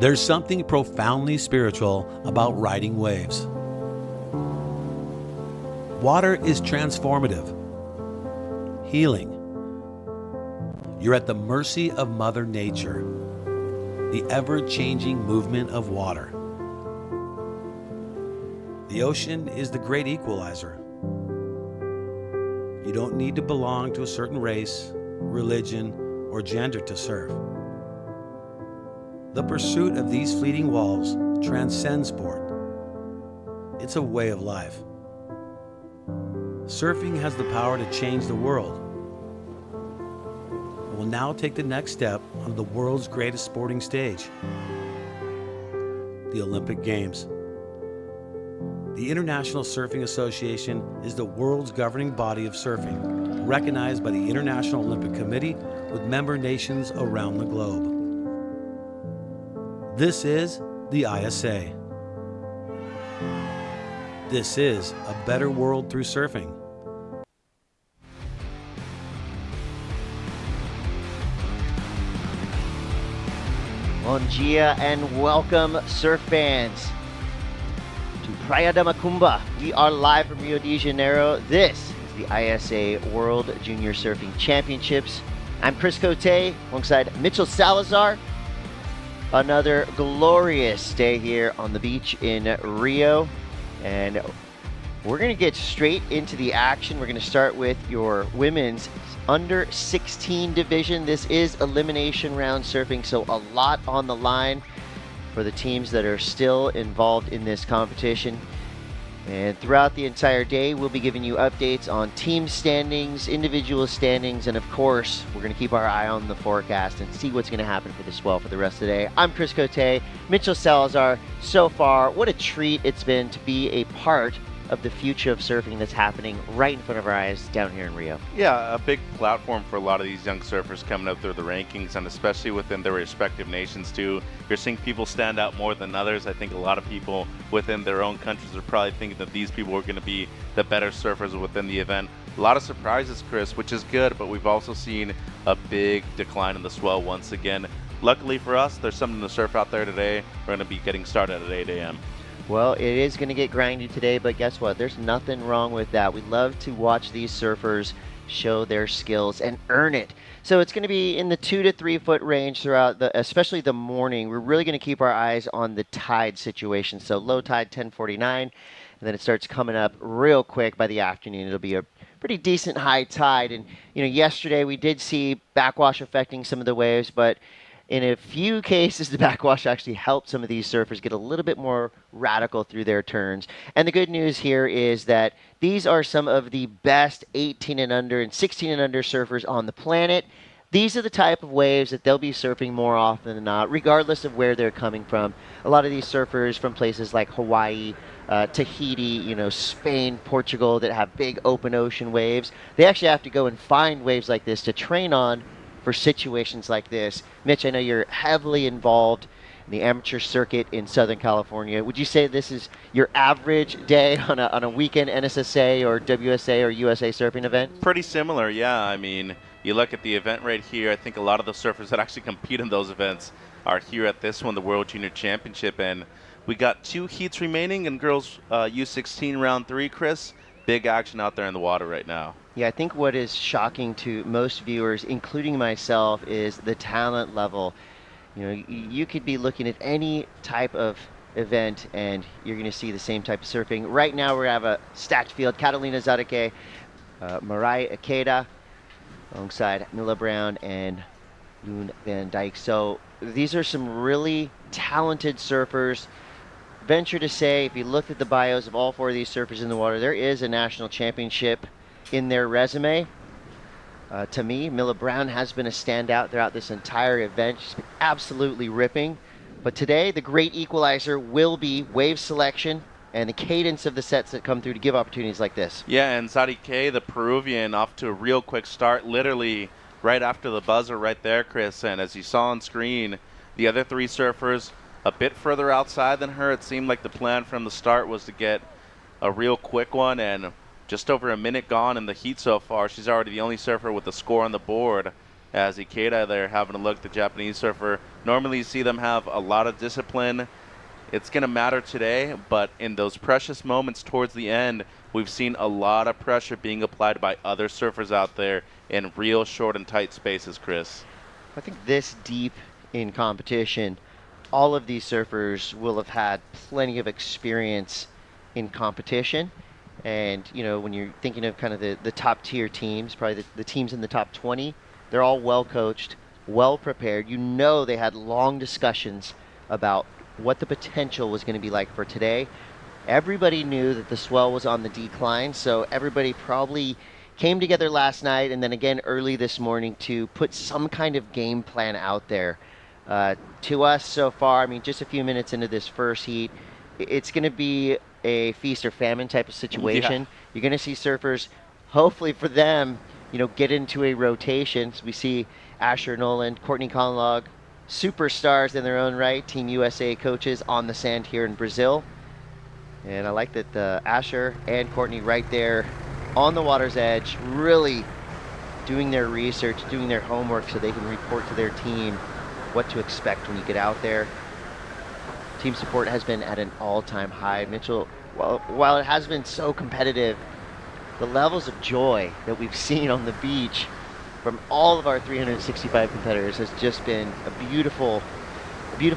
There's something profoundly spiritual about riding waves. Water is transformative, healing. You're at the mercy of Mother Nature, the ever-changing movement of water. The ocean is the great equalizer. You don't need to belong to a certain race, religion, or gender to surf. The pursuit of these fleeting walls transcends sport. It's a way of life. Surfing has the power to change the world. It will now take the next step on the world's greatest sporting stage, the Olympic Games. The International Surfing Association is the world's governing body of surfing, recognized by the International Olympic Committee with member nations around the globe. This is the ISA. This is a better world through surfing. Bon dia and welcome, surf fans, to Praia da Macumba. We are live from Rio de Janeiro. This is the ISA World Junior Surfing Championships. I'm Chris Cote alongside Mitchell Salazar. Another glorious day here on the beach in Rio, and we're going to get straight into the action. We're going to start with your women's under 16 division. This is elimination round surfing, so a lot on the line for the teams that are still involved in this competition. And throughout the entire day, we'll be giving you updates on team standings, individual standings, and of course, we're going to keep our eye on the forecast and see what's going to happen for the swell for the rest of the day. I'm Chris Cote, Mitchell Salazar. So far, what a treat it's been to be a part of the future of surfing that's happening right in front of our eyes down here in Rio. Yeah, a big platform for a lot of these young surfers coming up through the rankings, and especially within their respective nations too. You're seeing people stand out more than others. I think a lot of people within their own countries are probably thinking that these people are going to be the better surfers within the event. A lot of surprises, Chris, which is good, but we've also seen a big decline in the swell once again. Luckily for us, there's something to surf out there today. We're going to be getting started at 8 a.m. Well, it is going to get grindy today, but guess what? There's nothing wrong with that. We love to watch these surfers show their skills and earn it. So it's going to be in the 2 to 3 foot range throughout especially the morning. We're really going to keep our eyes on the tide situation. So low tide 10:49, and then it starts coming up real quick by the afternoon. It'll be a pretty decent high tide. And yesterday we did see backwash affecting some of the waves, but in a few cases, the backwash actually helped some of these surfers get a little bit more radical through their turns. And the good news here is that these are some of the best 18 and under and 16 and under surfers on the planet. These are the type of waves that they'll be surfing more often than not, regardless of where they're coming from. A lot of these surfers from places like Hawaii, Tahiti, Spain, Portugal, that have big open ocean waves, they actually have to go and find waves like this to train on for situations like this. Mitch, I know you're heavily involved in the amateur circuit in Southern California. Would you say this is your average day on a weekend NSSA or WSA or USA surfing event? Pretty similar, yeah. I mean, you look at the event right here, I think a lot of the surfers that actually compete in those events are here at this one, the World Junior Championship, and we got 2 heats remaining in girls U16 round 3, Chris. Big action out there in the water right now. Yeah, I think what is shocking to most viewers, including myself, is the talent level. You could be looking at any type of event and you're going to see the same type of surfing. Right now we have a stacked field. Catalina Zareke, Mirai Ikeda, alongside Mila Brown and Loon Van Dyke. So these are some really talented surfers. Venture to say, if you look at the bios of all 4 of these surfers in the water, there is a national championship in their resume. To me, Mila Brown has been a standout throughout this entire event. She's been absolutely ripping. But today, the great equalizer will be wave selection and the cadence of the sets that come through to give opportunities like this. Yeah, and Zareke, the Peruvian, off to a real quick start, literally right after the buzzer right there, Chris. And as you saw on screen, the other 3 surfers a bit further outside than her. It seemed like the plan from the start was to get a real quick one, and just over a minute gone in the heat so far. She's already the only surfer with a score on the board. as Ikeda there having a look, the Japanese surfer. Normally you see them have a lot of discipline. It's going to matter today, but in those precious moments towards the end, we've seen a lot of pressure being applied by other surfers out there in real short and tight spaces, Chris. I think this deep in competition, all of these surfers will have had plenty of experience in competition. And, you know, when you're thinking of kind of the top tier teams, probably the teams in the top 20, they're all well coached, well prepared. You know, they had long discussions about what the potential was going to be like for today. Everybody knew that the swell was on the decline, so everybody probably came together last night and then again early this morning to put some kind of game plan out there. To us so far, I mean, just a few minutes into this first heat, it's going to be a feast or famine type of situation. Yeah. You're going to see surfers, hopefully for them, you know, get into a rotation. So we see Asher Noland, Courtney Conlog, superstars in their own right, Team USA coaches on the sand here in Brazil. And I like that Asher and Courtney right there on the water's edge, really doing their research, doing their homework so they can report to their team what to expect when you get out there. Team support has been at an all-time high. Mitchell, while it has been so competitive, the levels of joy that we've seen on the beach from all of our 365 competitors has just been a beautiful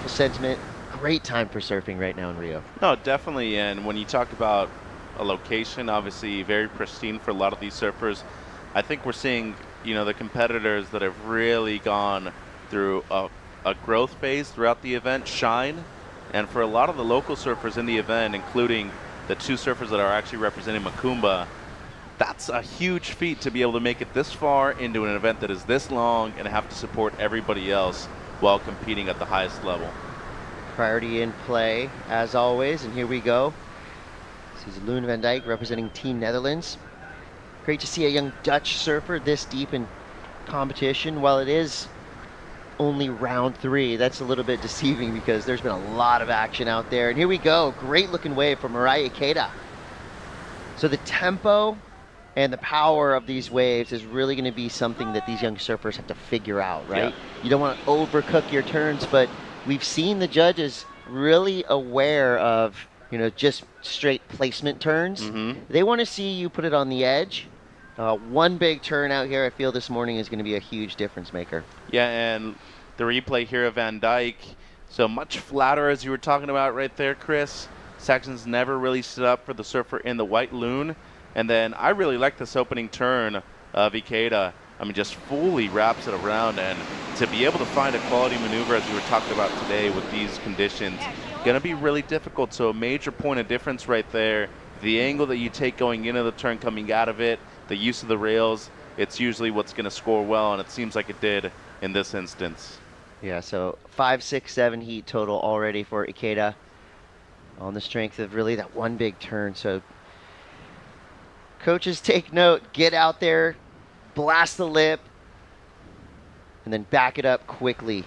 sentiment. Great time for surfing right now in Rio. No, definitely. And when you talk about a location, obviously very pristine for a lot of these surfers, I think we're seeing, you know, the competitors that have really gone through a growth phase throughout the event shine. And for a lot of the local surfers in the event, including the two surfers that are actually representing Macumba, that's a huge feat to be able to make it this far into an event that is this long and have to support everybody else while competing at the highest level. Priority in play, as always, and here we go. This is Loen van Dijk representing Team Netherlands. Great to see a young Dutch surfer this deep in competition. While it is only round 3, that's a little bit deceiving because there's been a lot of action out there. And here we go, great looking wave from Mirai Ikeda. So the tempo and the power of these waves is really going to be something that these young surfers have to figure out, right? Yeah. You don't want to overcook your turns, but we've seen the judges really aware of, you know, just straight placement turns. Mm-hmm. They want to see you put it on the edge. One big turn out here, I feel this morning, is going to be a huge difference maker. Yeah, and the replay here of Van Dijk, so much flatter as you were talking about right there, Chris. Sections never really stood up for the surfer in the white loon. And then I really like this opening turn of Ikeda. I mean, just fully wraps it around, and to be able to find a quality maneuver, as we were talking about today with these conditions, going to be really difficult. So a major point of difference right there. The angle that you take going into the turn, coming out of it, the use of the rails, it's usually what's going to score well, and it seems like it did in this instance. Yeah, so 5, 6, 7 heat total already for Ikeda on the strength of really that one big turn. So coaches, take note, get out there, blast the lip, and then back it up quickly.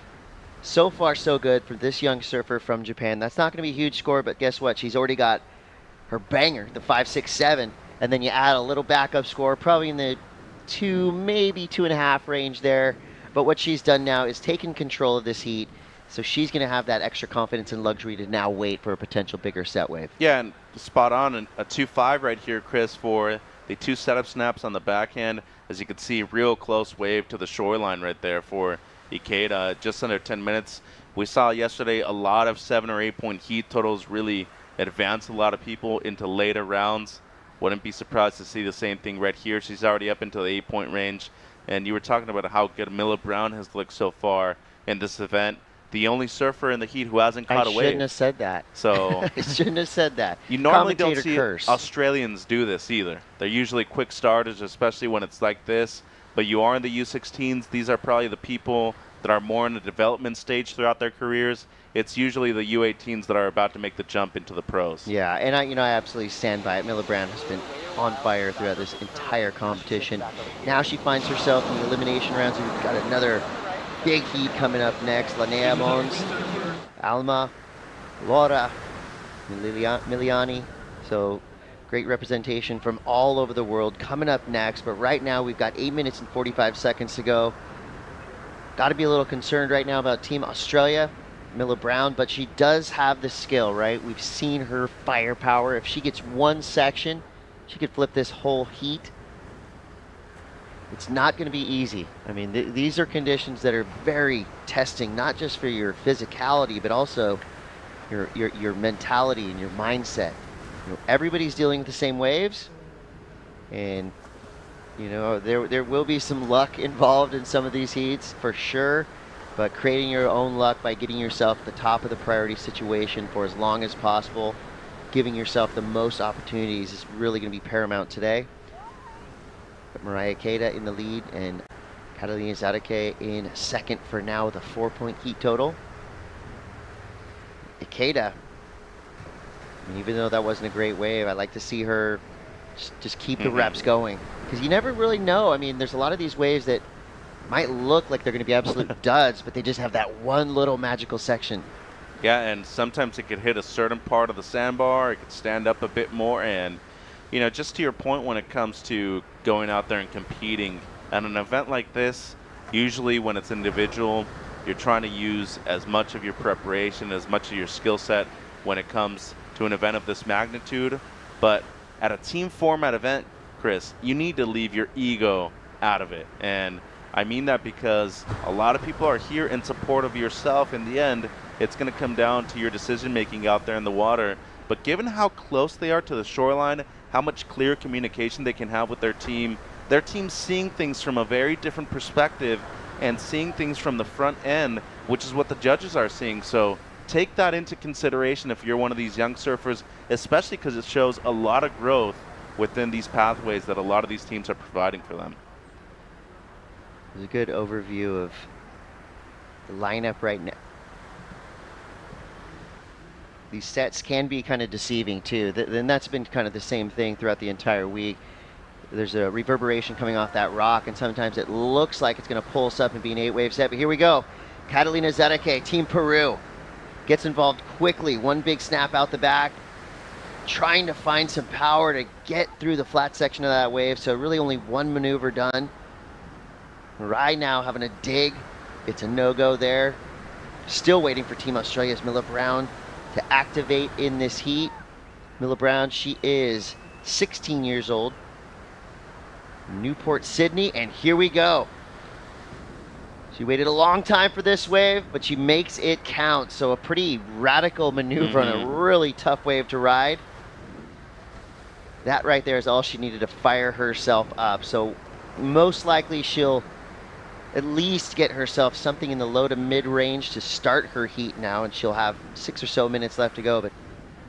So far, so good for this young surfer from Japan. That's not going to be a huge score, but guess what? She's already got her banger, the 5, 6, 7, and then you add a little backup score, probably in the 2, maybe 2.5 range there. But what she's done now is taken control of this heat, so she's going to have that extra confidence and luxury to now wait for a potential bigger set wave. Yeah, and spot on, a 2.5 right here, Chris, for the 2 setup snaps on the backhand. As you can see, real close wave to the shoreline right there for Ikeda, just under 10 minutes. We saw yesterday a lot of 7 or 8 point heat totals really advance a lot of people into later rounds. Wouldn't be surprised to see the same thing right here. She's already up into the 8 point range. And you were talking about how good Mila Brown has looked so far in this event. The only surfer in the heat who hasn't caught a wave. I shouldn't have said that. So I shouldn't have said that. You normally don't see Australians do this either. They're usually quick starters, especially when it's like this. But you are in the U16s. These are probably the people that are more in the development stage throughout their careers. It's usually the U18s that are about to make the jump into the pros. Yeah, and I absolutely stand by it. Mila Brown has been on fire throughout this entire competition. Now she finds herself in the elimination rounds. We've got another big heat coming up next. Linnea Mons, Alma, Laura, Miliani. So great representation from all over the world coming up next. But right now we've got 8 minutes and 45 seconds to go. got to be a little concerned right now about Team Australia, Miller Brown, but she does have the skill, right? We've seen her firepower. If she gets one section, she could flip this whole heat. It's not going to be easy. I mean, these are conditions that are very testing, not just for your physicality, but also your mentality and your mindset. You know, everybody's dealing with the same waves, and you know, there will be some luck involved in some of these heats for sure, but creating your own luck by getting yourself at the top of the priority situation for as long as possible, giving yourself the most opportunities is really going to be paramount today. But Mariah Keita in the lead and Catalina Zadake in second for now with a 4-point heat total. Keita, even though that wasn't a great wave, I like to see her just keep the reps going, because you never really know. I mean, there's a lot of these waves that might look like they're going to be absolute duds, but they just have that one little magical section. Yeah, and sometimes it could hit a certain part of the sandbar, it could stand up a bit more, and you know, just to your point, when it comes to going out there and competing at an event like this, usually when it's individual, you're trying to use as much of your preparation, as much of your skill set when it comes to an event of this magnitude. But at a team format event, Chris, you need to leave your ego out of it. And I mean that because a lot of people are here in support of yourself. In the end, it's going to come down to your decision making out there in the water. But given how close they are to the shoreline, how much clear communication they can have with their team's seeing things from a very different perspective and seeing things from the front end, which is what the judges are seeing. So take that into consideration if you're one of these young surfers, especially because it shows a lot of growth within these pathways that a lot of these teams are providing for them. There's a good overview of the lineup right now. These sets can be kind of deceiving too. And that's been kind of the same thing throughout the entire week. There's a reverberation coming off that rock, and sometimes it looks like it's going to pulse up and be an 8-wave set. But here we go. Catalina Zadake, Team Peru, gets involved quickly. One big snap out the back, trying to find some power to get through the flat section of that wave. So really only one maneuver done. Right now having a dig. It's a no-go there. Still waiting for Team Australia's Miller Brown to activate in this heat. Miller Brown, she is 16 years old. Newport, Sydney, and here we go. She waited a long time for this wave, but she makes it count. So a pretty radical maneuver on a really tough wave to ride. That right there is all she needed to fire herself up. So most likely she'll at least get herself something in the low to mid range to start her heat now, and she'll have 6 or so minutes left to go. But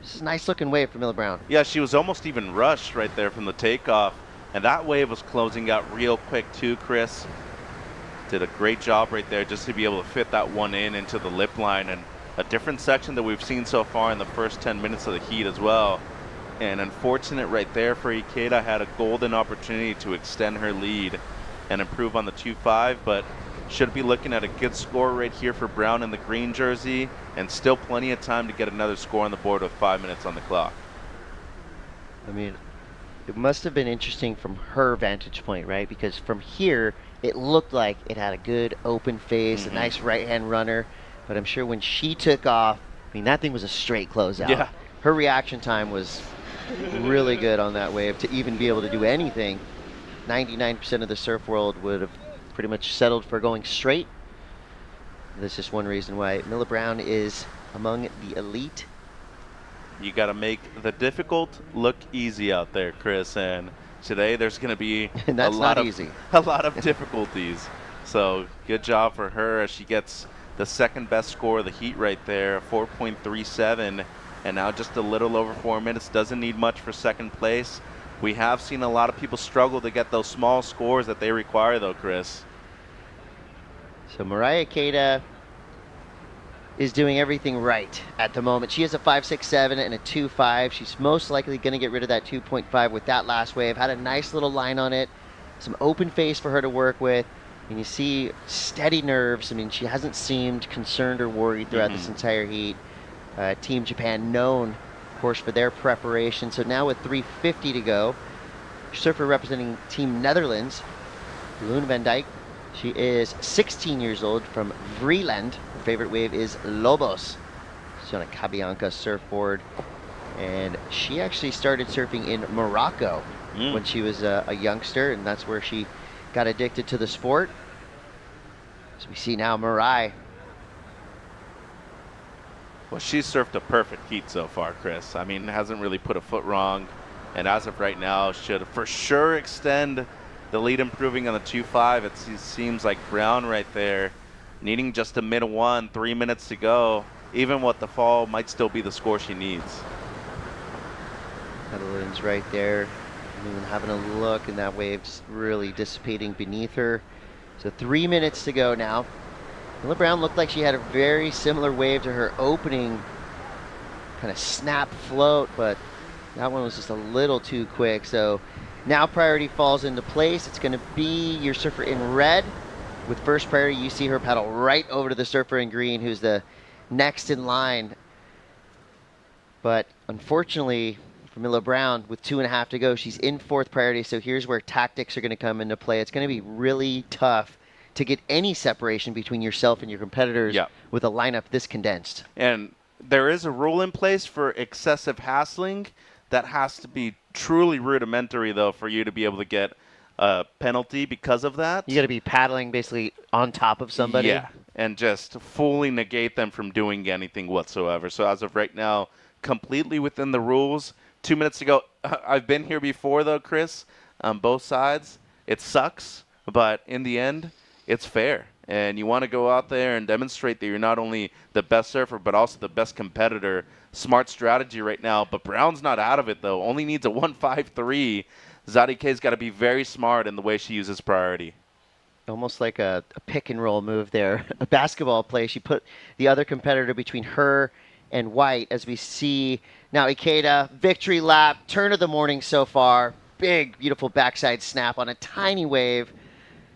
this is a nice looking wave for Miller Brown. Yeah, she was almost even rushed right there from the takeoff, and that wave was closing out real quick too, Chris. Did a great job right there just to be able to fit that one into the lip line, and a different section that we've seen so far in the first 10 minutes of the heat as well. And unfortunate right there for Ikeda, had a golden opportunity to extend her lead and improve on the 2.5, but should be looking at a good score right here for Brown in the green jersey, and still plenty of time to get another score on the board with 5 minutes on the clock. I mean, it must have been interesting from her vantage point, right? Because from here, it looked like it had a good open face, a nice right-hand runner, but I'm sure when she took off, I mean, that thing was a straight closeout. Yeah. Her reaction time was really good on that wave to even be able to do anything. 99% of the surf world would have pretty much settled for going straight. That's just one reason why Miller Brown is among the elite. You got to make the difficult look easy out there, Chris, and today there's going to be And that's a lot not of easy. a lot of difficulties. So good job for her as she gets the second best score of the heat right there, 4.37, and now just a little over 4 minutes. Doesn't need much for second place. We have seen a lot of people struggle to get those small scores that they require, though, Chris. So Mariah Keita is doing everything right at the moment. She has a 5.67 and a 2.5. She's most likely going to get rid of that 2.5 with that last wave. Had a nice little line on it, some open face for her to work with, and you see steady nerves. I mean, she hasn't seemed concerned or worried throughout this entire heat. Team Japan known, of course, for their preparation. So now with 3:50 to go, surfer representing Team Netherlands, Loen van Dijk, She is 16 years old from Vreeland. Her favorite wave is Lobos. She's on a Cabianca surfboard. And she actually started surfing in Morocco when she was a youngster, and that's where she got addicted to the sport. So we see now Mirai. Well, she's surfed a perfect heat so far, Chris. I mean, hasn't really put a foot wrong. And as of right now, should for sure extend the lead, improving on the 2.5. It seems like Brown right there, needing just a mid-1, 3 minutes to go. Even with the fall, might still be the score she needs. Catalina's right there. And having a look, and that wave's really dissipating beneath her. So 3 minutes to go now. Mila Brown looked like she had a very similar wave to her opening kind of snap float, but that one was just a little too quick. So now priority falls into place. It's going to be your surfer in red. With first priority, you see her paddle right over to the surfer in green, who's the next in line. But unfortunately for Mila Brown, with 2.5 to go, she's in fourth priority. So here's where tactics are going to come into play. It's going to be really tough to get any separation between yourself and your competitors with a lineup this condensed. And there is a rule in place for excessive hassling. That has to be truly rudimentary, though, for you to be able to get a penalty because of that. You got to be paddling basically on top of somebody. Yeah, and just fully negate them from doing anything whatsoever. So as of right now, completely within the rules. 2 minutes to go. I've been here before, though, Chris, on both sides. It sucks, but in the end, it's fair. And you want to go out there and demonstrate that you're not only the best surfer, but also the best competitor. Smart strategy right now, but Brown's not out of it, though. Only needs a 1.53. Zadike's got to be very smart in the way she uses priority. Almost like a pick and roll move there. A basketball play. She put the other competitor between her and White, as we see now Ikeda, victory lap, turn of the morning so far. Big, beautiful backside snap on a tiny wave.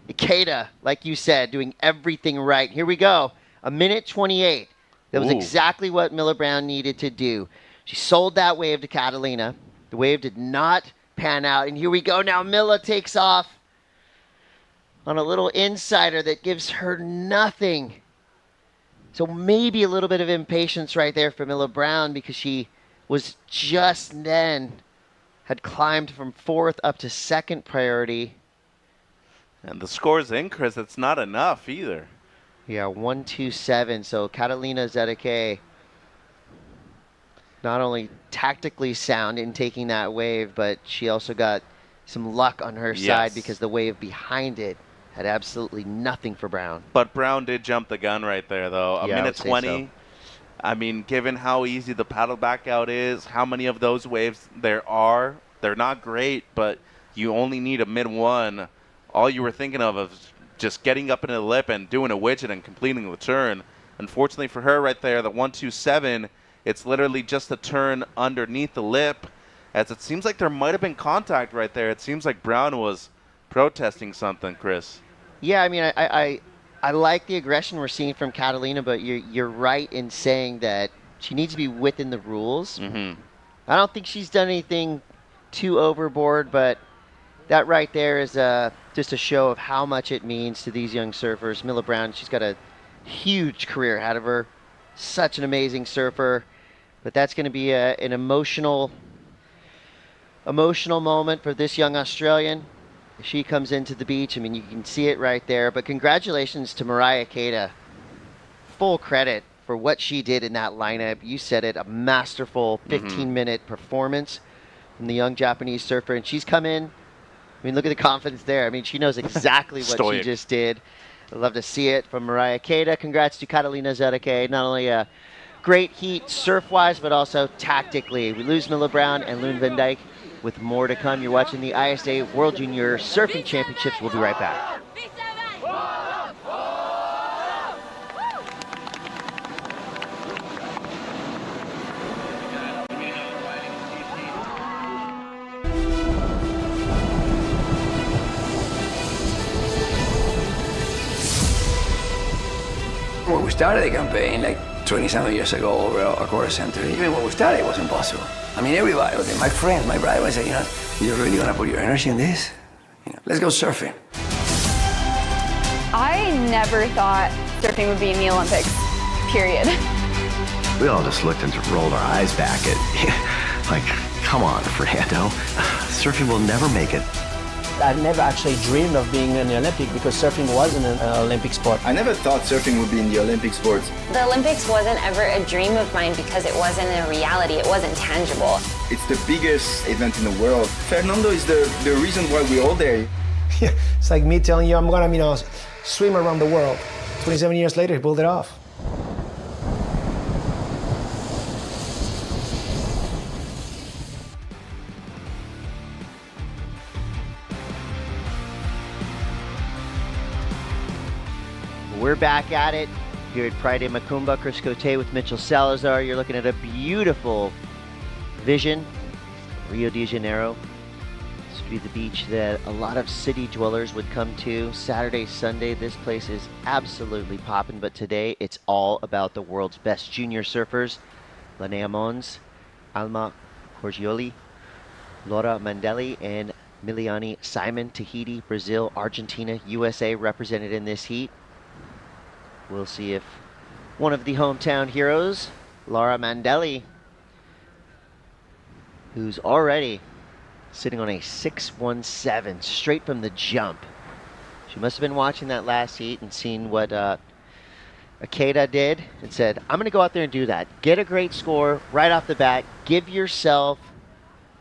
Ikeda, like you said, doing everything right. Here we go. 1:28. That was exactly what Mila Brown needed to do. She sold that wave to Catalina. The wave did not pan out. And here we go. Now Mila takes off on a little insider that gives her nothing. So maybe a little bit of impatience right there for Mila Brown, because she was just then had climbed from fourth up to second priority. And the score's in, Chris. It's not enough either. Yeah, 1-2-7. So Catalina Zedeke not only tactically sound in taking that wave, but she also got some luck on her side, because the wave behind it had absolutely nothing for Brown. But Brown did jump the gun right there, though. A minute 20. So. I mean, given how easy the paddle back out is, how many of those waves there are, they're not great, but you only need a mid-1. All you were thinking of is just getting up into the lip and doing a widget and completing the turn. Unfortunately for her right there, the 1-2-7, it's literally just a turn underneath the lip, as it seems like there might have been contact right there. It seems like Brown was protesting something, Chris. Yeah, I mean, I like the aggression we're seeing from Catalina, but you're right in saying that she needs to be within the rules. Mm-hmm. I don't think she's done anything too overboard, but that right there is just a show of how much it means to these young surfers. Mila Brown, she's got a huge career ahead of her. Such an amazing surfer. But that's going to be an emotional moment for this young Australian. She comes into the beach. I mean, you can see it right there. But congratulations to Mariah Ikeda. Full credit for what she did in that lineup. You said it, a masterful 15-minute performance from the young Japanese surfer. And she's come in. I mean, look at the confidence there. I mean, she knows exactly what she just did. I'd love to see it from Mariah Ikeda. Congrats to Catalina Zedeke. Not only a great heat surf-wise, but also tactically. We lose Mila Brown and Loon Van Dyke. With more to come, you're watching the ISA World Junior Surfing Championships. We'll be right back. When we started the campaign, like 20-something years ago, over a quarter century, even when we started, it was impossible. I mean, everybody, my friends, my brother, would say, you're really gonna put your energy in this? Let's go surfing. I never thought surfing would be in the Olympics, period. We all just looked and rolled our eyes back at, like, come on, Fernando. Surfing will never make it. I've never actually dreamed of being in the Olympic because surfing wasn't an Olympic sport. I never thought surfing would be in the Olympic sports. The Olympics wasn't ever a dream of mine because it wasn't a reality, it wasn't tangible. It's the biggest event in the world. Fernando is the reason why we're all there. Yeah, it's like me telling you I'm gonna, swim around the world. 27 years later, he pulled it off. We're back at it here at Pride de Macumba, Chris Cote with Mitchell Salazar. You're looking at a beautiful vision, Rio de Janeiro. This would be the beach that a lot of city dwellers would come to. Saturday, Sunday, this place is absolutely popping, but today it's all about the world's best junior surfers. Linnea Mons, Alma Corgioli, Laura Mandelli, and Miliani Simon. Tahiti, Brazil, Argentina, USA represented in this heat. We'll see if one of the hometown heroes, Laura Mandelli, who's already sitting on a 617 straight from the jump. She must have been watching that last heat and seen what Akeda did and said, I'm going to go out there and do that. Get a great score right off the bat. Give yourself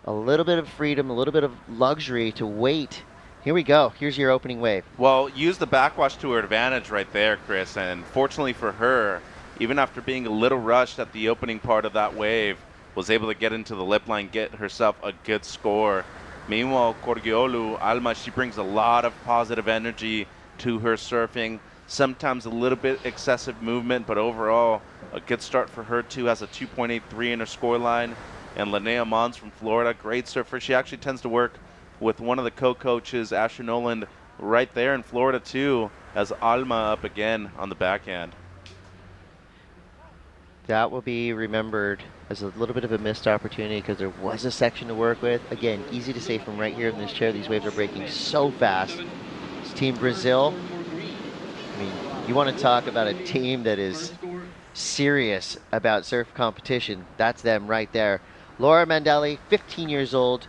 a little bit of freedom, a little bit of luxury to wait. Here we go. Here's your opening wave. Well, use the backwash to her advantage right there, Chris. And fortunately for her, even after being a little rushed at the opening part of that wave, was able to get into the lip line, get herself a good score. Meanwhile, Corgiolu, Alma, she brings a lot of positive energy to her surfing. Sometimes a little bit excessive movement, but overall, a good start for her too. Has a 2.83 in her scoreline. And Linnea Mons from Florida, great surfer. She actually tends to work with one of the co-coaches, Asher Noland, right there in Florida too, as Alma up again on the backhand. That will be remembered as a little bit of a missed opportunity because there was a section to work with. Again, easy to say from right here in this chair. These waves are breaking so fast. It's Team Brazil. I mean, you want to talk about a team that is serious about surf competition. That's them right there. Laura Mandelli, 15 years old.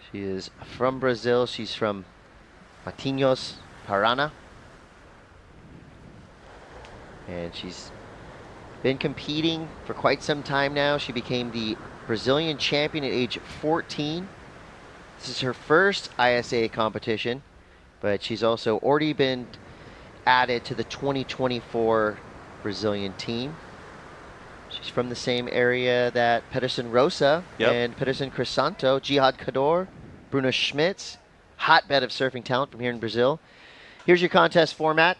She is from Brazil. She's from Matinhos, Paraná. And she's been competing for quite some time now. She became the Brazilian champion at age 14. This is her first ISA competition, but she's also already been added to the 2024 Brazilian team. She's from the same area that Pedersen Rosa and Pedersen Crisanto, Jihad Cador, Bruno Schmitz, hotbed of surfing talent from here in Brazil. Here's your contest format.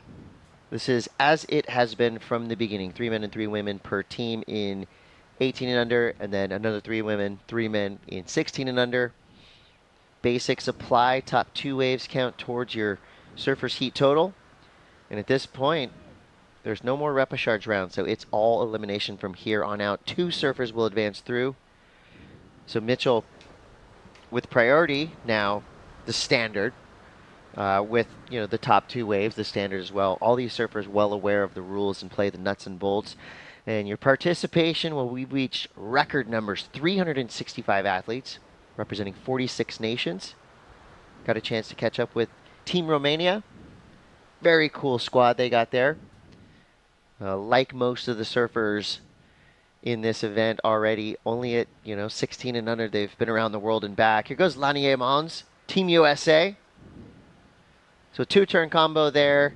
This is as it has been from the beginning. 3 men and 3 women per team in 18 and under, and then another 3 women, 3 men in 16 and under. Basics apply. Top 2 waves count towards your surfer's heat total. And at this point, there's no more repechage round, so it's all elimination from here on out. 2 surfers will advance through. So Mitchell, with priority now, the standard, with the top 2 waves, the standard as well. All these surfers well aware of the rules and play the nuts and bolts. And your participation, well, we've reached record numbers, 365 athletes representing 46 nations. Got a chance to catch up with Team Romania. Very cool squad they got there. Like most of the surfers in this event already, only at 16 and under, they've been around the world and back. Here goes Linnea Mons, Team USA. So 2-turn combo there.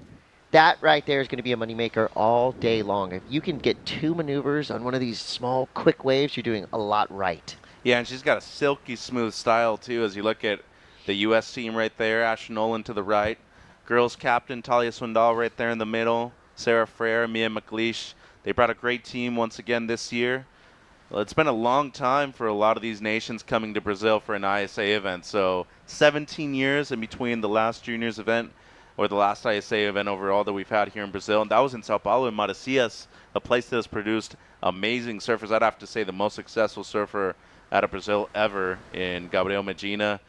That right there is going to be a moneymaker all day long. If you can get 2 maneuvers on one of these small, quick waves, you're doing a lot right. Yeah, and she's got a silky smooth style too. As you look at the U.S. team right there, Ash Nolan to the right, girls captain Talia Swindoll right there in the middle, Sarah Frere, Mia McLeish. They brought a great team once again this year. Well, it's been a long time for a lot of these nations coming to Brazil for an ISA event. So 17 years in between the last juniors event or the last ISA event overall that we've had here in Brazil. And that was in Sao Paulo, in Maresias, a place that has produced amazing surfers. I'd have to say the most successful surfer out of Brazil ever in Gabriel Medina.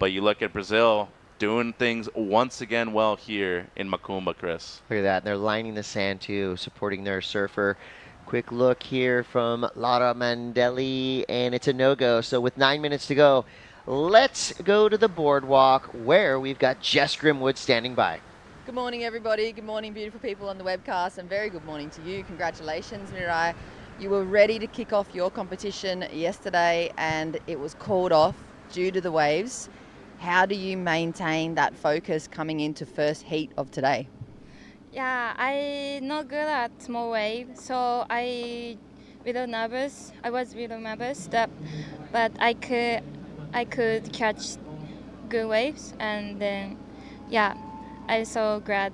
But you look at Brazil, doing things once again well here in Macumba, Chris. Look at that. They're lining the sand too, supporting their surfer. Quick look here from Laura Mandelli, and it's a no-go. So with 9 minutes to go, let's go to the boardwalk where we've got Jess Grimwood standing by. Good morning, everybody. Good morning, beautiful people on the webcast, and very good morning to you. Congratulations, Mirai. You were ready to kick off your competition yesterday, and it was called off due to the waves. How do you maintain that focus coming into first heat of today? Yeah, I'm not good at small wave, so I was really nervous, but I could catch good waves, and then I'm so glad.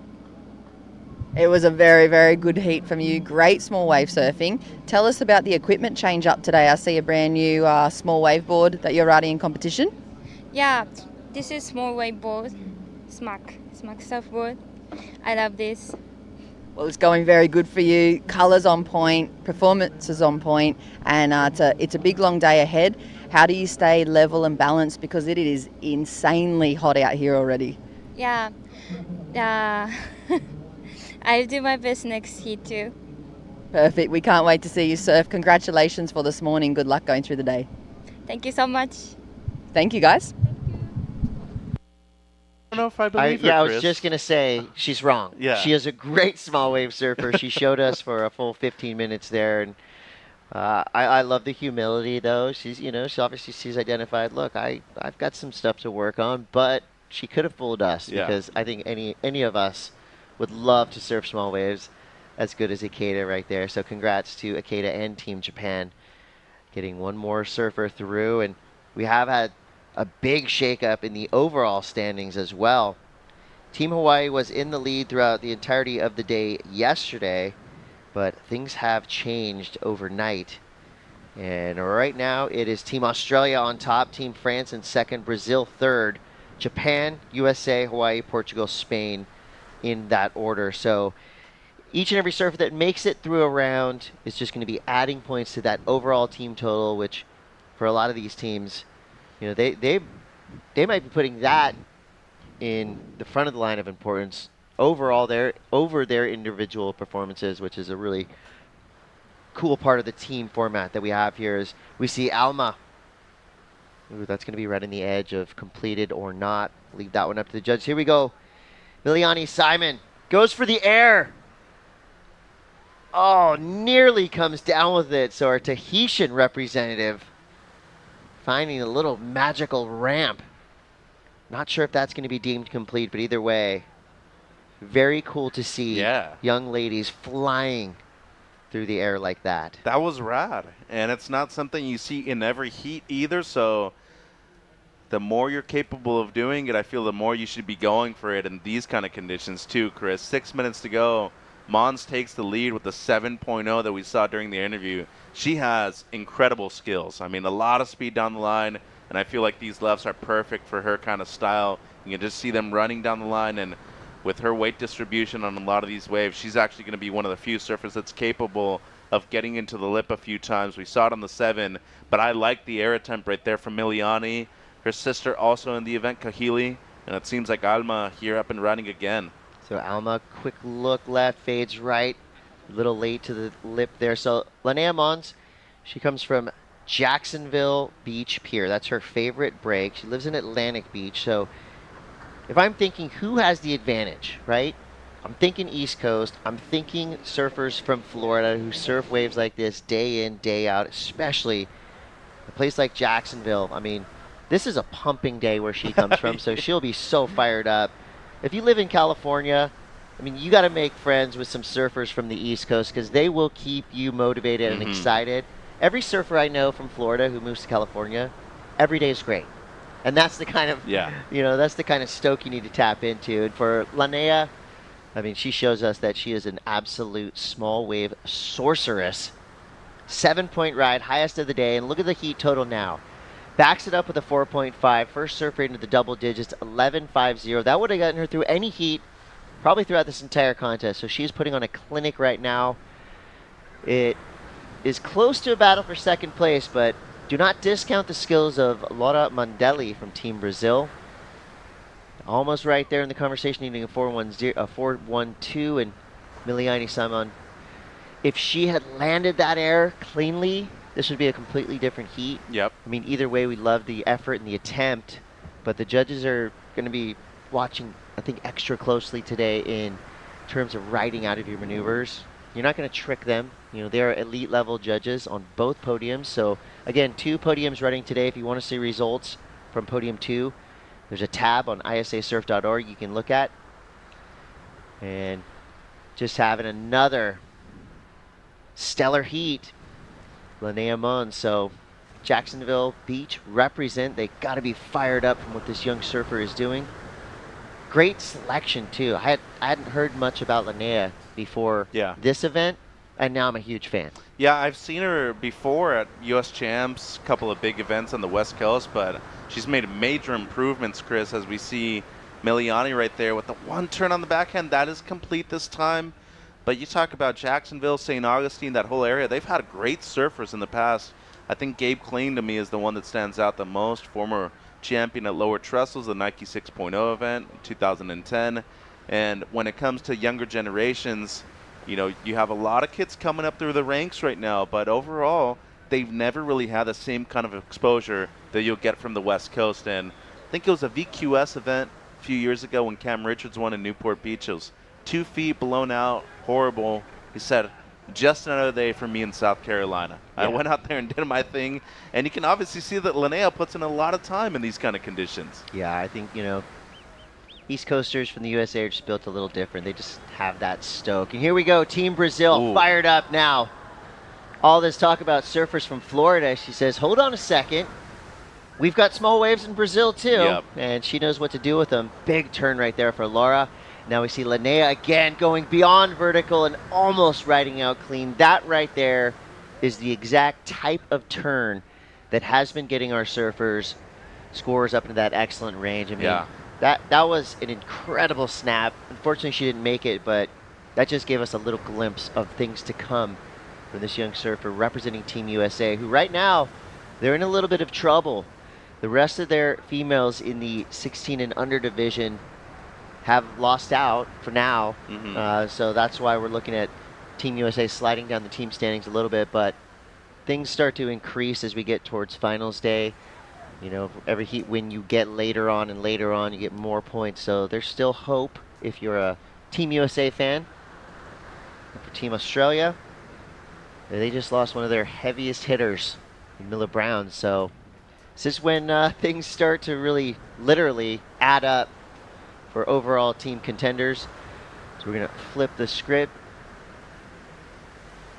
It was a very, very good heat from you. Great small wave surfing. Tell us about the equipment change up today. I see a brand new small wave board that you're riding in competition. Yeah, this is small wave board, Smack surfboard. I love this. Well, it's going very good for you. Colours on point, performance is on point, and it's a big long day ahead. How do you stay level and balanced, because it is insanely hot out here already? Yeah, I'll do my best next heat too. Perfect. We can't wait to see you surf. Congratulations for this morning. Good luck going through the day. Thank you so much. Thank you, guys. I don't know if I believe her, I Chris. was just going to say she's wrong. Yeah. She is a great small wave surfer. She showed us for a full 15 minutes there, and I love the humility, though. She's identified, look, I've got some stuff to work on, but she could have fooled us because I think any of us would love to surf small waves as good as Ikeda right there. So congrats to Ikeda and Team Japan getting one more surfer through, and we have had a big shakeup in the overall standings as well. Team Hawaii was in the lead throughout the entirety of the day yesterday, but things have changed overnight. And right now it is Team Australia on top, Team France in second, Brazil third, Japan, USA, Hawaii, Portugal, Spain in that order. So each and every surfer that makes it through a round is just going to be adding points to that overall team total, which for a lot of these teams, they might be putting that in the front of the line of importance over their individual performances, which is a really cool part of the team format that we have here. Is we see Alma. Ooh, that's going to be right on the edge of completed or not. Leave that one up to the judge. Here we go. Miliani Simon goes for the air. Oh, nearly comes down with it. So our Tahitian representative finding a little magical ramp. Not sure if that's going to be deemed complete, but either way, very cool to see young ladies flying through the air like that. That was rad, and it's not something you see in every heat either, so the more you're capable of doing it, I feel the more you should be going for it in these kind of conditions too, Chris. 6 minutes to go. Mons takes the lead with the 7.0 that we saw during the interview. She has incredible skills. I mean, a lot of speed down the line, and I feel like these lefts are perfect for her kind of style. You can just see them running down the line, and with her weight distribution on a lot of these waves, she's actually going to be one of the few surfers that's capable of getting into the lip a few times. We saw it on the 7, but I like the air attempt right there from Miliani. Her sister also in the event, Kahili, and it seems like Alma here up and running again. So Alma, quick look left, fades right. A little late to the lip there. So Linnea Mons, she comes from Jacksonville Beach Pier. That's her favorite break. She lives in Atlantic Beach. So if I'm thinking who has the advantage, right? I'm thinking East Coast. I'm thinking surfers from Florida who surf waves like this day in, day out, especially a place like Jacksonville. I mean, this is a pumping day where she comes from, so she'll be so fired up. If you live in California, I mean, you got to make friends with some surfers from the East Coast because they will keep you motivated and excited. Every surfer I know from Florida who moves to California, every day is great. And that's the kind of, that's the kind of stoke you need to tap into. And for Linnea, I mean, she shows us that she is an absolute small wave sorceress. 7-point ride, highest of the day. And look at the heat total now. Backs it up with a 4.5. First surf rate into the double digits, 11.50. That would have gotten her through any heat, probably throughout this entire contest. So she's putting on a clinic right now. It is close to a battle for second place, but do not discount the skills of Laura Mandelli from Team Brazil. almost right there in the conversation, needing a 4.12, and Miliani Simon. If she had landed that air cleanly, this would be a completely different heat. Yep. I mean, either way, we love the effort and the attempt, but the judges are going to be watching, I think, extra closely today in terms of riding out of your maneuvers. You're not going to trick them. You know, they are elite level judges on both podiums. So again, 2 podiums running today. If you want to see results from podium 2, there's a tab on ISAsurf.org you can look at. And just having another stellar heat, Linnea Mons. So Jacksonville Beach represent. They got to be fired up from what this young surfer is doing. Great selection too. I hadn't heard much about Linnea before this event, and now I'm a huge fan. Yeah, I've seen her before at U.S. Champs, a couple of big events on the West Coast, but she's made major improvements, Chris, as we see Miliani right there with the one turn on the backhand. That is complete this time. But you talk about Jacksonville, St. Augustine, that whole area, they've had great surfers in the past. I think Gabe Kling to me is the one that stands out the most, former champion at Lower Trestles, the Nike 6.0 event in 2010. And when it comes to younger generations, you know, you have a lot of kids coming up through the ranks right now, but overall, they've never really had the same kind of exposure that you'll get from the West Coast. And I think it was a VQS event a few years ago when Cam Richards won in Newport Beach. It was 2 feet blown out, horrible. He said, just another day for me in South Carolina. Yeah. I went out there and did my thing, and you can obviously see that Linnea puts in a lot of time in these kind of conditions. Yeah, I think, you know, East Coasters from the USA are just built a little different. They just have that stoke. And here we go, Team Brazil fired up now. All this talk about surfers from Florida, she says, hold on a second. We've got small waves in Brazil too, and she knows what to do with them. Big turn right there for Laura. Now we see Linnea again going beyond vertical and almost riding out clean. That right there is the exact type of turn that has been getting our surfers scores up into that excellent range. I mean, that was an incredible snap. Unfortunately, she didn't make it, but that just gave us a little glimpse of things to come from this young surfer representing Team USA, who right now, they're in a little bit of trouble. The rest of their females in the 16 and under division have lost out for now. So that's why we're looking at Team USA sliding down the team standings a little bit, but things start to increase as we get towards finals day. You know, every heat win you get later on and later on, you get more points. So there's still hope if you're a Team USA fan. And for Team Australia, they just lost one of their heaviest hitters, Miller Brown. So this is when things start to really literally add up for overall team contenders. So we're going to flip the script.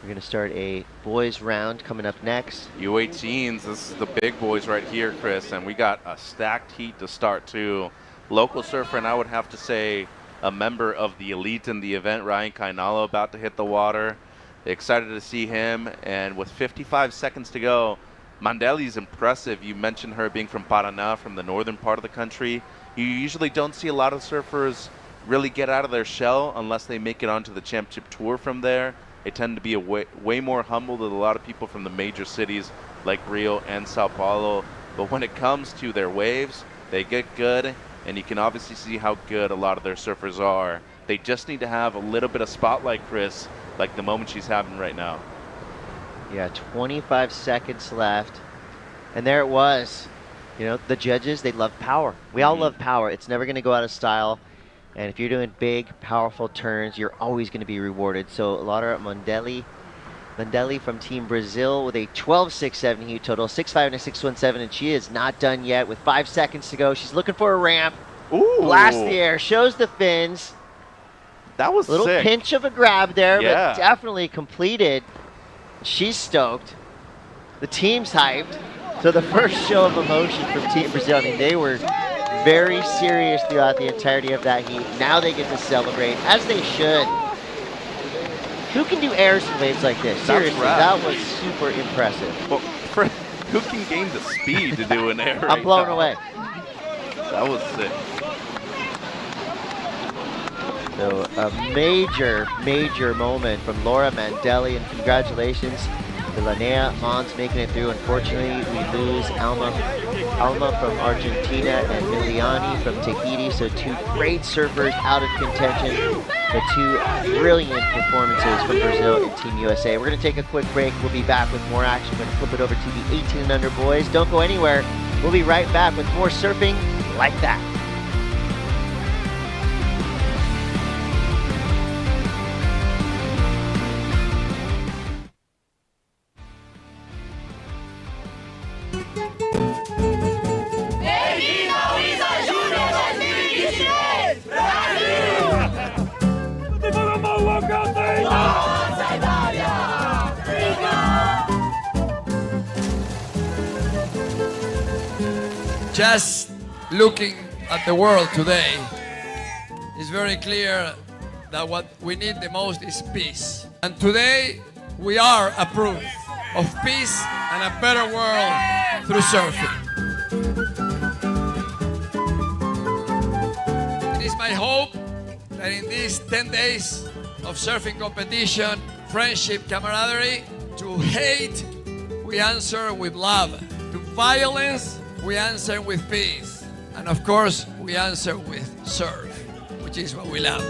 We're going to start a boys round coming up next. U18s, this is the big boys right here, Chris, and we got a stacked heat to start too. Local surfer, and I would have to say a member of the elite in the event, Ryan Kainalo, about to hit the water. Excited to see him, and with 55 seconds to go, Mandeli's impressive. You mentioned her being from Paraná, from the northern part of the country. You usually don't see a lot of surfers really get out of their shell unless they make it onto the championship tour from there. They tend to be way more humble than a lot of people from the major cities like Rio and Sao Paulo. But when it comes to their waves, they get good, and you can obviously see how good a lot of their surfers are. They just need to have a little bit of spotlight, Chris, like the moment she's having right now. Yeah, 25 seconds left. And there it was. You know, the judges, they love power. We all love power. It's never going to go out of style. And if you're doing big, powerful turns, you're always going to be rewarded. So Laura Mandeli from Team Brazil with a 12.67 heat total, 6.5 and a 6.17, and she is not done yet with 5 seconds to go. She's looking for a ramp. Blast the air, shows the fins. That was little sick. Pinch of a grab there, but definitely completed. She's stoked. The team's hyped. So the first show of emotion from Team Brazil, I mean, they were very serious throughout the entirety of that heat. Now they get to celebrate, as they should. Who can do airs and waves like this? Seriously, that was super impressive. Well, who can gain the speed to do an air right I'm blown now? away. That was sick. So a major moment from Laura Mandeli, and congratulations to Linnea Mons making it through. Unfortunately, we lose Alma Alma from Argentina and Miliani from Tahiti. So two great surfers out of contention, but two brilliant performances from Brazil and Team USA. We're going to take a quick break. We'll be back with more action. We're going to flip it over to the 18 and under boys. Don't go anywhere. We'll be right back with more surfing like that. Just looking at the world today, it's very clear that what we need the most is peace. And today, we are a proof of peace and a better world through surfing. It is my hope that in these 10 days of surfing competition, friendship, camaraderie, to hate, we answer with love. To violence, we answer with peace. And of course, we answer with surf, which is what we love.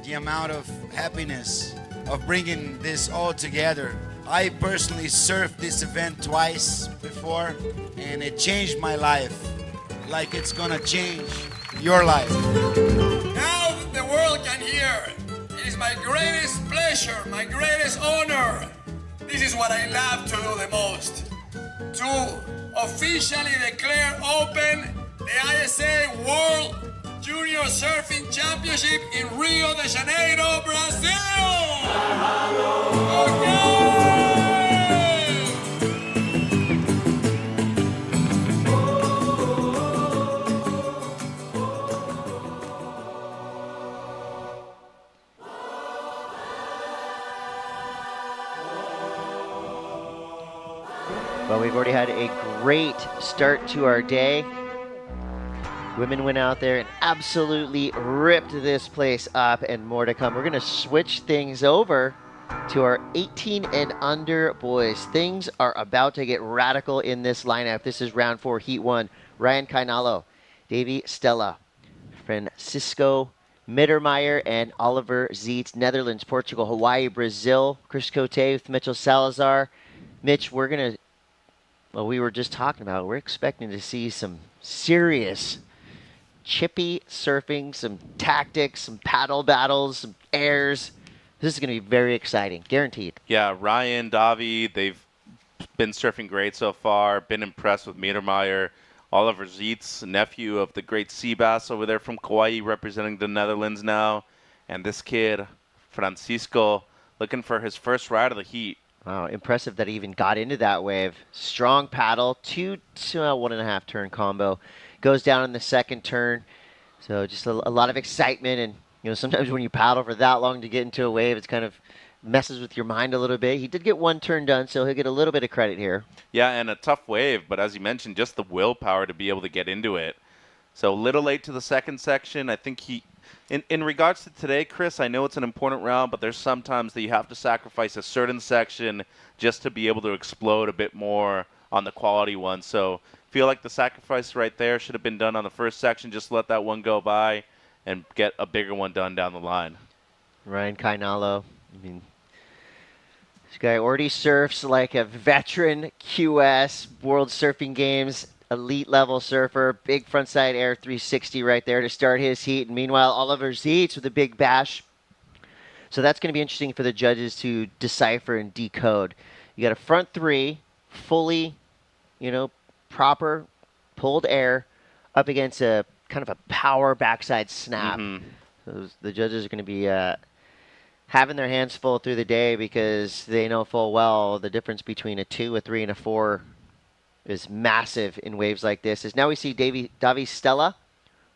The amount of happiness of bringing this all together. I personally surfed this event twice before, and it changed my life, like it's gonna change your life. Now that the world can hear, it is my greatest pleasure, my greatest honor. This is what I love to do the most. To officially declare open the ISA World Junior Surfing Championship in Rio de Janeiro, Brazil! Well, we've already had a great start to our day. Women went out there and absolutely ripped this place up, and more to come. We're going to switch things over to our 18 and under boys. Things are about to get radical in this lineup. This is round 4, heat 1. Ryan Kainalo, Davy Stella, Francisco Mittermeier, and Oliver Zietz. Netherlands, Portugal, Hawaii, Brazil. Chris Cote with Mitchell Salazar. Mitch, we're going to, well, we were just talking about, we're expecting to see some serious chippy surfing, some tactics, some paddle battles, some airs. This is going to be very exciting, guaranteed. Yeah, Ryan, Davi, they've been surfing great so far. Been impressed with Mittermeier. Oliver Zietz, nephew of the great Seabass over there from Kauai, representing the Netherlands now. And this kid, Francisco, looking for his first ride of the heat. Wow, impressive that he even got into that wave. Strong paddle, 1.5 turn combo. Goes down in the second turn. So just a lot of excitement. And, you know, sometimes when you paddle for that long to get into a wave, it's kind of messes with your mind a little bit. He did get one turn done, so he'll get a little bit of credit here. Yeah, and a tough wave, but as you mentioned, just the willpower to be able to get into it. So a little late to the second section. I think he, in regards to today, Chris, I know it's an important round, but there's sometimes that you have to sacrifice a certain section just to be able to explode a bit more on the quality one. So feel like the sacrifice right there should have been done on the first section. Just let that one go by and get a bigger one done down the line. Ryan Kainalo, I mean, this guy already surfs like a veteran QS, World Surfing Games, elite level surfer, big frontside air 360 right there to start his heat. And meanwhile, Oliver Zietz with a big bash. So that's going to be interesting for the judges to decipher and decode. You got a front three, fully, proper pulled air up against a kind of a power backside snap. So the judges are going to be having their hands full through the day because they know full well the difference between a 2, a 3, and a 4 is massive in waves like this. As now we see Davi Stella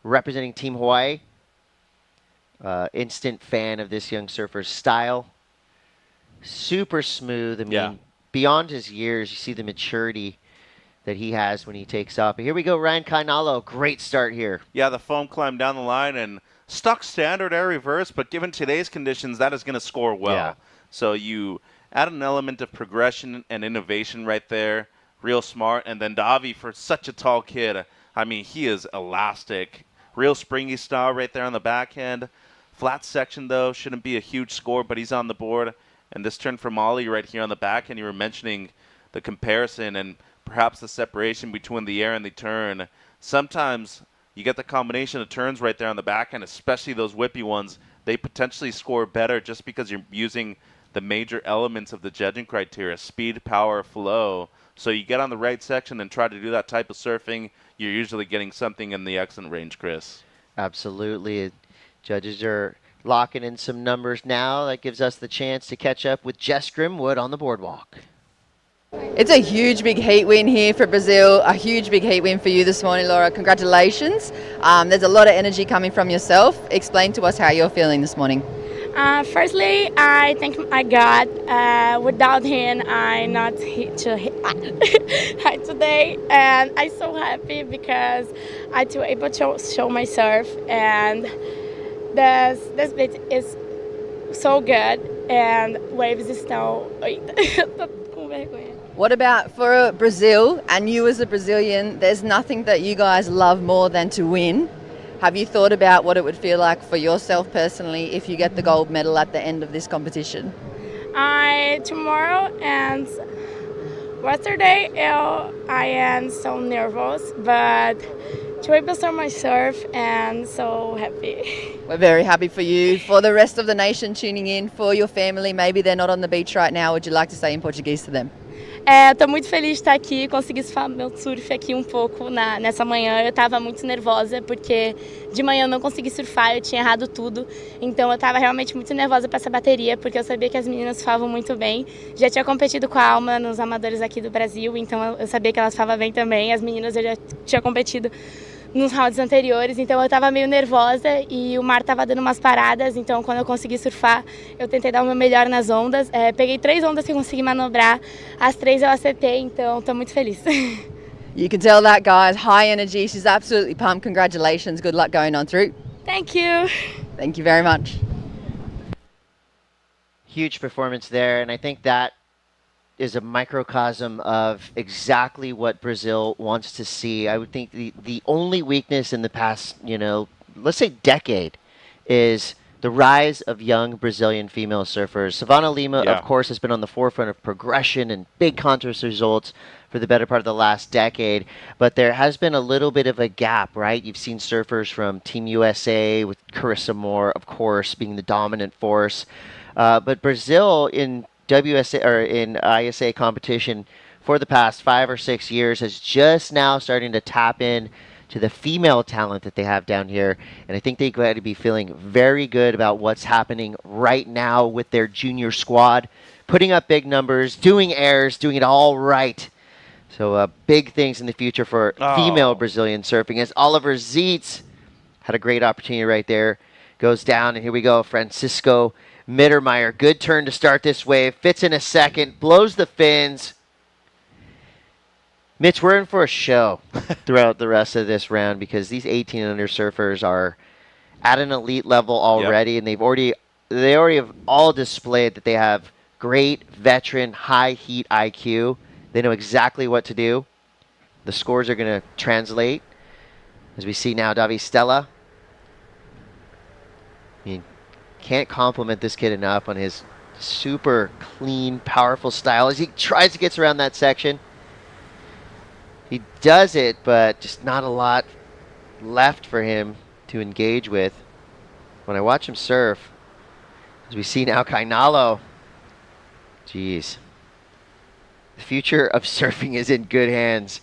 representing Team Hawaii. Instant fan of this young surfer's style. Super smooth. I mean, beyond his years, you see the maturity that he has when he takes off. But here we go, Ryan Kainalo. Great start here. Yeah, the foam climb down the line and stuck standard air reverse, but given today's conditions, that is going to score well. Yeah. So you add an element of progression and innovation right there. real smart. And then Davi, for such a tall kid, I mean, he is elastic. Real springy style right there on the backhand. Flat section, though, shouldn't be a huge score, but he's on the board. And this turn from Ollie right here on the backhand, you were mentioning the comparison and perhaps the separation between the air and the turn. Sometimes you get the combination of turns right there on the backhand, especially those whippy ones. They potentially score better just because you're using the major elements of the judging criteria, speed, power, flow. So you get on the right section and try to do that type of surfing, you're usually getting something in the excellent range, Chris. Absolutely. Judges are locking in some numbers now. That gives us the chance to catch up with Jess Grimwood on the boardwalk. It's a huge big heat win here for Brazil, a huge big heat win for you this morning, Laura. Congratulations. There's a lot of energy coming from yourself. Explain to us how you're feeling this morning. Firstly, I thank my God. Without him, I'm not here today, and I'm so happy because I'm able to show my surf, and this bit is so good, and waves estão. What about for Brazil and you as a Brazilian? There's nothing that you guys love more than to win. Have you thought about what it would feel like for yourself personally if you get the gold medal at the end of this competition? Tomorrow and yesterday I am so nervous, but to able to my surf and so happy. We're very happy for you. For the rest of the nation tuning in, for your family, maybe they're not on the beach right now, would you like to say in Portuguese to them? Estou muito feliz de estar aqui, consegui surfar meu surf aqui um pouco nessa manhã. Eu estava muito nervosa porque de manhã eu não consegui surfar, eu tinha errado tudo. Então eu estava realmente muito nervosa para essa bateria porque eu sabia que as meninas surfavam muito bem. Já tinha competido com a Alma nos amadores aqui do Brasil, então eu sabia que elas surfavam bem também. As meninas eu já tinha competido nos rounds anteriores, então eu estava meio nervosa e o mar estava dando umas paradas, então quando eu consegui surfar, eu tentei dar o meu melhor nas ondas. Peguei 3 ondas que eu consegui manobrar, as 3 eu acertei, então estou muito feliz. You can tell that, guys. High energy. She's absolutely pumped. Congratulations. Good luck going on through. Thank you. Thank you very much. Huge performance there, and I think that is a microcosm of exactly what Brazil wants to see. I would think the only weakness in the past, let's say decade, is the rise of young Brazilian female surfers. Savannah Lima, of course, has been on the forefront of progression and big contest results for the better part of the last decade, but there has been a little bit of a gap, right? You've seen surfers from Team USA with Carissa Moore, of course, being the dominant force, but Brazil in WSA or in ISA competition for the past 5 or 6 years is just now starting to tap in to the female talent that they have down here, and I think they're going to be feeling very good about what's happening right now with their junior squad, putting up big numbers, doing airs, doing it all right. So big things in the future for female Brazilian surfing, as Oliver Zietz had a great opportunity right there, goes down, and here we go, Francisco Mittermeier, good turn to start this wave, fits in a second, blows the fins. Mitch, we're in for a show throughout the rest of this round because these 18 under surfers are at an elite level already, and they already have all displayed that they have great veteran high heat IQ. They know exactly what to do. The scores are going to translate, as we see now. Davi Stella. Can't compliment this kid enough on his super clean, powerful style as he tries to get around that section. He does it, but just not a lot left for him to engage with. When I watch him surf, as we see now, Kainalo. Jeez. The future of surfing is in good hands.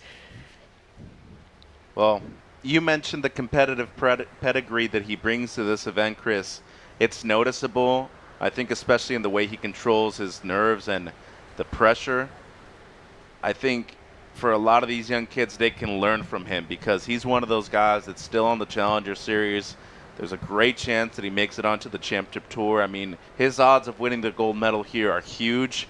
Well, you mentioned the competitive pedigree that he brings to this event, Chris. It's noticeable, I think, especially in the way he controls his nerves and the pressure. I think for a lot of these young kids, they can learn from him because he's one of those guys that's still on the Challenger Series. There's a great chance that he makes it onto the Championship Tour. I mean, his odds of winning the gold medal here are huge,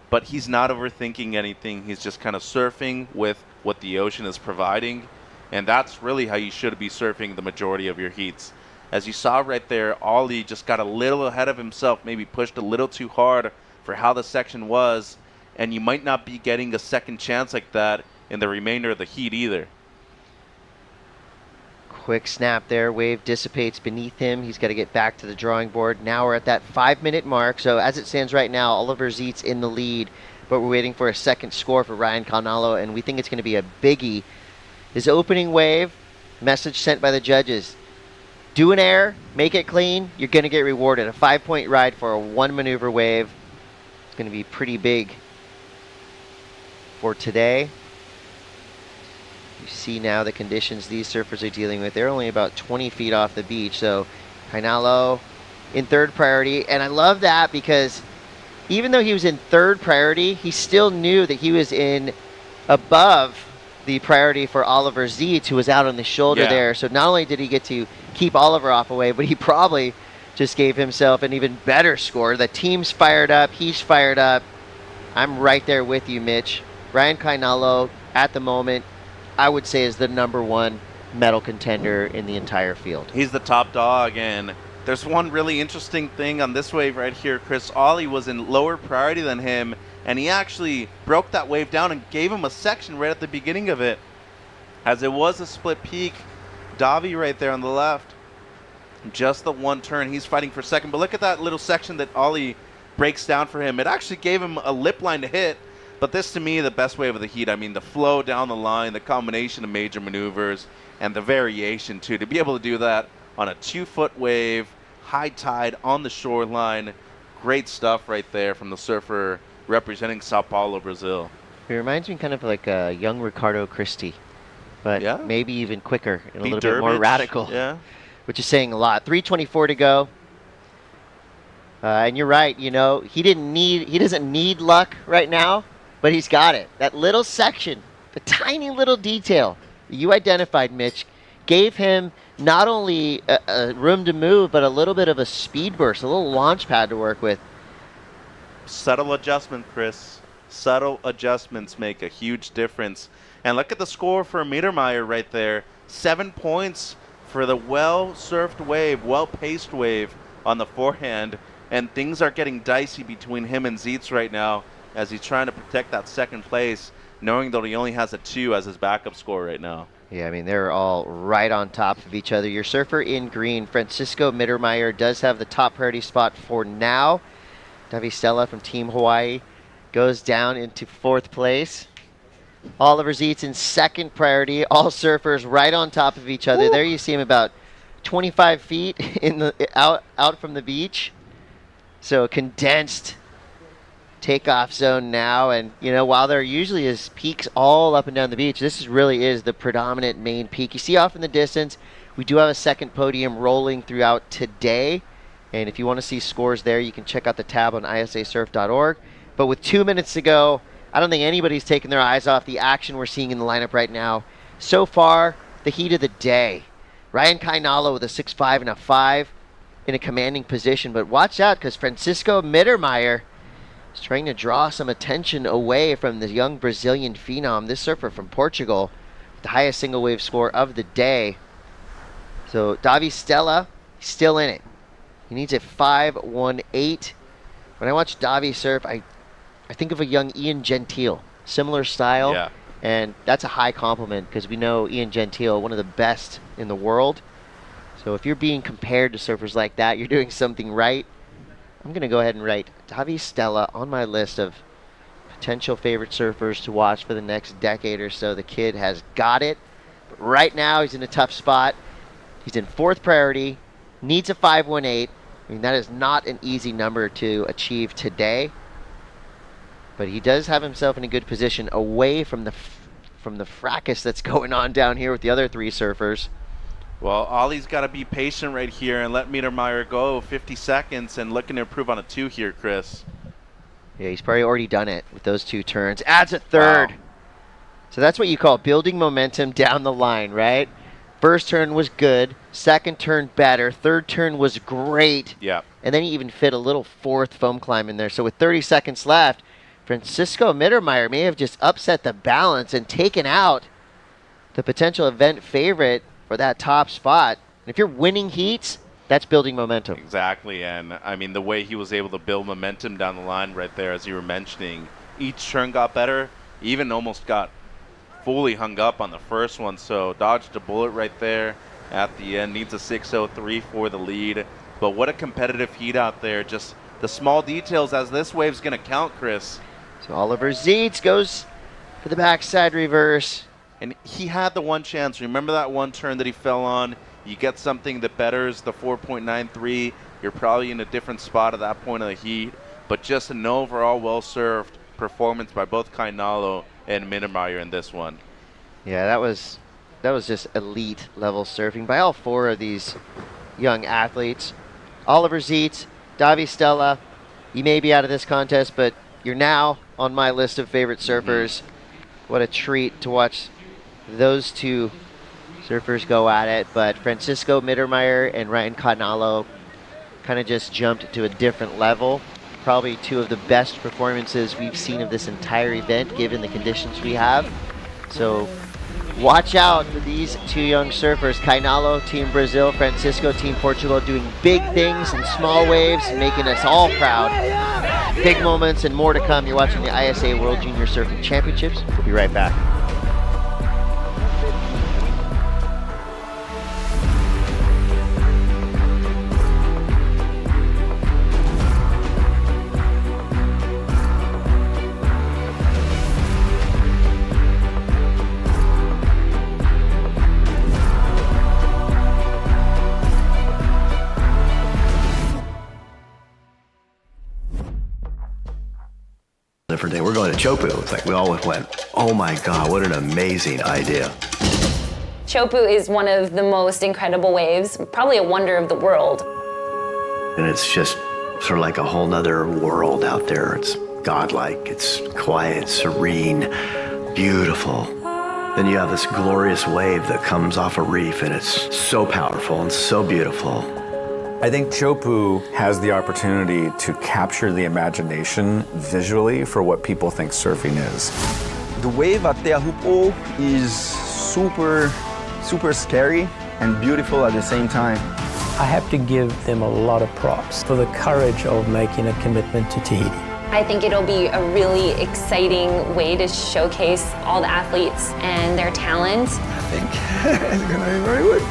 but he's not overthinking anything. He's just kind of surfing with what the ocean is providing, and that's really how you should be surfing the majority of your heats. As you saw right there, Ollie just got a little ahead of himself, maybe pushed a little too hard for how the section was, and you might not be getting a second chance like that in the remainder of the heat either. Quick snap there. Wave dissipates beneath him. He's got to get back to the drawing board. Now we're at that 5-minute mark. So as it stands right now, Oliver Zeitz in the lead, but we're waiting for a second score for Ryan Kainalo, and we think it's going to be a biggie. His opening wave, message sent by the judges. Do an air, make it clean, you're going to get rewarded. A 5-point ride for a 1-maneuver wave. It's going to be pretty big for today. You see now the conditions these surfers are dealing with. They're only about 20 feet off the beach. So Kainalo in third priority. And I love that because even though he was in third priority, he still knew that he was in above the priority for Oliver Zeitz, who was out on the shoulder there. So not only did he get to keep Oliver off a wave, but he probably just gave himself an even better score. The team's fired up. He's fired up. I'm right there with you, Mitch. Ryan Kainalo, at the moment, I would say is the #1 medal contender in the entire field. He's the top dog, and there's one really interesting thing on this wave right here. Chris Ollie was in lower priority than him, and he actually broke that wave down and gave him a section right at the beginning of it. As it was a split peak, Davi right there on the left, just the one turn. He's fighting for second, but look at that little section that Ollie breaks down for him. It actually gave him a lip line to hit. But this, to me, the best wave of the heat. I mean, the flow down the line, the combination of major maneuvers, and the variation, too. To be able to do that on a 2-foot wave, high tide on the shoreline, great stuff right there from the surfer representing Sao Paulo, Brazil. He reminds me kind of like a young Ricardo Christie, but maybe even quicker and a little bit more radical, which is saying a lot. 3:24 to go. And you're right, you know, he doesn't need luck right now. But he's got it. That little section, the tiny little detail you identified, Mitch, gave him not only a room to move, but a little bit of a speed burst, a little launch pad to work with. Subtle adjustment, Chris. Subtle adjustments make a huge difference. And look at the score for Mittermeier right there. 7 points for the well-surfed wave, well-paced wave on the forehand. And things are getting dicey between him and Zeitz right now, as he's trying to protect that second place, knowing that he only has a 2 as his backup score right now. Yeah, I mean, they're all right on top of each other. Your surfer in green, Francisco Mittermeier, does have the top priority spot for now. Davi Stella from Team Hawaii goes down into 4th place. Oliver Zeitz in 2nd priority. All surfers right on top of each other. There you see him about 25 feet in the out from the beach. So condensed takeoff zone now, and you know, while there usually is peaks all up and down the beach, this really is the predominant main peak. You see off in the distance, we do have a second podium rolling throughout today, and if you want to see scores there, you can check out the tab on ISAsurf.org. But with 2 minutes to go, I don't think anybody's taking their eyes off the action we're seeing in the lineup right now. So far, the heat of the day. Ryan Kainalo with a 6.5 and a 5 in a commanding position, but watch out because Francisco Mittermeier is trying to draw some attention away from the young Brazilian phenom, this surfer from Portugal, with the highest single wave score of the day. So Davi Stella, he's still in it. He needs a 5.18. When I watch Davi surf, I think of a young Ian Gentile, similar style, and that's a high compliment because we know Ian Gentile, one of the best in the world. So if you're being compared to surfers like that, you're doing something right. I'm going to go ahead and write Davi Stella on my list of potential favorite surfers to watch for the next decade or so. The kid has got it. But right now, he's in a tough spot. He's in 4th priority, needs a 5.18. I mean, that is not an easy number to achieve today. But he does have himself in a good position away from the fracas that's going on down here with the other 3 surfers. Well, Ollie's got to be patient right here and let Mittermeier go 50 seconds and looking to improve on a 2 here, Chris. Yeah, he's probably already done it with those 2 turns. Adds a 3rd. Wow. So that's what you call building momentum down the line, right? First turn was good. Second turn better. Third turn was great. Yeah. And then he even fit a little 4th foam climb in there. So with 30 seconds left, Francisco Mittermeier may have just upset the balance and taken out the potential event favorite for that top spot. And if you're winning heats, that's building momentum. Exactly, and I mean the way he was able to build momentum down the line right there, as you were mentioning, each turn got better. Even almost got fully hung up on the first one, so dodged a bullet right there at the end. Needs a 6:03 for the lead. But what a competitive heat out there. Just the small details as this wave's going to count, Chris. So Oliver Zietz goes for the backside reverse. And he had the one chance. Remember that one turn that he fell on? You get something that betters the 4.93. You're probably in a different spot at that point of the heat. But just an overall well-served performance by both Kainalo and Mittermeier in this one. Yeah, that was just elite level surfing by all four of these young athletes. Oliver Zietz, Davi Stella, you may be out of this contest, but you're now on my list of favorite surfers. What a treat to watch those two surfers go at it. But Francisco Mittermeier and Ryan Kainalo kind of just jumped to a different level. Probably two of the best performances we've seen of this entire event, given the conditions we have. So watch out for these two young surfers. Kainalo, Team Brazil, Francisco, Team Portugal, doing big things in small waves, making us all proud. Big moments and more to come. You're watching the ISA World Junior Surfing Championships. We'll be right back. Different day. We're going to Chopu. It's like we all went, oh my God, what an amazing idea. Chopu is one of the most incredible waves, probably a wonder of the world. And it's just sort of like a whole nother world out there. It's godlike, it's quiet, serene, beautiful. Then you have this glorious wave that comes off a reef, and it's so powerful and so beautiful. I think Chopu has the opportunity to capture the imagination visually for what people think surfing is. The wave at Teahupo is super scary and beautiful at the same time. I have to give them a lot of props for the courage of making a commitment to Tahiti. I think it'll be a really exciting way to showcase all the athletes and their talent. I think it's gonna be very good.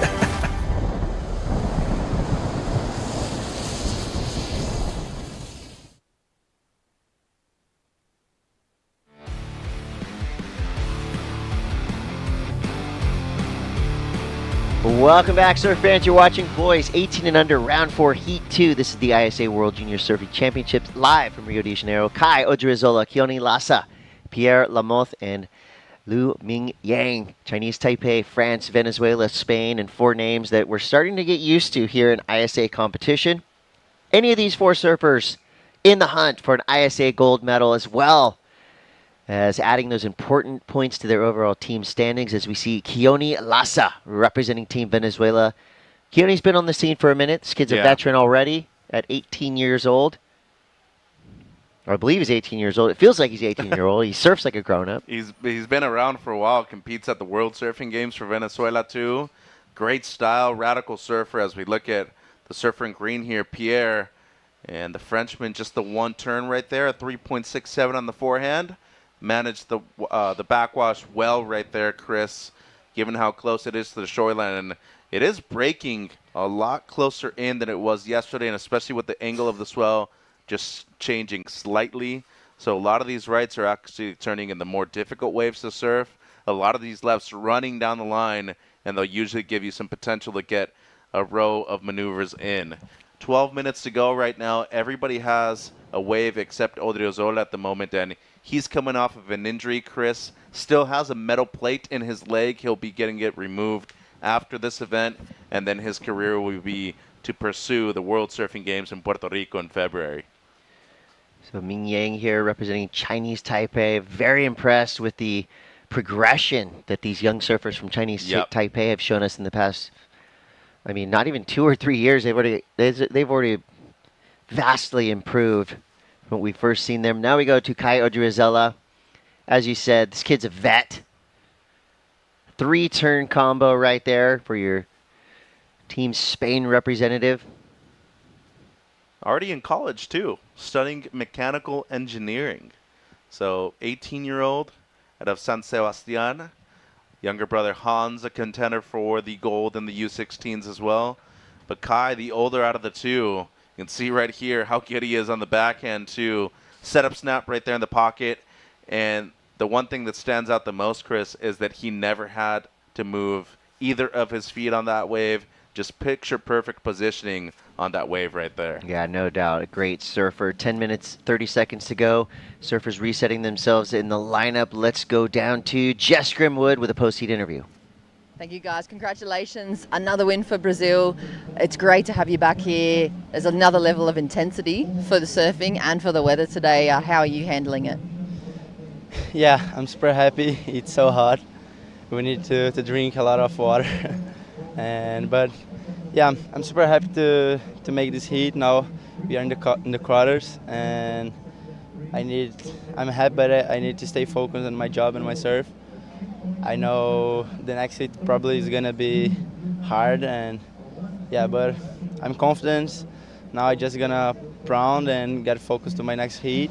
Welcome back, surf fans. You're watching boys 18 and under, round 4, heat 2. This is the ISA World Junior Surfing Championships live from Rio de Janeiro. Kai Odriozola, Keone Lassa, Pierre Lamotte, and Lu Ming Yang. Chinese Taipei, France, Venezuela, Spain, and 4 names that we're starting to get used to here in ISA competition. Any of these 4 surfers in the hunt for an ISA gold medal, as well as adding those important points to their overall team standings, as we see Keone Lassa representing Team Venezuela. Keone's been on the scene for a minute. This kid's a veteran already at 18 years old. Or I believe he's 18 years old. It feels like he's 18-year-old. He surfs like a grown-up. He's been around for a while, competes at the World Surfing Games for Venezuela too. Great style, radical surfer. As we look at the surfer in green here, Pierre, and the Frenchman, just the one turn right there, a 3.67 on the forehand. Managed the backwash well right there, Chris, given how close it is to the shoreline. And it is breaking a lot closer in than it was yesterday, and especially with the angle of the swell just changing slightly. So a lot of these rights are actually turning into more difficult waves to surf. A lot of these lefts running down the line, and they'll usually give you some potential to get a row of maneuvers in. 12 minutes to go right now. Everybody has a wave except Odriozola at the moment, and he's coming off of an injury, Chris. Still has a metal plate in his leg. He'll be getting it removed after this event, and then his career will be to pursue the World Surfing Games in Puerto Rico in February. So Ming Yang here representing Chinese Taipei. Very impressed with the progression that these young surfers from Chinese Taipei have shown us in the past, I mean, not even 2 or 3 years. They've already vastly improved from what we first seen them. Now we go to Kai Odriozola. As you said, this kid's a vet. 3-turn combo right there for your Team Spain representative. Already in college too, studying mechanical engineering. So 18-year-old out of San Sebastian. Younger brother Hans, a contender for the gold in the U16s as well. But Kai, the older out of the two, you can see right here how good he is on the backhand too. Setup snap right there in the pocket. And the one thing that stands out the most, Chris, is that he never had to move either of his feet on that wave. Just picture perfect positioning on that wave right there. Yeah, no doubt. A great surfer. 10 minutes, 30 seconds to go. Surfers resetting themselves in the lineup. Let's go down to Jess Grimwood with a post-heat interview. Thank you, guys. Congratulations. Another win for Brazil. It's great to have you back here. There's another level of intensity for the surfing and for the weather today. How are you handling it? Yeah, I'm super happy. It's so hot. We need to drink a lot of water. But yeah, I'm super happy to make this heat. Now we are in the quarters, and I'm happy, but I need to stay focused on my job and my surf. I know the next heat probably is gonna be hard, and yeah, but I'm confident. Now I just gonna pound and get focused to my next heat,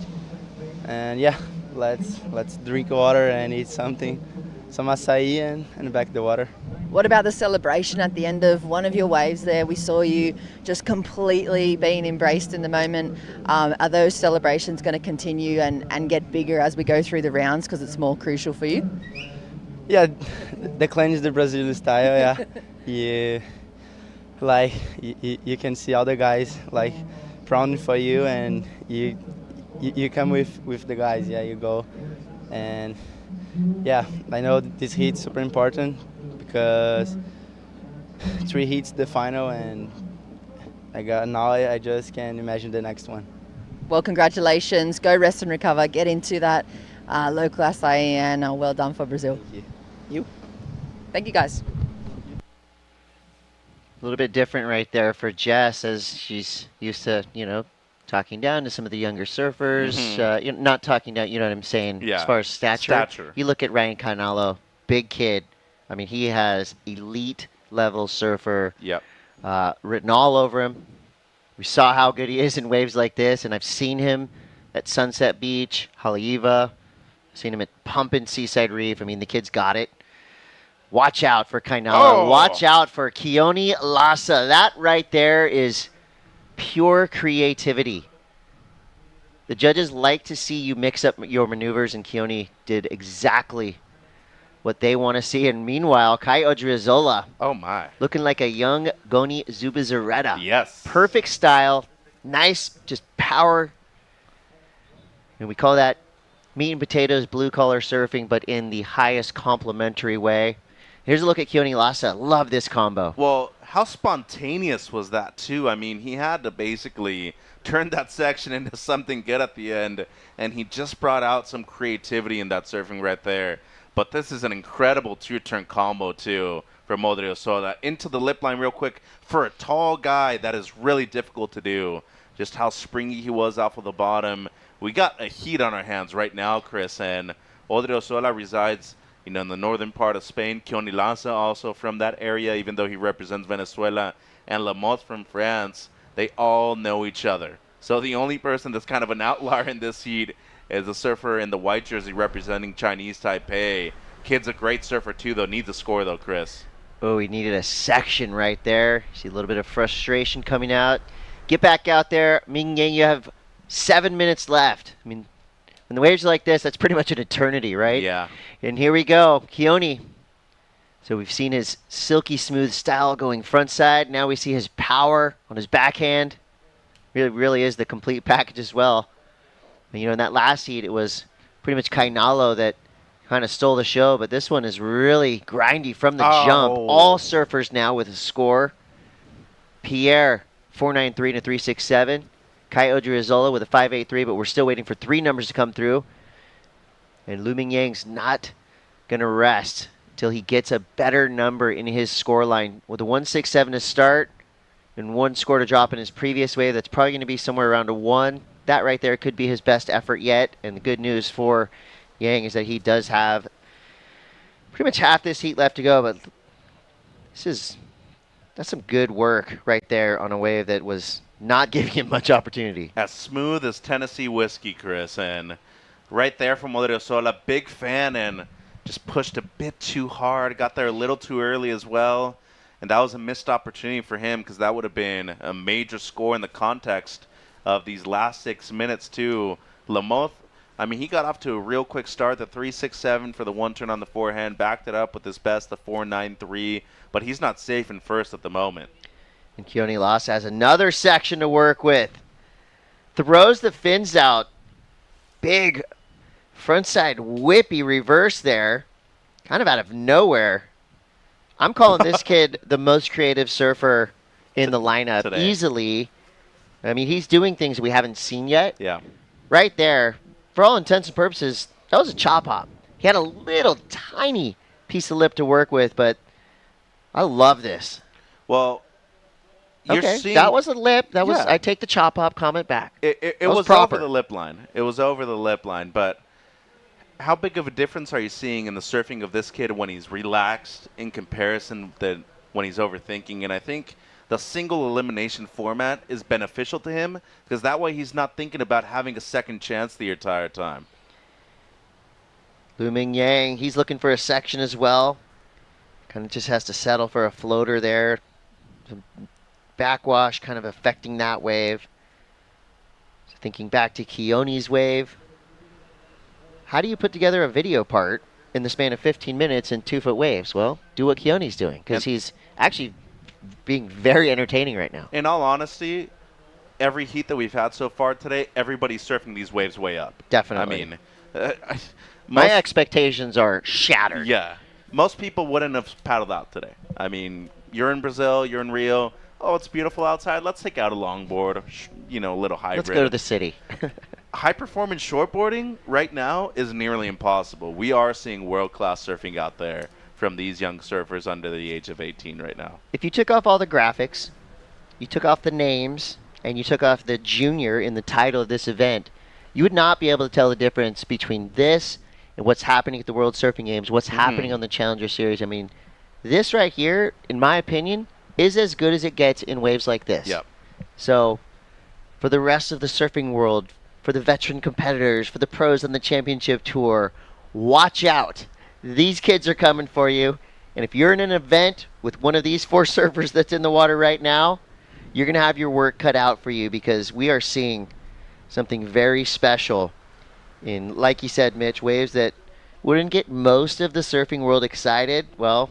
and yeah, let's drink water and eat something, some acai and back the water. What about the celebration at the end of one of your waves there? We saw you just completely being embraced in the moment. Are those celebrations going to continue and get bigger as we go through the rounds because it's more crucial for you? Yeah, the cleanse is the Brazilian style, yeah. You can see all the guys like pounding for you, and you come with the guys, yeah, you go. And yeah, I know this heat's super important because 3 heats the final, and I just can't imagine the next one. Well, congratulations. Go rest and recover. Get into that local acai, and well done for Brazil. Thank you. Thank you, guys. A little bit different right there for Jess, as she's used to, talking down to some of the younger surfers. Not talking down, you know what I'm saying, Yeah. as far as stature. You look at Ryan Canalo, big kid. I mean, he has elite level surfer written all over him. We saw how good he is in waves like this, and I've seen him at Sunset Beach, Haleiwa. I've seen him at Pumpin' Seaside Reef. I mean, the kid's got it. Watch out for Canalo. Watch out for Keone Lassa. That right there is pure creativity. The judges like to see you mix up your maneuvers, and Keone did exactly what they want to see. And meanwhile, Kai Odriozola. Oh, my. Looking like a young Goni Zubizarreta. Yes. Perfect style. Nice, just power. And we call that meat and potatoes, blue-collar surfing, but in the highest complimentary way. Here's a look at Keone Lassa. Love this combo. Well, how spontaneous was that, too? I mean, he had to basically turn that section into something good at the end, and he just brought out some creativity in that surfing right there. But this is an incredible two-turn combo, too, from Odriozola. Into the lip line real quick. For a tall guy, that is really difficult to do. Just how springy he was off of the bottom. We got a heat on our hands right now, Chris, and Odriozola resides in the northern part of Spain. Keone Lassa also from that area, even though he represents Venezuela. And Lamotte from France. They all know each other. So the only person that's kind of an outlier in this heat is a surfer in the white jersey representing Chinese Taipei. Kid's a great surfer, too, though. Needs a score, though, Chris. Oh, he needed a section right there. See a little bit of frustration coming out. Get back out there. Ming Yang, you have 7 minutes left. I mean, when the waves are like this, that's pretty much an eternity, right? Yeah. And here we go. Keone. So we've seen his silky smooth style going front side. Now we see his power on his backhand. Really is the complete package as well. And, in that last heat, it was pretty much Canalo that kind of stole the show, but this one is really grindy from the jump. All surfers now with a score. Pierre, 493 to 367. Kai Odriozola with a 583, but we're still waiting for 3 numbers to come through. And Lu Mingyang's not going to rest until he gets a better number in his score line. With a 167 to start and 1 score to drop in his previous wave, that's probably going to be somewhere around a 1. That right there could be his best effort yet. And the good news for Yang is that he does have pretty much half this heat left to go, but that's some good work right there on a wave that was not giving him much opportunity. As smooth as Tennessee whiskey, Chris, and right there from Odriozola. Big fan, and just pushed a bit too hard. Got there a little too early as well. And that was a missed opportunity for him because that would have been a major score in the context of these last 6 minutes too. Lamoth, I mean, he got off to a real quick start, the 3.67 for the one turn on the forehand, backed it up with his best, the 4.93, but he's not safe in first at the moment. And Keone Lassa has another section to work with. Throws the fins out. Big frontside whippy reverse there. Kind of out of nowhere. I'm calling this kid the most creative surfer in the lineup today. Easily. I mean, he's doing things we haven't seen yet. Yeah. Right there, for all intents and purposes, that was a chop hop. He had a little tiny piece of lip to work with, but I love this. Well, you're okay, seeing, that was a lip. That was. Yeah. I take the chop hop comment back. It was proper. over the lip line. It was over the lip line, but how big of a difference are you seeing in the surfing of this kid when he's relaxed in comparison to when he's overthinking? And I think the single elimination format is beneficial to him because that way he's not thinking about having a second chance the entire time. Lu Ming Yang, he's looking for a section as well. Kind of just has to settle for a floater there. Some backwash kind of affecting that wave. So thinking back to Keone's wave. How do you put together a video part in the span of 15 minutes in 2-foot waves? Well, do what Keone's doing because he's actually being very entertaining right now. In all honesty, every heat that we've had so far today, everybody's surfing these waves way up. Definitely. I mean, my expectations are shattered. Yeah. Most people wouldn't have paddled out today. I mean, you're in Brazil, you're in Rio. Oh, it's beautiful outside. Let's take out a longboard, a little hybrid. Let's go to the city. High-performance shortboarding right now is nearly impossible. We are seeing world-class surfing out there from these young surfers under the age of 18 right now. If you took off all the graphics, you took off the names, and you took off the junior in the title of this event, you would not be able to tell the difference between this and what's happening at the World Surfing Games, what's happening on the Challenger Series. I mean, this right here, in my opinion, is as good as it gets in waves like this. Yep. So, for the rest of the surfing world, for the veteran competitors, for the pros on the championship tour, watch out. These kids are coming for you. And if you're in an event with one of these 4 surfers that's in the water right now, you're going to have your work cut out for you because we are seeing something very special in, like you said, Mitch, waves that wouldn't get most of the surfing world excited. Well,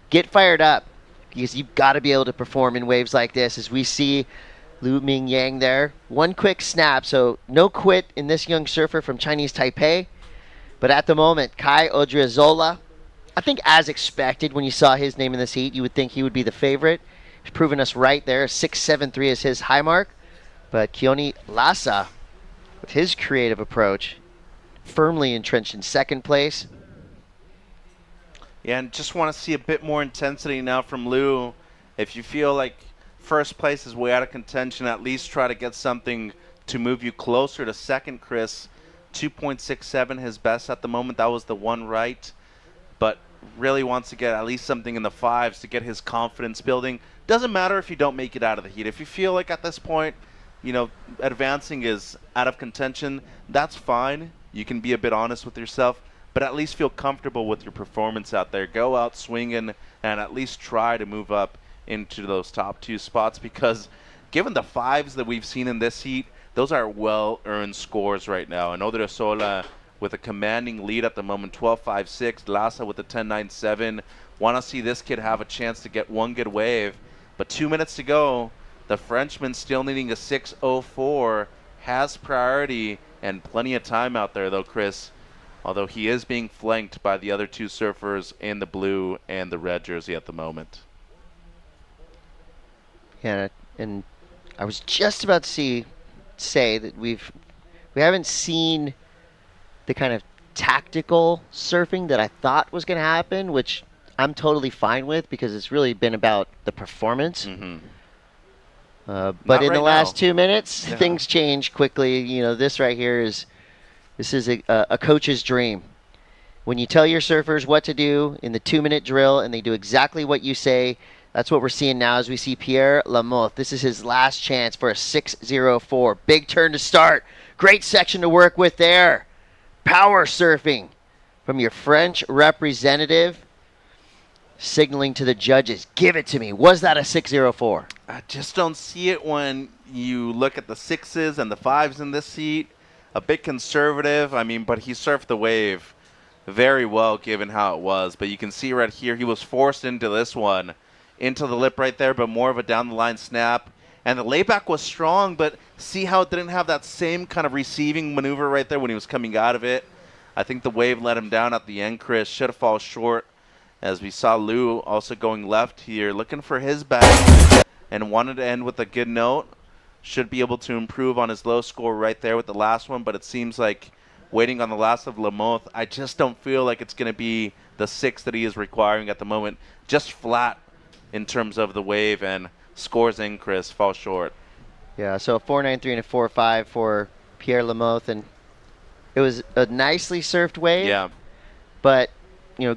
get fired up because you've got to be able to perform in waves like this as we see Lu Ming Yang there. One quick snap, so no quit in this young surfer from Chinese Taipei. But at the moment, Kai Odriozola, I think as expected when you saw his name in this heat, you would think he would be the favorite. He's proven us right there. 6.73 is his high mark. But Keone Lassa, with his creative approach, firmly entrenched in second place. Yeah, and just want to see a bit more intensity now from Lou. If you feel like first place is way out of contention, at least try to get something to move you closer to second, Chris. 2.67 his best at the moment. That was the one right. But really wants to get at least something in the 5s to get his confidence building. Doesn't matter if you don't make it out of the heat. If you feel like at this point, advancing is out of contention, that's fine. You can be a bit honest with yourself, but at least feel comfortable with your performance out there. Go out swinging and at least try to move up into those top 2 spots because given the 5s that we've seen in this heat, those are well-earned scores right now. And Odriozola with a commanding lead at the moment, 12.56. Lassa with a 10.97. Want to see this kid have a chance to get one good wave. But 2 minutes to go. The Frenchman still needing a 6.04. Has priority and plenty of time out there, though, Chris. Although he is being flanked by the other 2 surfers in the blue and the red jersey at the moment. Yeah, and I was just about to say that we haven't seen the kind of tactical surfing that I thought was going to happen, which I'm totally fine with because it's really been about the performance. Mm-hmm. But in the last 2 minutes, things change quickly. This right here is a coach's dream. When you tell your surfers what to do in the 2-minute drill and they do exactly what you say, that's what we're seeing now as we see Pierre Lamoth. This is his last chance for a 6.04. Big turn to start. Great section to work with there. power surfing from your French representative, signaling to the judges, give it to me. Was that a 604? I just don't see it when you look at the 6s and the 5s in this heat. A bit conservative, but he surfed the wave very well given how it was. But you can see right here, he was forced into this one, into the lip right there, but more of a down-the-line snap. And the layback was strong, but see how it didn't have that same kind of receiving maneuver right there when he was coming out of it. I think the wave let him down at the end, Chris. Should have fallen short, as we saw Lou also going left here, looking for his back, and wanted to end with a good note. Should be able to improve on his low score right there with the last one, but it seems like waiting on the last of Lamoth, I just don't feel like it's going to be the 6 that he is requiring at the moment. Just flat in terms of the wave, and scores in, Chris, fall short. Yeah, so a 4.93 and a 4.5 for Pierre Lamoth, and it was a nicely surfed wave. Yeah. But,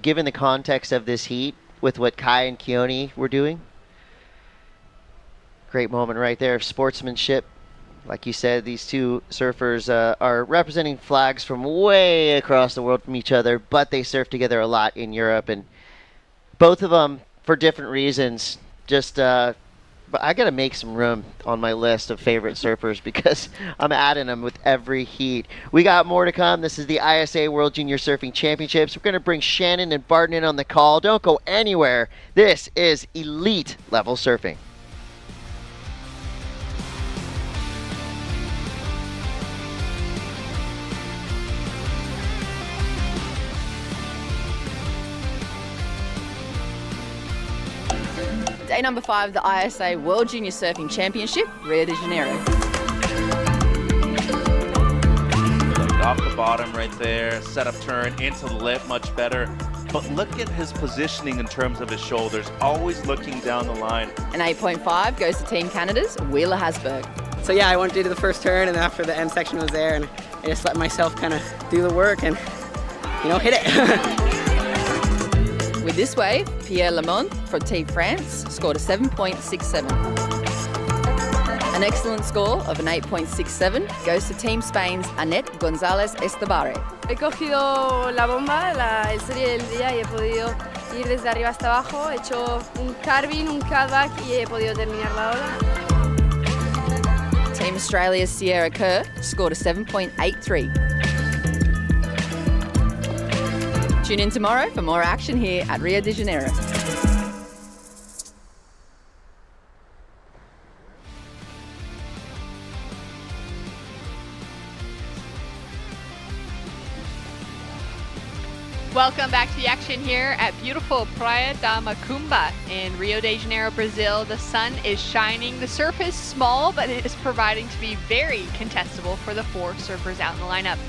given the context of this heat with what Kai and Keone were doing, great moment right there of sportsmanship. Like you said, these two surfers are representing flags from way across the world from each other, but they surf together a lot in Europe, and both of them, for different reasons, but I got to make some room on my list of favorite surfers because I'm adding them with every heat. We got more to come. This is the ISA World Junior Surfing Championships. We're going to bring Shannon and Barton in on the call. Don't go anywhere. This is elite level surfing. Day number 5 of the ISA World Junior Surfing Championship, Rio de Janeiro. Off the bottom right there, set up turn into the lip, much better. But look at his positioning in terms of his shoulders, always looking down the line. An 8.5 goes to Team Canada's Wheeler Hasberg. So yeah, I wanted to do the first turn, and after the end section was there, and I just let myself kind of do the work and, hit it. With this wave, Pierre Lamont from Team France scored a 7.67. An excellent score of an 8.67 goes to Team Spain's Annette González Estabarre. He cogido la bomba, el serie del día, y he podido ir desde arriba hasta abajo. He hecho un carving, un cutback y he podido terminar la ola. Team Australia's Sierra Kerr scored a 7.83. Tune in tomorrow for more action here at Rio de Janeiro. Welcome back to the action here at beautiful Praia da Macumba in Rio de Janeiro, Brazil. The sun is shining. The surf is small, but it is proving to be very contestable for the 4 surfers out in the lineup.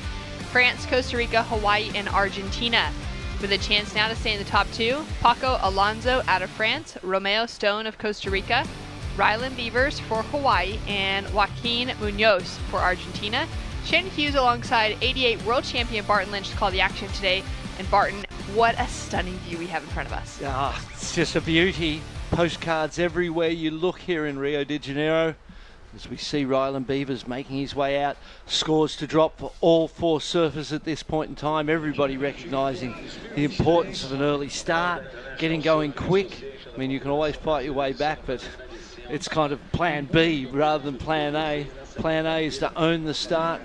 France, Costa Rica, Hawaii, and Argentina. With a chance now to stay in the top 2, Paco Alonso out of France, Romeo Stone of Costa Rica, Rylan Beavers for Hawaii, and Joaquin Munoz for Argentina. Shannon Hughes alongside 88 world champion Barton Lynch to call the action today. And Barton, what a stunning view we have in front of us. It's just a beauty. Postcards everywhere you look here in Rio de Janeiro. As we see Rylan Beavers making his way out. Scores to drop for all 4 surfers at this point in time. Everybody recognising the importance of an early start, getting going quick. You can always fight your way back, but it's kind of plan B rather than plan A. Plan A is to own the start.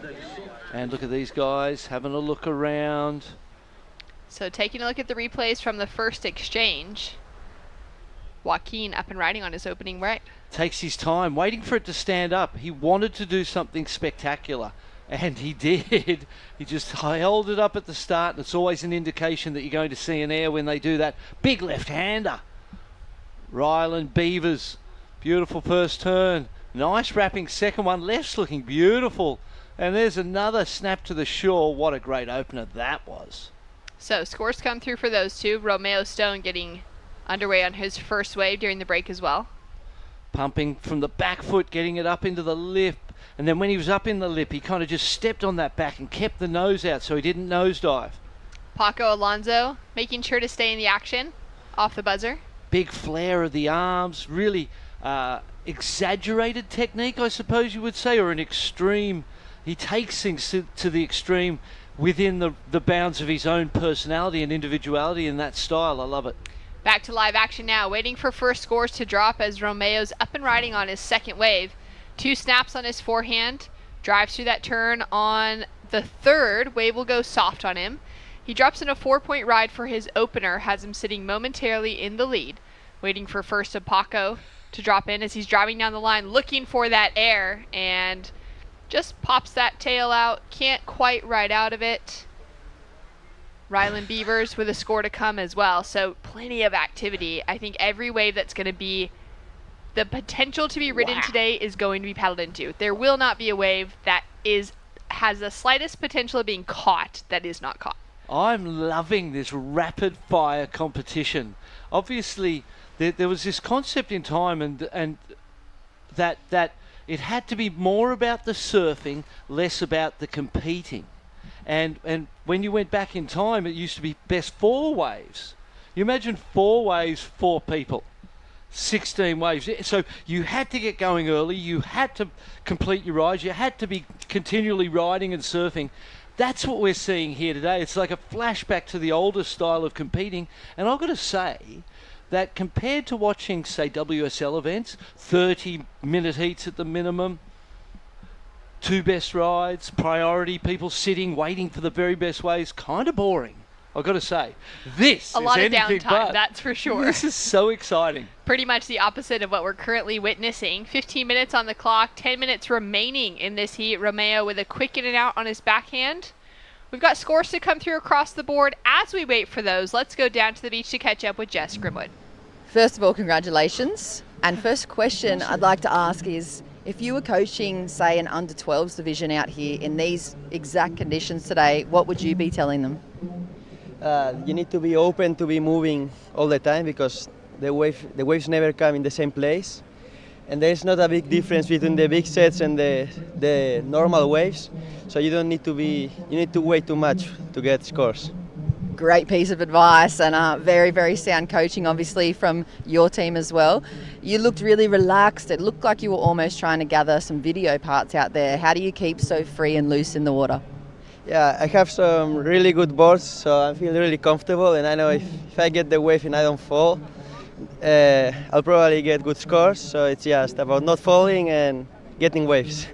And look at these guys having a look around. So taking a look at the replays from the first exchange. Joaquin up and riding on his opening right. Takes his time, waiting for it to stand up. He wanted to do something spectacular, and he did. He just held it up at the start, and it's always an indication that you're going to see an air when they do that. Big left-hander. Rylan Beavers, beautiful first turn. Nice wrapping second one. Left's looking beautiful. And there's another snap to the shore. What a great opener that was. So scores come through for those two. Romeo Stone getting underway on his first wave during the break as well. Pumping from the back foot, getting it up into the lip. And then when he was up in the lip, he kind of just stepped on that back and kept the nose out so he didn't nosedive. Paco Alonso making sure to stay in the action off the buzzer. Big flare of the arms, really exaggerated technique, I suppose you would say, or an extreme. He takes things to the extreme, within the bounds of his own personality and individuality in that style. I love it. Back to live action now, waiting for first scores to drop as Romeo's up and riding on his second wave. 2 snaps on his forehand, drives through that turn on the third. Wave will go soft on him. He drops in a 4-point ride for his opener, has him sitting momentarily in the lead. Waiting for first of Paco to drop in as he's driving down the line, looking for that air, and just pops that tail out. Can't quite ride out of it. Ryland Beavers with a score to come as well, so plenty of activity. I think every wave that's going to be the potential to be ridden today is going to be paddled into. There will not be a wave that has the slightest potential of being caught that is not caught. I'm loving this rapid fire competition. Obviously, there was this concept in time, and that it had to be more about the surfing, less about the competing. And when you went back in time, it used to be best 4 waves. You imagine 4 waves, 4 people. 16 waves. So you had to get going early, you had to complete your rides, you had to be continually riding and surfing. That's what we're seeing here today. It's like a flashback to the older style of competing. And I've got to say that compared to watching, say, WSL events, 30-minute heats at the minimum, 2 best rides, priority, people sitting, waiting for the very best waves, kind of boring. I've got to say, this a is lot of anything downtime, but. that's for sure. This is so exciting. Pretty much the opposite of what we're currently witnessing. 15 minutes on the clock, 10 minutes remaining in this heat. Romeo with a quick in and out on his backhand. We've got scores to come through across the board. As we wait for those, let's go down to the beach to catch up with Jess Grimwood. First of all, congratulations. And first question I'd like to ask is, if you were coaching, say, an under-12s division out here in these exact conditions today, what would you be telling them? You need to be open to be moving all the time because the waves never come in the same place, and there is not a big difference between the big sets and the normal waves. So you don't need to be. You need to wait too much to get scores. Great piece of advice, and very, very sound coaching, obviously, from your team as well. You looked really relaxed. It looked like you were almost trying to gather some video parts out there. How do you keep so free and loose in the water? Yeah, I have some really good boards, so I feel really comfortable, and I know if I get the wave and I don't fall, I'll probably get good scores. So it's just about not falling and getting waves.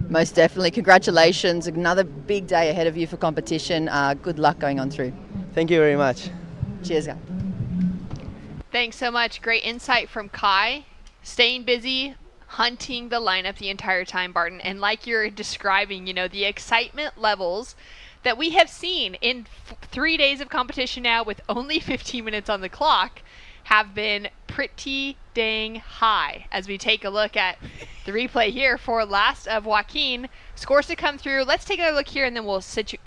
Most definitely. Congratulations. Another big day ahead of you for competition. Good luck going on through. Thank you very much. Cheers, guys. Thanks so much. Great insight from Kai. Staying busy, hunting the lineup the entire time, Barton. And like you're describing, you know, the excitement levels that we have seen in 3 days of competition now with only 15 minutes on the clock have been pretty dang high. As we take a look at the replay here for last of Joaquin. Scores to come through. Let's take a look here and then we'll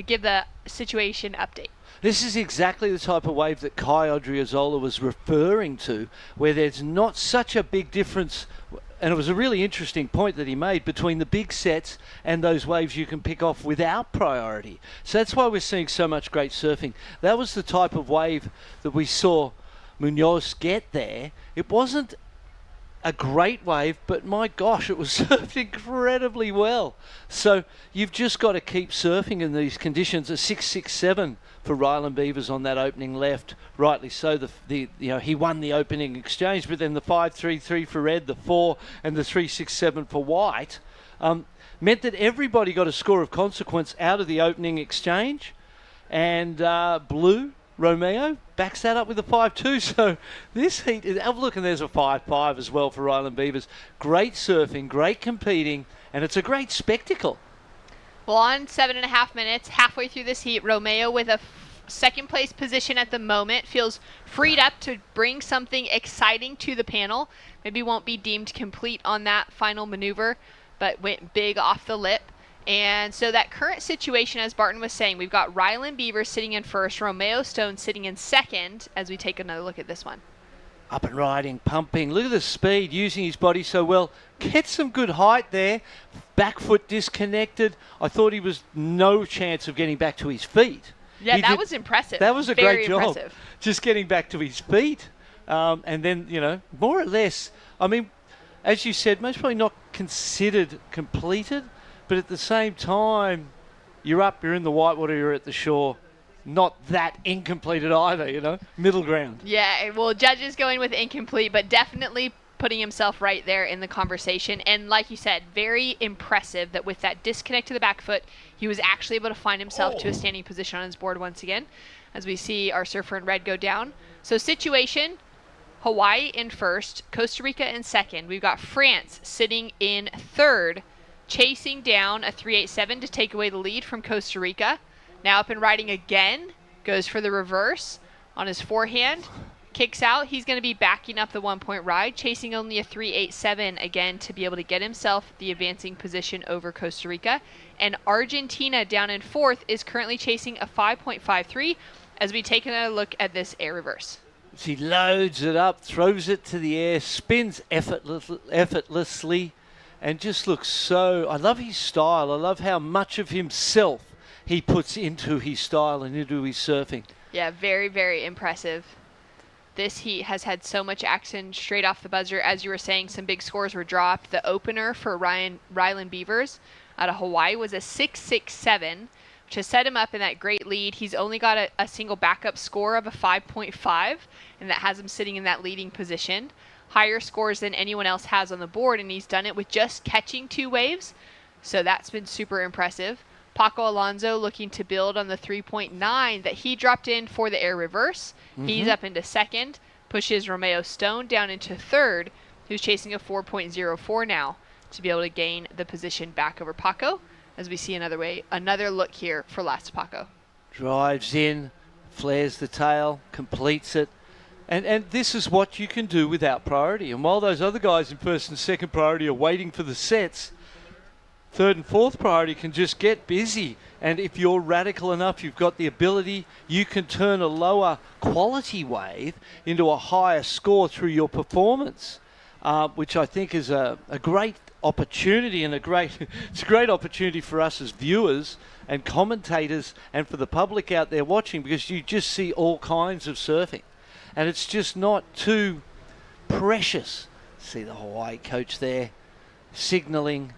give the situation update. This is exactly the type of wave that Kai Odriozola was referring to, where there's not such a big difference, and it was a really interesting point that he made, between the big sets and those waves you can pick off without priority. So that's why we're seeing so much great surfing. That was the type of wave that we saw Munoz get there. It wasn't a great wave, but my gosh, it was surfed incredibly well. So you've just got to keep surfing in these conditions. A 6.67 for Ryland Beavers on that opening left, rightly so. He won the opening exchange, but then the 5.33 for Red, the 4 and the 3.67 for White meant that everybody got a score of consequence out of the opening exchange, and Blue Romeo backs that up with a 5.2. So this heat is, look, and there's a 5.5 as well for Ryland Beavers. Great surfing, great competing, and it's a great spectacle. Well, on 7.5 minutes, halfway through this heat, Romeo with a second place position at the moment feels freed up to bring something exciting to the panel. Maybe won't be deemed complete on that final maneuver, but went big off the lip. And so that current situation, as Barton was saying, we've got Ryland Beavers sitting in first, Romeo Stone sitting in second, as we take another look at this one. Up and riding, pumping. Look at the speed, using his body so well. Gets some good height there. Back foot disconnected. I thought he was no chance of getting back to his feet. Yeah, that was impressive. That was a Very great job. Impressive. Just getting back to his feet. And then, more or less, I mean, as you said, most probably not considered completed, but at the same time, you're up, you're in the whitewater, you're at the shore. Not that incompleted either, you know, middle ground. Yeah, well, judges going with incomplete, but definitely putting himself right there in the conversation. And like you said, very impressive that with that disconnect to the back foot, he was actually able to find himself to a standing position on his board once again, as we see our surfer in red go down. So situation, Hawaii in first, Costa Rica in second. We've got France sitting in third, chasing down a 387 to take away the lead from Costa Rica. Now up and riding again, goes for the reverse on his forehand. Kicks out. He's going to be backing up the 1-point ride, chasing only a 387 again to be able to get himself the advancing position over Costa Rica. And Argentina down in fourth is currently chasing a 5.53 as we take another look at this air reverse. He loads it up, throws it to the air, spins effortlessly, and just looks so... I love his style. I love how much of himself he puts into his style and into his surfing. Yeah, very, very impressive. This heat has had so much action straight off the buzzer. As you were saying, some big scores were dropped. The opener for Ryland Beavers out of Hawaii was a 6.67, which has set him up in that great lead. He's only got a single backup score of a 5.5, and that has him sitting in that leading position. Higher scores than anyone else has on the board, and he's done it with just catching 2 waves. So that's been super impressive. Paco Alonso looking to build on the 3.9 that he dropped in for the air reverse. He's up into second, pushes Romeo Stone down into third, who's chasing a 4.04 now to be able to gain the position back over Paco, as we see another look here for last Paco. Drives in, flares the tail, completes it. And this is what you can do without priority. And while those other guys in first and second priority are waiting for the sets, third and fourth priority can just get busy. And if you're radical enough, you've got the ability, you can turn a lower quality wave into a higher score through your performance, which I think is a great opportunity and it's a great opportunity for us as viewers and commentators and for the public out there watching, because you just see all kinds of surfing. And it's just not too precious. See the Hawaii coach there signaling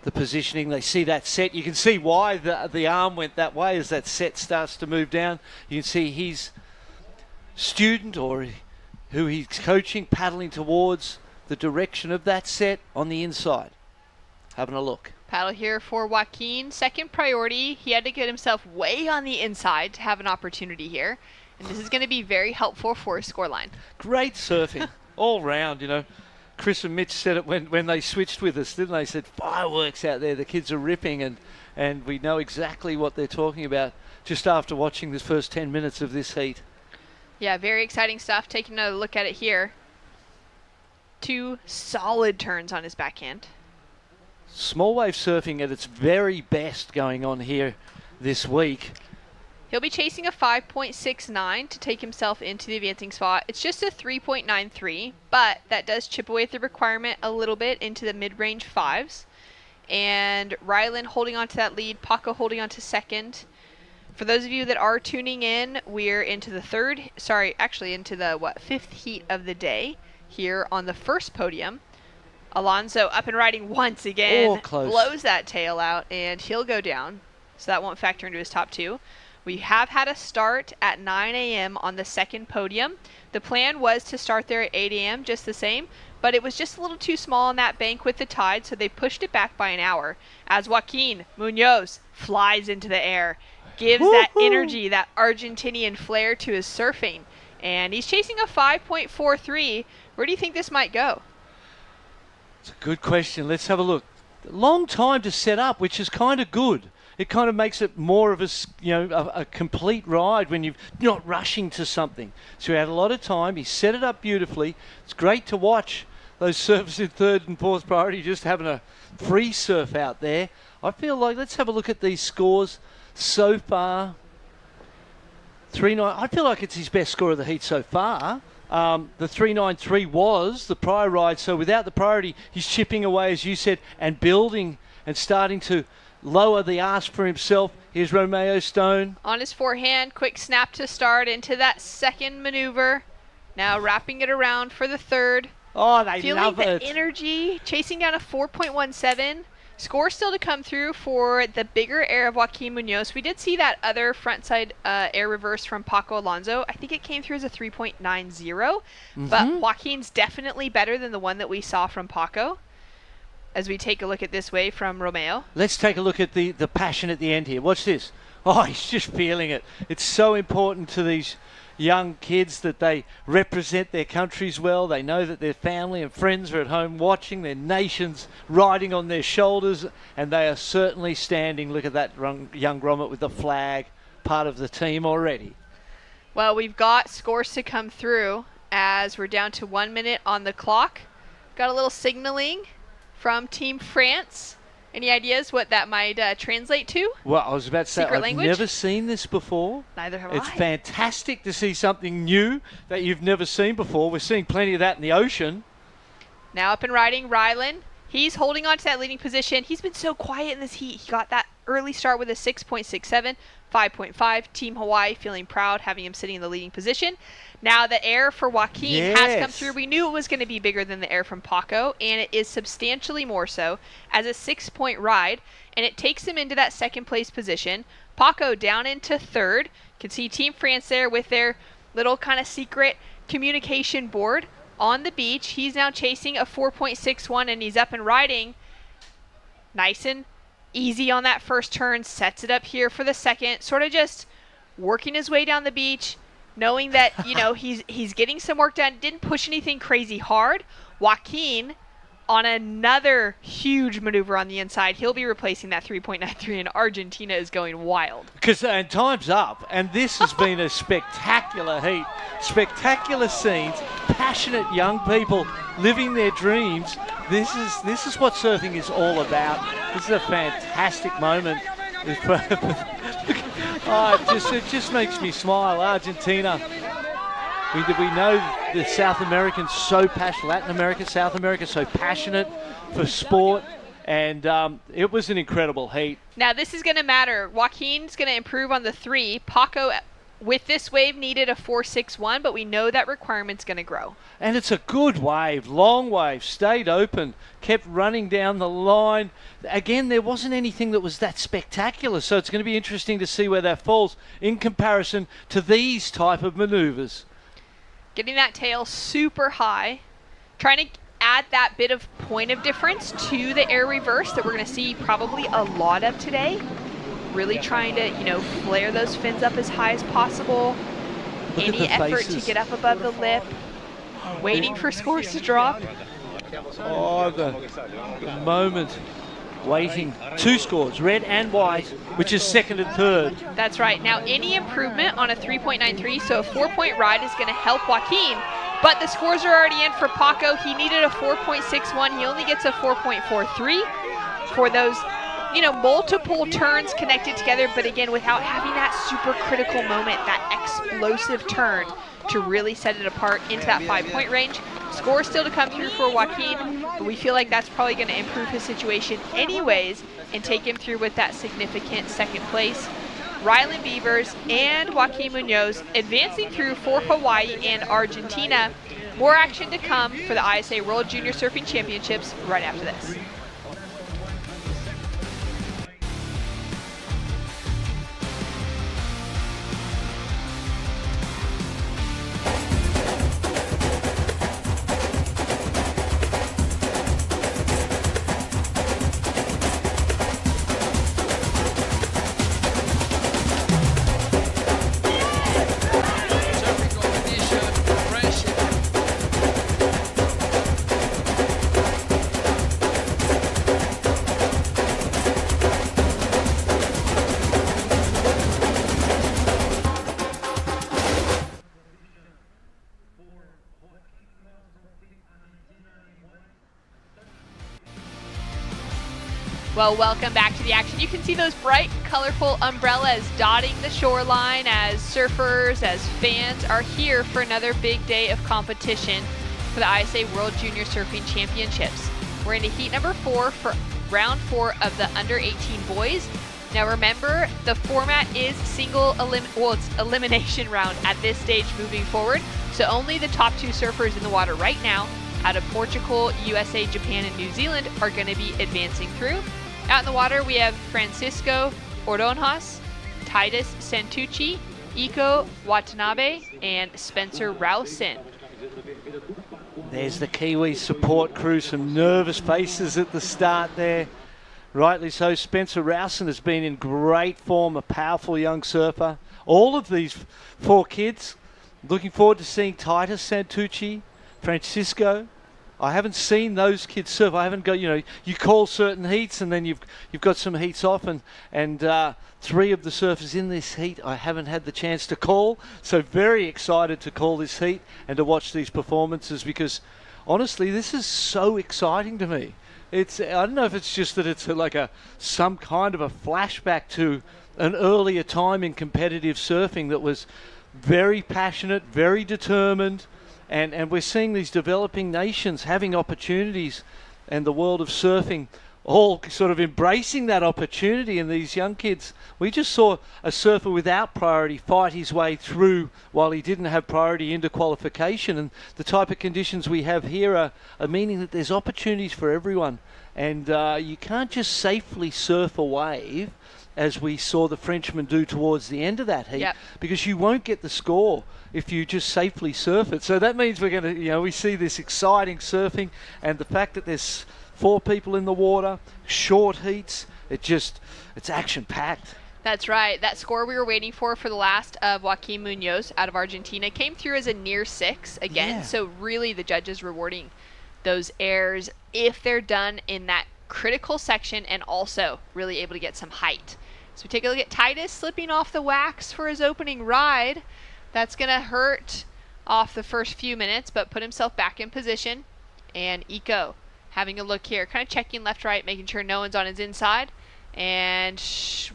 the positioning. They see that set. You can see why the arm went that way as that set starts to move down. You can see his student or who he's coaching paddling towards the direction of that set on the inside. Having a look. Paddle here for Joaquin. Second priority. He had to get himself way on the inside to have an opportunity here. And this is going to be very helpful for his scoreline. Great surfing all round, you know. Chris and Mitch said it when they switched with us, didn't they? Said fireworks out there. The kids are ripping, and we know exactly what they're talking about just after watching this first 10 minutes of this heat. Yeah, very exciting stuff. Taking another look at it here. 2 solid turns on his backhand. Small wave surfing at its very best going on here this week. He'll be chasing a 5.69 to take himself into the advancing spot. It's just a 3.93, but that does chip away at the requirement a little bit into the mid-range 5s. And Ryland holding on to that lead, Paco holding on to second. For those of you that are tuning in, we're into the into the 5th heat of the day here on the first podium. Alonso up and riding once again, blows that tail out, and he'll go down. So that won't factor into his top 2. We have had a start at 9 a.m. on the second podium. The plan was to start there at 8 a.m. just the same, but it was just a little too small on that bank with the tide, so they pushed it back by an hour as Joaquin Munoz flies into the air, gives that energy, that Argentinian flair to his surfing, and he's chasing a 5.43. Where do you think this might go? It's a good question. Let's have a look. Long time to set up, which is kind of good. It kind of makes it more of a complete ride when you're not rushing to something. So he had a lot of time. He set it up beautifully. It's great to watch those surfers in third and fourth priority just having a free surf out there. I feel like, let's have a look at these scores so far. 3.9. I feel like it's his best score of the heat so far. The 3.93 was the prior ride. So without the priority, he's chipping away, as you said, and building and starting to lower the ask for himself. Here's Romeo Stone. On his forehand, quick snap to start into that second maneuver. Now wrapping it around for the third. Oh, they Feeling love the it. energy, chasing down a 4.17. Score still to come through for the bigger air of Joaquin Munoz. We did see that other frontside air reverse from Paco Alonso. I think it came through as a 3.90, but Joaquin's definitely better than the one that we saw from Paco. As we take a look at this wave from Romeo. Let's take a look at the passion at the end here. Watch this. Oh, he's just feeling it. It's so important to these young kids that they represent their countries well. They know that their family and friends are at home watching, their nations riding on their shoulders, and they are certainly standing. Look at that young grommet with the flag, part of the team already. Well, we've got scores to come through as we're down to 1 minute on the clock. Got a little signaling from Team France. Any ideas what that might translate to? Well, I was about to say, Secret I've language? never seen this before. Neither have It's I. fantastic to see something new that you've never seen before. We're seeing plenty of that in the ocean. Now up and riding, Rylan. He's holding on to that leading position. He's been so quiet in this heat. He got that early start with a 6.67, 5.5. Team Hawaii feeling proud having him sitting in the leading position. Now the air for Joaquin has come through. We knew it was going to be bigger than the air from Paco, and it is substantially more so as a 6-point ride, and it takes him into that second place position. Paco down into third. You can see Team France there with their little kind of secret communication board on the beach. He's now chasing a 4.61, and he's up and riding nice and easy on that first turn, sets it up here for the second, sort of just working his way down the beach, knowing that, you know, he's getting some work done, didn't push anything crazy hard. Joaquin on another huge maneuver on the inside. He'll be replacing that 3.93, and Argentina is going wild. Because time's up, and this has been a spectacular heat. Spectacular scenes, passionate young people living their dreams. This is what surfing is all about. This is a fantastic moment. It just makes me smile. Argentina. We know the South Americans so passionate, Latin America, South America so passionate for sport, and it was an incredible heat. Now this is going to matter. Joaquin's going to improve on the 3. Paco, with this wave, needed a 4.61, but we know that requirement's going to grow. And it's a good wave, long wave, stayed open, kept running down the line. Again, there wasn't anything that was that spectacular, so it's going to be interesting to see where that falls in comparison to these type of maneuvers. Getting that tail super high, trying to add that bit of point of difference to the air reverse that we're going to see probably a lot of today. Really trying to, you know, flare those fins up as high as possible. Any effort to get up above the lip. Waiting for scores to drop. Oh, the moment. Waiting. 2 scores, red and white, which is second and third. That's right. Now, any improvement on a 3.93, so a 4-point ride is going to help Joaquin, but the scores are already in for Paco. He needed a 4.61. He only gets a 4.43 for those, you know, multiple turns connected together, but again, without having that super critical moment, that explosive turn to really set it apart into that 5-point range. Score still to come through for Joaquin, but we feel like that's probably going to improve his situation anyways and take him through with that significant second place. Rylan Beavers and Joaquin Munoz advancing through for Hawaii and Argentina. More action to come for the ISA World Junior Surfing Championships right after this. Well, welcome back to the action. You can see those bright, colorful umbrellas dotting the shoreline as surfers, as fans are here for another big day of competition for the ISA World Junior Surfing Championships. We're into heat number 4 for round 4 of the under 18 boys. Now remember, the format is it's elimination round at this stage moving forward. So only the top 2 surfers in the water right now out of Portugal, USA, Japan, and New Zealand are going to be advancing through. Out in the water, we have Francisco Ordonez, Titus Santucci, Iko Watanabe, and Spencer Rowson. There's the Kiwi support crew, some nervous faces at the start there. Rightly so. Spencer Rowson has been in great form, a powerful young surfer. All of these 4 kids, looking forward to seeing Titus Santucci, Francisco. I haven't seen those kids surf. I haven't got, you call certain heats and then you've got some heats off, and 3 of the surfers in this heat I haven't had the chance to call. So very excited to call this heat and to watch these performances, because honestly, this is so exciting to me. I don't know if it's just that it's some kind of a flashback to an earlier time in competitive surfing that was very passionate, very determined, and we're seeing these developing nations having opportunities, and the world of surfing all sort of embracing that opportunity. And these young kids, we just saw a surfer without priority fight his way through while he didn't have priority into qualification. And the type of conditions we have here are meaning that there's opportunities for everyone. And you can't just safely surf a wave, as we saw the Frenchman do towards the end of that heat, because you won't get the score if you just safely surf it. So that means we're going to, we see this exciting surfing, and the fact that there's 4 people in the water, short heats, it's action-packed. That's right. That score we were waiting for the last of Joaquin Munoz out of Argentina came through as a near 6 again. Yeah. So really the judges rewarding those airs if they're done in that critical section and also really able to get some height. So we take a look at Titus slipping off the wax for his opening ride. That's going to hurt off the first few minutes, but put himself back in position. And Iko having a look here, kind of checking left, right, making sure no one's on his inside. And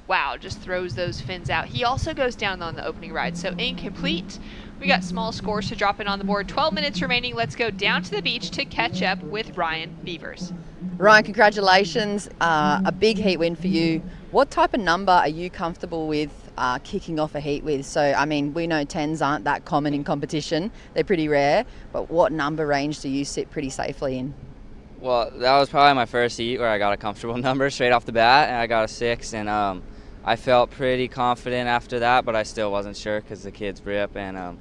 wow, just throws those fins out. He also goes down on the opening ride, so incomplete. We got small scores to drop in on the board. 12 minutes remaining. Let's go down to the beach to catch up with Ryan Beavers. Ryan, congratulations. A big heat win for you. What type of number are you comfortable with kicking off a heat with? So, I mean, we know 10s aren't that common in competition. They're pretty rare. But what number range do you sit pretty safely in? Well, that was probably my first heat where I got a comfortable number straight off the bat, and I got a 6. And I felt pretty confident after that, but I still wasn't sure because the kids rip and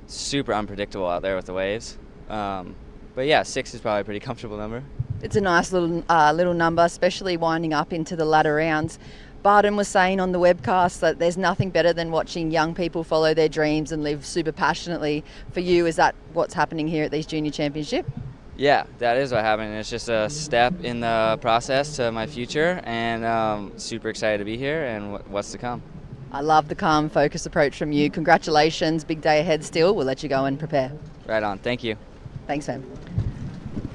super unpredictable out there with the waves. But yeah, 6 is probably a pretty comfortable number. It's a nice little number, especially winding up into the latter rounds. Barton was saying on the webcast that there's nothing better than watching young people follow their dreams and live super passionately. For you, is that what's happening here at these junior championship? Yeah, that is what happened. It's just a step in the process to my future, and super excited to be here and what's to come. I love the calm, focused approach from you. Congratulations, big day ahead still. We'll let you go and prepare. Right on, thank you. Thanks, Sam.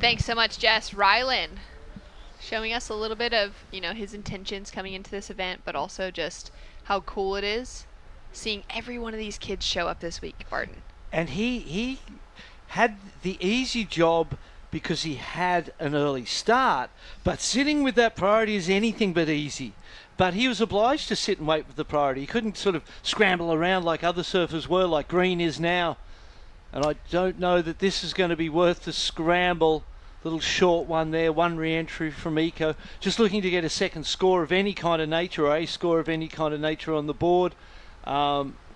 Thanks so much, Jess. Rylan showing us a little bit of, his intentions coming into this event, but also just how cool it is seeing every one of these kids show up this week, Barton. And he had the easy job because he had an early start, but sitting with that priority is anything but easy. But he was obliged to sit and wait with the priority. He couldn't sort of scramble around like other surfers were, like Green is now. And I don't know that this is going to be worth the scramble. Little short one there, one re-entry from Iko. Just looking to get a second score of any kind of nature, or a score of any kind of nature on the board.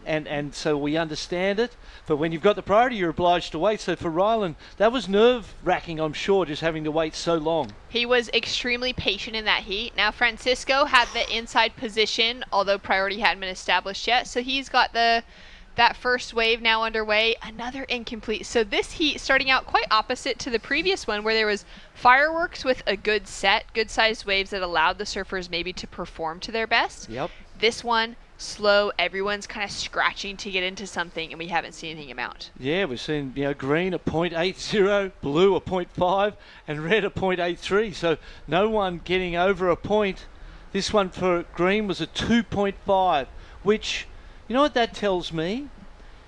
And so we understand it. But when you've got the priority, you're obliged to wait. So for Rylan, that was nerve-wracking, I'm sure, just having to wait so long. He was extremely patient in that heat. Now Francisco had the inside position, although priority hadn't been established yet. So he's got that first wave now underway. Another incomplete. So this heat starting out quite opposite to the previous one, where there was fireworks with a good set, good-sized waves that allowed the surfers maybe to perform to their best. Yep. This one, slow. Everyone's kind of scratching to get into something, and we haven't seen anything amount. Yeah, we've seen green a 0.80, blue a 0.5, and red a 0.83. So no one getting over a point. This one for green was a 2.5, which, you know what that tells me?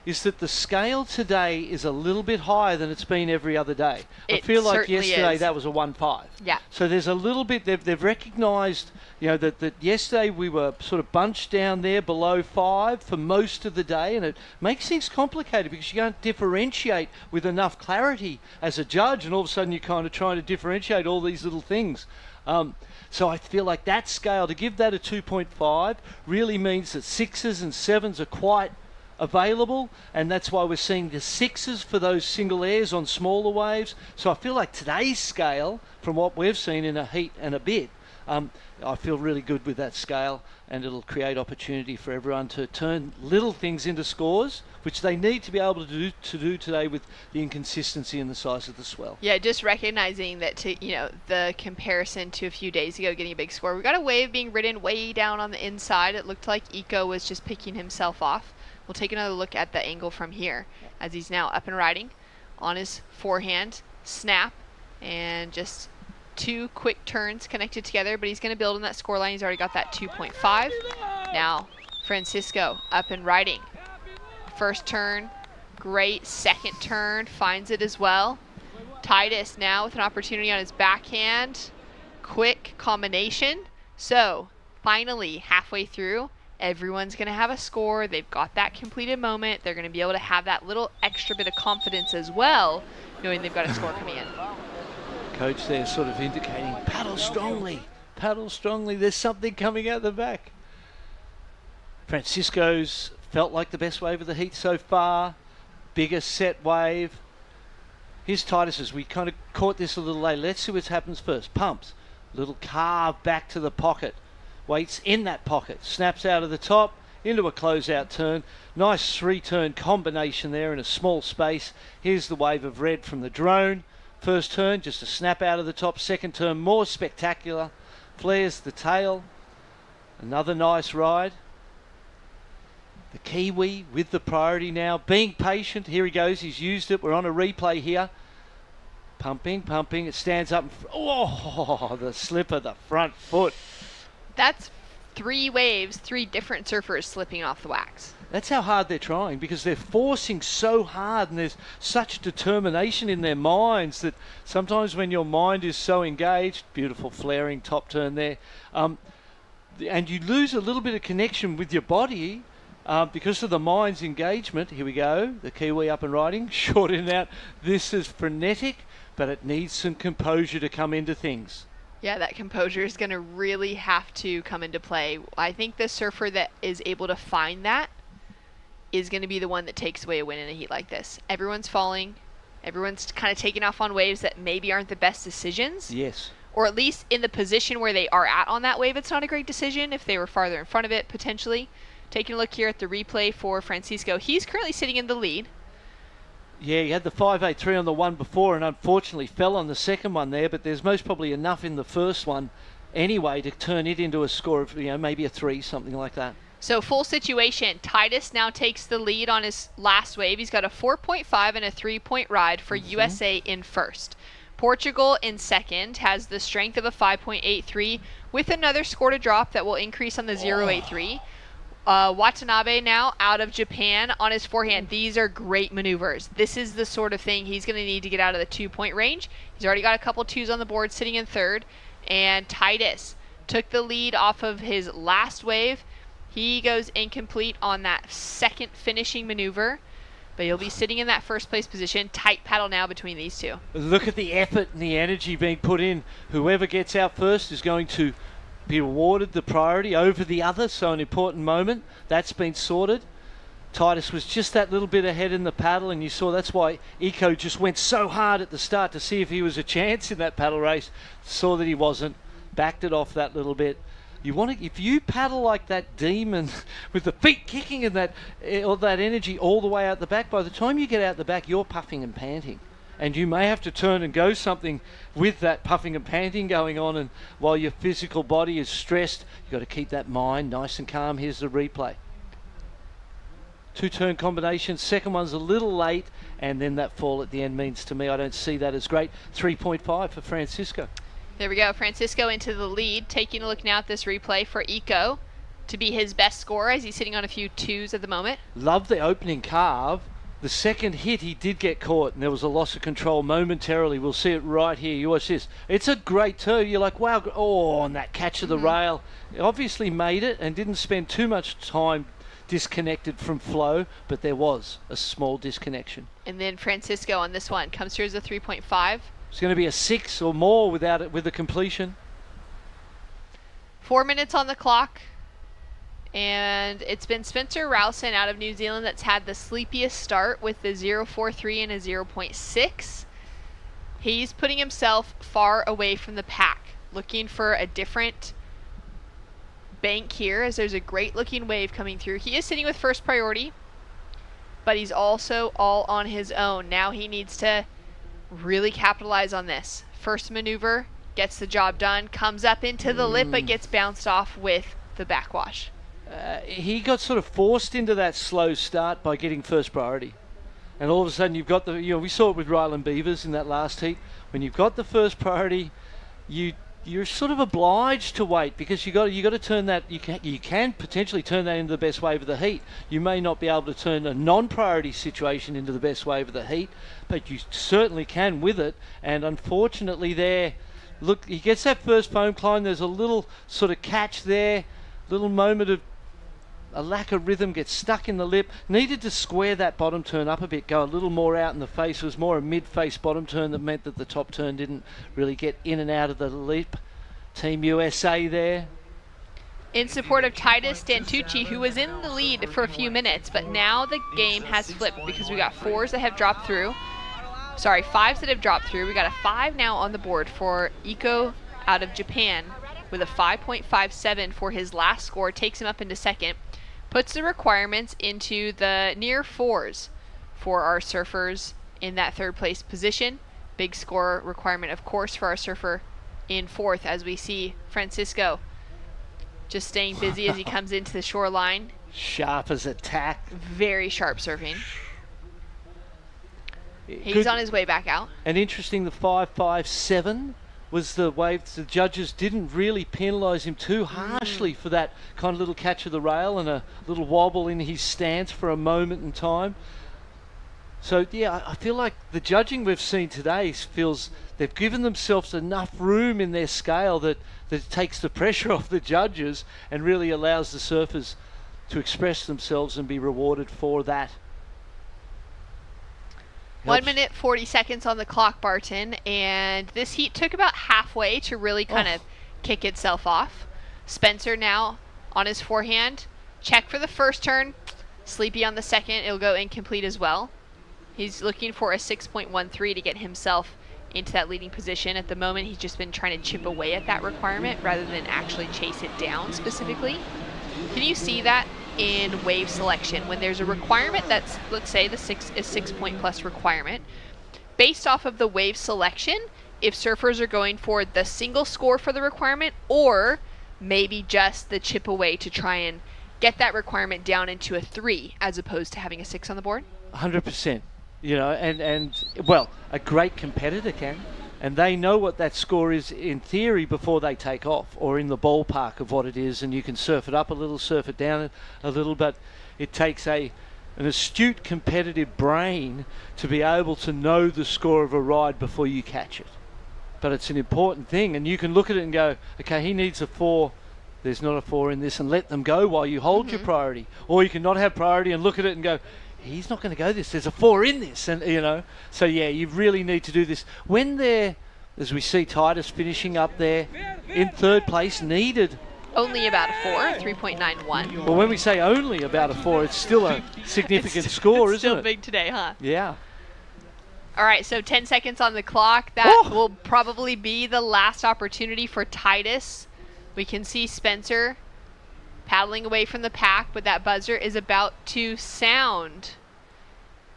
is that the scale today is a little bit higher than it's been every other day. I It feel like certainly yesterday is. that was a 1.5. Yeah. So there's a little bit, they've recognised, that yesterday we were sort of bunched down there below 5 for most of the day, and it makes things complicated because you can't differentiate with enough clarity as a judge, and all of a sudden you're kind of trying to differentiate all these little things. So I feel like that scale, to give that a 2.5, really means that 6s and 7s are quite available, and that's why we're seeing the 6s for those single airs on smaller waves. So I feel like today's scale, from what we've seen in a heat and a bit, I feel really good with that scale, and it'll create opportunity for everyone to turn little things into scores, which they need to be able to do today with the inconsistency in the size of the swell. Yeah, just recognizing that the comparison to a few days ago getting a big score. We got a wave being ridden way down on the inside. It looked like Eco was just picking himself off. We'll take another look at the angle from here as he's now up and riding on his forehand, snap, and just 2 quick turns connected together, but he's going to build on that score line. He's already got that 2.5. Now, Francisco up and riding. First turn, great. Second turn, finds it as well. Titus now with an opportunity on his backhand. Quick combination. So, finally, halfway through, everyone's going to have a score. They've got that completed moment. They're going to be able to have that little extra bit of confidence as well, knowing they've got a score coming in. Coach there sort of indicating, paddle strongly, there's something coming out the back. Francisco's felt like the best wave of the heat so far, biggest set wave. Here's Titus's, we kind of caught this a little late. Let's see what happens first. Pumps, little carve back to the pocket, waits in that pocket, snaps out of the top, into a closeout turn. Nice 3-turn combination there in a small space. Here's the wave of red from the drone. First turn, just a snap out of the top. Second turn, more spectacular. Flares the tail. Another nice ride. The Kiwi with the priority now. Being patient. Here he goes. He's used it. We're on a replay here. Pumping. It stands up. Oh, the slip of the front foot. That's 3 waves, 3 different surfers slipping off the wax. That's how hard they're trying, because they're forcing so hard, and there's such determination in their minds that sometimes when your mind is so engaged, beautiful flaring top turn there, and you lose a little bit of connection with your body because of the mind's engagement. Here we go, the Kiwi up and riding, short in and out. This is frenetic, but it needs some composure to come into things. Yeah, that composure is going to really have to come into play. I think the surfer that is able to find that is going to be the one that takes away a win in a heat like this. Everyone's falling. Everyone's kind of taking off on waves that maybe aren't the best decisions. Yes. Or at least in the position where they are at on that wave, it's not a great decision. If they were farther in front of it, potentially. Taking a look here at the replay for Francisco. He's currently sitting in the lead. Yeah, he had the 5.83 on the one before and unfortunately fell on the second one there, but there's most probably enough in the first one anyway to turn it into a score of, maybe a 3, something like that. So full situation, Titus now takes the lead on his last wave. He's got a 4.5 and a 3-point ride for USA in first. Portugal in second has the strength of a 5.83 with another score to drop that will increase on the 0.83. Watanabe now out of Japan on his forehand. These are great maneuvers. This is the sort of thing he's going to need to get out of the 2-point range. He's already got a couple 2s on the board sitting in third. And Titus took the lead off of his last wave. He goes incomplete on that second finishing maneuver, but he'll be sitting in that first place position. Tight paddle now between these two. Look at the effort and the energy being put in. Whoever gets out first is going to be awarded the priority over the other, so an important moment. That's been sorted. Titus was just that little bit ahead in the paddle, and you saw that's why Eco just went so hard at the start to see if he was a chance in that paddle race. Saw that he wasn't, backed it off that little bit. You want to, if you paddle like that demon with the feet kicking and that energy all the way out the back, by the time you get out the back, you're puffing and panting. And you may have to turn and go something with that puffing and panting going on, and while your physical body is stressed, you've got to keep that mind nice and calm. Here's the replay. 2-turn combination, second one's a little late, and then that fall at the end means to me, I don't see that as great. 3.5 for Francisco. There we go, Francisco into the lead. Taking a look now at this replay for Eco. to be his best score as he's sitting on a few 2s at the moment. Love the opening carve. The second hit, he did get caught, and there was a loss of control momentarily. We'll see it right here. You watch this. It's a great turn. You're like, wow, oh, and that catch of the rail. He obviously made it and didn't spend too much time disconnected from flow, but there was a small disconnection. And then Francisco on this one comes through as a 3.5. It's going to be a 6 or more without it, with the completion. 4 minutes on the clock. And it's been Spencer Rowson out of New Zealand that's had the sleepiest start with the 0.43 and a 0.6. He's putting himself far away from the pack, looking for a different bank here as there's a great looking wave coming through. He is sitting with first priority, but he's also all on his own. Now he needs to really capitalize on this. First maneuver, gets the job done, comes up into the lip, but gets bounced off with the backwash. He got sort of forced into that slow start by getting first priority. And all of a sudden you've got the, we saw it with Ryland Beavers in that last heat. When you've got the first priority, you're sort of obliged to wait because you got to turn that, you can potentially turn that into the best wave of the heat. You may not be able to turn a non-priority situation into the best wave of the heat, but you certainly can with it. And unfortunately there, look, he gets that first foam climb, there's a little sort of catch there, little moment of a lack of rhythm, gets stuck in the lip, needed to square that bottom turn up a bit, go a little more out in the face. It was more a mid-face bottom turn that meant that the top turn didn't really get in and out of the lip. Team USA there. In support of Titus Stantucci, who was in the lead for a few minutes, but now the game has flipped because we got 4s that have dropped through. Sorry, 5s that have dropped through. We got a 5 now on the board for Iko out of Japan with a 5.57 for his last score, takes him up into second. Puts the requirements into the near 4s for our surfers in that third place position. Big score requirement, of course, for our surfer in 4th as we see Francisco just staying busy as he comes into the shoreline. Sharp as a tack. Very sharp surfing. He's on his way back out. And interesting, the 5.57 was the wave. The judges didn't really penalise him too harshly for that kind of little catch of the rail and a little wobble in his stance for a moment in time. So yeah, I feel like the judging we've seen today feels they've given themselves enough room in their scale that it takes the pressure off the judges and really allows the surfers to express themselves and be rewarded for that. 1 minute 40 seconds on the clock, Barton, and this heat took about halfway to really kind of kick itself off. Spencer now on his forehand. Check for the first turn. Sleepy on the second. It'll go incomplete as well. He's looking for a 6.13 to get himself into that leading position. At the moment, he's just been trying to chip away at that requirement rather than actually chase it down specifically. Can you see that in wave selection when there's a requirement that's, let's say the 6-point plus requirement, based off of the wave selection, if surfers are going for the single score for the requirement or maybe just the chip away to try and get that requirement down into a 3 as opposed to having a 6 on the board? 100%. And well, a great competitor can. And they know what that score is in theory before they take off, or in the ballpark of what it is, and you can surf it up a little, surf it down a little, but it takes an astute competitive brain to be able to know the score of a ride before you catch it. But it's an important thing, and you can look at it and go, okay, he needs a 4, there's not a 4 in this, and let them go while you hold your priority. Or you can not have priority and look at it and go, he's not going to go this, there's a 4 in this, and so yeah, you really need to do this when they're, as we see Titus finishing up there in third place, needed only about a 4, 3.91. Well, when we say only about a 4, it's still a significant score, isn't it? Still big today, huh? Yeah. All right, so 10 seconds on the clock. That will probably be the last opportunity for Titus. We can see Spencer paddling away from the pack, but that buzzer is about to sound.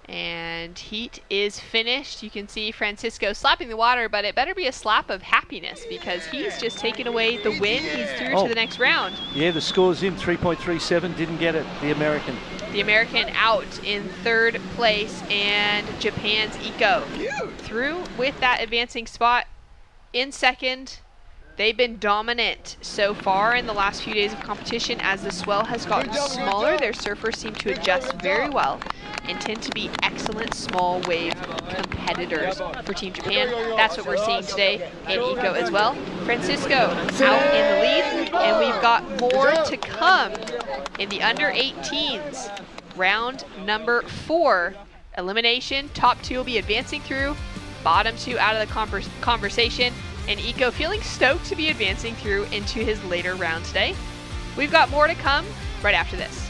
And heat is finished. You can see Francisco slapping the water, but it better be a slap of happiness because he's just taken away the win. He's through to the next round. Yeah, the score's in 3.37, didn't get it, the American. The American out in third place, and Japan's Iko through with that advancing spot. In second, They've been dominant so far in the last few days of competition. As the swell has gotten smaller, their surfers seem to adjust very well and tend to be excellent small wave competitors for Team Japan. That's what we're seeing today in Eco as well. Francisco out in the lead, and we've got more to come in the under 18s. Round number 4, elimination. Top 2 will be advancing through, bottom 2 out of the conversation. And Eco feeling stoked to be advancing through into his later round today. We've got more to come right after this.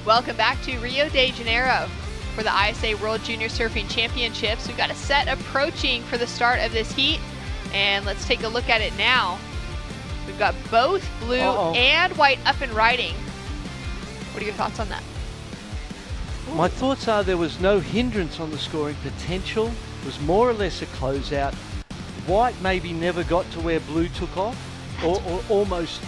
Welcome back to Rio de Janeiro for the ISA World Junior Surfing Championships. We've got a set approaching for the start of this heat, and let's take a look at it now. We've got both blue and white up and riding. What are your thoughts on that? My thoughts are there was no hindrance on the scoring potential. It was more or less a closeout. White maybe never got to where blue took off, or almost,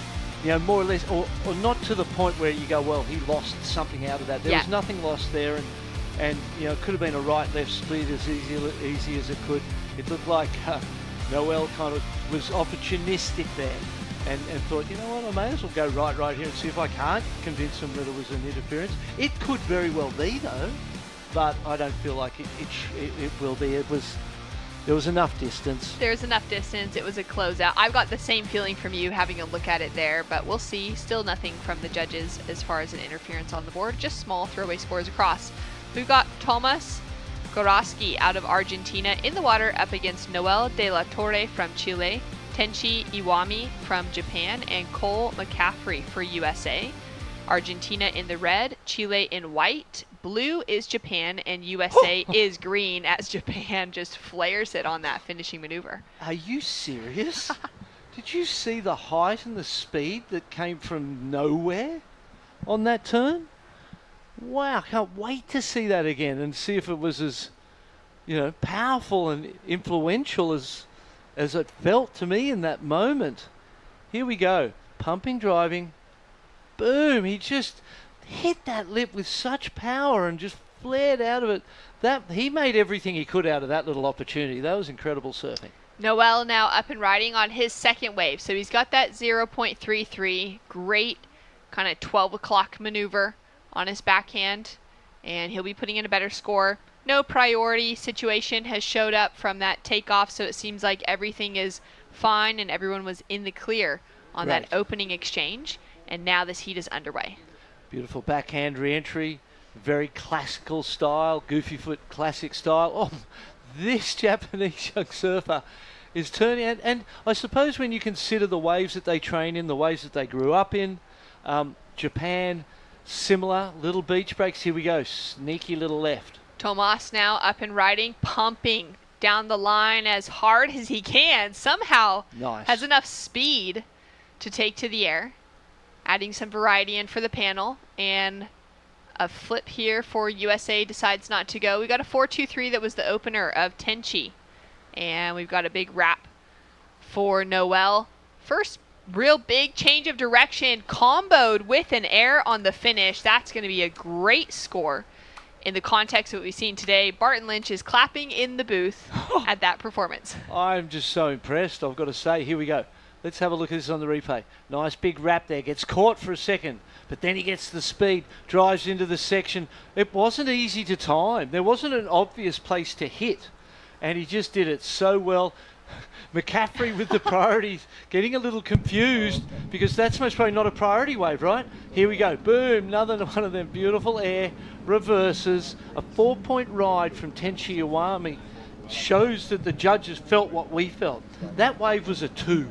you know, more or less, or not to the point where you go, well, he lost something out of that. There was nothing lost there, and you know, it could have been a right-left split as easy as it could. It looked like Noel kind of was opportunistic there and thought, you know what, I may as well go right here and see if I can't convince them that it was an interference. It could very well be, though, but I don't feel like it will be. There was enough distance. There's enough distance. It was a closeout. I've got the same feeling from you having a look at it there, but we'll see. Still nothing from the judges as far as an interference on the board. Just small throwaway scores across. We've got Tomas Goroski out of Argentina in the water up against Noel de la Torre from Chile, Tenchi Iwami from Japan, and Cole McCaffrey for USA. Argentina in the red, Chile in white, blue is Japan, and USA is green as Japan just flares it on that finishing maneuver. Are you serious? Did you see the height and the speed that came from nowhere on that turn? Wow, can't wait to see that again and see if it was as, you know, powerful and influential as it felt to me in that moment. Here we go, pumping, driving. Boom, he just hit that lip with such power and just flared out of it. He made everything he could out of that little opportunity. That was incredible surfing. Noel now up and riding on his second wave. So he's got that 0.33, great kind of 12 o'clock maneuver on his backhand, and he'll be putting in a better score. No priority situation has showed up from that takeoff, so it seems like everything is fine and everyone was in the clear on that opening exchange. And now this heat is underway. Beautiful backhand re-entry, very classical style, goofy foot classic style. Oh, this Japanese young surfer is turning, and I suppose when you consider the waves that they train in, the waves that they grew up in, Japan, similar, little beach breaks. Here we go, sneaky little left. Tomas now up and riding, pumping down the line as hard as he can. Somehow has enough speed to take to the air. Adding some variety in for the panel, and a flip here for USA decides not to go. We got a 4-2-3 that was the opener of Tenchi, and we've got a big wrap for Noel. First real big change of direction, comboed with an air on the finish. That's going to be a great score in the context of what we've seen today. Barton Lynch is clapping in the booth at that performance. I'm just so impressed, I've got to say. Here we go. Let's have a look at this on the replay. Nice big wrap there. Gets caught for a second, but then he gets the speed, drives into the section. It wasn't easy to time. There wasn't an obvious place to hit, and he just did it so well. McCaffrey with the priorities, getting a little confused because that's most probably not a priority wave, right? Here we go. Boom, another one of them beautiful air reverses. A 4-point ride from Tenchi Iwami shows that the judges felt what we felt. That wave was a 2,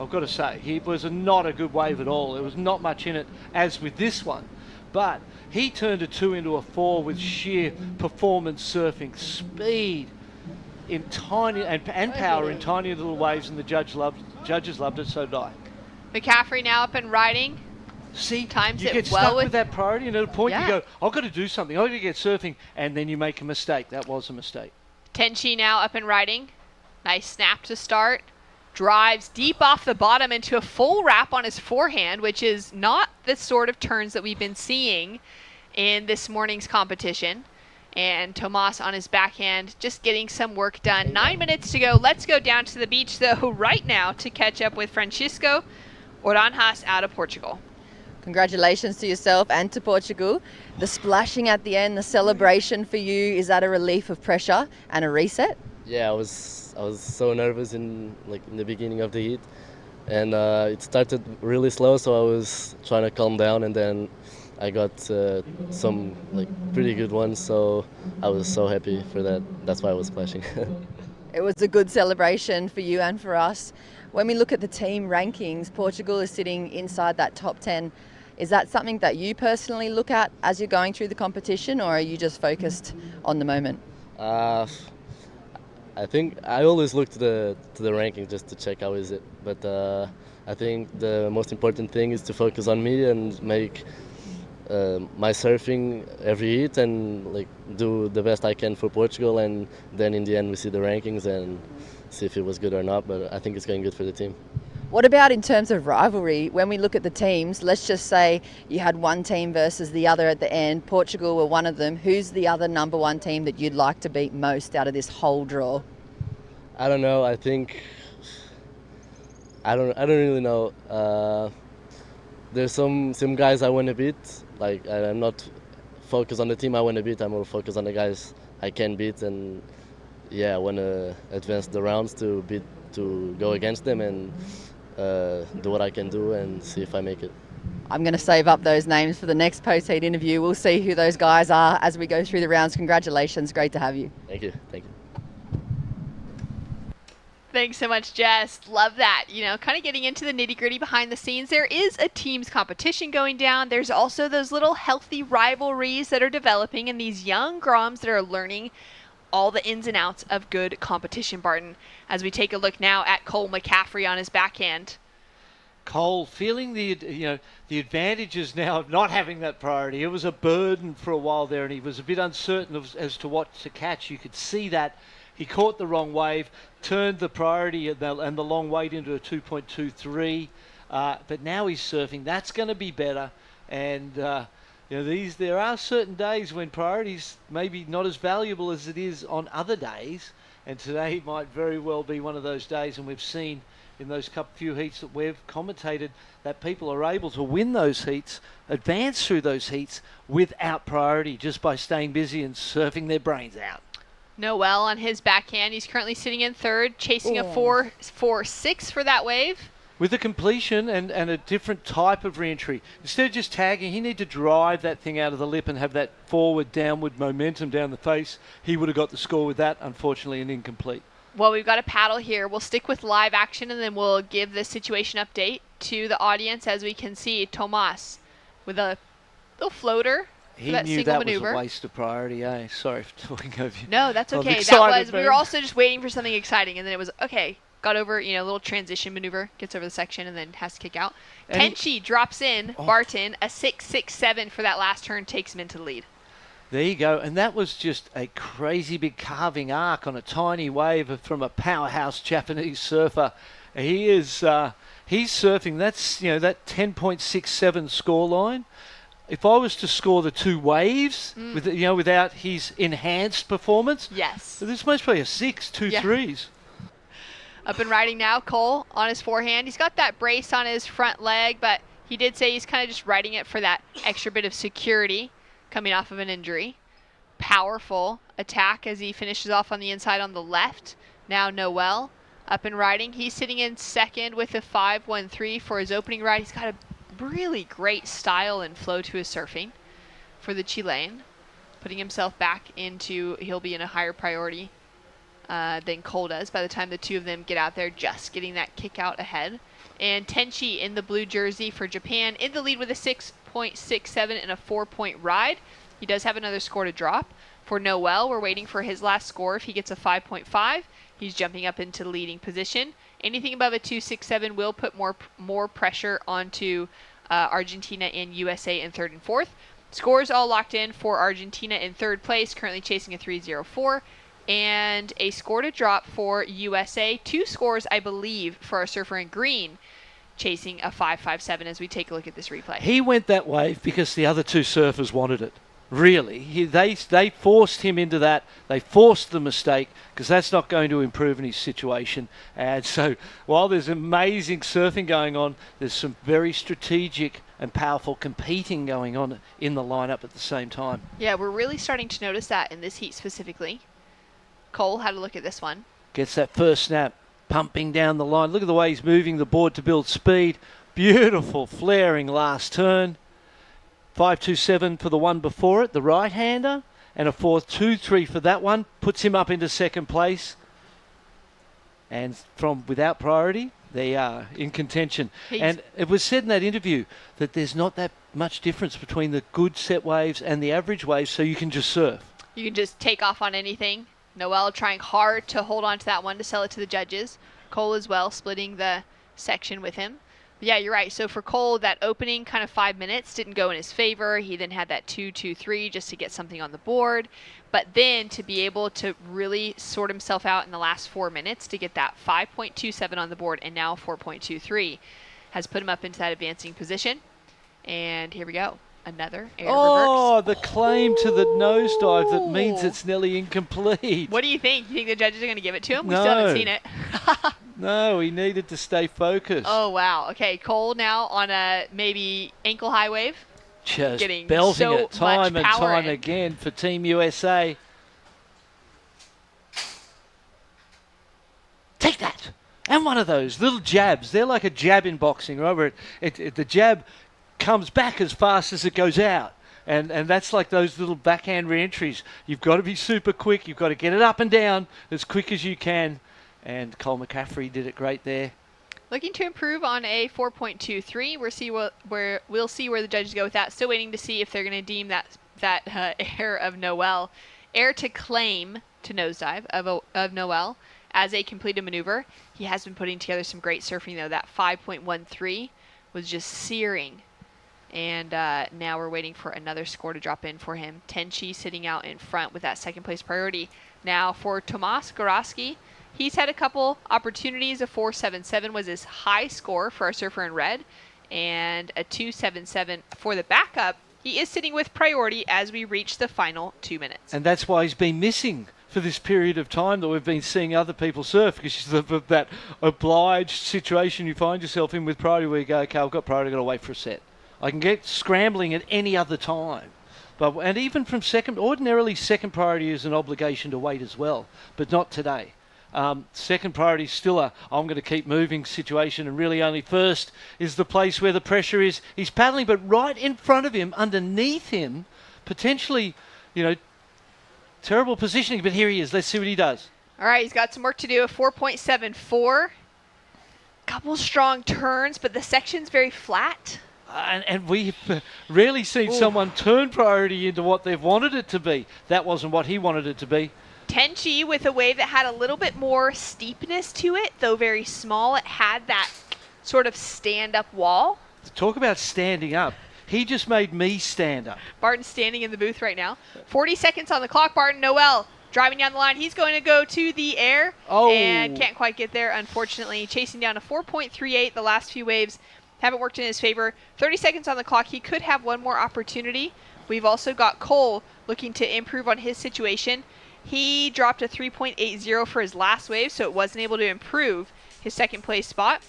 I've got to say. It was not a good wave at all. There was not much in it, as with this one. But he turned a 2 into a 4 with sheer performance surfing, speed, in tiny and power in tiny little waves, and the judges loved it, so did I. McCaffrey now up and riding. See, times you it get well stuck with with that priority, and at a point Yeah. you go, I've got to do something, I've got to get surfing, and then you make a mistake. That was a mistake. Tenchi now up and riding. Nice snap to start. Drives deep off the bottom into a full wrap on his forehand, which is not the sort of turns that we've been seeing in this morning's competition. And Tomas on his backhand, just getting some work done. 9 minutes to go. Let's go down to the beach, though, right now to catch up with Francisco Oranjas out of Portugal. Congratulations to yourself and to Portugal. The splashing at the end, the celebration for you, is that a relief of pressure and a reset? Yeah, I was so nervous in the beginning of the heat, and it started really slow, so I was trying to calm down, and then I got some pretty good ones, so I was so happy for that. That's why I was splashing. It was a good celebration for you and for us. When we look at the team rankings, Portugal is sitting inside that top 10. Is that something that you personally look at as you're going through the competition, or are you just focused on the moment? I think I always look to the rankings just to check how is it, but I think the most important thing is to focus on me and make my surfing every heat and do the best I can for Portugal, and then in the end we see the rankings and see if it was good or not, but I think it's going good for the team. What about in terms of rivalry? When we look at the teams, let's just say you had one team versus the other at the end. Portugal were one of them. Who's the other number one team that you'd like to beat most out of this whole draw? I don't know. I think I don't really know. There's some guys I want to beat. I'm not focused on the team I want to beat. I'm more focused on the guys I can beat, and I want to advance the rounds to go against them and do what I can do and see if I make it. I'm going to save up those names for the next post-heat interview. We'll see who those guys are as we go through the rounds. Congratulations. Great to have you. Thank you. Thank you. Thanks so much, Jess. Love that. Kind of getting into the nitty-gritty behind the scenes. There is a team's competition going down. There's also those little healthy rivalries that are developing, and these young Groms that are learning all the ins and outs of good competition, Barton. As we take a look now at Cole McCaffrey on his backhand. Cole feeling the advantages now of not having that priority. It was a burden for a while there, and he was a bit uncertain as to what to catch. You could see that. He caught the wrong wave, turned the priority and the long wait into a 2.23, but now he's surfing. That's going to be better, and there are certain days when priority's maybe not as valuable as it is on other days, and today might very well be one of those days, and we've seen in those few heats that we've commentated that people are able to win those heats, advance through those heats without priority, just by staying busy and surfing their brains out. Noel on his backhand. He's currently sitting in third, chasing a 4.46 for that wave. With a completion and a different type of re-entry. Instead of just tagging, he needed to drive that thing out of the lip and have that forward, downward momentum down the face. He would have got the score with that, unfortunately, an incomplete. Well, we've got a paddle here. We'll stick with live action, and then we'll give the situation update to the audience. As we can see, Tomas with a little floater. He that knew single that maneuver. was a waste of priority, eh? Sorry for talking over you. No, that's I'm okay. excited, We were also just waiting for something exciting, and then it was, okay, got over, a little transition maneuver, gets over the section, and then has to kick out. Tenchi drops in, Barton, a 6.67 for that last turn, takes him into the lead. There you go, and that was just a crazy big carving arc on a tiny wave from a powerhouse Japanese surfer. He is, he's surfing, that's, that 10.67 scoreline. If I was to score the two waves, without his enhanced performance, yes, this must be a 6, 2 threes. Up and riding now, Cole on his forehand. He's got that brace on his front leg, but he did say he's kind of just riding it for that extra bit of security coming off of an injury. Powerful attack as he finishes off on the inside on the left. Now Noel up and riding. He's sitting in second with a 5.13 for his opening ride. He's got a really great style and flow to his surfing for the Chilean, putting himself back into, he'll be in a higher priority than Cole does by the time the two of them get out there, just getting that kick out ahead. And Tenchi in the blue jersey for Japan in the lead with a 6.67 and a 4-point ride. He does have another score to drop. For Noel, we're waiting for his last score. If he gets a 5.5, he's jumping up into the leading position. Anything above a 2.67 will put more pressure onto Argentina and USA in third and fourth. Scores all locked in for Argentina in third place, currently chasing a 3.04. And a score to drop for USA. 2 scores, I believe, for our surfer in green, chasing a 5.57 as we take a look at this replay. He went that wave because the other two surfers wanted it. Really. They forced him into that. They forced the mistake because that's not going to improve in his situation. And so while there's amazing surfing going on, there's some very strategic and powerful competing going on in the lineup at the same time. Yeah, we're really starting to notice that in this heat specifically. Cole had a look at this one. Gets that first snap, pumping down the line. Look at the way he's moving the board to build speed. Beautiful flaring last turn. 5.27 for the one before it, the right-hander, and a 4.23 for that one. Puts him up into second place. And from without priority, they are in contention. And it was said in that interview that there's not that much difference between the good set waves and the average waves, so you can just surf. You can just take off on anything. Noel trying hard to hold on to that one to sell it to the judges. Cole as well, splitting the section with him. But yeah, you're right. So for Cole, that opening kind of 5 minutes didn't go in his favor. He then had that 2.23 just to get something on the board. But then to be able to really sort himself out in the last 4 minutes to get that 5.27 on the board and now 4.23 has put him up into that advancing position. And here we go. Another air reverse. The claim to the nosedive that means it's nearly incomplete. What do you think? You think the judges are going to give it to him? We still haven't seen it. No, he needed to stay focused. Oh, wow. Okay, Cole now on a maybe ankle high wave. Just getting belting so it time and much power time in. again for Team USA. Take that. And one of those little jabs. They're like a jab in boxing, right? Where the jab comes back as fast as it goes out. And that's like those little backhand re-entries. You've got to be super quick. You've got to get it up and down as quick as you can. And Cole McCaffrey did it great there. Looking to improve on a 4.23. We'll see where the judges go with that. Still waiting to see if they're going to deem that air of Noel, air to claim to nosedive of Noel as a completed maneuver. He has been putting together some great surfing though. That 5.13 was just searing. And now we're waiting for another score to drop in for him. Tenchi sitting out in front with that second place priority. Now for Tomas Goroski, he's had a couple opportunities. A 4.77 was his high score for our surfer in red, and a 2.77 for the backup. He is sitting with priority as we reach the final 2 minutes. And that's why he's been missing for this period of time that we've been seeing other people surf, because that obliged situation you find yourself in with priority where you go, okay, I've got priority, I've got to wait for a set. I can get scrambling at any other time. And even from ordinarily second priority is an obligation to wait as well, but not today. Second priority is still I'm going to keep moving situation, and really only first is the place where the pressure is. He's paddling, but right in front of him, underneath him, potentially, terrible positioning, but here he is. Let's see what he does. All right, he's got some work to do. A 4.74. Couple strong turns, but the section's very flat. And we've rarely seen someone turn priority into what they've wanted it to be. That wasn't what he wanted it to be. Tenchi with a wave that had a little bit more steepness to it, though very small. It had that sort of stand-up wall. Talk about standing up. He just made me stand up. Barton's standing in the booth right now. 40 seconds on the clock. Barton, Noel driving down the line. He's going to go to the air and can't quite get there, unfortunately. Chasing down a 4.38. The last few waves haven't worked in his favor. 30 seconds on the clock. He could have one more opportunity. We've also got Cole looking to improve on his situation. He dropped a 3.80 for his last wave, so it wasn't able to improve his second place spot.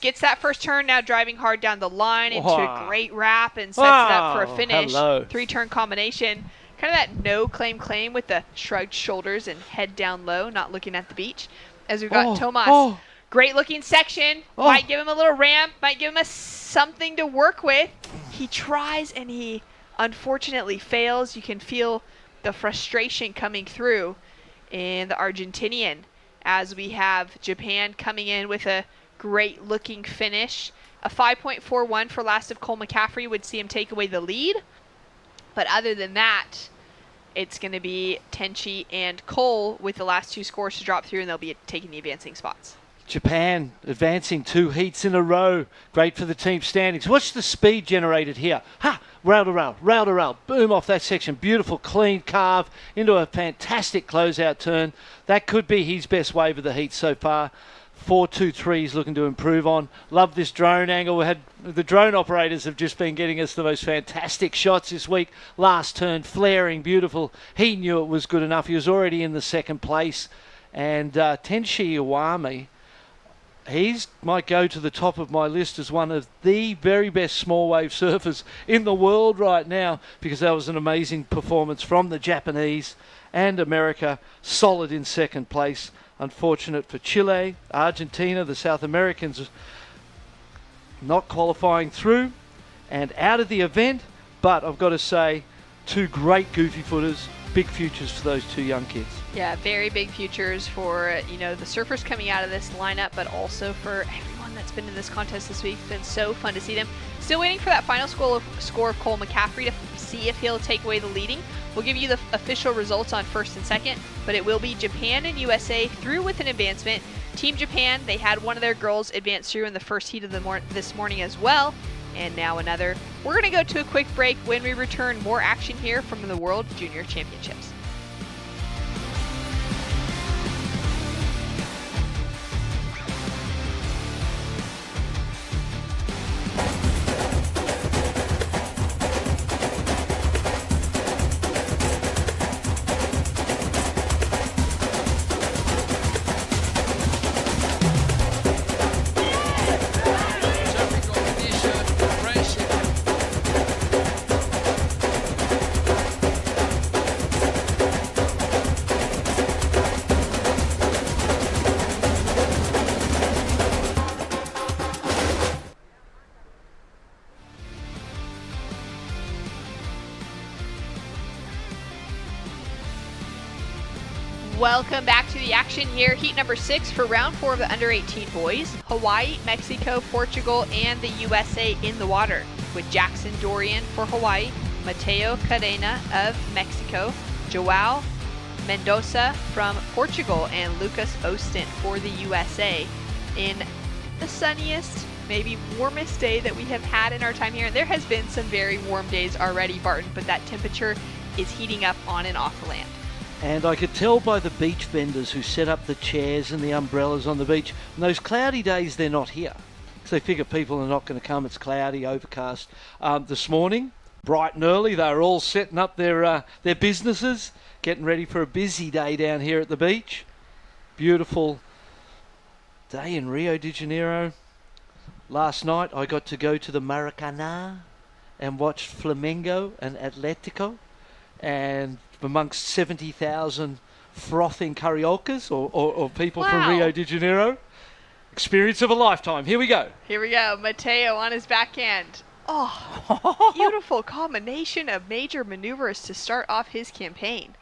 Gets that first turn, now driving hard down the line into a great wrap and sets it up for a finish. Three-turn combination. Kind of that no claim with the shrugged shoulders and head down low, not looking at the beach. as we've got Tomas. Great looking section. Might give him a little ramp. Might give him something to work with. He tries and he unfortunately fails. You can feel the frustration coming through in the Argentinian as we have Japan coming in with a great looking finish. A 5.41 for last of Cole McCaffrey would see him take away the lead. But other than that, it's going to be Tenchi and Cole with the last 2 scores to drop through, and they'll be taking the advancing spots. Japan advancing 2 heats in a row. Great for the team standings. Watch the speed generated here. Rail to rail, rail to rail. Boom off that section. Beautiful, clean carve into a fantastic closeout turn. That could be his best wave of the heat so far. 4.23 he's looking to improve on. Love this drone angle. The drone operators have just been getting us the most fantastic shots this week. Last turn, flaring, beautiful. He knew it was good enough. He was already in the second place. And Tenchi Iwami, he might go to the top of my list as one of the very best small wave surfers in the world right now, because that was an amazing performance from the Japanese and America. Solid in second place. Unfortunate for Chile, Argentina, the South Americans not qualifying through and out of the event. But I've got to say, 2 great goofy footers, big futures for those 2 young kids. Yeah, very big futures for, the surfers coming out of this lineup, but also for everyone that's been in this contest this week. It's been so fun to see them. Still waiting for that final score of Cole McCaffrey to see if he'll take away the leading. We'll give you the official results on first and second, but it will be Japan and USA through with an advancement. Team Japan, they had one of their girls advance through in the first heat of this morning as well, and now another. We're going to go to a quick break. When we return, more action here from the World Junior Championships. Welcome back to the action here. Heat number 6 for round 4 of the under-18 boys. Hawaii, Mexico, Portugal, and the USA in the water, with Jackson Dorian for Hawaii, Mateo Cadena of Mexico, Joao Mendoza from Portugal, and Lucas Ostin for the USA in the sunniest, maybe warmest day that we have had in our time here. And there has been some very warm days already, Barton, but that temperature is heating up on and off the land. And I could tell by the beach vendors who set up the chairs and the umbrellas on the beach, on those cloudy days they're not here. So they figure people are not going to come. It's cloudy, overcast. This morning, bright and early, they were all setting up their businesses, getting ready for a busy day down here at the beach. Beautiful day in Rio de Janeiro. Last night I got to go to the Maracanã and watch Flamengo and Atletico, and amongst 70,000 frothing cariocas or people from Rio de Janeiro. Experience of a lifetime. Here we go. Here we go. Mateo on his backhand. Oh, beautiful combination of major maneuvers to start off his campaign.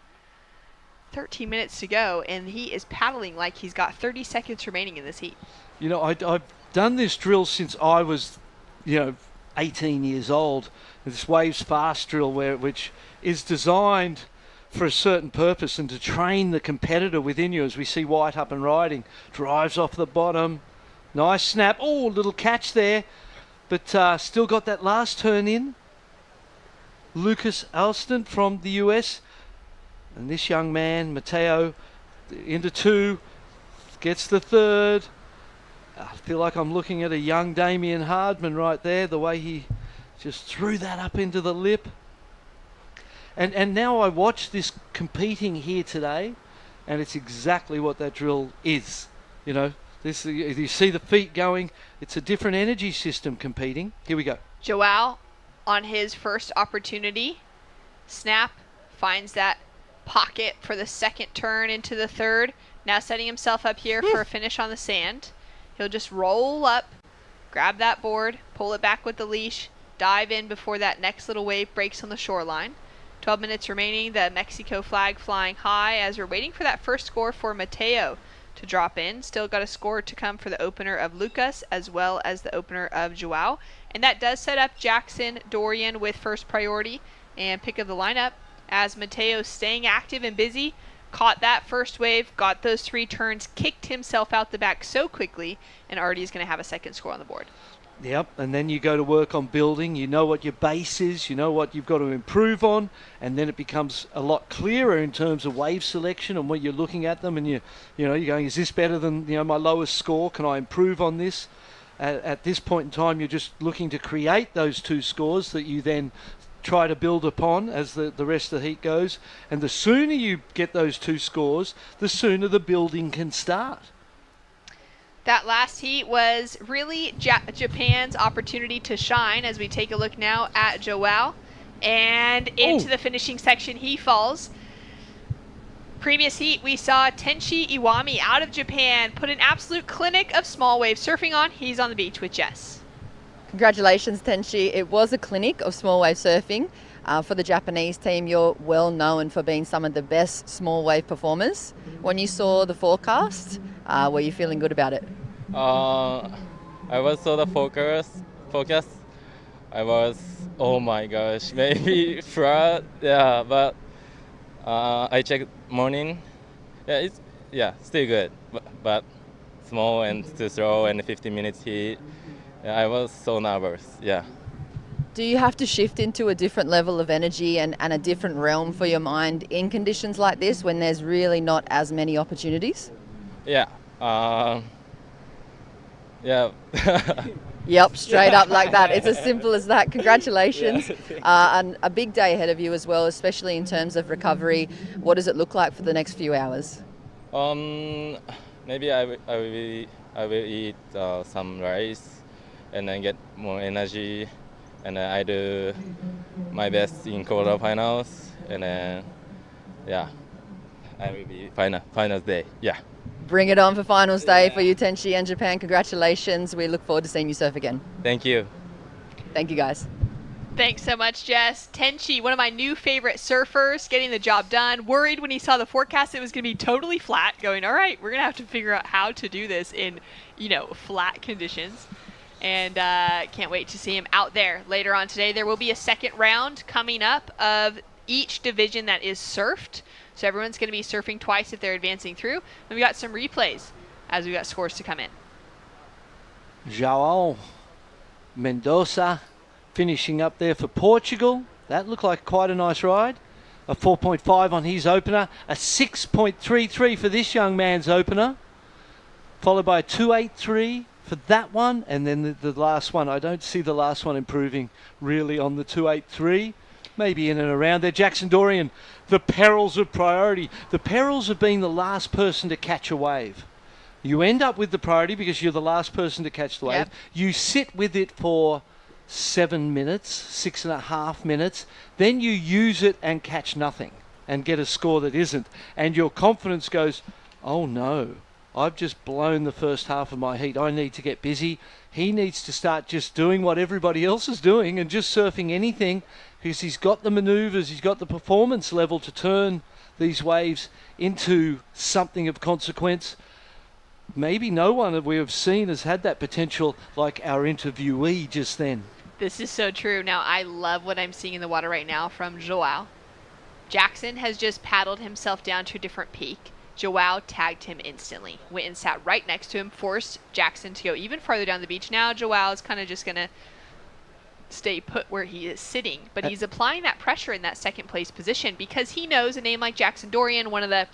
13 minutes to go, and he is paddling like he's got 30 seconds remaining in this heat. You know, I've done this drill since I was, 18 years old. This Waves Fast drill, which is designed for a certain purpose and to train the competitor within you. As we see White up and riding, drives off the bottom, nice snap. Oh, little catch there, but still got that last turn in. Lucas Alston from the US, and this young man Mateo into 2, gets the 3rd. I feel like I'm looking at a young Damien Hardman right there, the way he just threw that up into the lip. And now I watch this competing here today, and it's exactly what that drill is. You see the feet going. It's a different energy system competing. Here we go. Joao on his first opportunity. Snap, finds that pocket for the second turn into the 3rd. Now setting himself up here for a finish on the sand. He'll just roll up, grab that board, pull it back with the leash, dive in before that next little wave breaks on the shoreline. 12 minutes remaining, the Mexico flag flying high as we're waiting for that first score for Mateo to drop in. Still got a score to come for the opener of Lucas as well as the opener of Joao. And that does set up Jackson Dorian with first priority and pick of the lineup as Mateo staying active and busy. Caught that first wave, got those 3 turns, kicked himself out the back so quickly, and already is going to have a second score on the board. Yep, and then you go to work on building. You know what your base is, you know what you've got to improve on, and then it becomes a lot clearer in terms of wave selection and what you're looking at them, and you're going, is this better than my lowest score? Can I improve on this? At this point in time, you're just looking to create those 2 scores that you then try to build upon as the rest of the heat goes. And the sooner you get those 2 scores, the sooner the building can start. That last heat was really Japan's opportunity to shine as we take a look now at Joao. And into the finishing section he falls. Previous heat we saw Tenshi Iwami out of Japan put an absolute clinic of small wave surfing on. He's on the beach with Jess. Congratulations, Tenshi. It was a clinic of small wave surfing. For the Japanese team, you're well known for being some of the best small wave performers. When you saw the forecast, were you feeling good about it? I was sort of focused. I was, oh my gosh, maybe flat. Yeah, but I checked morning. Yeah, it's still good, but small and to throw and 15 minutes heat. Yeah, I was so nervous. Yeah. Do you have to shift into a different level of energy and a different realm for your mind in conditions like this when there's really not as many opportunities? Yeah. Yeah. Yep, straight up like that. It's as simple as that. Congratulations. And a big day ahead of you as well, especially in terms of recovery. What does it look like for the next few hours? Maybe I will eat some rice and then get more energy. And then I do my best in quarterfinals. And then, I will be finals day. Yeah. Bring it on for finals day for you, Tenshi and Japan. Congratulations. We look forward to seeing you surf again. Thank you. Thank you, guys. Thanks so much, Jess. Tenshi, one of my new favorite surfers, getting the job done. Worried when he saw the forecast it was going to be totally flat, going, all right, we're going to have to figure out how to do this in, flat conditions. And can't wait to see him out there later on today. There will be a second round coming up of each division that is surfed. So everyone's going to be surfing twice if they're advancing through. And we got some replays as we got scores to come in. Joao Mendoza finishing up there for Portugal. That looked like quite a nice ride. A 4.5 on his opener. A 6.33 for this young man's opener. Followed by a 2.83 for that one. And then the last one. I don't see the last one improving really on the 2.83. Maybe in and around there. Jackson Dorian, the perils of priority. The perils of being the last person to catch a wave. You end up with the priority because you're the last person to catch the wave. Yep. You sit with it for 7 minutes, 6.5 minutes. Then you use it and catch nothing and get a score that isn't. And your confidence goes, oh no, I've just blown the first half of my heat. I need to get busy. He needs to start just doing what everybody else is doing and just surfing anything, because he's got the maneuvers, he's got the performance level to turn these waves into something of consequence. Maybe no one that we have seen has had that potential like our interviewee just then. This is so true. Now, I love what I'm seeing in the water right now from Joao. Jackson has just paddled himself down to a different peak. Joao tagged him instantly, went and sat right next to him, forced Jackson to go even farther down the beach. Now Joao is kind of just going to stay put where he is sitting, but he's applying that pressure in that second place position because he knows a name like Jackson Dorian, one of the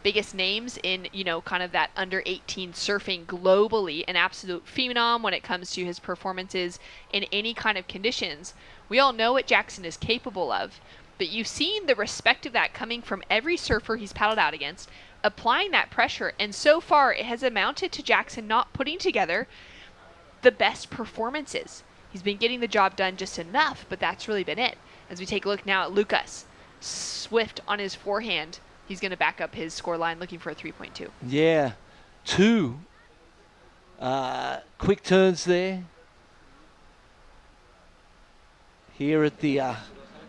biggest names in, kind of that under 18 surfing globally, an absolute phenom when it comes to his performances in any kind of conditions. We all know what Jackson is capable of, but you've seen the respect of that coming from every surfer he's paddled out against, applying that pressure, and so far it has amounted to Jackson not putting together the best performances. He's been getting the job done just enough, but that's really been it. As we take a look now at Lucas, swift on his forehand, he's going to back up his score line looking for a 3.2. Yeah. 2 quick turns there. Here at the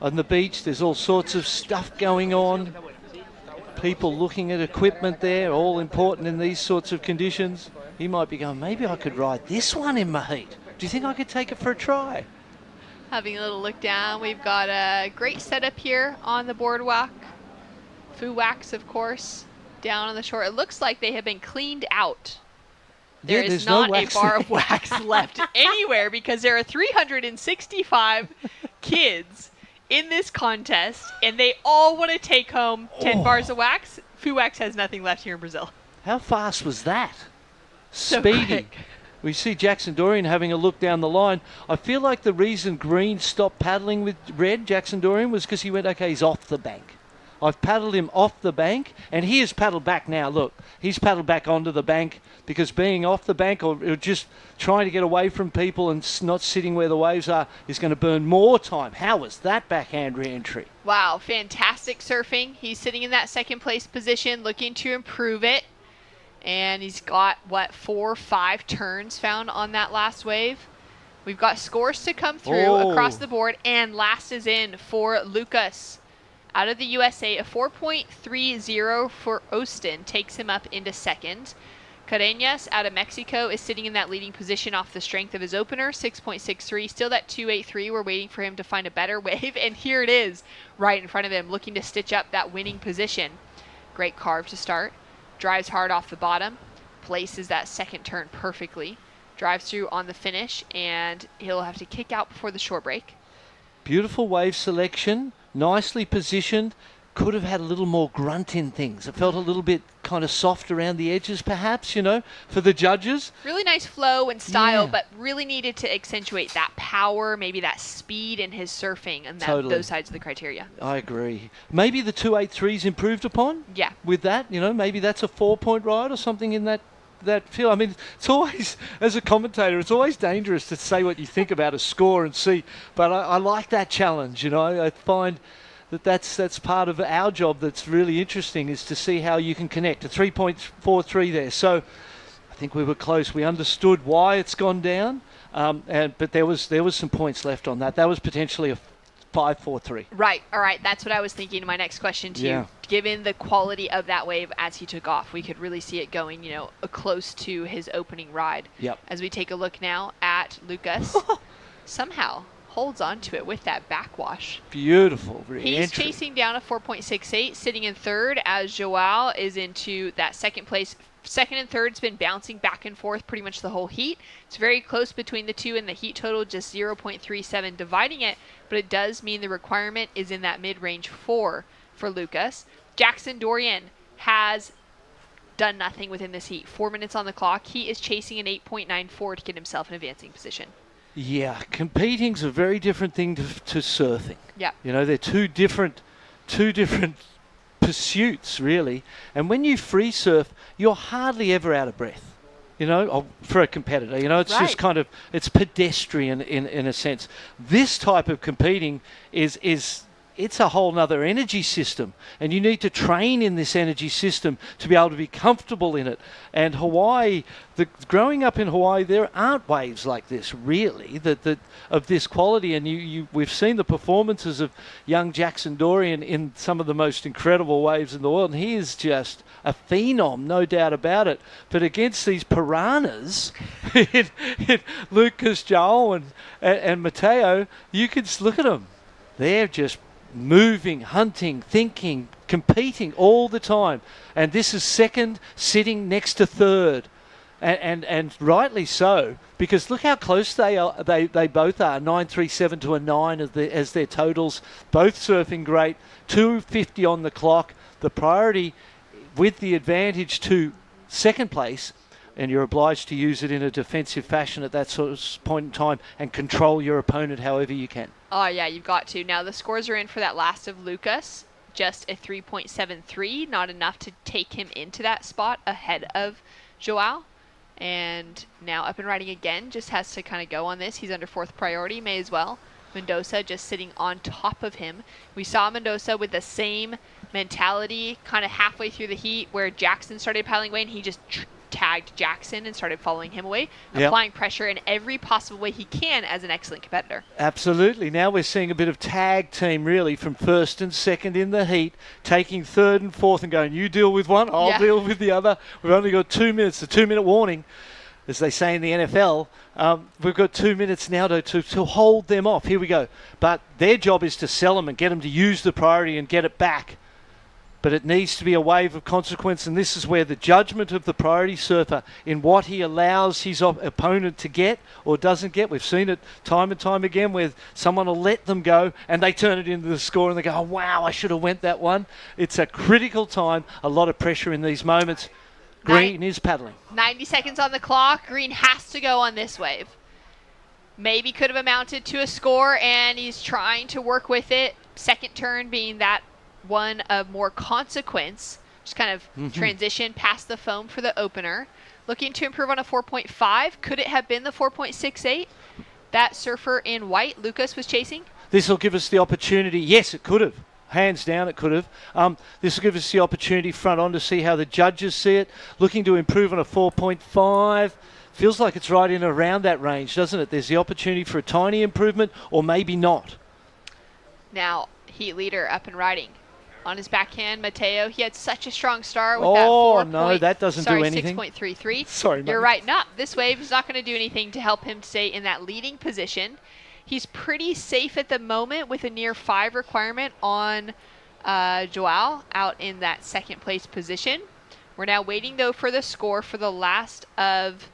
on the beach, there's all sorts of stuff going on. People looking at equipment there, all important in these sorts of conditions. He might be going, maybe I could ride this one in my heat. Do you think I could take it for a try? Having a little look down, we've got a great setup here on the boardwalk. Fu wax, of course, down on the shore. It looks like they have been cleaned out. There is not a bar of wax left anywhere because there are 365 kids in this contest, and they all want to take home 10 bars of wax. Fu wax has nothing left here in Brazil. How fast was that? So Speedy. quick. We see Jackson Dorian having a look down the line. I feel like the reason Green stopped paddling with red, Jackson Dorian, was because he went, okay, he's off the bank. I've paddled him off the bank, and he has paddled back now. Look, he's paddled back onto the bank because being off the bank or just trying to get away from people and not sitting where the waves are is going to burn more time. How was that backhand re-entry? Wow, fantastic surfing. He's sitting in that second place position, looking to improve it. And he's got, 4 or 5 turns found on that last wave. We've got scores to come through across the board, and last is in for Lucas. Out of the USA, a 4.30 for Austin takes him up into second. Careñas out of Mexico is sitting in that leading position off the strength of his opener, 6.63. Still that 2.83. We're waiting for him to find a better wave, and here it is right in front of him, looking to stitch up that winning position. Great carve to start. Drives hard off the bottom, places that second turn perfectly, drives through on the finish, and he'll have to kick out before the short break. Beautiful wave selection, nicely positioned. Could have had a little more grunt in things. It felt a little bit kind of soft around the edges, perhaps, for the judges. Really nice flow and style, but really needed to accentuate that power, maybe that speed in his surfing, and those sides of the criteria. I agree. Maybe the 2.83's improved upon. Yeah. With that, maybe that's a 4-point ride or something in that feel. I mean, it's always, as a commentator, it's always dangerous to say what you think about a score and see. But I like that challenge. I find that's part of our job that's really interesting, is to see how you can connect. A 3.43 there. So I think we were close. We understood why it's gone down, but there was some points left on that. That was potentially a 5.43. Right. All right. That's what I was thinking in my next question too. Yeah. Given the quality of that wave as he took off, we could really see it going, close to his opening ride. Yep. As we take a look now at Lucas, somehow holds on to it with that backwash. Beautiful re-entry. He's chasing down a 4.68, sitting in third, as Joao is into that second place. Second and third's been bouncing back and forth pretty much the whole heat. It's very close between the two, and the heat total just 0.37 dividing it, but it does mean the requirement is in that mid-range 4 for Lucas. Jackson Dorian has done nothing within this heat. 4 minutes on the clock. He is chasing an 8.94 to get himself in advancing position. Yeah, competing's a very different thing to surfing. Yeah. They're two different pursuits, really. And when you free surf, you're hardly ever out of breath. For a competitor, it's just kind of, it's pedestrian in a sense. This type of competing it's a whole nother energy system, and you need to train in this energy system to be able to be comfortable in it. And Hawaii, growing up in Hawaii, there aren't waves like this really that of this quality. And we've seen the performances of young Jackson Dorian in some of the most incredible waves in the world, and he is just a phenom, no doubt about it. But against these piranhas, Lucas, Joel, and Mateo, you can look at them. They're just moving, hunting, thinking, competing all the time. And this is second, sitting next to third. And rightly so, because look how close they are. They both are, 9.37 to a 9 as their totals. Both surfing great, 2.50 on the clock. The priority with the advantage to second place, and you're obliged to use it in a defensive fashion at that sort of point in time and control your opponent however you can. Oh, yeah, you've got to. Now, the scores are in for that last of Lucas. Just a 3.73, not enough to take him into that spot ahead of Joao. And now up and riding again, just has to kind of go on this. He's under 4th priority, may as well. Mendoza just sitting on top of him. We saw Mendoza with the same mentality kind of halfway through the heat where Jackson started piling away and he just tagged Jackson and started following him away, applying pressure in every possible way he can as an excellent competitor. Absolutely. Now we're seeing a bit of tag team really from first and second in the heat, taking third and fourth and going, you deal with one, I'll deal with the other. We've only got 2 minutes, the 2 minute warning, as they say in the NFL. We've got 2 minutes now to hold them off. Here we go. But their job is to sell them and get them to use the priority and get it back. But it needs to be a wave of consequence, and this is where the judgment of the priority surfer in what he allows his opponent to get or doesn't get. We've seen it time and time again where someone will let them go and they turn it into the score and they go, oh, wow, I should have went that one. It's a critical time, a lot of pressure in these moments. Green is paddling. 90 seconds on the clock. Green has to go on this wave. Maybe could have amounted to a score, and he's trying to work with it. Second turn being that one of more consequence, just kind of transition past the foam for the opener. Looking to improve on a 4.5. Could it have been the 4.68 that surfer in white, Lucas, was chasing? This will give us the opportunity. Yes, it could have. Hands down, it could have. This will give us the opportunity front on to see how the judges see it. Looking to improve on a 4.5. Feels like it's right in around that range, doesn't it? There's the opportunity for a tiny improvement or maybe not. Now, heat leader up and riding. On his backhand, Mateo, he had such a strong start with that 4. No, that doesn't do anything. 6.33. Sorry, You're right. No, this wave is not going to do anything to help him stay in that leading position. He's pretty safe at the moment with a near 5 requirement on Joao out in that second place position. We're now waiting, though, for the score for the last of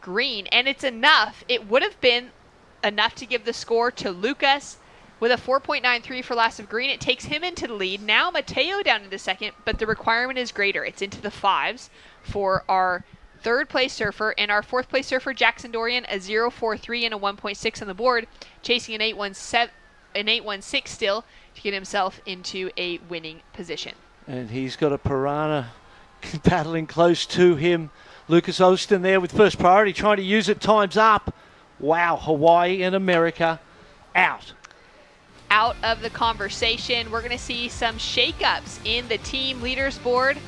Green, and it's enough. It would have been enough to give the score to Lucas. With a 4.93 for last of Green, it takes him into the lead. Now Mateo down into second, but the requirement is greater. It's into the 5s for our third place surfer, and our fourth place surfer, Jackson Dorian, a 0.43 and a 1.6 on the board, chasing an 8.16 still to get himself into a winning position. And he's got a piranha paddling close to him. Lucas Austin there with first priority, trying to use it. Time's up. Wow, Hawaii and America out. Out of the conversation. We're going to see some shakeups in the team leaders board.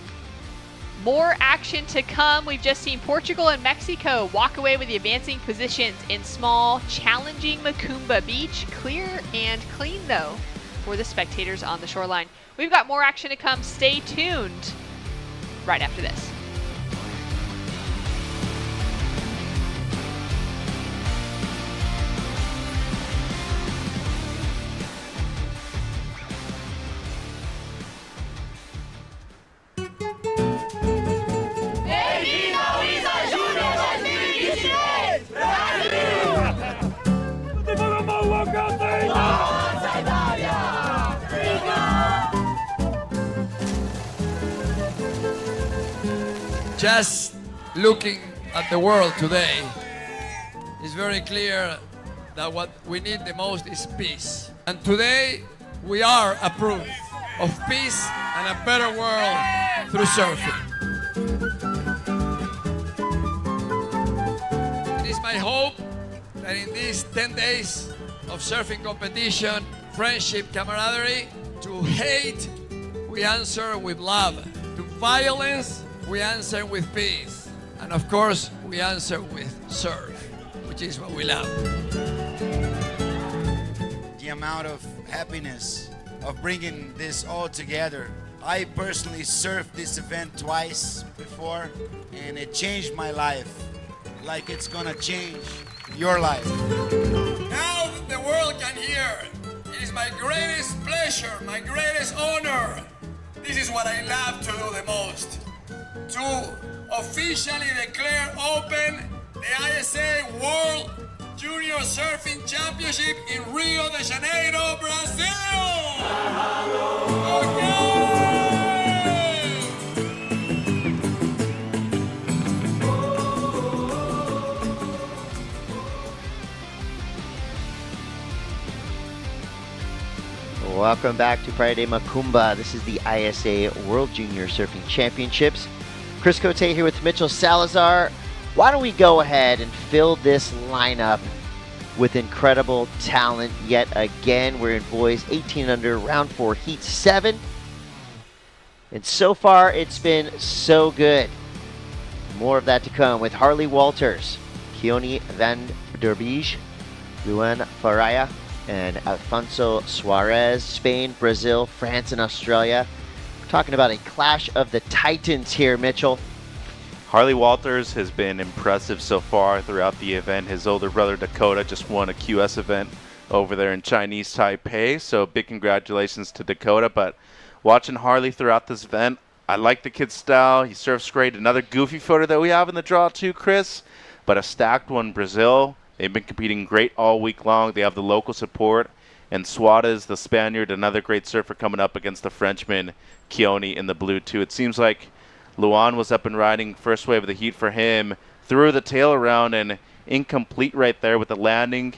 More action to come. We've just seen Portugal and Mexico walk away with the advancing positions in small, challenging Macumba Beach. Clear and clean, though, for the spectators on the shoreline. We've got more action to come. Stay tuned right after this. Just looking at the world today, it's very clear that what we need the most is peace. And today, we are a proof of peace and a better world through surfing. It is my hope that in these 10 days of surfing competition, friendship, camaraderie, to hate, we answer with love. To violence, we answer with peace. And of course, we answer with surf, which is what we love. The amount of happiness of bringing this all together. I personally surfed this event twice before, and it changed my life, like it's gonna change your life. Now that the world can hear, it is my greatest pleasure, my greatest honor. This is what I love to do the most. To officially declare open the ISA World Junior Surfing Championship in Rio de Janeiro, Brazil! Welcome back to Praia de Macumba. This is the ISA World Junior Surfing Championships. Chris Cote here with Mitchell Salazar. Why don't we go ahead and fill this lineup with incredible talent yet again. We're in boys 18 under, round 4, heat 7. And so far, it's been so good. More of that to come with Harley Walters, Keone van der Beek, Luan Faraya, and Alfonso Suarez. Spain, Brazil, France, and Australia. We're talking about a clash of the titans here, Mitchell. Harley Walters has been impressive so far throughout the event. His older brother Dakota just won a QS event over there in Chinese Taipei, so big congratulations to Dakota. But watching Harley throughout this event, I like the kid's style. He surfs great. Another goofy photo that we have in the draw too, Chris, but a stacked one, Brazil. They've been competing great all week long. They have the local support. And Suarez, the Spaniard, another great surfer coming up against the Frenchman, Keone, in the blue too. It seems like Luan was up and riding, first wave of the heat for him, threw the tail around and incomplete right there with the landing.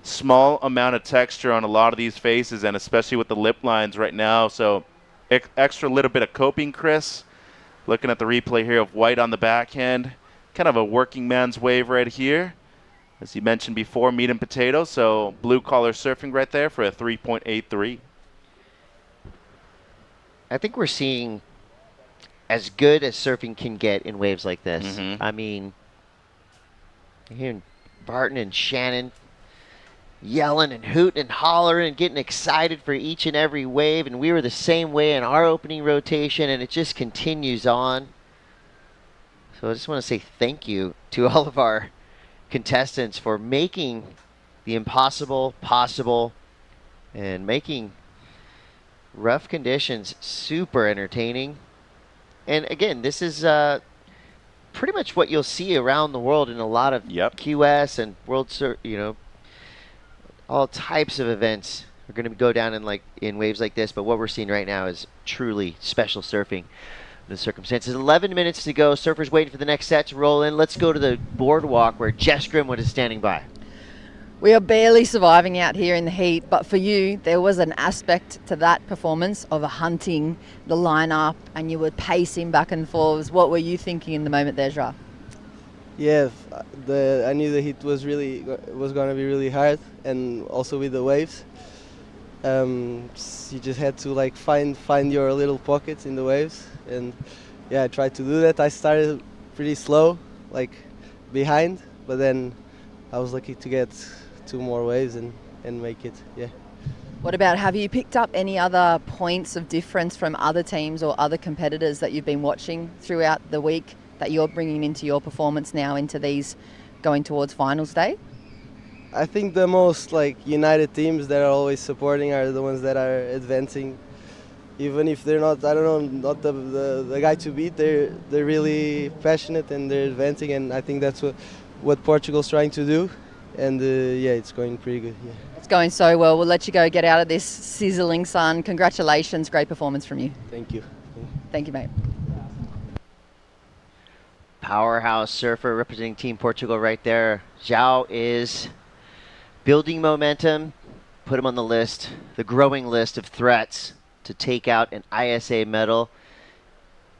Small amount of texture on a lot of these faces, and especially with the lip lines right now. So extra little bit of coping, Chris. Looking at the replay here of white on the backhand. Kind of a working man's wave right here. As you mentioned before, meat and potatoes. So blue collar surfing right there for a 3.83. I think we're seeing as good as surfing can get in waves like this. I mean, you're hearing Barton and Shannon yelling and hooting and hollering and getting excited for each and every wave, and we were the same way in our opening rotation, and it just continues on. So I just want to say thank you to all of our contestants for making the impossible possible and making rough conditions super entertaining. And again, this is pretty much what you'll see around the world in a lot of QS and World Surf, all types of events are going to go down in waves like this. But what we're seeing right now is truly special surfing. The circumstances. 11 minutes to go. Surfers waiting for the next set to roll in. Let's go to the boardwalk where Jess Grimwood is standing by. We are barely surviving out here in the heat, but for you, there was an aspect to that performance of hunting the lineup, and you were pacing back and forth. What were you thinking in the moment there, Jra? Yeah, I knew the heat was going to be really hard, and also with the waves. You just had to find your little pockets in the waves, and yeah, I tried to do that. I started pretty slow, behind, but then I was lucky to get 2 more waves and make it. Yeah. What about, have you picked up any other points of difference from other teams or other competitors that you've been watching throughout the week that you're bringing into your performance now into these going towards finals day? I think the most united teams that are always supporting are the ones that are advancing. Even if they're not, not the guy to beat, they're really passionate and they're advancing, and I think that's what Portugal's trying to do. And yeah, it's going pretty good. Yeah. It's going so well. We'll let you go get out of this sizzling sun. Congratulations, great performance from you. Thank you. Thank you, mate. Powerhouse surfer representing Team Portugal right there. Zhao is building momentum. Put him on the list, the growing list of threats to take out an ISA medal.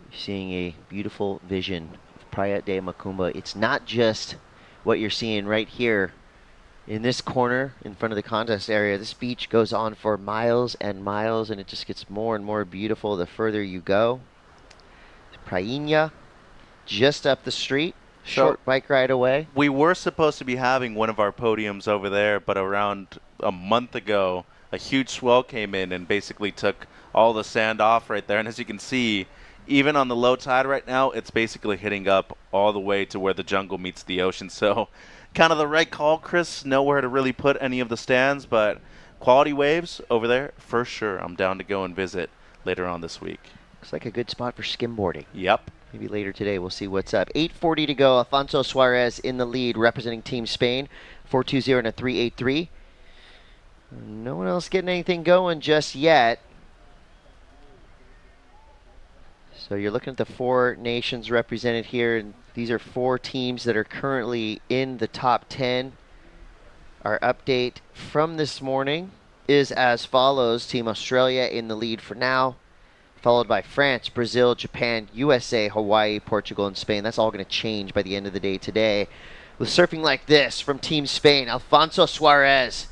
You're seeing a beautiful vision of Praia de Macumba. It's not just what you're seeing right here in this corner in front of the contest area. This beach goes on for miles and miles, and it just gets more and more beautiful the further you go. Prainha, just up the street, short bike ride away. We were supposed to be having one of our podiums over there, but around a month ago, a huge swell came in and basically took all the sand off right there. And as you can see, even on the low tide right now, it's basically hitting up all the way to where the jungle meets the ocean. So kind of the right call, Chris. Nowhere to really put any of the stands, but quality waves over there for sure. I'm down to go and visit later on this week. Looks like a good spot for skimboarding. Yep. Maybe later today, we'll see what's up. 8:40 to go. Alfonso Suarez in the lead, representing Team Spain. 4.20 and a 3.83. No one else getting anything going just yet. So you're looking at the 4 nations represented here, and these are 4 teams that are currently in the top 10. Our update from this morning is as follows. Team Australia in the lead for now, followed by France, Brazil, Japan, USA, Hawaii, Portugal, and Spain. That's all going to change by the end of the day today. with surfing like this from Team Spain. Alfonso Suarez.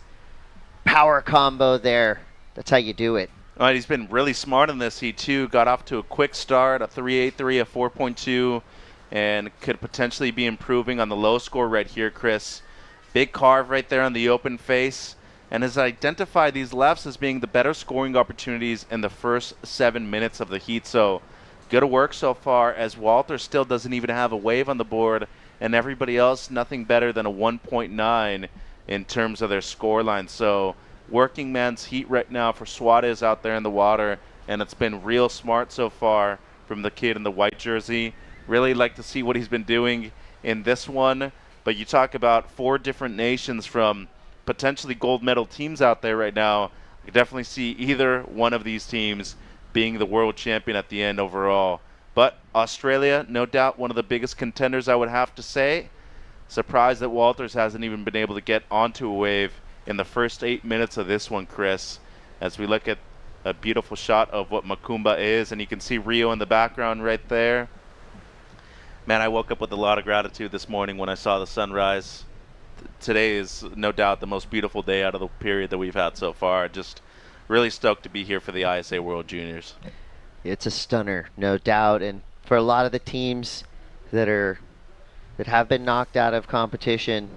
Power combo there. That's how you do it. All right, he's been really smart in this heat, too. Got off to a quick start, a 3.83, a 4.2, and could potentially be improving on the low score right here, Chris. Big carve right there on the open face, and has identified these lefts as being the better scoring opportunities in the first 7 minutes of the heat. So good work so far, as Walter still doesn't even have a wave on the board, and everybody else nothing better than a 1.9 in terms of their score line. So working man's heat right now for Suarez out there in the water, and it's been real smart so far from the kid in the white jersey. Really like to see what he's been doing in this one. But you talk about 4 different nations from potentially gold medal teams out there right now. I definitely see either one of these teams being the world champion at the end overall. But Australia, no doubt one of the biggest contenders, I would have to say. Surprised that Walters hasn't even been able to get onto a wave in the first 8 minutes of this one, Chris, as we look at a beautiful shot of what Macumba is, and you can see Rio in the background right there. Man, I woke up with a lot of gratitude this morning when I saw the sunrise. Today is no doubt the most beautiful day out of the period that we've had so far. Just really stoked to be here for the ISA World Juniors. It's a stunner, no doubt, and for a lot of the teams that have been knocked out of competition,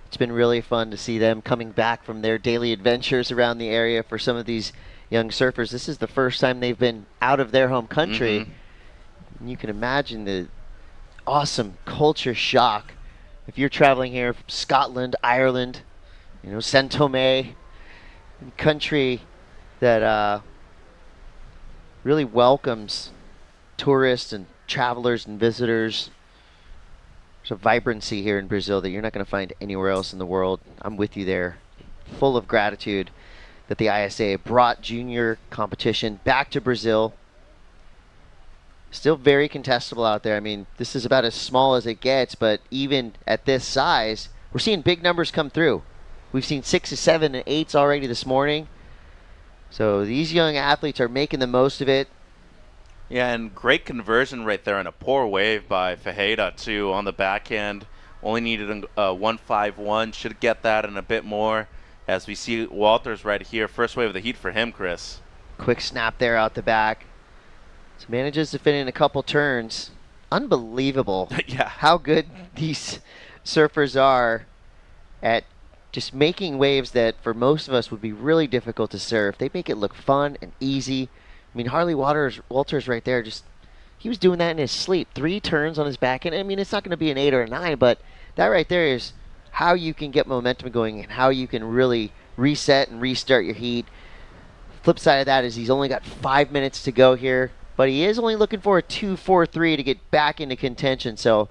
it's been really fun to see them coming back from their daily adventures around the area. For some of these young surfers, this is the first time they've been out of their home country. And you can imagine the awesome culture shock if you're traveling here from Scotland, Ireland, Saint Tomé, a country that really welcomes tourists and travelers and visitors. There's a vibrancy here in Brazil that you're not going to find anywhere else in the world. I'm with you there. Full of gratitude that the ISA brought junior competition back to Brazil. Still very contestable out there. I mean, this is about as small as it gets, but even at this size, we're seeing big numbers come through. We've seen 6s, 7s, and 8s already this morning. So these young athletes are making the most of it. Yeah, and great conversion right there, and a poor wave by Fajeda, too, on the backhand. Only needed a 1.51. Should get that and a bit more, as we see Walters right here. First wave of the heat for him, Chris. Quick snap there out the back. So manages to fit in a couple turns. Unbelievable yeah. How good these surfers are at just making waves that for most of us would be really difficult to surf. They make it look fun and easy. I mean, Harley Walters right there, he was doing that in his sleep. 3 turns on his back end. I mean, it's not going to be an 8 or a 9, but that right there is how you can get momentum going and how you can really reset and restart your heat. Flip side of that is he's only got 5 minutes to go here, but he is only looking for a 2.43 to get back into contention. So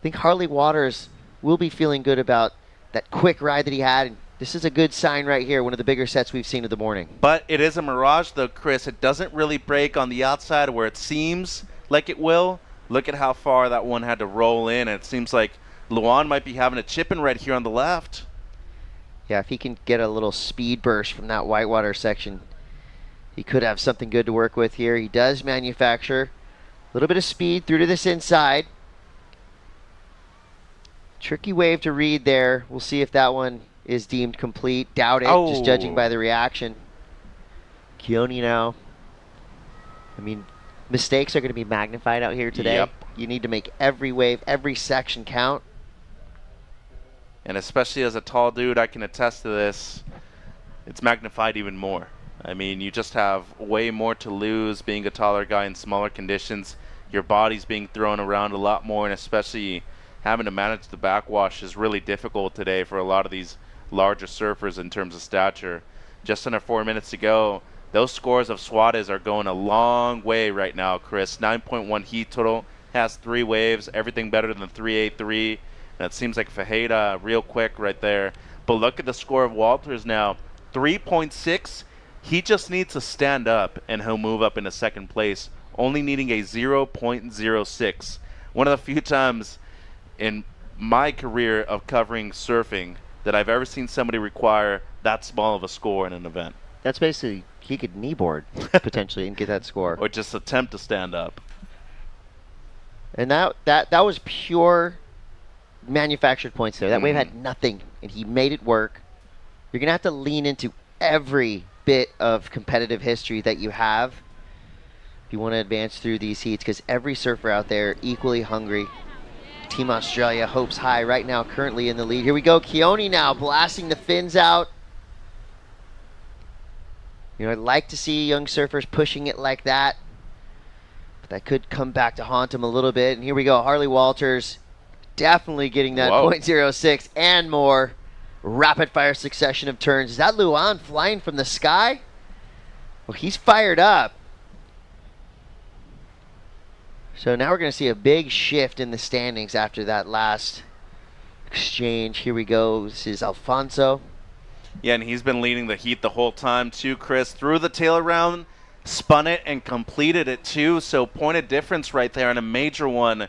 I think Harley Waters will be feeling good about that quick ride that he had. And this is a good sign right here, one of the bigger sets we've seen of the morning. But it is a mirage, though, Chris. It doesn't really break on the outside where it seems like it will. Look at how far that one had to roll in, and it seems like Luan might be having a chip in right here on the left. Yeah, if he can get a little speed burst from that whitewater section, he could have something good to work with here. He does manufacture a little bit of speed through to this inside. Tricky wave to read there. We'll see if that one is deemed complete. Doubt it, just judging by the reaction. Keone now. I mean, mistakes are going to be magnified out here today. Yep. You need to make every wave, every section count. And especially as a tall dude, I can attest to this. It's magnified even more. I mean, you just have way more to lose being a taller guy in smaller conditions. Your body's being thrown around a lot more, and especially having to manage the backwash is really difficult today for a lot of these larger surfers in terms of stature. Just under 4 minutes to go. Those scores of Suarez are going a long way right now, Chris. 9.1 heat total, has 3 waves, everything better than 3.83. And it seems like Fajeda real quick right there. But look at the score of Walters now, 3.6. He just needs to stand up and he'll move up into second place, only needing a 0.06. One of the few times in my career of covering surfing that I've ever seen somebody require that small of a score in an event. That's basically, he could kneeboard potentially and get that score. Or just attempt to stand up. And that was pure manufactured points there. That wave had nothing, and he made it work. You're going to have to lean into every bit of competitive history that you have if you want to advance through these heats, because every surfer out there equally hungry. Team Australia hopes high right now, currently in the lead. Here we go, Keone now blasting the fins out. You know, I'd like to see young surfers pushing it like that, but that could come back to haunt him a little bit. And here we go, Harley Walters definitely getting that 0.06 and more. Rapid fire succession of turns. Is that Luan flying from the sky? Well, he's fired up. So now we're going to see a big shift in the standings after that last exchange. Here we go. This is Alfonso. Yeah, and he's been leading the heat the whole time too, Chris. Threw the tail around, spun it, and completed it too. So point of difference right there, and a major one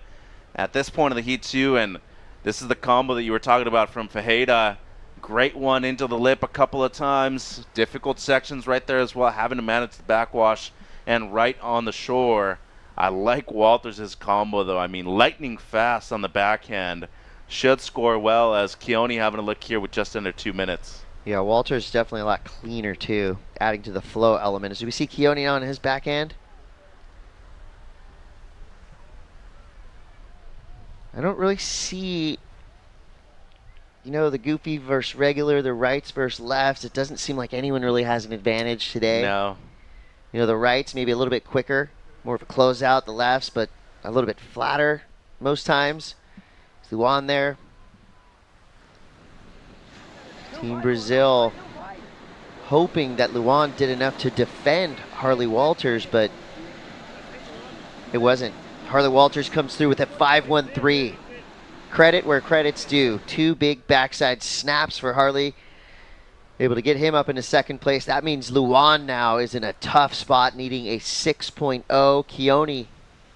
at this point of the heat too. And this is the combo that you were talking about from Fajeda. Great one into the lip a couple of times. Difficult sections right there as well, having to manage the backwash and right on the shore. I like Walters' combo, though. I mean, lightning fast on the backhand. Should score well, as Keone having a look here with just under 2 minutes. Yeah, Walters definitely a lot cleaner, too, adding to the flow element. As we see Keone on his backhand. I don't really see, you know, the goofy versus regular, the rights versus lefts. It doesn't seem like anyone really has an advantage today. No. You know, the rights maybe a little bit quicker. More of a closeout, the lefts, but a little bit flatter most times. Luan there. Team Brazil hoping that Luan did enough to defend Harley Walters, but it wasn't. Harley Walters comes through with a 5-1-3. Credit where credit's due. 2 big backside snaps for Harley. Able to get him up into second place. That means Luan now is in a tough spot, needing a 6.0. Keone,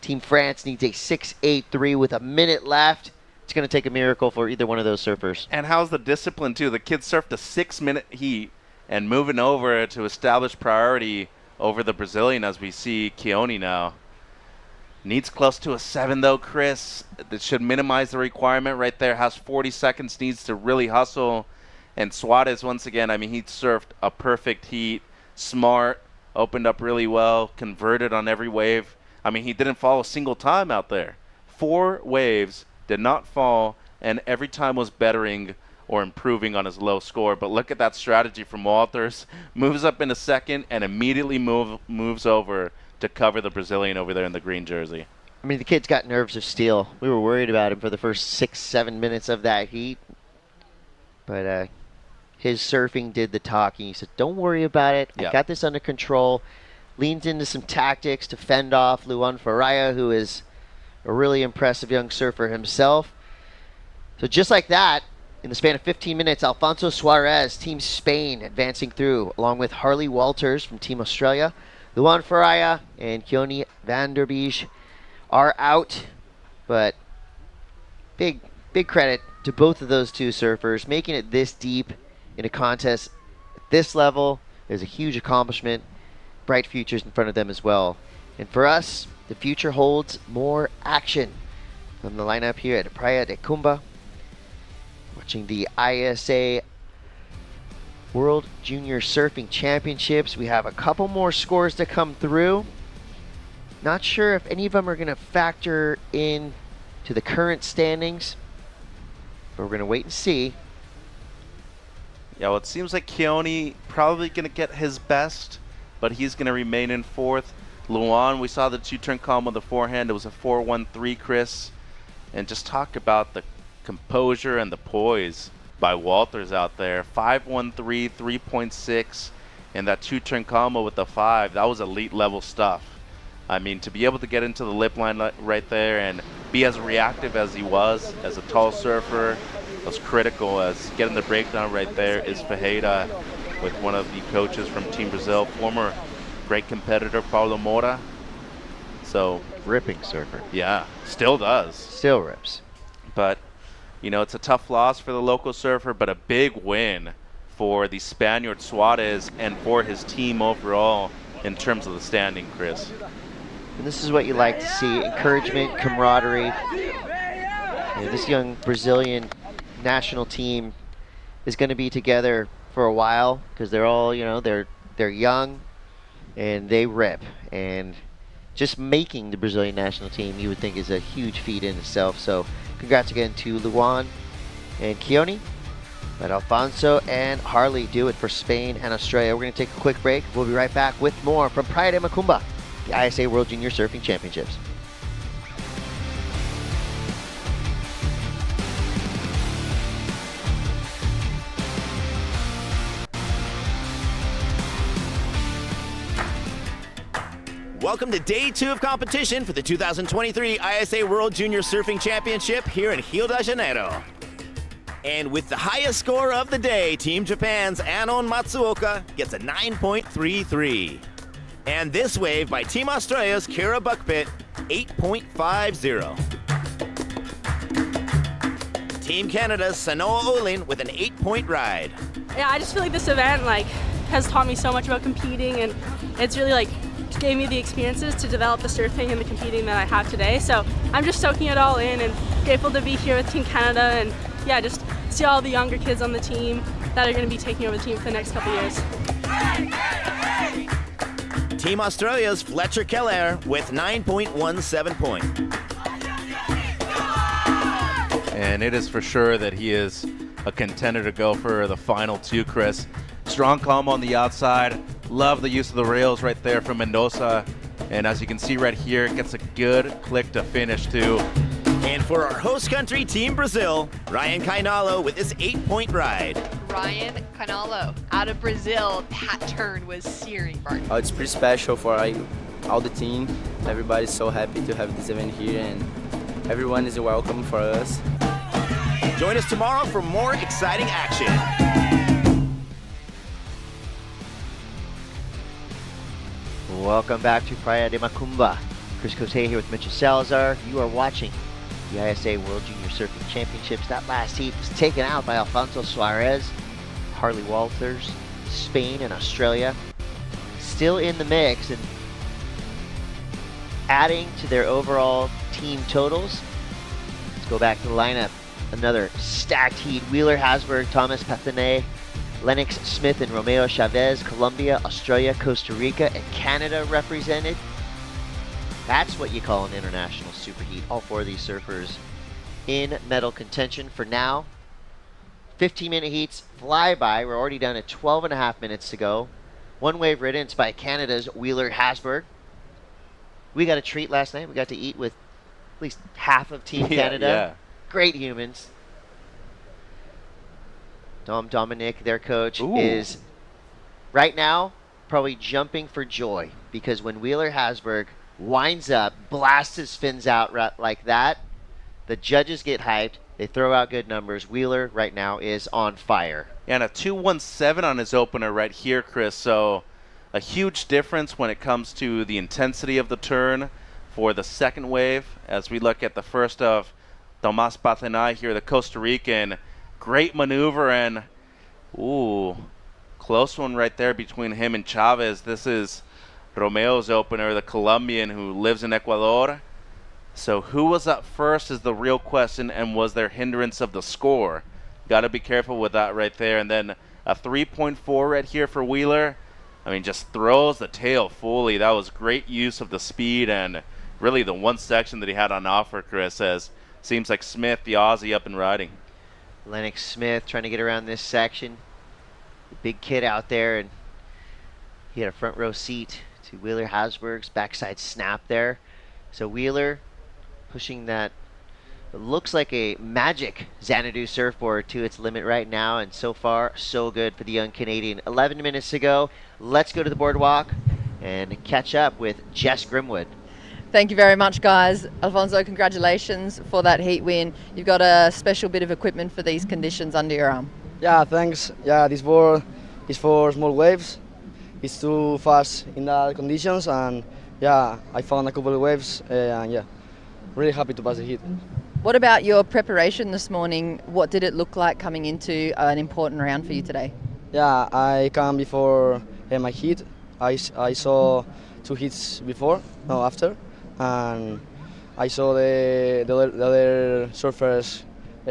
Team France, needs a 6.83 with a minute left. It's going to take a miracle for either one of those surfers. And how's the discipline, too? The kids surfed a 6-minute heat and moving over to establish priority over the Brazilian, as we see Keone now. Needs close to a 7, though, Chris. That should minimize the requirement right there. Has 40 seconds, needs to really hustle. And Suarez, once again, I mean, he surfed a perfect heat. Smart, opened up really well, converted on every wave. I mean, he didn't fall a single time out there. 4 waves, did not fall, and every time was bettering or improving on his low score. But look at that strategy from Walters. Moves up in a second and immediately moves over to cover the Brazilian over there in the green jersey. I mean, the kid's got nerves of steel. We were worried about him for the first 6-7 minutes of that heat. But his surfing did the talking. He said, don't worry about it. I got this under control. Leans into some tactics to fend off Luan Faraya, who is a really impressive young surfer himself. So just like that, in the span of 15 minutes, Alfonso Suarez, Team Spain, advancing through, along with Harley Walters from Team Australia. Luan Faraya and Keone van der Beek are out, but big credit to both of those two surfers. Making it this deep in a contest at this level is a huge accomplishment. Bright futures in front of them as well. And for us, the future holds more action. On the lineup here at Praia de Cumba, watching the ISA World Junior Surfing Championships. We have a couple more scores to come through. Not sure if any of them are going to factor in to the current standings, but we're going to wait and see. Yeah, well, it seems like Keone probably going to get his best, but he's going to remain in 4th. Luan, we saw the 2-turn combo on the forehand. It was a 4-1-3, Chris. And just talk about the composure and the poise by Walters out there. 5-1-3, 3.6, and that 2-turn combo with the 5. That was elite level stuff. I mean, to be able to get into the lip line right there and be as reactive as he was as a tall surfer was critical. As getting the breakdown right there is Fajeda with one of the coaches from Team Brazil, former great competitor Paulo Moura. So ripping surfer. Yeah, still does. Still rips. But, you know, it's a tough loss for the local surfer, but a big win for the Spaniard Suarez and for his team overall in terms of the standing, Chris. And this is what you like to see. Encouragement, camaraderie. This young Brazilian national team is going to be together for a while because they're all, they're young and they rip. And just making the Brazilian national team, you would think, is a huge feat in itself. So congrats again to Luan and Keone. Let Alfonso and Harley do it for Spain and Australia. We're going to take a quick break. We'll be right back with more from Praia de Macumba, the ISA World Junior Surfing Championships. Welcome to day 2 of competition for the 2023 ISA World Junior Surfing Championship here in Rio de Janeiro. And with the highest score of the day, Team Japan's Anon Matsuoka gets a 9.33. And this wave by Team Australia's Kira Buckpit, 8.50. Team Canada's Sanoa Olin with an 8-point ride. Yeah, I just feel like this event has taught me so much about competing, and it's really gave me the experiences to develop the surfing and the competing that I have today. So I'm just soaking it all in and grateful to be here with Team Canada, and yeah, just see all the younger kids on the team that are going to be taking over the team for the next couple years. Team Australia's Fletcher Keller with 9.17 point. And it is for sure that he is a contender to go for the final 2, Chris. Strong combo on the outside. Love the use of the rails right there from Mendoza. And as you can see right here, it gets a good click to finish too. And for our host country, Team Brazil, Ryan Kainalo with his 8-point ride. Ryan Canalo out of Brazil. That turn was searing, Bart. Oh, it's pretty special for all the team. Everybody's so happy to have this event here, and everyone is welcome for us. Join us tomorrow for more exciting action. Welcome back to Praia de Macumba. Chris Cote here with Mitchell Salazar. You are watching the ISA World Junior Surfing Championships. That last heat was taken out by Alfonso Suarez, Harley Walters, Spain and Australia. Still in the mix and adding to their overall team totals. Let's go back to the lineup. Another stacked heat. Wheeler Hasberg, Thomas Pathene, Lennox Smith and Romeo Chavez, Colombia, Australia, Costa Rica, and Canada represented. That's what you call an international superheat. All 4 of these surfers in medal contention for now. 15-minute heats fly by. We're already down at 12.5 minutes to go. One wave riddance by Canada's Wheeler Hasberg. We got a treat last night. We got to eat with at least half of Team Canada. Yeah. Great humans. Dom Dominic, their coach, Ooh. is right now probably jumping for joy because when Wheeler Hasberg winds up, blasts his fins out like that, the judges get hyped. They throw out good numbers. Wheeler right now is on fire. Yeah, and a 2.17 on his opener right here, Chris. So a huge difference when it comes to the intensity of the turn for the second wave. As we look at the first of Tomas Pathena here, the Costa Rican. Great maneuver and, ooh, close one right there between him and Chavez. This is Romeo's opener, the Colombian who lives in Ecuador. So who was up first is the real question, and was there hindrance of the score? Got to be careful with that right there. And then a 3.4 right here for Wheeler. I mean, just throws the tail fully. That was great use of the speed and really the one section that he had on offer, Chris, as seems like Smith, the Aussie, up and riding. Lennox Smith trying to get around this section. The big kid out there, and he had a front row seat to Wheeler Hasberg's backside snap there. So Wheeler pushing that, it looks like a magic Xanadu surfboard to its limit right now, and so far, so good for the young Canadian. 11 minutes to go. Let's go to the boardwalk and catch up with Jess Grimwood. Thank you very much, guys. Alfonso, congratulations for that heat win. You've got a special bit of equipment for these conditions under your arm. Yeah, thanks. Yeah, this board is for small waves. It's too fast in the conditions, and yeah, I found a couple of waves, and yeah, really happy to pass the heat. What about your preparation this morning? What did it look like coming into an important round for you today? Yeah, I came before my heat. I saw 2 heats before, no after. And I saw the other surfers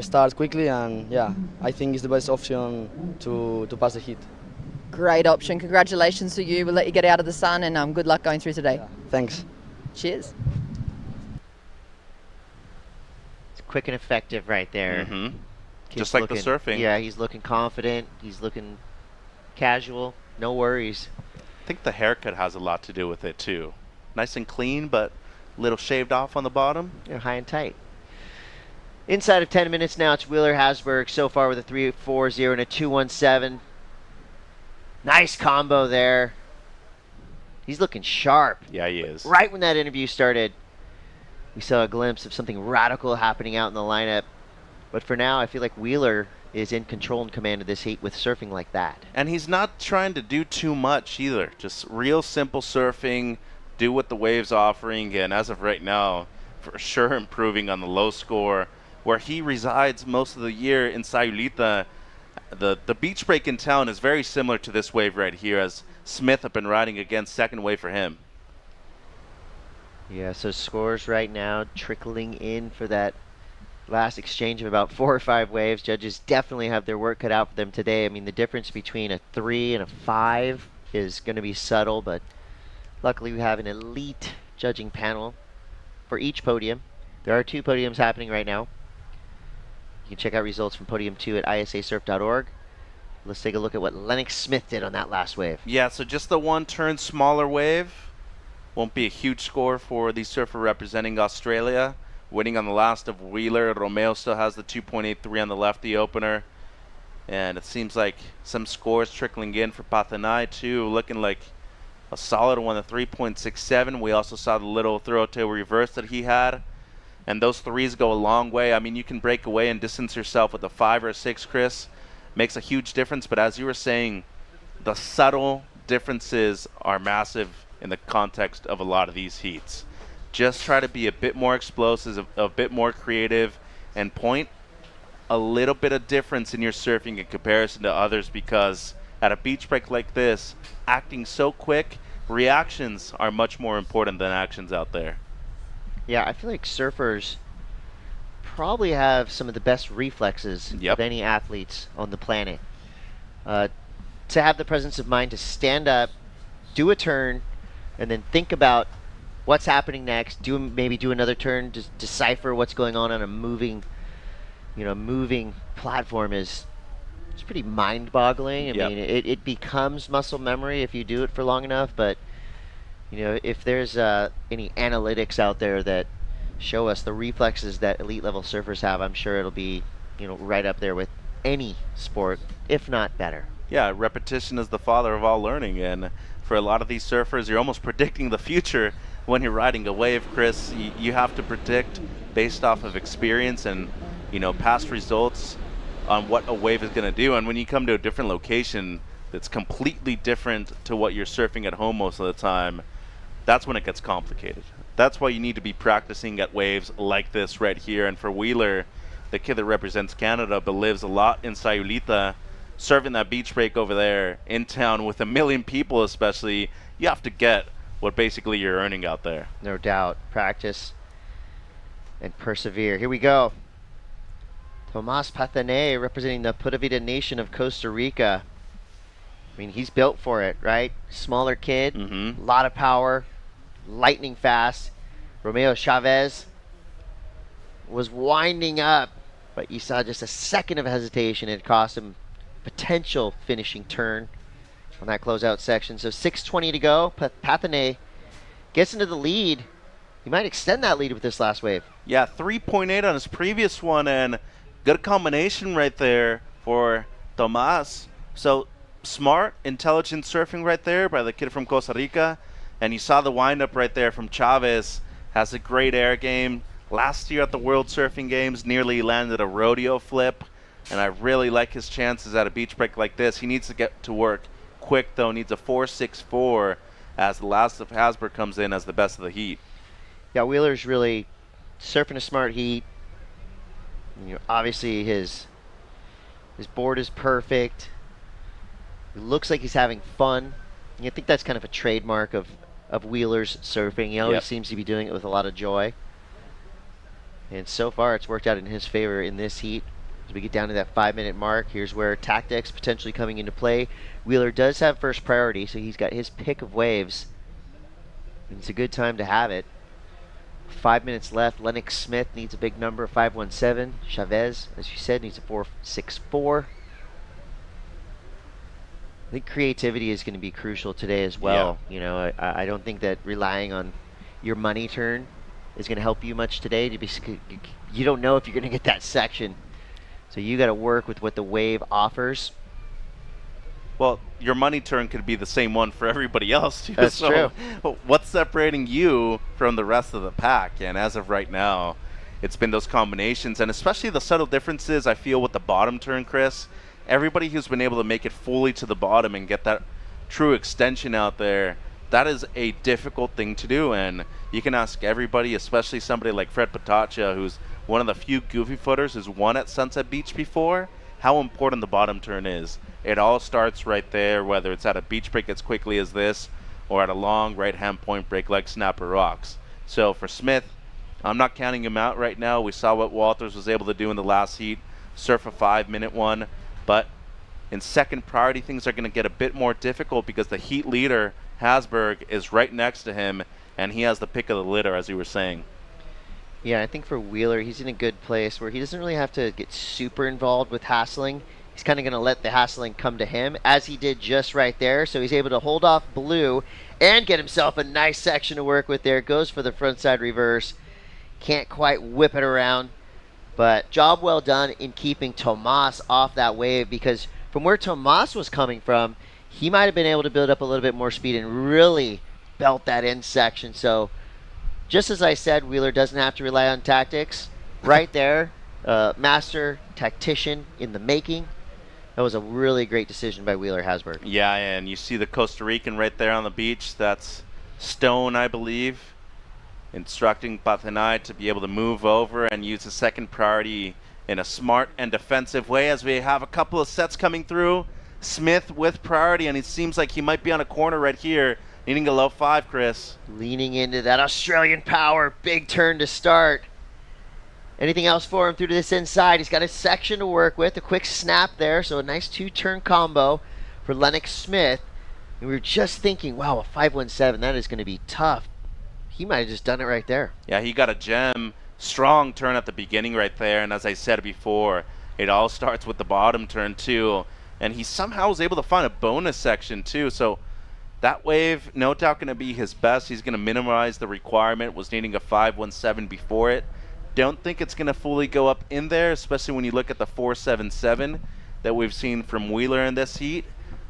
start quickly, and yeah, I think it's the best option to pass the heat. Great option. Congratulations to you. We'll let you get out of the sun, and good luck going through today. Yeah, thanks. Cheers. It's quick and effective right there. Mm-hmm. Kid's Just like looking, the surfing. Yeah, he's looking confident. He's looking casual. No worries. I think the haircut has a lot to do with it too. Nice and clean, but a little shaved off on the bottom. They're high and tight. Inside of 10 minutes now, it's Wheeler Hasberg so far with a 3.40 and a 2.17. Nice combo there. He's looking sharp. Yeah, he is. Right when that interview started, we saw a glimpse of something radical happening out in the lineup. But for now, I feel like Wheeler is in control and command of this heat with surfing like that. And he's not trying to do too much either. Just real simple surfing, do what the wave's offering, and as of right now, for sure improving on the low score. Where he resides most of the year in Sayulita, the beach break in town is very similar to this wave right here, as Smith have been riding against second wave for him. Yeah, so scores right now trickling in for that last exchange of about 4 or 5 waves. Judges definitely have their work cut out for them today. I mean, the difference between a 3 and a 5 is going to be subtle, but luckily we have an elite judging panel for each podium. There are 2 podiums happening right now. You can check out results from Podium 2 at ISAsurf.org. Let's take a look at what Lennox Smith did on that last wave. Yeah, so just the one turn smaller wave. Won't be a huge score for the surfer representing Australia. Winning on the last of Wheeler. Romeo still has the 2.83 on the lefty opener. And it seems like some scores trickling in for Pathanai too. Looking like a solid one, the 3.67. We also saw the little throw tail reverse that he had. And those threes go a long way. I mean, you can break away and distance yourself with a 5 or a 6, Chris. Makes a huge difference. But as you were saying, the subtle differences are massive in the context of a lot of these heats. Just try to be a bit more explosive, a bit more creative, and point a little bit of difference in your surfing in comparison to others, because at a beach break like this, acting so quick, reactions are much more important than actions out there. Yeah, I feel like surfers probably have some of the best reflexes of any athletes on the planet. To have the presence of mind to stand up, do a turn, and then think about what's happening next. Maybe do another turn to decipher what's going on a moving platform it's pretty mind-boggling. I mean, it becomes muscle memory if you do it for long enough. But if there's any analytics out there that show us the reflexes that elite level surfers have, I'm sure it'll be right up there with any sport, if not better. Yeah, repetition is the father of all learning, and for a lot of these surfers, you're almost predicting the future when you're riding a wave, Chris. You have to predict based off of experience and past results on what a wave is going to do. And when you come to a different location that's completely different to what you're surfing at home most of the time, that's when it gets complicated. That's why you need to be practicing at waves like this right here. And for Wheeler, the kid that represents Canada but lives a lot in Sayulita, serving that beach break over there in town with 1 million people especially, you have to get what basically you're earning out there. No doubt. Practice and persevere. Here we go. Tomas Pathanay representing the Pura Vida Nation of Costa Rica. I mean, he's built for it, right? Smaller kid, a lot of power, lightning fast. Romeo Chavez was winding up, but you saw just a second of hesitation. It cost him potential finishing turn on that closeout section. So 6:20 to go. Pathanay gets into the lead. He might extend that lead with this last wave. Yeah, 3.8 on his previous one, and good combination right there for Tomas. So smart, intelligent surfing right there by the kid from Costa Rica. And you saw the windup right there from Chavez. Has a great air game. Last year at the World Surfing Games, nearly landed a rodeo flip. And I really like his chances at a beach break like this. He needs to get to work quick, though. Needs a 4.64 as the last of Hasberg comes in as the best of the heat. Yeah, Wheeler's really surfing a smart heat. Obviously his board is perfect. It looks like he's having fun. And I think that's kind of a trademark of Wheeler's surfing. He always seems to be doing it with a lot of joy. And so far, it's worked out in his favor in this heat. As we get down to that 5-minute mark, here's where tactics potentially coming into play. Wheeler does have first priority, so he's got his pick of waves. And it's a good time to have it. 5 minutes left. Lennox Smith needs a big number, 5.17. Chavez, as you said, needs a 4.64. I think creativity is going to be crucial today as well. Yeah. You know, I don't think that relying on your money turn is going to help you much today. You don't know if you're going to get that section. So you got to work with what the wave offers. Well, your money turn could be the same one for everybody else too. That's so true. What's separating you from the rest of the pack? And as of right now, it's been those combinations, and especially the subtle differences I feel with the bottom turn, Chris. Everybody who's been able to make it fully to the bottom and get that true extension out there, that is a difficult thing to do. And you can ask everybody, especially somebody like Fred Patacha, who's one of the few goofy footers who's won at Sunset Beach before, how important the bottom turn is. It all starts right there, whether it's at a beach break as quickly as this or at a long right-hand point break like Snapper Rocks. So for Smith, I'm not counting him out right now. We saw what Walters was able to do in the last heat, surf a 5-minute one. But in second priority, things are going to get a bit more difficult because the heat leader, Hasberg, is right next to him, and he has the pick of the litter, as you were saying. Yeah, I think for Wheeler, he's in a good place where he doesn't really have to get super involved with hassling. He's kind of going to let the hassling come to him, as he did just right there. So he's able to hold off Blue and get himself a nice section to work with there. Goes for the frontside reverse. Can't quite whip it around. But job well done in keeping Tomas off that wave, because from where Tomas was coming from, he might have been able to build up a little bit more speed and really belt that end section. So just as I said, Wheeler doesn't have to rely on tactics. Right there, master tactician in the making. That was a really great decision by Wheeler Hasberg. Yeah, and you see the Costa Rican right there on the beach. That's Stone, I believe, instructing Pathanai to be able to move over and use the second priority in a smart and defensive way, as we have a couple of sets coming through. Smith with priority, and it seems like he might be on a corner right here, needing a low 5, Chris. Leaning into that Australian power. Big turn to start. Anything else for him through to this inside? He's got a section to work with. A quick snap there, so a nice 2-turn combo for Lennox Smith. And we were just thinking, wow, a 5.17, that is going to be tough. He might have just done it right there. Yeah, he got a gem. Strong turn at the beginning right there, and as I said before, it all starts with the bottom turn too. And he somehow was able to find a bonus section too, so that wave, no doubt going to be his best. He's going to minimize the requirement, was needing a 5.17 before it. Don't think it's going to fully go up in there, especially when you look at the 4.77 that we've seen from Wheeler in this heat,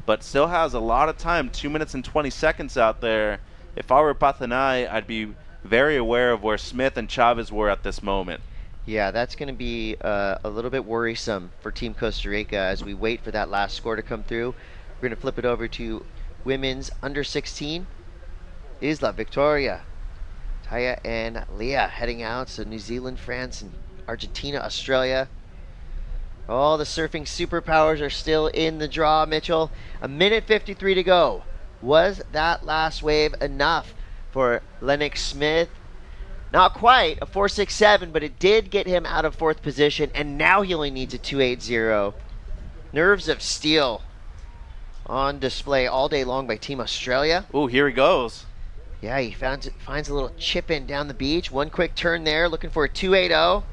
but still has a lot of time, 2 minutes and 20 seconds out there. If I were Pathanai, I'd be very aware of where Smith and Chavez were at this moment. Yeah, that's going to be a little bit worrisome for Team Costa Rica as we wait for that last score to come through. We're going to flip it over to women's under 16. Isla Victoria, Taya and Leah heading out. So New Zealand, France, and Argentina, Australia. All the surfing superpowers are still in the draw, Mitchell. 1:53 to go. Was that last wave enough for Lennox Smith? Not quite, a 4.67, but it did get him out of 4th position, and now he only needs a 2.80. Nerves of steel on display all day long by Team Australia. Ooh, here he goes. Yeah, he finds a little chip in down the beach. One quick turn there, looking for a 2.80.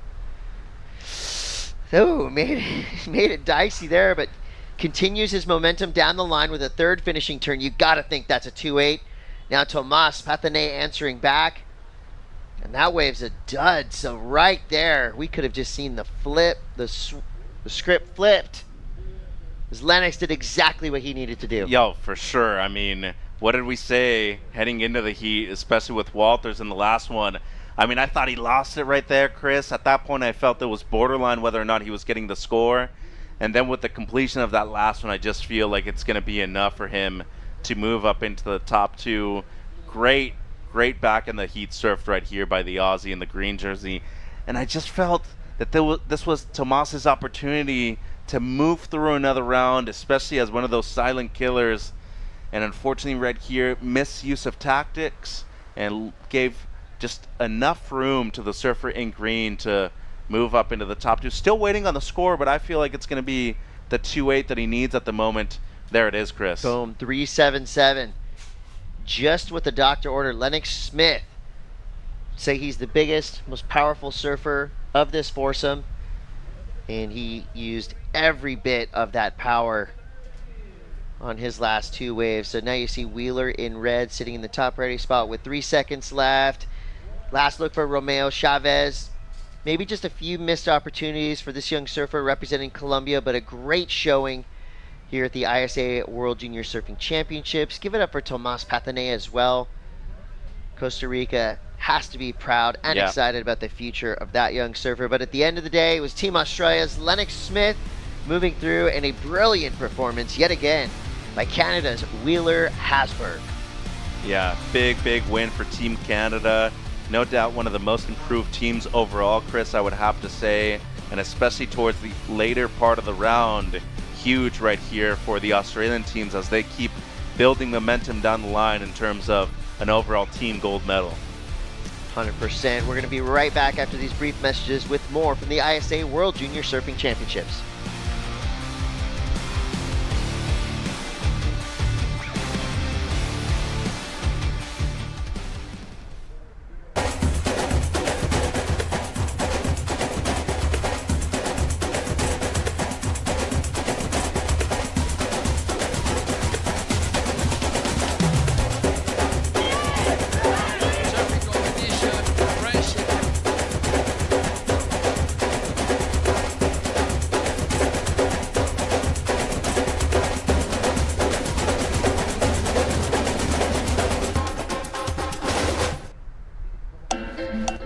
Oh, made it dicey there, but continues his momentum down the line with a 3rd finishing turn. You got to think that's a 2.8. Now Tomas Pathanai answering back. And that wave's a dud. So right there, we could have just seen the flip, the script flipped. As Lennox did exactly what he needed to do. Yo, for sure. I mean, what did we say heading into the heat, especially with Walters in the last one? I mean, I thought he lost it right there, Chris. At that point, I felt it was borderline whether or not he was getting the score. And then with the completion of that last one, I just feel like it's going to be enough for him to move up into the top 2. Great back in the heat surfed right here by the Aussie in the green jersey. And I just felt that this was Tomas's opportunity to move through another round, especially as one of those silent killers. And unfortunately right here, misuse of tactics and gave just enough room to the surfer in green to move up into the top two. Still waiting on the score, but I feel like it's going to be the 2.8 that he needs at the moment. There it is, Chris. Boom, 3.77. Just what the doctor ordered. Lennox Smith say he's the biggest, most powerful surfer of this foursome, and he used every bit of that power on his last two waves. So now you see Wheeler in red sitting in the top ready spot with 3 seconds left. Last look for Romeo Chavez. Maybe just a few missed opportunities for this young surfer representing Colombia, but a great showing here at the ISA World Junior Surfing Championships. Give it up for Tomas Patanea as well. Costa Rica has to be proud and excited about the future of that young surfer. But at the end of the day, it was Team Australia's Lennox Smith moving through, and a brilliant performance yet again by Canada's Wheeler Hasberg. Yeah, big win for Team Canada. No doubt one of the most improved teams overall, Chris, I would have to say. And especially towards the later part of the round, huge right here for the Australian teams as they keep building momentum down the line in terms of an overall team gold medal. 100%. We're going to be right back after these brief messages with more from the ISA World Junior Surfing Championships.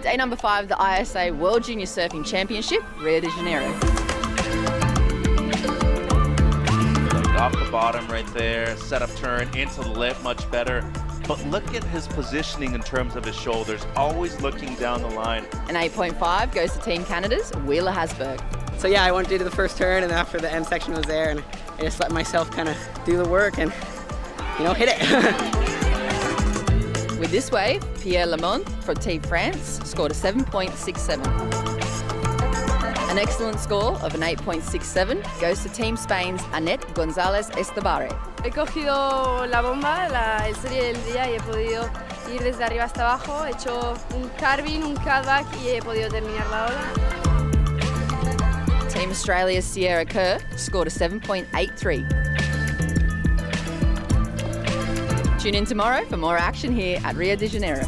Day number 5 of the ISA World Junior Surfing Championship, Rio de Janeiro. Off the bottom right there, set up turn into the lip, much better. But look at his positioning in terms of his shoulders, always looking down the line. An 8.5 goes to Team Canada's Wheeler Hasberg. So yeah, I went to do the first turn, and after the end section was there, and I just let myself kind of do the work and, hit it. With this wave, Pierre Lamont from Team France scored a 7.67. An excellent score of an 8.67 goes to Team Spain's Annette González Estabarre. He cogido la bomba, el serie del día, y he podido ir desde arriba hasta abajo. He hecho un carving, un cutback y he podido terminar la ola. Team Australia's Sierra Kerr scored a 7.83. Tune in tomorrow for more action here at Rio de Janeiro.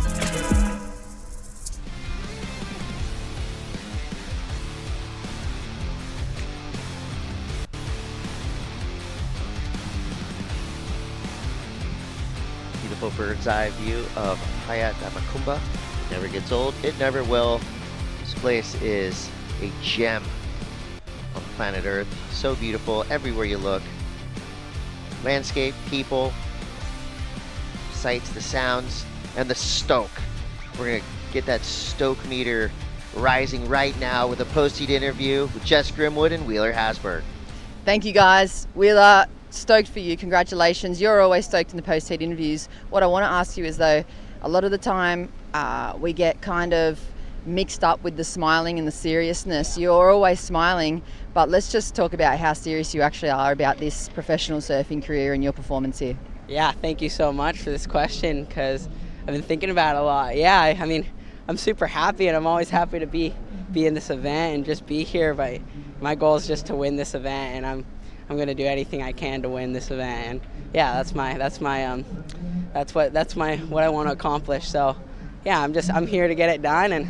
Beautiful bird's eye view of Playa da Macumba. Never gets old, it never will. This place is a gem on planet Earth. So beautiful everywhere you look. Landscape, people, sights, the sounds, and the stoke. We're going to get that stoke meter rising right now with a post-heat interview with Jess Grimwood and Wheeler Hasberg. Thank you guys. Wheeler, stoked for you. Congratulations. You're always stoked in the post-heat interviews. What I want to ask you is though, a lot of the time we get kind of mixed up with the smiling and the seriousness. You're always smiling, but let's just talk about how serious you actually are about this professional surfing career and your performance here. Yeah, thank you so much for this question, because I've been thinking about it a lot. Yeah, I mean, I'm super happy, and I'm always happy to be in this event and just be here. But my goal is just to win this event, and I'm going to do anything I can to win this event. And yeah, that's what I want to accomplish. So yeah, I'm here to get it done, and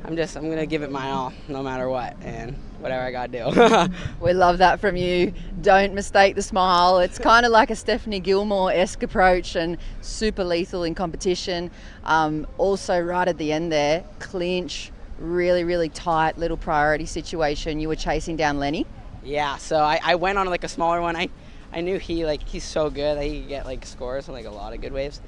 I'm going to give it my all, no matter what, and whatever I got to do. We love that from you. Don't mistake the smile. It's kind of like a Stephanie Gilmore-esque approach and super lethal in competition. Also right at the end there, clinch, really tight little priority situation. You were chasing down Lenny. Yeah, so I went on like a smaller one. I knew he's so good that he could get scores on a lot of good waves.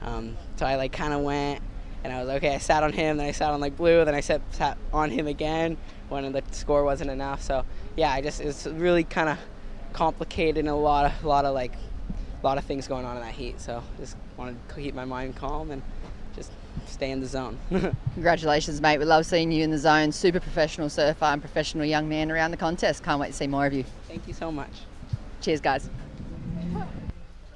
So I kind of went, and I was okay. I sat on him, then I sat on blue, then I sat on him again when the score wasn't enough. So yeah, it's really kind of complicated and a lot of things going on in that heat. So just wanted to keep my mind calm and just stay in the zone. Congratulations, mate. We love seeing you in the zone. Super professional surfer and professional young man around the contest. Can't wait to see more of you. Thank you so much. Cheers, guys.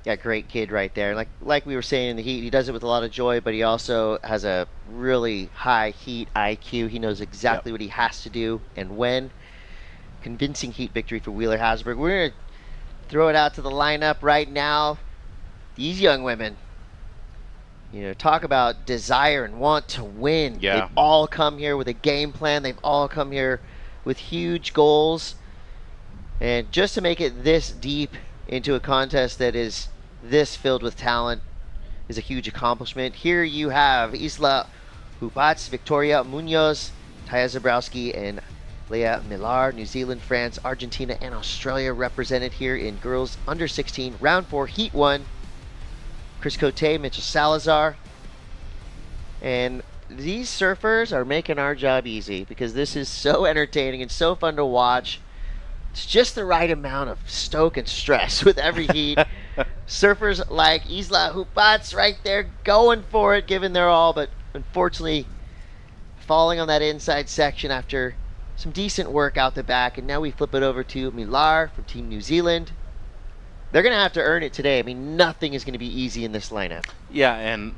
Yeah, great kid right there. Like we were saying in the heat, he does it with a lot of joy, but he also has a really high heat IQ. He knows exactly what he has to do and when. Convincing heat victory for Wheeler Hasberg. We're going to throw it out to the lineup right now. These young women, talk about desire and want to win. Yeah. They've all come here with a game plan. They've all come here with huge goals. And just to make it this deep into a contest that is this filled with talent is a huge accomplishment. Here you have Isla Hupats, Victoria Munoz, Taya Zabrowski, and Leah Millar. New Zealand, France, Argentina, and Australia represented here in girls under 16. Round 4, Heat 1. Chris Cote, Mitchell Salazar. And these surfers are making our job easy because this is so entertaining and so fun to watch. It's just the right amount of stoke and stress with every heat. Surfers like Isla Hupats right there going for it, giving their all, but unfortunately falling on that inside section after some decent work out the back. And now we flip it over to Millar from Team New Zealand. They're going to have to earn it today. I mean, nothing is going to be easy in this lineup. Yeah, and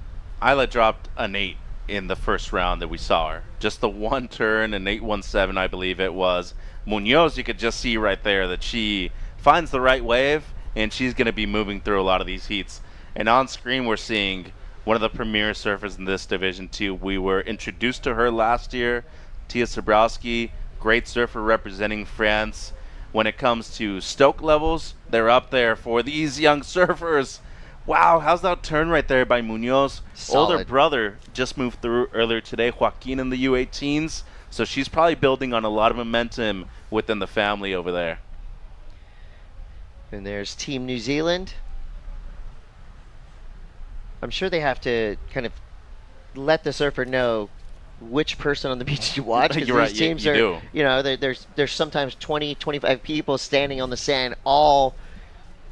Isla dropped an 8 in the first round that we saw her. Just the one turn, an 8.17, I believe it was. Munoz, you could just see right there that she finds the right wave, and she's going to be moving through a lot of these heats. And on screen, we're seeing one of the premier surfers in this division, too. We were introduced to her last year, Tia Zabrowski, great surfer representing France. When it comes to stoke levels, they're up there for these young surfers. Wow, how's that turn right there by Munoz? Solid. Older brother just moved through earlier today, Joaquin in the U18s. So she's probably building on a lot of momentum within the family over there. And there's Team New Zealand. I'm sure they have to kind of let the surfer know which person on the beach you watch. Because You're these right, teams you are, do. There's sometimes 20, 25 people standing on the sand, all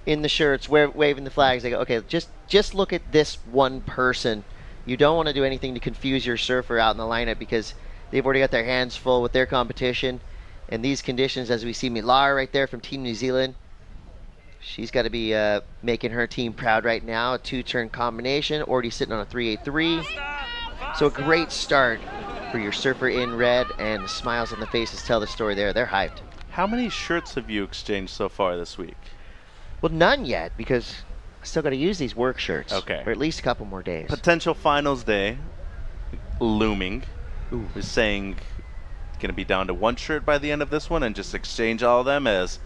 in the shirts, waving the flags. They go, okay, just look at this one person. You don't want to do anything to confuse your surfer out in the lineup because they've already got their hands full with their competition. And these conditions, as we see Millar right there from Team New Zealand, she's got to be making her team proud right now. A 2-turn combination, already sitting on a 3.83. So a great start for your surfer in red, and the smiles on the faces tell the story there. They're hyped. How many shirts have you exchanged so far this week? Well, none yet, because I still got to use these work shirts for at least a couple more days. Potential finals day looming. We're saying going to be down to one shirt by the end of this one and just exchange all of them. As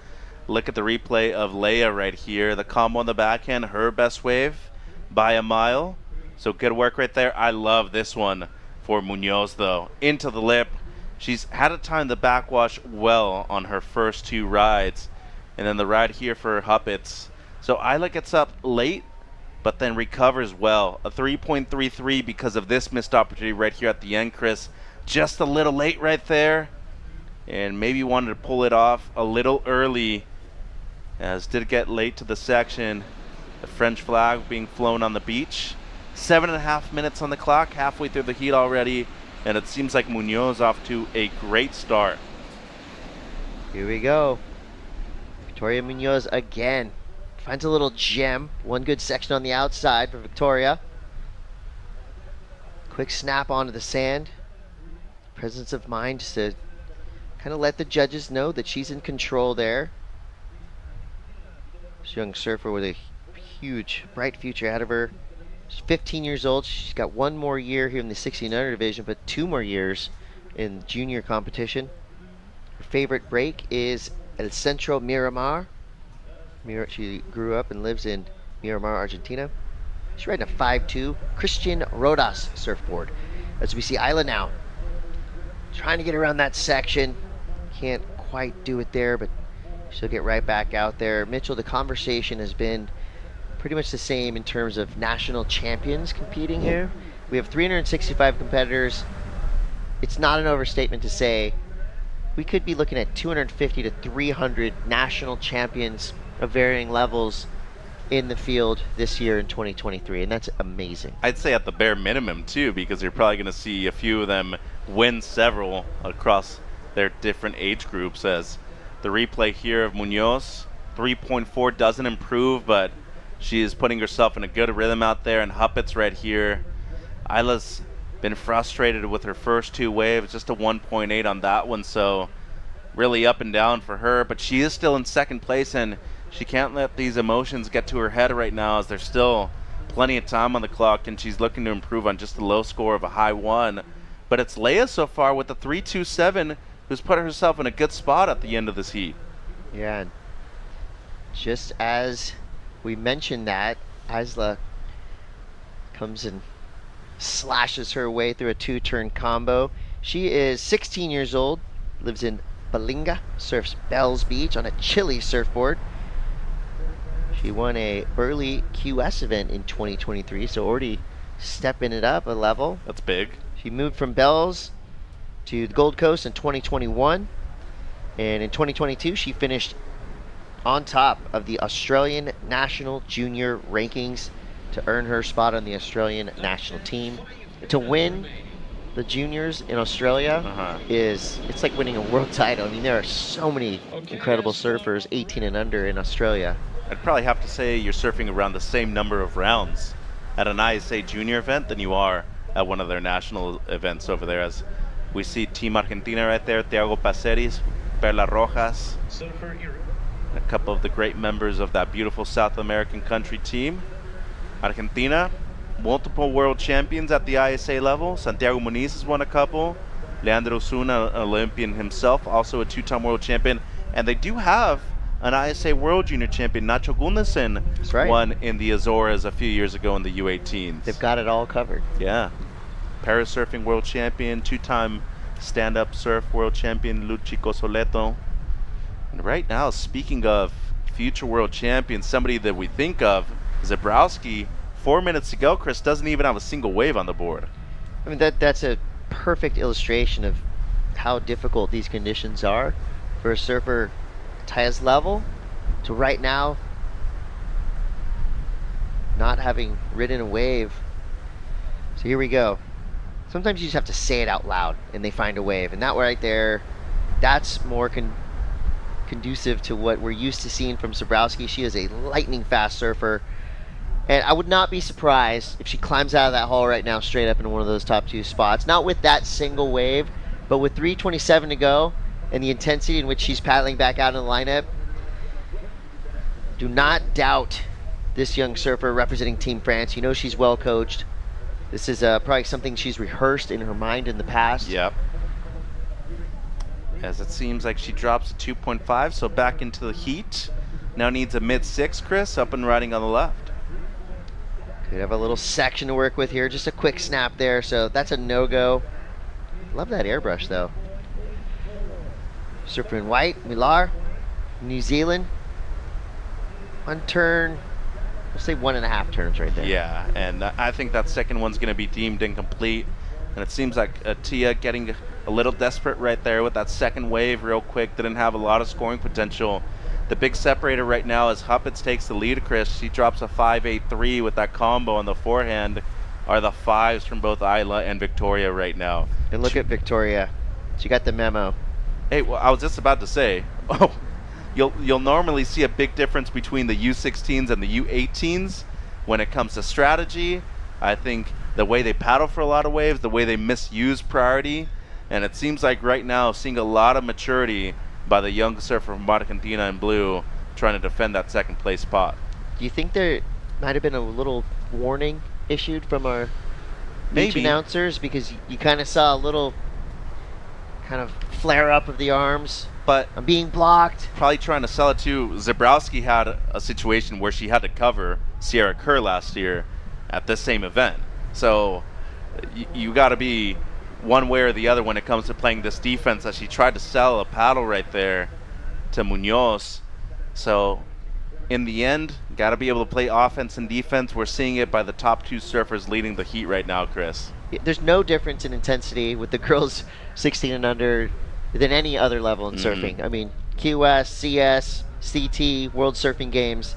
look at the replay of Leia right here. The combo on the backhand, her best wave by a mile. So good work right there. I love this one for Munoz, though. Into the lip. She's had to time the backwash well on her first 2 rides. And then the ride here for Huppets. So Isla gets up late, but then recovers well. A 3.33 because of this missed opportunity right here at the end, Chris. Just a little late right there. And maybe wanted to pull it off a little early, as did get late to the section. The French flag being flown on the beach. 7.5 minutes on the clock, halfway through the heat already, and it seems like Munoz off to a great start. Here we go. Victoria Munoz again. Finds a little gem. One good section on the outside for Victoria. Quick snap onto the sand. Presence of mind just to kind of let the judges know that she's in control there. This young surfer with a huge, bright future ahead of her. She's 15 years old. She's got one more year here in the 1600 division, but 2 more years in junior competition. Her favorite break is El Centro Miramar. She grew up and lives in Miramar, Argentina. She's riding a 5.2 Christian Rodas surfboard. As we see Isla now, trying to get around that section. Can't quite do it there, but she'll get right back out there. Mitchell, the conversation has been pretty much the same in terms of national champions competing here. We have 365 competitors. It's not an overstatement to say we could be looking at 250 to 300 national champions of varying levels in the field this year in 2023, and that's amazing. I'd say at the bare minimum too, because you're probably going to see a few of them win several across their different age groups. As the replay here of Munoz, 3.4 doesn't improve, but she is putting herself in a good rhythm out there, and Huppet's right here. Isla's been frustrated with her first two waves, just a 1.8 on that one, so really up and down for her, but she is still in second place, and she can't let these emotions get to her head right now, as there's still plenty of time on the clock, and she's looking to improve on just a low score of a high 1. But it's Leia so far with the 3.27 who's put herself in a good spot at the end of this heat. Yeah, and just as we mentioned that, Isla comes and slashes her way through a 2-turn combo. She is 16 years old, lives in Balinga, surfs Bells Beach on a chilly surfboard. She won a Burley QS event in 2023, so already stepping it up a level. That's big. She moved from Bells to the Gold Coast in 2021, and in 2022 she finished on top of the Australian National Junior rankings to earn her spot on the Australian national team. To win the juniors in Australia it's like winning a world title. I mean, there are so many incredible surfers 18 and under in Australia. I'd probably have to say you're surfing around the same number of rounds at an ISA junior event than you are at one of their national events over there, as we see Team Argentina right there, Thiago Paceris, Perla Rojas, a couple of the great members of that beautiful South American country team. Argentina, multiple world champions at the ISA level. Santiago Muniz has won a couple. Leandro Osuna, an Olympian himself, also a 2-time world champion. And they do have an ISA world junior champion. Nacho Gunnarsson won in the Azores a few years ago in the U18s. They've got it all covered. Yeah. Parasurfing world champion, 2-time stand-up surf world champion, Luchico Soleto. And right now, speaking of future world champions, somebody that we think of, Zebrowski, 4 minutes to go, Chris, doesn't even have a single wave on the board. I mean, that's a perfect illustration of how difficult these conditions are for a surfer Taya's level to right now not having ridden a wave. So here we go. Sometimes you just have to say it out loud and they find a wave, and that right there, that's more conducive to what we're used to seeing from Zebrowski. She is a lightning fast surfer, and I would not be surprised if she climbs out of that hole right now straight up into one of those top 2 spots. Not with that single wave, but with 3:27 to go and the intensity in which she's paddling back out in the lineup. Do not doubt this young surfer representing Team France. You know she's well coached. This is probably something she's rehearsed in her mind in the past. Yep. As it seems like she drops a 2.5, so back into the heat. Now needs a mid-6, Chris, up and riding on the left. Could have a little section to work with here. Just a quick snap there, so that's a no-go. Love that airbrush, though. Surfer in white, Millar, New Zealand. 1 turn, let's say 1.5 turns right there. Yeah, and I think that second one's going to be deemed incomplete. And it seems like Tia getting a little desperate right there with that second wave real quick. Didn't have a lot of scoring potential. The big separator right now is Huppets takes the lead, Chris. She drops a 5.83 with that combo on the forehand. Are the 5s from both Isla and Victoria right now. And look at Victoria. She got the memo. Hey, well, I was just about to say, you'll normally see a big difference between the U16s and the U18s when it comes to strategy. I think the way they paddle for a lot of waves, the way they misuse priority, and it seems like right now seeing a lot of maturity by the young surfer from Argentina in blue trying to defend that second place spot. Do you think there might have been a little warning issued from our beach announcers, because you kind of saw a little kind of flare up of the arms, but I'm being blocked? Probably trying to sell it to Zebrowski. Had a situation where she had to cover Sierra Kerr last year at this same event. So you got to be one way or the other when it comes to playing this defense, as she tried to sell a paddle right there to Munoz. So in the end, got to be able to play offense and defense. We're seeing it by the top 2 surfers leading the heat right now, Chris. There's no difference in intensity with the girls 16 and under than any other level in surfing. I mean, QS, CS, CT, World Surfing Games,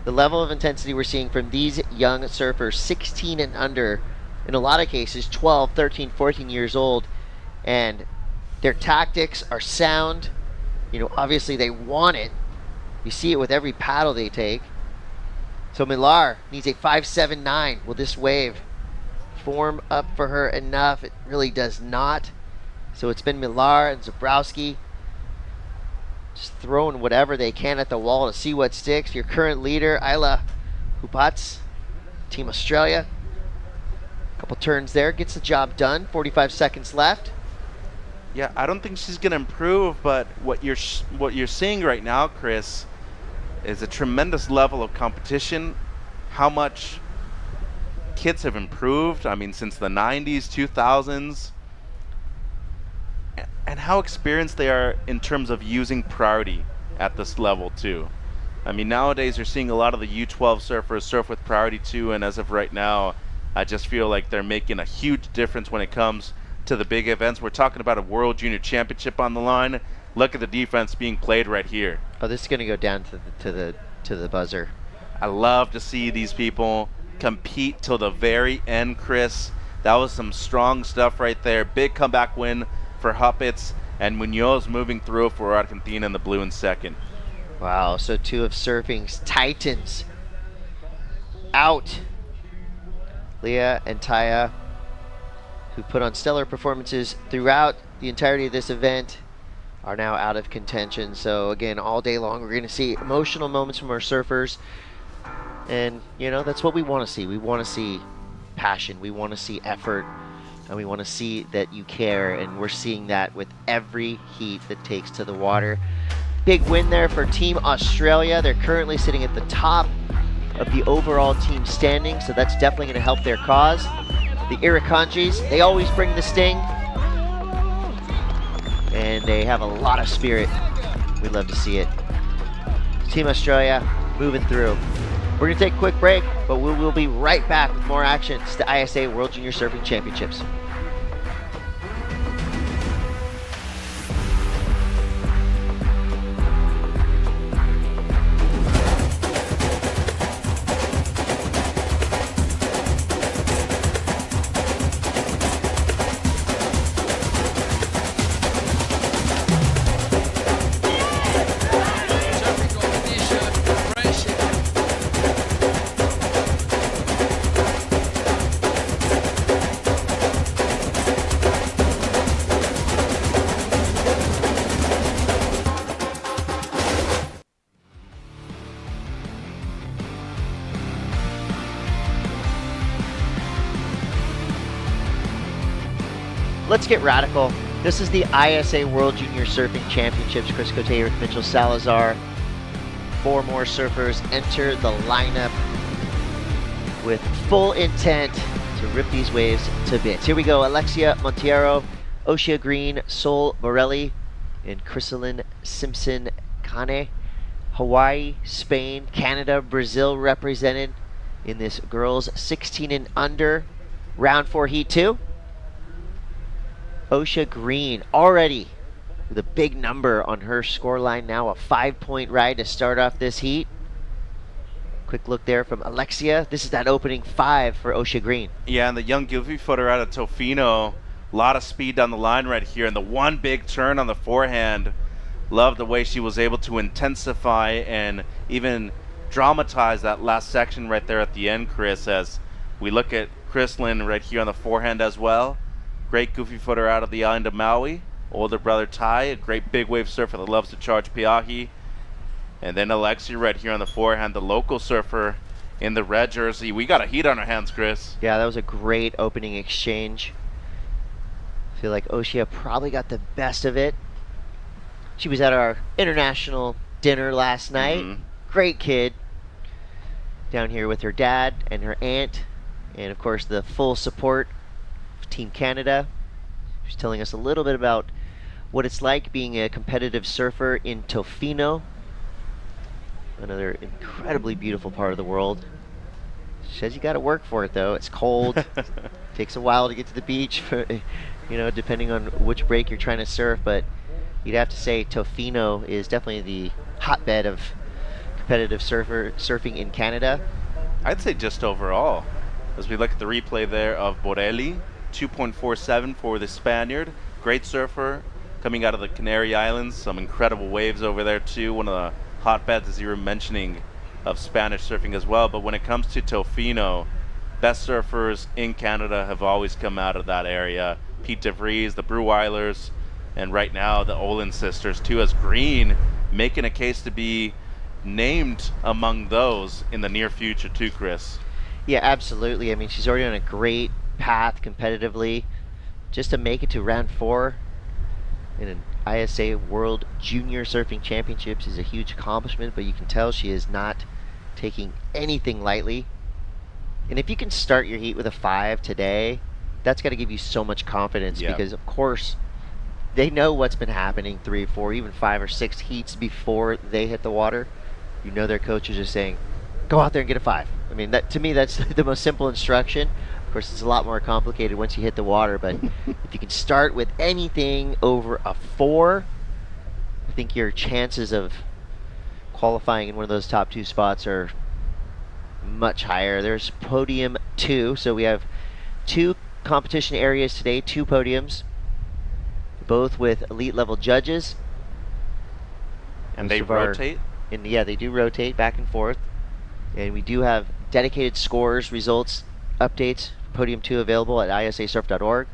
The level of intensity we're seeing from these young surfers, 16 and under, in a lot of cases 12, 13, 14 years old, and their tactics are sound. You know, obviously they want it. You see it with every paddle they take. So Millar needs a 5.79. Will this wave form up for her enough? It really does not. So it's been Millar and Zabrowski just throwing whatever they can at the wall to see what sticks. Your current leader, Isla Hupats, Team Australia. Couple turns there, gets the job done. 45 seconds left. Yeah, I don't think she's going to improve, but what you're seeing right now, Chris, is a tremendous level of competition. How much kids have improved, I mean, since the 90s, 2000s, and how experienced they are in terms of using priority at this level too. I mean, nowadays you're seeing a lot of the U12 surfers surf with priority too, and as of right now, I just feel like they're making a huge difference when it comes to the big events. We're talking about a World Junior Championship on the line. Look at the defense being played right here. Oh, this is going to go down to the buzzer. I love to see these people compete till the very end, Chris. That was some strong stuff right there. Big comeback win for Huppets, and Munoz moving through for Argentina in the blue in second. Wow, so two of surfing's titans out. Leah and Taya, who put on stellar performances throughout the entirety of this event, are now out of contention. So again, all day long we're going to see emotional moments from our surfers, and you know, that's what we want to see. We want to see passion, we want to see effort, and we want to see that you care, and we're seeing that with every heat that takes to the water. Big win there for Team Australia. They're currently sitting at the top of the overall team standing, so that's definitely going to help their cause. The Irukandjis, they always bring the sting, and they have a lot of spirit. We love to see it. Team Australia moving through. We're going to take a quick break, but we will be right back with more action. It's the ISA World Junior Surfing Championships. Let's get radical. This is the ISA World Junior Surfing Championships. Chris Cote, Eric Mitchell, Salazar. 4 more surfers enter the lineup with full intent to rip these waves to bits. Here we go. Alexia Monteiro, Oshia Green, Sol Morelli, and Chrysalyn Simpson Kane. Hawaii, Spain, Canada, Brazil represented in this girls 16 and under round 4 heat 2. Oshia Green already with a big number on her scoreline now, a 5-point ride to start off this heat. Quick look there from Alexia. This is that opening 5 for Oshia Green. Yeah, and the young goofy footer out of Tofino, a lot of speed down the line right here, and the one big turn on the forehand. Love the way she was able to intensify and even dramatize that last section right there at the end, Chris, as we look at Chrysalyn right here on the forehand as well. Great goofy footer out of the island of Maui. Older brother Ty, a great big wave surfer that loves to charge Piahi. And then Alexia right here on the forehand, the local surfer in the red jersey. We got a heat on our hands, Chris. Yeah, that was a great opening exchange. I feel like Oshia probably got the best of it. She was at our international dinner last night. Great kid. Down here with her dad and her aunt. And of course the full support of Team Canada. She's telling us a little bit about what it's like being a competitive surfer in Tofino. Another incredibly beautiful part of the world. She says you got to work for it though. It's cold. Takes a while to get to the beach, for, you know, depending on which break you're trying to surf. But you'd have to say Tofino is definitely the hotbed of competitive surfing in Canada? I'd say just overall. As we look at the replay there of Borelli, 2.47 for the Spaniard. Great surfer coming out of the Canary Islands. Some incredible waves over there too. One of the hotbeds, as you were mentioning, of Spanish surfing as well. But when it comes to Tofino, best surfers in Canada have always come out of that area. Pete DeVries, the Brewweilers, and right now the Olin sisters too, as Green making a case to be named among those in the near future too, Chris. Yeah, absolutely. I mean, she's already on a great path competitively. Just to make it to round 4 in an ISA World Junior Surfing Championships is a huge accomplishment, but you can tell she is not taking anything lightly. And if you can start your heat with a 5 today, that's got to give you so much confidence, because of course they know what's been happening 3 or 4, even 5 or 6 heats before they hit the water. You know their coaches are saying, go out there and get a 5. I mean, that to me, that's the most simple instruction. Of course, it's a lot more complicated once you hit the water, but if you can start with anything over a 4, I think your chances of qualifying in one of those top 2 spots are much higher. There's podium 2, so we have 2 competition areas today, 2 podiums, both with elite level judges. And they rotate? Yeah, they do rotate back and forth. And we do have dedicated scores, results, updates, podium 2 available at isasurf.org.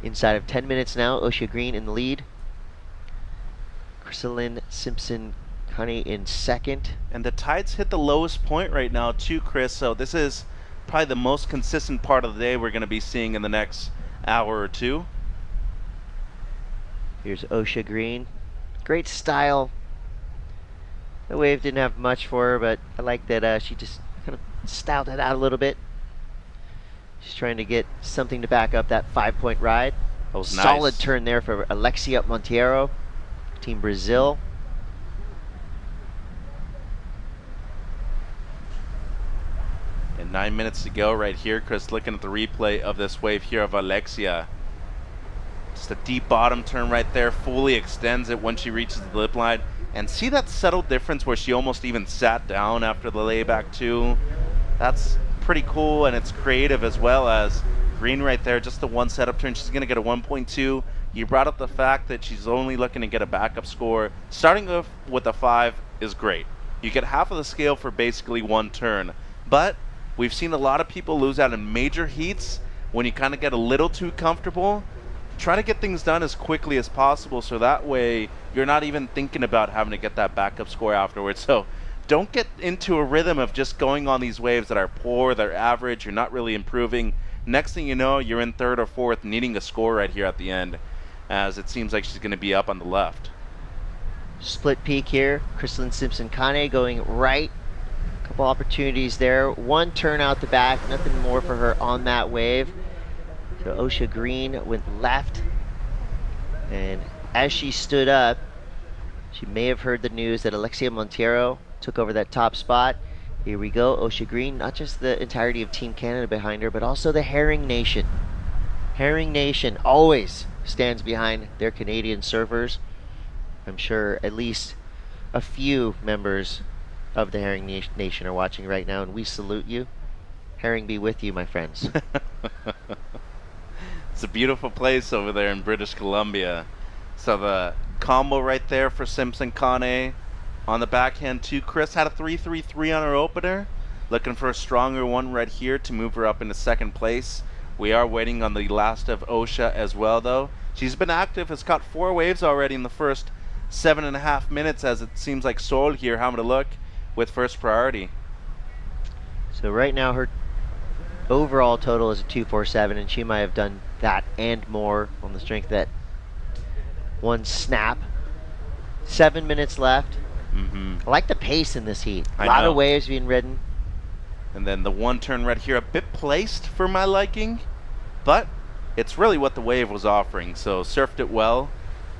Inside of 10 minutes now, Osha Green in the lead. Chrisalyn Simpson Kane in second. And the tides hit the lowest point right now too, Chris, so this is probably the most consistent part of the day we're going to be seeing in the next hour or 2. Here's Osha Green. Great style. The wave didn't have much for her, but I like that she just kind of styled it out a little bit. She's trying to get something to back up that 5-point ride. That was solid nice. turn there for Alexia Monteiro, Team Brazil. And 9 minutes to go right here, Chris, looking at the replay of this wave here of Alexia. Just a deep bottom turn right there, fully extends it when she reaches the lip line. And see that subtle difference where she almost even sat down after the layback too? That's pretty cool, and it's creative as well. As Green right there, just the 1 setup turn. She's gonna get a 1.2. You brought up the fact that she's only looking to get a backup score. Starting off with a 5 is great. You get half of the scale for basically 1 turn. But we've seen a lot of people lose out in major heats when you kind of get a little too comfortable. Try to get things done as quickly as possible, so that way you're not even thinking about having to get that backup score afterwards. So don't get into a rhythm of just going on these waves that are poor, they're average, you're not really improving. Next thing you know, you're in 3rd or 4th needing a score right here at the end, as it seems like she's going to be up on the left. Split peak here. Chrisalyn Simpson Kane going right. Couple opportunities there. 1 turn out the back, nothing more for her on that wave. So Osha Green went left, and as she stood up, she may have heard the news that Alexia Monteiro took over that top spot. Here we go, Osha Green, not just the entirety of Team Canada behind her, but also the Herring Nation. Herring Nation always stands behind their Canadian surfers. I'm sure at least a few members of the Herring Nation are watching right now, and we salute you. Herring be with you, my friends. It's a beautiful place over there in British Columbia. So the combo right there for Simpson Kane. On the backhand too, Chris had a 3.33 on her opener. Looking for a stronger one right here to move her up into 2nd place. We are waiting on the last of Osha as well though. She's been active, has caught 4 waves already in the first 7.5 minutes, as it seems like Sol here having a look with first priority. So right now her overall total is a 2.47, and she might have done that and more on the strength of that 1 snap. 7 minutes left. I like the pace in this heat. A lot of waves being ridden. And then the 1 turn right here, a bit placed for my liking, but it's really what the wave was offering. So surfed it well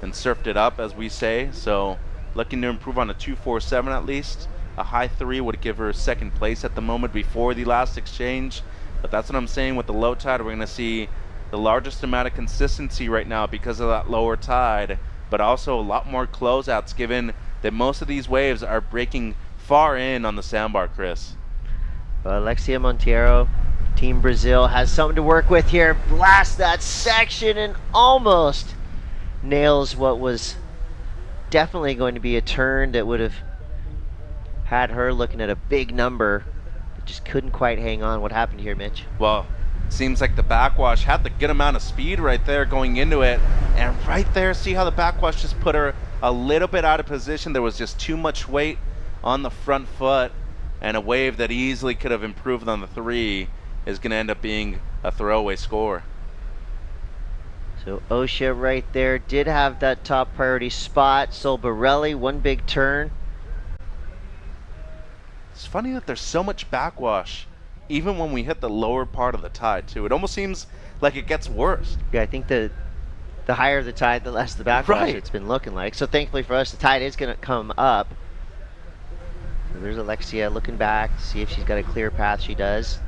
and surfed it up, as we say. So looking to improve on a 2.47 at least. A high 3 would give her 2nd place at the moment before the last exchange. But that's what I'm saying, with the low tide, we're going to see the largest amount of consistency right now because of that lower tide, but also a lot more closeouts given that most of these waves are breaking far in on the sandbar, Chris. Well, Alexia Monteiro, Team Brazil, has something to work with here. Blast that section and almost nails what was definitely going to be a turn that would have had her looking at a big number. But just couldn't quite hang on. What happened here, Mitch? Well, seems like the backwash had the good amount of speed right there going into it. And right there, see how the backwash just put her a little bit out of position. There was just too much weight on the front foot, and a wave that easily could have improved on the 3 is going to end up being a throwaway score. So Osha right there did have that top priority spot. Sol Borelli, one big turn. It's funny that there's so much backwash even when we hit the lower part of the tide too. It almost seems like it gets worse. Yeah, I think the higher the tide, the less the backwash Right. it's been looking like. So thankfully for us, the tide is going to come up. So there's Alexia looking back to see if she's got a clear path. She does.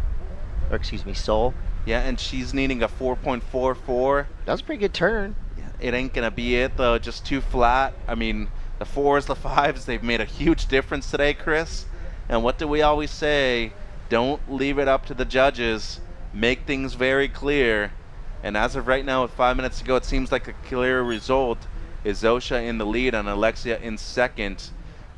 Or excuse me, Sol. Yeah, and she's needing a 4.44. That was a pretty good turn. It ain't gonna be it though, just too flat. I mean, the 4s, the 5s, they've made a huge difference today, Chris. And what do we always say? Don't leave it up to the judges. Make things very clear. And as of right now, with 5 minutes to go, it seems like a clear result is Osha in the lead and Alexia in second.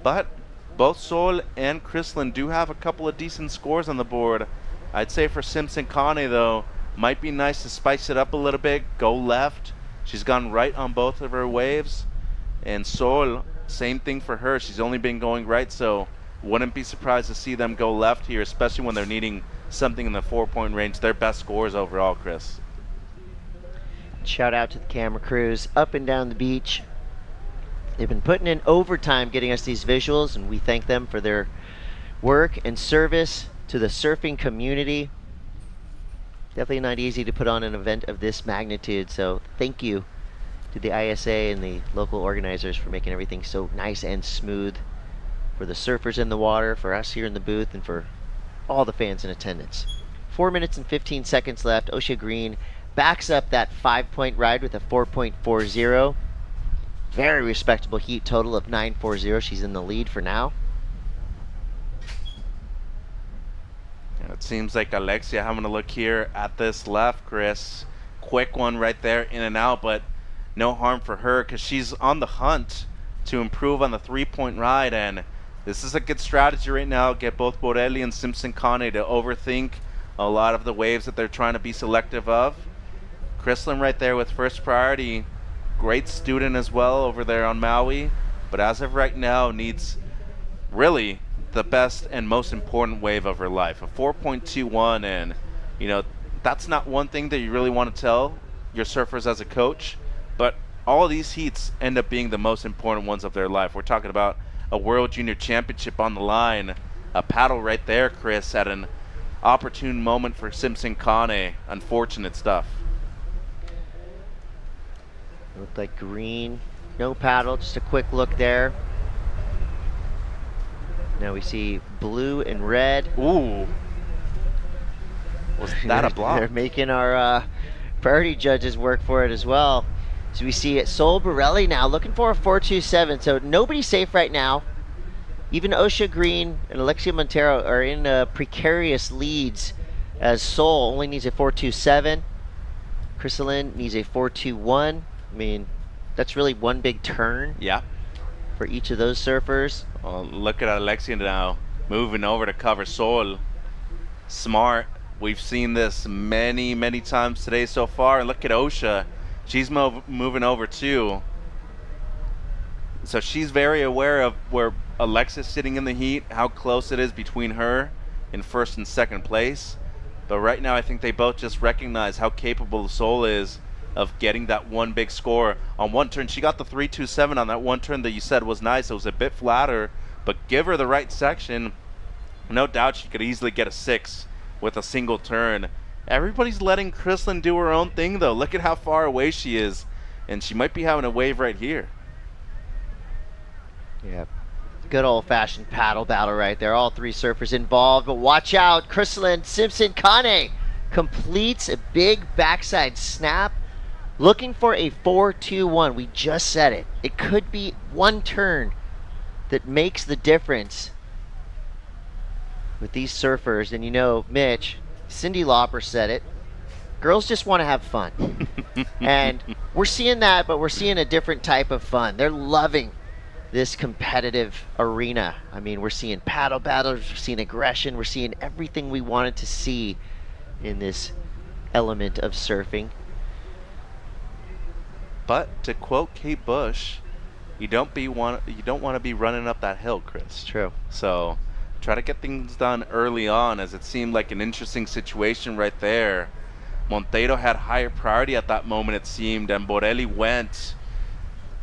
But both Sol and Chrislyn do have a couple of decent scores on the board. I'd say for Simpson Kane though, might be nice to spice it up a little bit, go left. She's gone right on both of her waves. And Sol, same thing for her. She's only been going right, so wouldn't be surprised to see them go left here, especially when they're needing something in the 4-point range. Their best scores overall, Chris. Shout out to the camera crews up and down the beach. They've been putting in overtime getting us these visuals, and we thank them for their work and service to the surfing community. Definitely not easy to put on an event of this magnitude, so thank you to the ISA and the local organizers for making everything so nice and smooth for the surfers in the water, for us here in the booth, and for all the fans in attendance. 4 minutes and 15 seconds left. Osha Green backs up that 5-point ride with a 4.40. Very respectable heat total of 9.40. She's in the lead for now. Yeah, it seems like Alexia having a look here at this left, Chris. Quick one right there, in and out, but no harm for her because she's on the hunt to improve on the 3-point ride, and this is a good strategy right now. Get both Borelli and Simpson Kane to overthink a lot of the waves that they're trying to be selective of. Chrislyn right there with first priority. Great student as well over there on Maui, but as of right now needs really the best and most important wave of her life, a 4.21, and you know that's not one thing that you really want to tell your surfers as a coach, but all of these heats end up being the most important ones of their life. We're talking about a World Junior Championship on the line, a paddle right there, Chris, at an opportune moment for Simpson Kane. Unfortunate stuff. Looked like Green, no paddle, just a quick look there. Now we see blue and red. Ooh. Was that a block? They're making our priority judges work for it as well. So we see it, Sol Borelli now looking for a 4.27. So nobody's safe right now. Even Osha Green and Alexia Monteiro are in precarious leads, as Sol only needs a 4.27. Chrislyn needs a 4.21. I mean, that's really one big turn. Yeah. For each of those surfers. Well, look at Alexia now moving over to cover Sol. Smart. We've seen this many, many times today so far. And look at Osha. She's moving over too. So she's very aware of where Alexia's sitting in the heat, how close it is between her in first and second place. But right now I think they both just recognize how capable Sol is of getting that one big score on one turn. She got the 3.27 on that one turn that you said was nice. It was a bit flatter, but give her the right section, no doubt she could easily get a 6 with a single turn. Everybody's letting Chrislyn do her own thing though. Look at how far away she is, and she might be having a wave right here. Yeah, good old-fashioned paddle battle right there. All three surfers involved, but watch out. Chrislyn Simpson Kane completes a big backside snap, looking for a 4.21. We just said it. It could be one turn that makes the difference with these surfers. And you know, Mitch, Cyndi Lauper said it, girls just want to have fun. And we're seeing that, but we're seeing a different type of fun. They're loving this competitive arena. I mean, we're seeing paddle battles, we're seeing aggression, we're seeing everything we wanted to see in this element of surfing. But to quote Kate Bush, you don't want to be running up that hill, Chris. It's true. So try to get things done early on, as it seemed like an interesting situation right there. Monteiro had higher priority at that moment, it seemed, and Borelli went.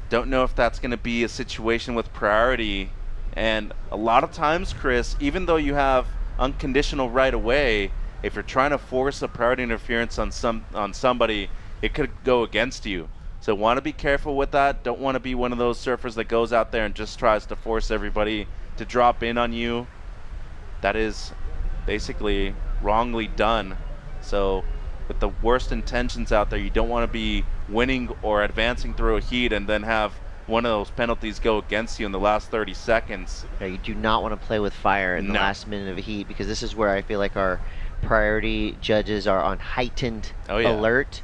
Don't know if that's going to be a situation with priority. And a lot of times, Chris, even though you have unconditional right away, if you're trying to force a priority interference on somebody, it could go against you. So want to be careful with that. Don't want to be one of those surfers that goes out there and just tries to force everybody to drop in on you. That is basically wrongly done. So with the worst intentions out there, you don't want to be winning or advancing through a heat and then have one of those penalties go against you in the last 30 seconds. Yeah, you do not want to play with fire in the last minute of a heat, because this is where I feel like our priority judges are on heightened alert.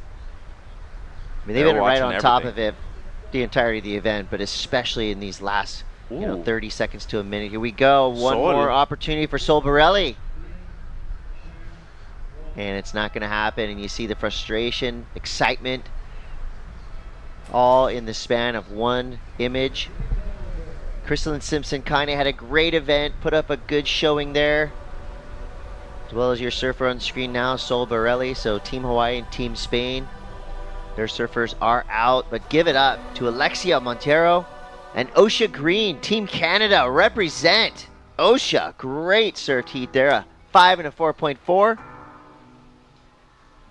I mean, they've been right on top of it the entirety of the event, but especially in these last 30 seconds to a minute. Here we go. One more opportunity for Sol Borelli. And it's not going to happen. And you see the frustration, excitement, all in the span of one image. Crystalline Simpson kind of had a great event, put up a good showing there, as well as your surfer on screen now, Sol Borelli. So Team Hawaii and Team Spain, their surfers are out, but give it up to Alexia Montero and Osha Green. Team Canada represent. Osha, great surf heat there, a 5 and a 4.4.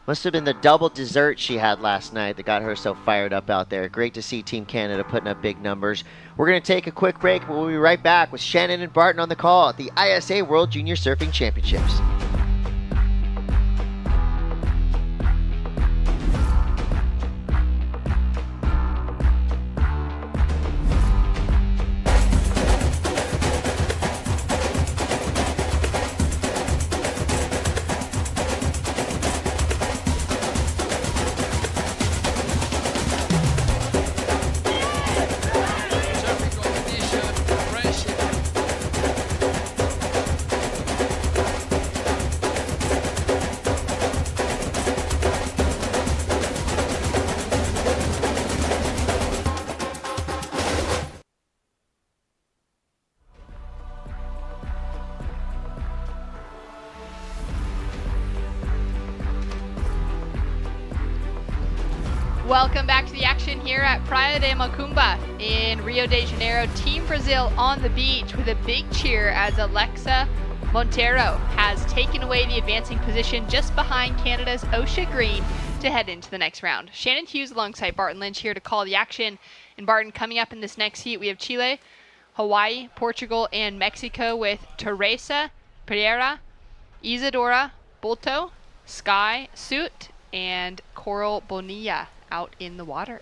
Must have been the double dessert she had last night that got her so fired up out there. Great to see Team Canada putting up big numbers. We're going to take a quick break, but we'll be right back with Shannon and Barton on the call at the ISA World Junior Surfing Championships. Welcome back to the action here at Praia de Macumba in Rio de Janeiro. Team Brazil on the beach with a big cheer as Alexa Montero has taken away the advancing position just behind Canada's Osha Green to head into the next round. Shannon Hughes alongside Barton Lynch here to call the action. And Barton, coming up in this next heat, we have Chile, Hawaii, Portugal, and Mexico with Teresa Pereira, Isadora Bolto, Sky Suit, and Coral Bonilla out in the water.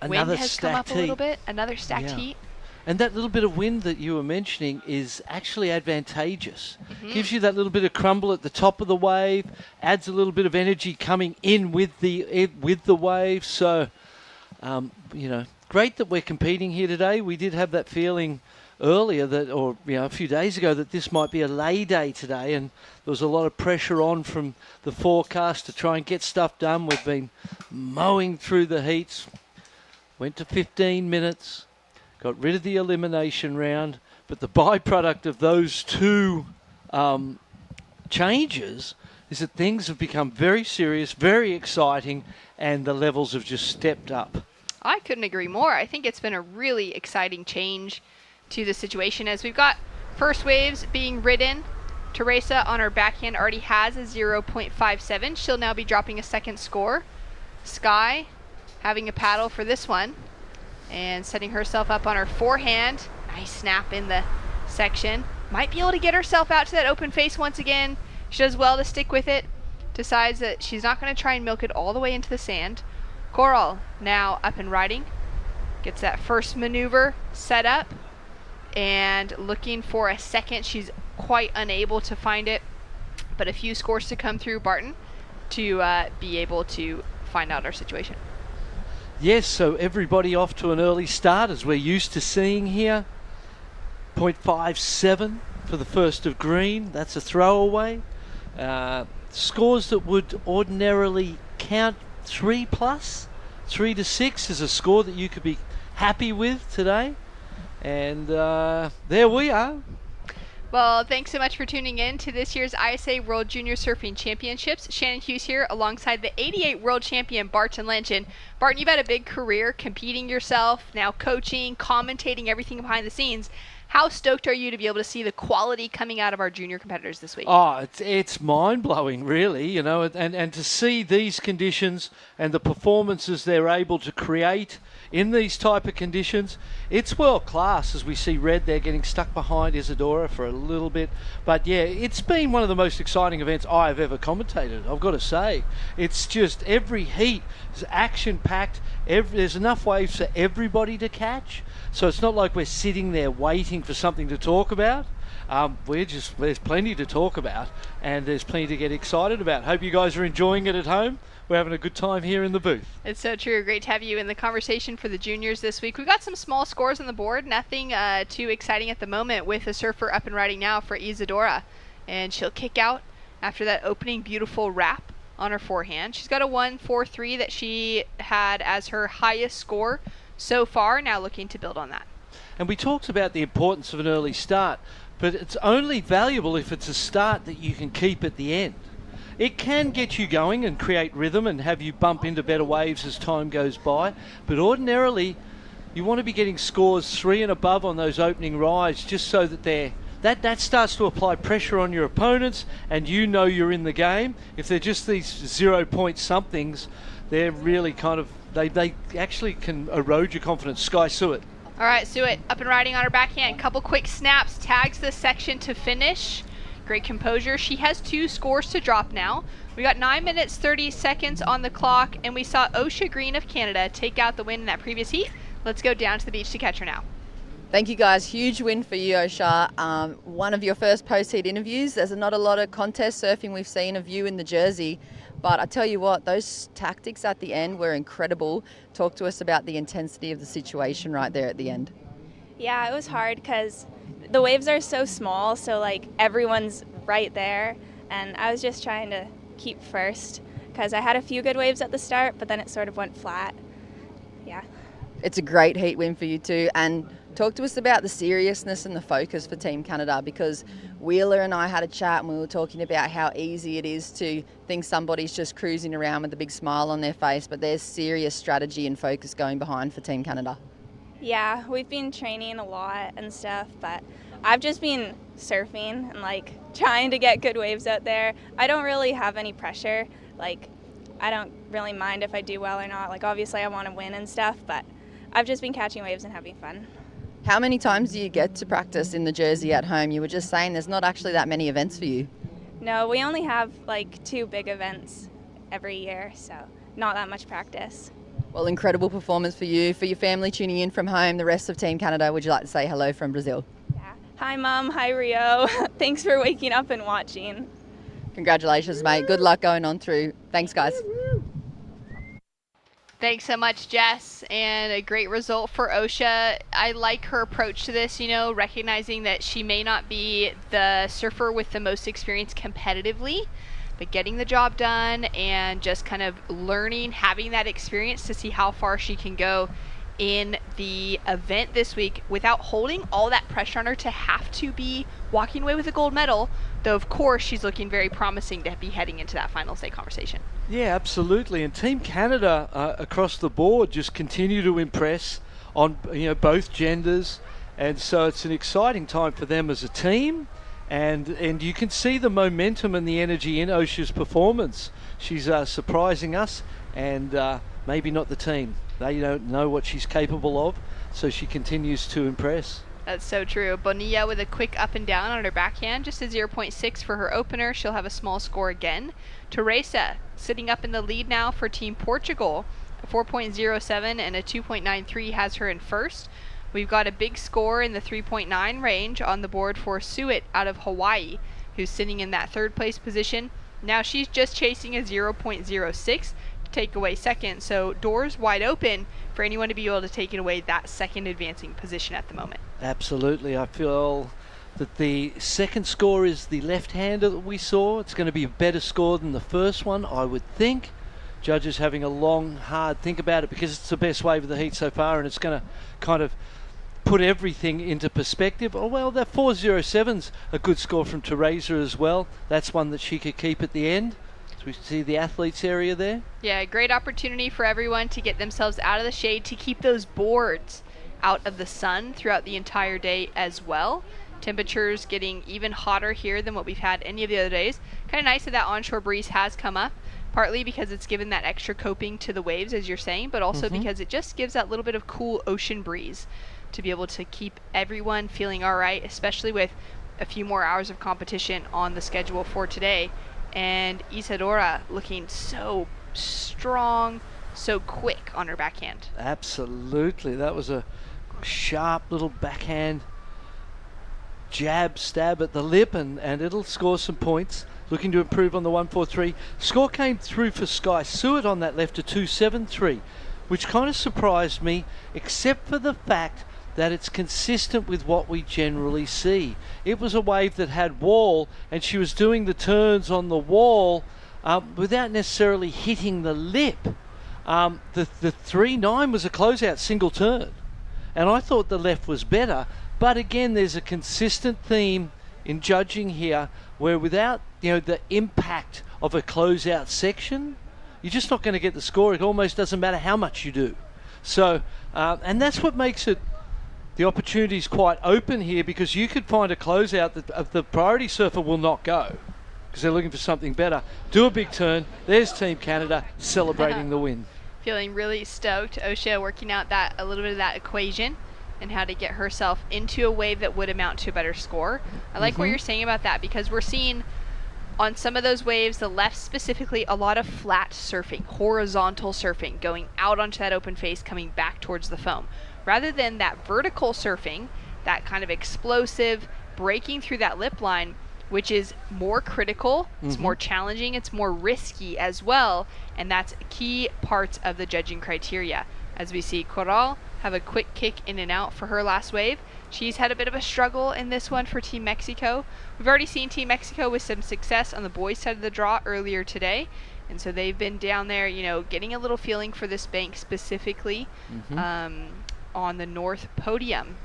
Another wind has come up a little bit. Another stacked heat. And that little bit of wind that you were mentioning is actually advantageous. Gives you that little bit of crumble at the top of the wave, adds a little bit of energy coming in with the wave. So, you know, great that we're competing here today. We did have that feeling earlier that, or a few days ago, that this might be a lay day today, and there was a lot of pressure on from the forecast to try and get stuff done. We've been mowing through the heats, went to 15 minutes, got rid of the elimination round, but the byproduct of those two changes is that things have become very serious, very exciting, and the levels have just stepped up. I couldn't agree more. I think it's been a really exciting change to the situation as we've got first waves being ridden. Teresa on her backhand already has a 0.57. She'll now be dropping a second score. Sky having a paddle for this one and setting herself up on her forehand. Nice snap in the section. Might be able to get herself out to that open face once again. She does well to stick with it. Decides that she's not going to try and milk it all the way into the sand. Coral now up and riding. Gets that first maneuver set up. and looking for a second. She's quite unable to find it, but a few scores to come through, Barton, to be able to find out our situation. Yes, so everybody off to an early start as we're used to seeing here. 0.57 for the first of green. That's a throwaway. Scores that would ordinarily count 3+. 3 to 6 is a score that you could be happy with today. And there we are. Well, thanks so much for tuning in to this year's ISA World Junior Surfing Championships. Shannon Hughes here alongside the 88 World Champion Barton Lynch. And Barton, you've had a big career competing yourself, now coaching, commentating everything behind the scenes. How stoked are you to be able to see the quality coming out of our junior competitors this week? Oh, it's mind-blowing, really, you know, and to see these conditions and the performances they're able to create in these type of conditions, it's world class. As we see Red there getting stuck behind Isadora for a little bit. But yeah, it's been one of the most exciting events I've ever commentated, I've got to say. It's just every heat is action-packed. There's enough waves for everybody to catch. So it's not like we're sitting there waiting for something to talk about. There's plenty to talk about, and there's plenty to get excited about. Hope you guys are enjoying it at home. We're having a good time here in the booth. It's so true. Great to have you in the conversation for the juniors this week. We've got some small scores on the board. Nothing too exciting at the moment, with a surfer up and riding now for Isadora. And she'll kick out after that opening beautiful wrap on her forehand. She's got a 1.43 that she had as her highest score so far, now looking to build on that. And we talked about the importance of an early start, but it's only valuable if it's a start that you can keep at the end. It can get you going and create rhythm and have you bump into better waves as time goes by, but ordinarily you want to be getting scores 3 and above on those opening rides, just so that that starts to apply pressure on your opponents and you know you're in the game. If they're just these 0 point somethings, they're really kind of, they actually can erode your confidence. Sky Suet. All right, Suet up and riding on her backhand. Couple quick snaps, tags this section to finish. Great composure. She has 2 scores to drop now. We got 9 minutes 30 seconds on the clock, and we saw Osha Green of Canada take out the win in that previous heat. Let's go down to the beach to catch her now. Thank you, guys. Huge win for you, Osha. One of your first post-heat interviews. There's not a lot of contest surfing we've seen of you in the jersey, but I tell you what, those tactics at the end were incredible. Talk to us about the intensity of the situation right there at the end. Yeah, it was hard because the waves are so small, so like everyone's right there, and I was just trying to keep first because I had a few good waves at the start, but then it sort of went flat. Yeah. It's a great heat win for you too, and talk to us about the seriousness and the focus for Team Canada, because Wheeler and I had a chat and we were talking about how easy it is to think somebody's just cruising around with a big smile on their face, but there's serious strategy and focus going behind for Team Canada. Yeah, we've been training a lot and stuff, but I've just been surfing and like trying to get good waves out there. I don't really have any pressure. Like, I don't really mind if I do well or not. Like, obviously I want to win and stuff, but I've just been catching waves and having fun. How many times do you get to practice in the jersey at home? You were just saying there's not actually that many events for you. No, we only have like 2 big events every year, so not that much practice. Well, incredible performance for you. For your family tuning in from home, the rest of Team Canada, would you like to say hello from Brazil? Yeah. Hi, Mum. Hi, Rio. Thanks for waking up and watching. Congratulations, mate. Good luck going on through. Thanks, guys. Thanks so much, Jess, and a great result for Osha. I like her approach to this, you know, recognizing that she may not be the surfer with the most experience competitively, but getting the job done and just kind of learning, having that experience to see how far she can go in the event this week without holding all that pressure on her to have to be walking away with a gold medal, though of course she's looking very promising to be heading into that final state conversation. Yeah, absolutely. And Team Canada across the board just continue to impress on both genders, and so it's an exciting time for them as a team. And you can see the momentum and the energy in Osha's performance. She's surprising us, and maybe not the team. They don't know what she's capable of, so she continues to impress. That's so true. Bonilla with a quick up and down on her backhand, just a 0.6 for her opener. She'll have a small score again. Teresa sitting up in the lead now for Team Portugal. A 4.07 and a 2.93 has her in first. We've got a big score in the 3.9 range on the board for Suet out of Hawaii, who's sitting in that third place position. Now she's just chasing a 0.06 to take away second, so doors wide open for anyone to be able to take it away that second advancing position at the moment. Absolutely. I feel that the second score is the left-hander that we saw. It's going to be a better score than the first one, I would think. Judges having a long, hard think about it because it's the best wave of the heat so far, and it's going to kind of put everything into perspective. Oh, well, that 4.07's a good score from Teresa as well. That's one that she could keep at the end. So we see the athletes area there. Yeah, great opportunity for everyone to get themselves out of the shade, to keep those boards out of the sun throughout the entire day as well. Temperatures getting even hotter here than what we've had any of the other days. Kind of nice that onshore breeze has come up, partly because it's given that extra coping to the waves, as you're saying, but also because it just gives that little bit of cool ocean breeze to be able to keep everyone feeling all right, especially with a few more hours of competition on the schedule for today. And Isadora looking so strong, so quick on her backhand. Absolutely. That was a sharp little backhand jab, stab at the lip, and it'll score some points. Looking to improve on the 1.43. Score came through for Sky Suet on that left to 2.73, which kind of surprised me, except for the fact that it's consistent with what we generally see. It was a wave that had wall, and she was doing the turns on the wall without necessarily hitting the lip. The 3.9 was a closeout single turn, and I thought the left was better. But again, there's a consistent theme in judging here, where without the impact of a closeout section, you're just not going to get the score. It almost doesn't matter how much you do. So, and that's what makes it, the opportunity is quite open here, because you could find a closeout that the priority surfer will not go because they're looking for something better. Do a big turn. There's Team Canada celebrating the win. Feeling really stoked. Osha working out a little bit of that equation and how to get herself into a wave that would amount to a better score. I like what you're saying about that, because we're seeing on some of those waves, the left specifically, a lot of flat surfing, horizontal surfing, going out onto that open face, coming back towards the foam. Rather than that vertical surfing, that kind of explosive, breaking through that lip line, which is more critical, it's more challenging, it's more risky as well, and that's key parts of the judging criteria. As we see Coral have a quick kick in and out for her last wave. She's had a bit of a struggle in this one for Team Mexico. We've already seen Team Mexico with some success on the boys' side of the draw earlier today, and so they've been down there, getting a little feeling for this bank specifically on the north podium.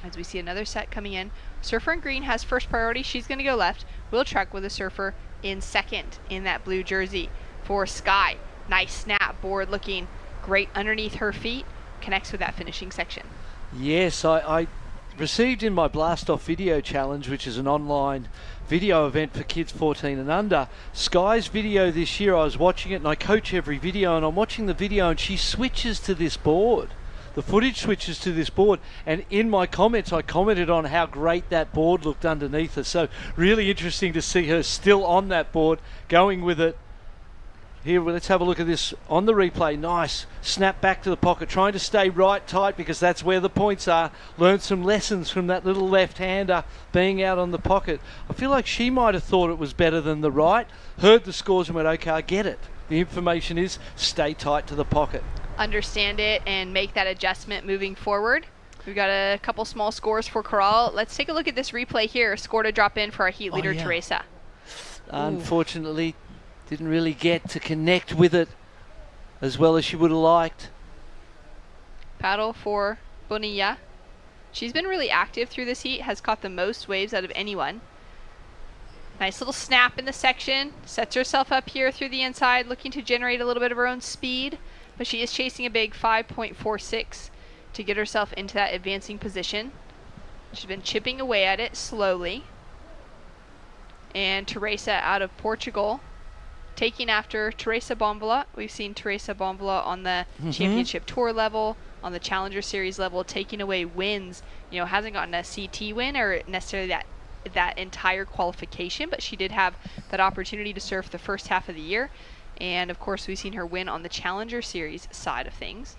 As we see another set coming in, surfer in green has first priority. She's going to go left. We'll truck with a surfer in second in that blue jersey for Sky. Nice snap, board looking great underneath her feet, connects with that finishing section. Yes, I received in my Blast Off Video Challenge, which is an online video event for kids 14 and under, Sky's video this year. I was watching it, and I coach every video, and I'm watching the video, and she switches to this board. The footage switches to this board, and in my comments I commented on how great that board looked underneath her. So really interesting to see her still on that board, going with it. Here, let's have a look at this on the replay. Nice snap back to the pocket, trying to stay right tight because that's where the points are. Learned some lessons from that little left-hander being out on the pocket. I feel like she might have thought it was better than the right, heard the scores and went, okay, I get it. The information is stay tight to the pocket. Understand it and make that adjustment moving forward. We've got a couple small scores for Coral. Let's take a look at this replay here. Score to drop in for our heat leader, Teresa. Unfortunately, didn't really get to connect with it as well as she would have liked. Paddle for Bonilla. She's been really active through this heat, has caught the most waves out of anyone. Nice little snap in the section. Sets herself up here through the inside, looking to generate a little bit of her own speed. But she is chasing a big 5.46 to get herself into that advancing position. She's been chipping away at it slowly. And Teresa out of Portugal, taking after Teresa Bombola. We've seen Teresa Bombola on the championship tour level, on the Challenger Series level, taking away wins. Hasn't gotten a CT win or necessarily that entire qualification, but she did have that opportunity to surf the first half of the year. And of course, we've seen her win on the Challenger Series side of things,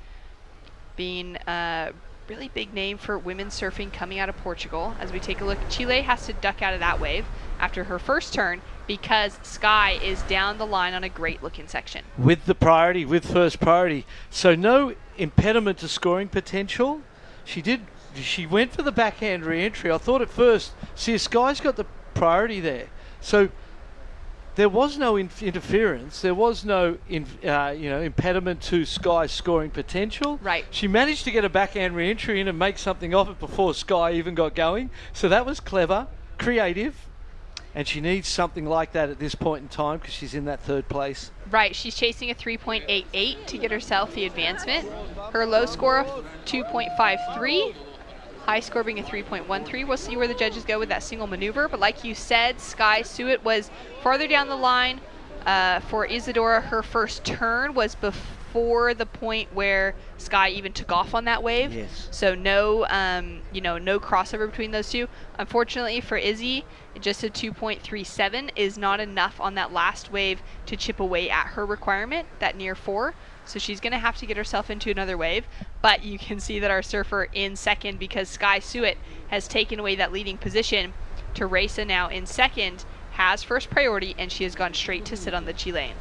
being really big name for women's surfing coming out of Portugal. As we take a look, Chile has to duck out of that wave after her first turn because Sky is down the line on a great looking section. With the priority, with first priority. So no impediment to scoring potential. She went for the backhand re-entry. I thought at first, see, Sky's got the priority there. So there was no interference. There was no impediment to Sky's scoring potential. Right. She managed to get a backhand re-entry in and make something of it before Sky even got going. So that was clever, creative. And she needs something like that at this point in time because she's in that third place. Right, she's chasing a 3.88 to get herself the advancement. Her low score of 2.53. High score being a 3.13. We'll see where the judges go with that single maneuver. But like you said, Sky Suet was farther down the line. For Isadora, her first turn was before the point where Sky even took off on that wave. Yes. So no, no crossover between those two. Unfortunately for Izzy, just a 2.37 is not enough on that last wave to chip away at her requirement, that near 4. So she's going to have to get herself into another wave. But you can see that our surfer in second because Sky Suet has taken away that leading position. Teresa now in second has first priority, and she has gone straight to sit on the Chilean.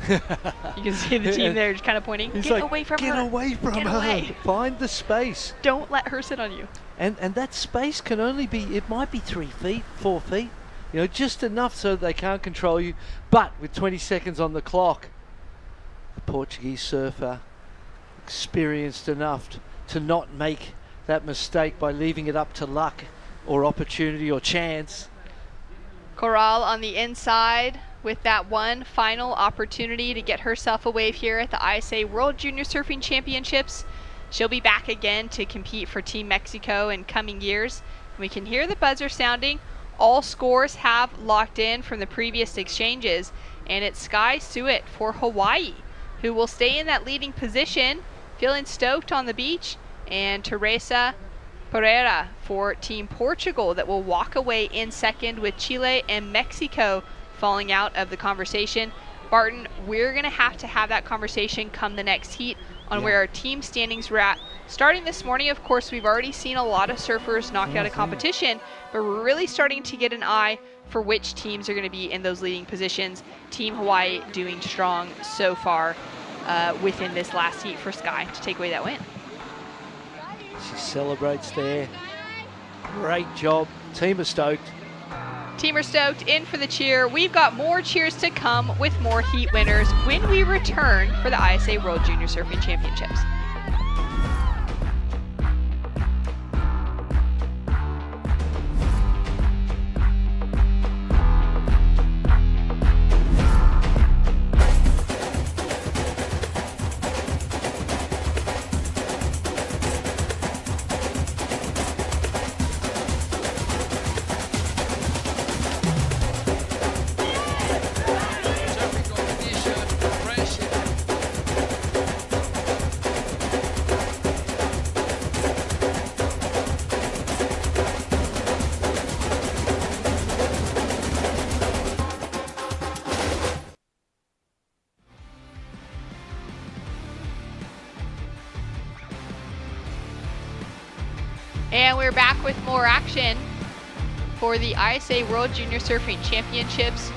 You can see the team there just kind of pointing, He's get like, away from her. Get away from Get her. away. Find the space. Don't let her sit on you. And that space can only be, it might be 3 feet, 4 feet. Just enough so they can't control you. But with 20 seconds on the clock, the Portuguese surfer experienced enough to not make that mistake by leaving it up to luck or opportunity or chance. Coral on the inside with that one final opportunity to get herself a wave here at the ISA World Junior Surfing Championships. She'll be back again to compete for Team Mexico in coming years. We can hear the buzzer sounding. All scores have locked in from the previous exchanges, and it's Sky Suet for Hawaii, who will stay in that leading position, feeling stoked on the beach, and Teresa Pereira for Team Portugal that will walk away in second with Chile and Mexico falling out of the conversation. Barton, we're going to have that conversation come the next heat on where our team standings were at. Starting this morning, of course, we've already seen a lot of surfers knocked out of competition, but we're really starting to get an eye for which teams are going to be in those leading positions. Team Hawaii doing strong so far within this last heat for Sky to take away that win. She celebrates there. Great job. Team are stoked. Team are stoked, in for the cheer. We've got more cheers to come with more heat winners when we return for the ISA World Junior Surfing Championships. And we're back with more action for the ISA World Junior Surfing Championships.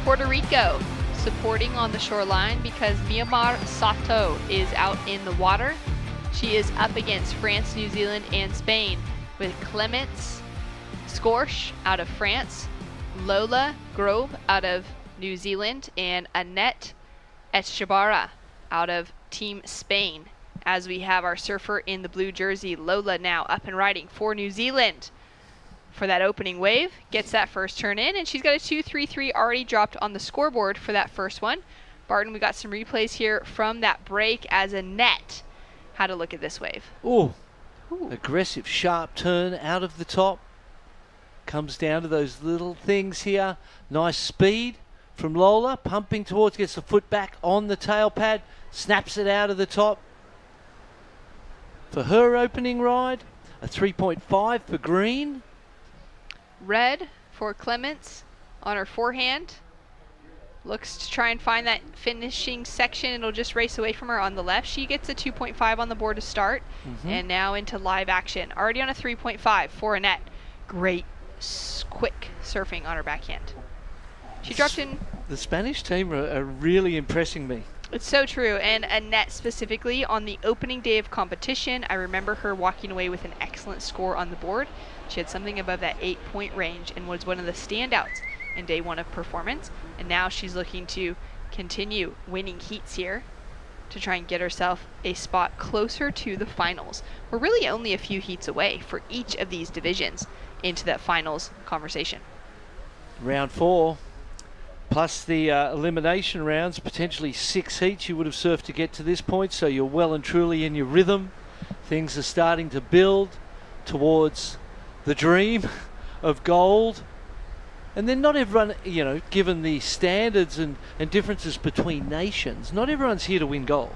Puerto Rico supporting on the shoreline because Myanmar Sato is out in the water. She is up against France, New Zealand, and Spain with Clements Scorch out of France, Lola Grove out of New Zealand, and Annette Echebarra out of Team Spain. As we have our surfer in the blue jersey, Lola, now up and riding for New Zealand for that opening wave. Gets that first turn in, and she's got a 2.33 already dropped on the scoreboard for that first one. Barton, we got some replays here from that break as Annette had a look at this wave. Ooh. Aggressive, sharp turn out of the top. Comes down to those little things here. Nice speed from Lola, pumping towards, gets the foot back on the tail pad, snaps it out of the top. For her opening ride, a 3.5 for green. Red for Clements on her forehand. looks to try and find that finishing section. It'll just race away from her on the left. She gets a 2.5 on the board to start, and now into live action. Already on a 3.5 for Annette. Great, quick surfing on her backhand. She dropped in. The Spanish team are really impressing me. It's so true. And Annette specifically, on the opening day of competition, I remember her walking away with an excellent score on the board. She had something above that 8-point range and was one of the standouts in day one of performance. And now she's looking to continue winning heats here to try and get herself a spot closer to the finals. We're really only a few heats away for each of these divisions into that finals conversation. Round 4. Plus the elimination rounds, potentially 6 heats you would have surfed to get to this point, so you're well and truly in your rhythm. Things are starting to build towards the dream of gold. And then not everyone, you know, given the standards and differences between nations, not everyone's here to win gold.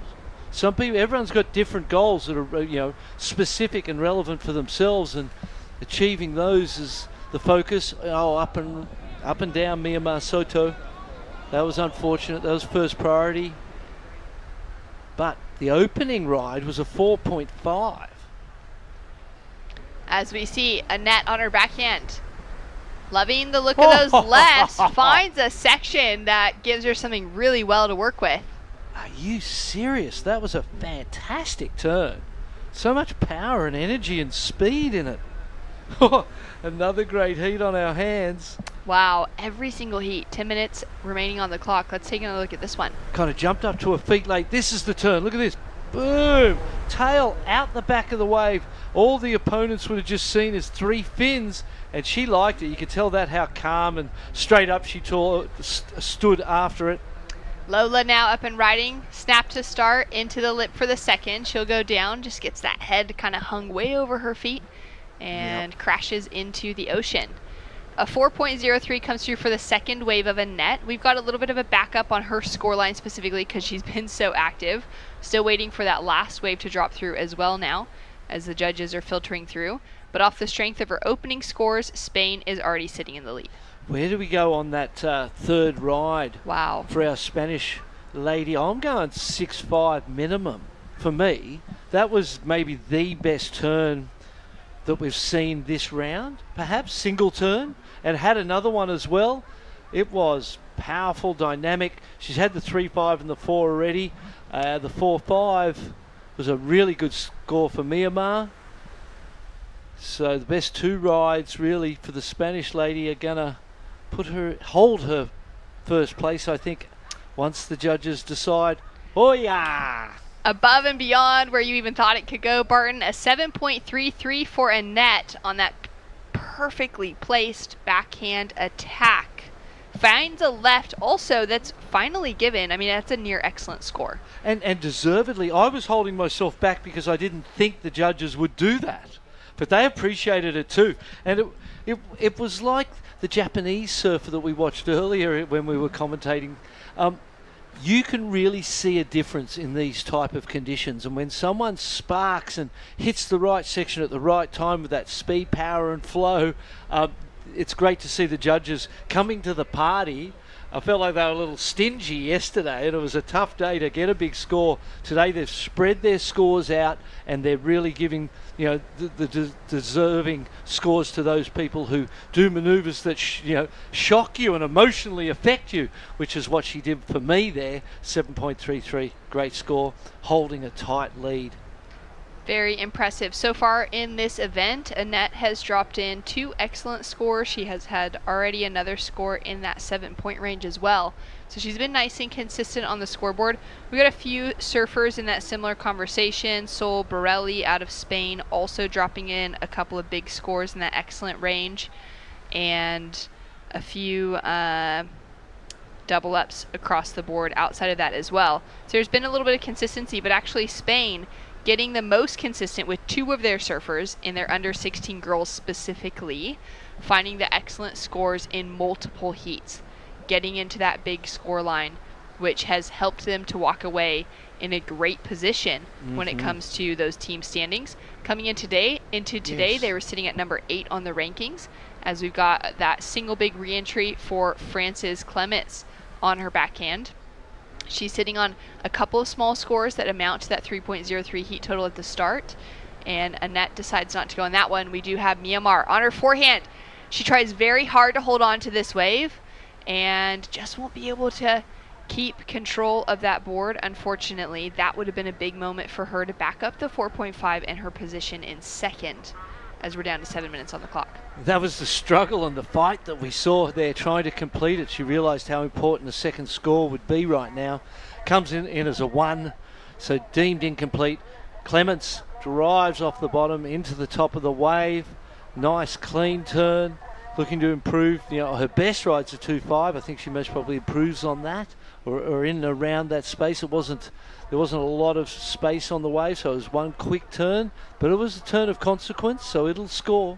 Some people, everyone's got different goals that are, you know, specific and relevant for themselves, and achieving those is the focus. Oh, up and down Myanmar Soto. That was unfortunate. That was first priority. But the opening ride was a 4.5. As we see Annette on her backhand, loving the look of those lefts, finds a section that gives her something really well to work with. Are you serious? That was a fantastic turn. So much power and energy and speed in it. Another great heat on our hands. Wow, every single heat. 10 minutes remaining on the clock. Let's take another look at this one. Kind of jumped up to her feet late. This is the turn. Look at this. Boom. Tail out the back of the wave. All the opponents would have just seen is 3 fins, and she liked it. You could tell that how calm and straight up she stood after it. Lola now up and riding. Snap to start, into the lip for the second. She'll go down, just gets that head kind of hung way over her feet and crashes into the ocean. A 4.03 comes through for the second wave of Annette. We've got a little bit of a backup on her scoreline specifically because she's been so active. Still waiting for that last wave to drop through as well now as the judges are filtering through. But off the strength of her opening scores, Spain is already sitting in the lead. Where do we go on that third ride? Wow. For our Spanish lady, I'm going 6.5 minimum. For me, that was maybe the best turn that we've seen this round. Perhaps single turn, and had another one as well. It was powerful, dynamic. She's had the 3.5 and the 4 already. The 4.5 was a really good score for Myanmar. So the best 2 rides really for the Spanish lady are gonna hold her first place, I think, once the judges decide. Oh yeah! Above and beyond where you even thought it could go, Barton. A 7.33 for Annette on that perfectly placed backhand attack. Finds a left also that's finally given. I mean, that's a near excellent score. And deservedly. I was holding myself back because I didn't think the judges would do that. But they appreciated it too. And it was like the Japanese surfer that we watched earlier when we were commentating. You can really see a difference in these type of conditions, and when someone sparks and hits the right section at the right time with that speed, power and flow, it's great to see the judges coming to the party. I felt like they were a little stingy yesterday, and it was a tough day to get a big score. Today they've spread their scores out, and they're really giving, you know, the deserving scores to those people who do manoeuvres that shock you and emotionally affect you, which is what she did for me there. 7.33, great score, holding a tight lead. Very impressive. So far in this event, Annette has dropped in 2 excellent scores. She has had already another score in that 7-point range as well. So she's been nice and consistent on the scoreboard. We got a few surfers in that similar conversation. Sol Borelli out of Spain also dropping in a couple of big scores in that excellent range. And a few double ups across the board outside of that as well. So there's been a little bit of consistency, but actually Spain getting the most consistent with 2 of their surfers in their under 16 girls specifically, finding the excellent scores in multiple heats, getting into that big score line, which has helped them to walk away in a great position when it comes to those team standings. Coming in today, yes, they were sitting at number 8 on the rankings, as we've got that single big re-entry for Frances Clements on her backhand. She's sitting on a couple of small scores that amount to that 3.03 heat total at the start, and Annette decides not to go on that one. We do have Myanmar on her forehand. She tries very hard to hold on to this wave and just won't be able to keep control of that board. Unfortunately, that would have been a big moment for her to back up the 4.5 and her position in second, as we're down to 7 minutes on the clock. That was the struggle and the fight that we saw there trying to complete it. She realised how important the second score would be right now. Comes in as a 1, so deemed incomplete. Clements drives off the bottom into the top of the wave. Nice clean turn, looking to improve. You know, her best ride's a 2.5. I think she most probably improves on that, or in and around that space. There wasn't a lot of space on the wave, so it was one quick turn, but it was a turn of consequence, so it'll score.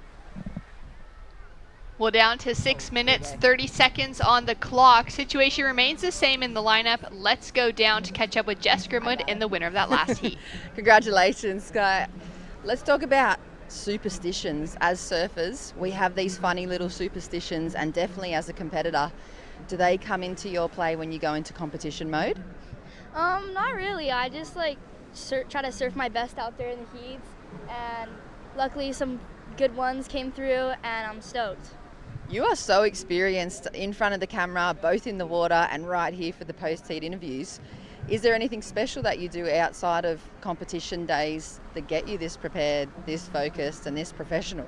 Well, down to 6 minutes, 30 seconds on the clock. Situation remains the same in the lineup. Let's go down to catch up with Jess Grimwood and the winner of that last heat. Congratulations, Sky. Let's talk about superstitions. As surfers, we have these funny little superstitions, and definitely as a competitor, do they come into your play when you go into competition mode? Not really. I just try to surf my best out there in the heats, and luckily some good ones came through, and I'm stoked. You are so experienced in front of the camera, both in the water and right here for the post-heat interviews. Is there anything special that you do outside of competition days that get you this prepared, this focused, and this professional?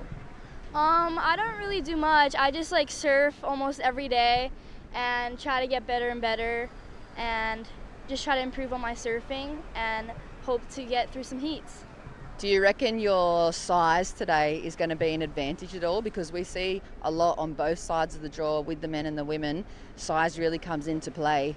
I don't really do much. I just surf almost every day and try to get better and better, and just try to improve on my surfing and hope to get through some heats. Do you reckon your size today is going to be an advantage at all? Because we see a lot on both sides of the draw with the men and the women. Size really comes into play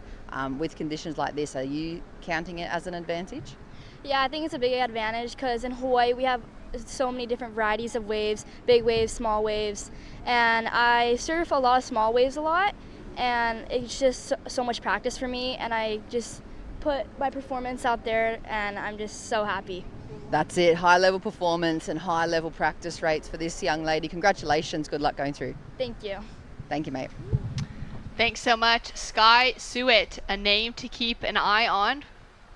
with conditions like this. Are you counting it as an advantage? Yeah, I think it's a big advantage because in Hawaii we have so many different varieties of waves, big waves, small waves, and I surf a lot of small waves a lot, and it's just so much practice for me, and I just put my performance out there, and I'm just so happy. That's it, high level performance and high level practice rates for this young lady. Congratulations, good luck going through. Thank you. Thank you, mate. Thanks so much, Sky Suet, a name to keep an eye on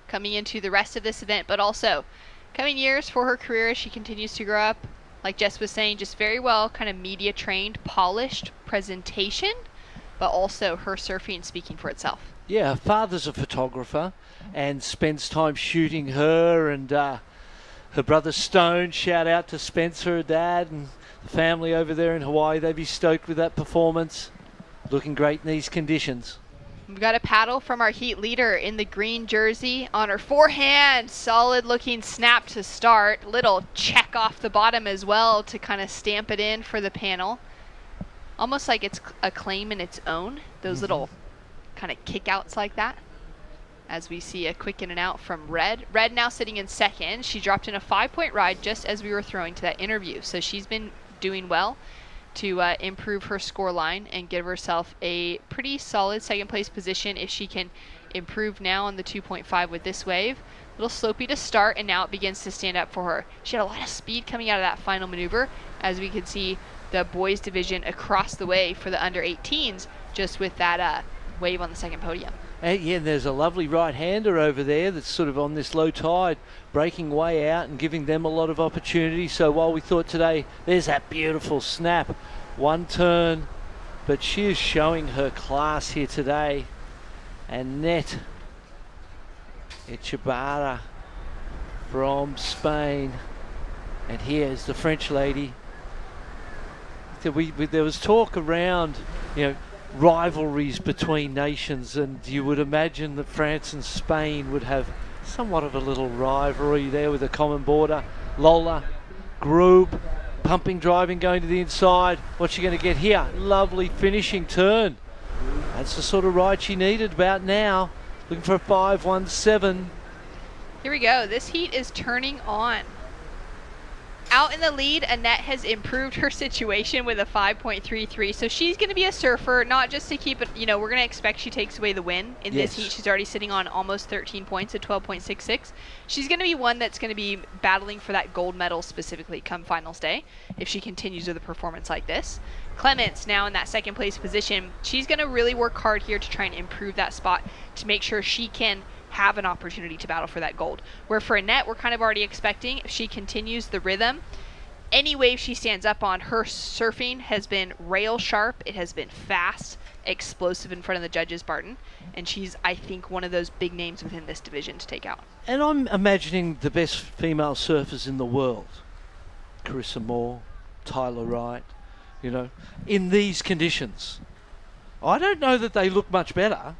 coming into the rest of this event, but also coming years for her career as she continues to grow up. Like Jess was saying, just very well kind of media trained, polished presentation, but also her surfing speaking for itself. Yeah, her father's a photographer and spends time shooting her and her brother Stone. Shout out to Spencer, her dad, and the family over there in Hawaii. They'd be stoked with that performance. Looking great in these conditions. We've got a paddle from our heat leader in the green jersey on her forehand. Solid looking snap to start. Little check off the bottom as well to kind of stamp it in for the panel. Almost like it's a claim in its own. Those little kind of kick outs like that. As we see a quick in and out from Red. Red now sitting in second. She dropped in a 5-point ride just as we were throwing to that interview. So she's been doing well to improve her score line and give herself a pretty solid second place position if she can improve now on the 2.5 with this wave. A little slopey to start, and now it begins to stand up for her. She had a lot of speed coming out of that final maneuver, as we could see the boys division across the way for the under 18s just with that wave on the second podium. Yeah, there's a lovely right-hander over there that's sort of on this low tide, breaking way out and giving them a lot of opportunity. So while we thought today, there's that beautiful snap, one turn, but she is showing her class here today. Annette Echebarra from Spain. And here's the French lady. So there was talk around, rivalries between nations, and you would imagine that France and Spain would have somewhat of a little rivalry there with a common border. Lola, Groob, pumping, driving, going to the inside. What's she going to get here? Lovely finishing turn. That's the sort of ride she needed about now. Looking for a 5.17. Here we go. This heat is turning on. Out in the lead, Annette has improved her situation with a 5.33. So she's going to be a surfer, not just to keep it, we're going to expect she takes away the win. In this heat, she's already sitting on almost 13 points at 12.66. She's going to be one that's going to be battling for that gold medal specifically come finals day if she continues with a performance like this. Clements now in that second place position. She's going to really work hard here to try and improve that spot to make sure she can have an opportunity to battle for that gold. Where for Annette, we're kind of already expecting if she continues the rhythm, any wave she stands up on, her surfing has been rail sharp. It has been fast, explosive in front of the judges, Barton. And she's, I think, one of those big names within this division to take out. And I'm imagining the best female surfers in the world. Carissa Moore, Tyler Wright, in these conditions. I don't know that they look much better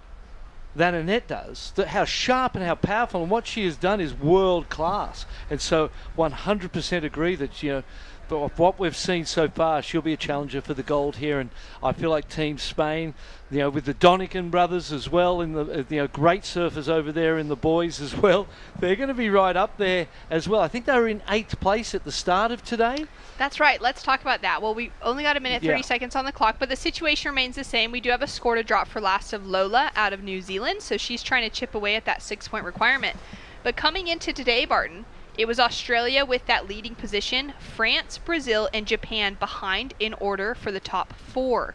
than Annette does. How sharp and how powerful, and what she has done is world class. And so 100% agree that, of what we've seen so far, she'll be a challenger for the gold here. And I feel like Team Spain, with the Donican brothers as well, in the great surfers over there in the boys as well, they're going to be right up there as well. I think they were in 8th place at the start of today. That's right. Let's talk about that. Well, we only got a minute, 30 seconds on the clock, but the situation remains the same. We do have a score to drop for last of Lola out of New Zealand, so she's trying to chip away at that 6-point requirement. But coming into today, Barton, it was Australia with that leading position, France, Brazil, and Japan behind in order for the top 4.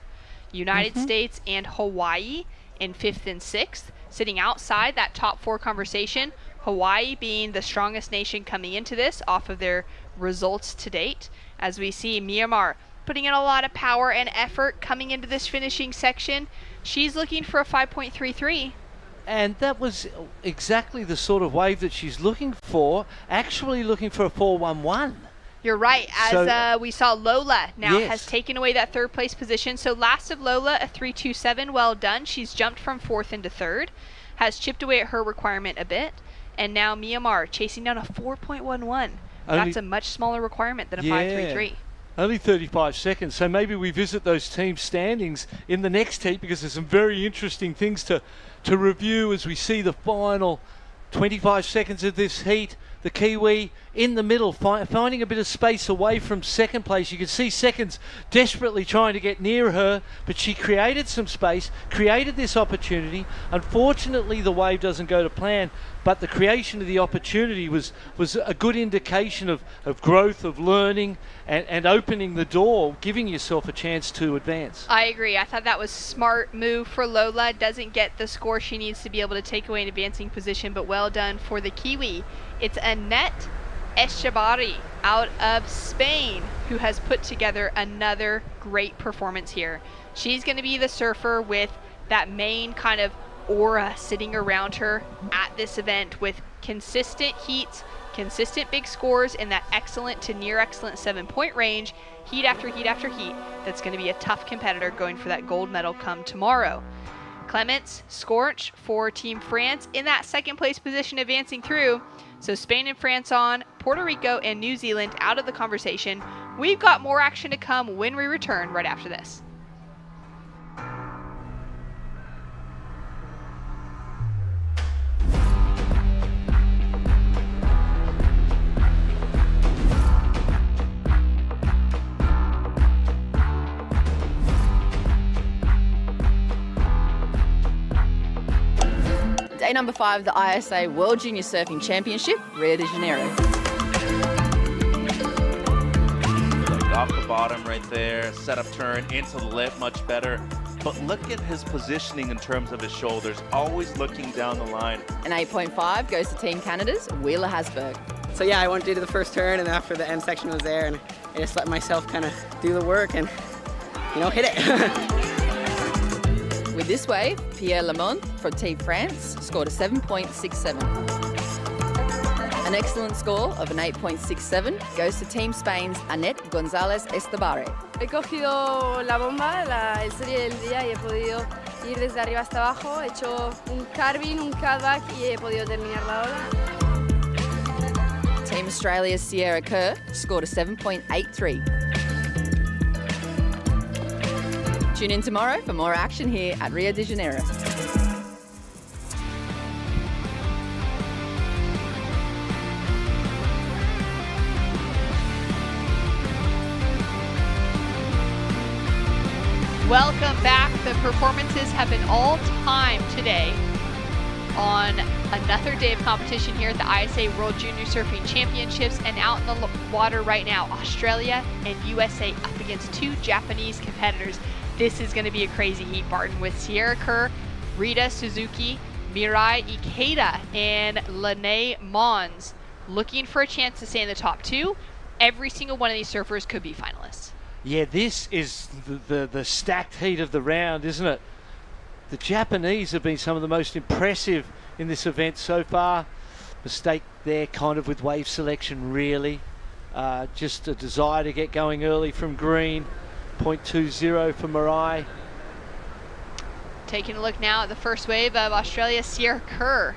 United States and Hawaii in 5th and 6th, sitting outside that top 4 conversation. Hawaii being the strongest nation coming into this off of their results to date. As we see Myanmar putting in a lot of power and effort coming into this finishing section. She's looking for a 5.33. And that was exactly the sort of wave that she's looking for, actually looking for a 4.11. You're right. As we saw, Lola now has taken away that 3rd place position. So last of Lola, a 3.27. Well done. She's jumped from 4th into 3rd, has chipped away at her requirement a bit. And now Myanmar chasing down a 4.11. That's a much smaller requirement than a 5.33. Only 35 seconds. So maybe we visit those team standings in the next heat, because there's some very interesting things to review as we see the final 25 seconds of this heat. The Kiwi in the middle, finding a bit of space away from second place. You can see Seconds desperately trying to get near her, but she created some space, created this opportunity. Unfortunately, the wave doesn't go to plan, but the creation of the opportunity was a good indication of growth, of learning, and opening the door, giving yourself a chance to advance. I agree. I thought that was smart move for Lola. Doesn't get the score she needs to be able to take away an advancing position, but well done for the Kiwi. It's Annette Echevarri out of Spain who has put together another great performance here. She's going to be the surfer with that main kind of aura sitting around her at this event, with consistent heats, consistent big scores in that excellent to near excellent 7-point range, heat after heat after heat. That's going to be a tough competitor going for that gold medal come tomorrow. Clements, Scorch for Team France in that 2nd place position, advancing through. So Spain and France on, Puerto Rico and New Zealand out of the conversation. We've got more action to come when we return right after this. Day number 5 of the ISA World Junior Surfing Championship, Rio de Janeiro. Like off the bottom right there, set up turn into the lip, much better. But look at his positioning in terms of his shoulders, always looking down the line. An 8.5 goes to Team Canada's Wheeler Hasberg. So yeah, I went to the first turn, and after the end section was there, and I just let myself kind of do the work and, hit it. With this wave, Pierre Lamont from Team France scored a 7.67. An excellent score of an 8.67 goes to Team Spain's Annette González Estebarre. He cogido la bomba, el serie del día, y he podido ir desde arriba hasta abajo. He hecho un carving, un cutback y he podido terminar la ola. Team Australia's Sierra Kerr scored a 7.83. Tune in tomorrow for more action here at Rio de Janeiro. Welcome back. The performances have been all time today on another day of competition here at the ISA World Junior Surfing Championships, and out in the water right now, Australia and USA up against two Japanese competitors. This is going to be a crazy heat, Barton, with Sierra Kerr, Rita Suzuki, Mirai Ikeda, and Lene Mons looking for a chance to stay in the top two. Every single one of these surfers could be finalists. Yeah, this is the stacked heat of the round, isn't it? The Japanese have been some of the most impressive in this event so far. Mistake there kind of with wave selection, really. Just a desire to get going early from green. 0.20 for Mirai. Taking a look now at the first wave of Australia, Sierra Kerr.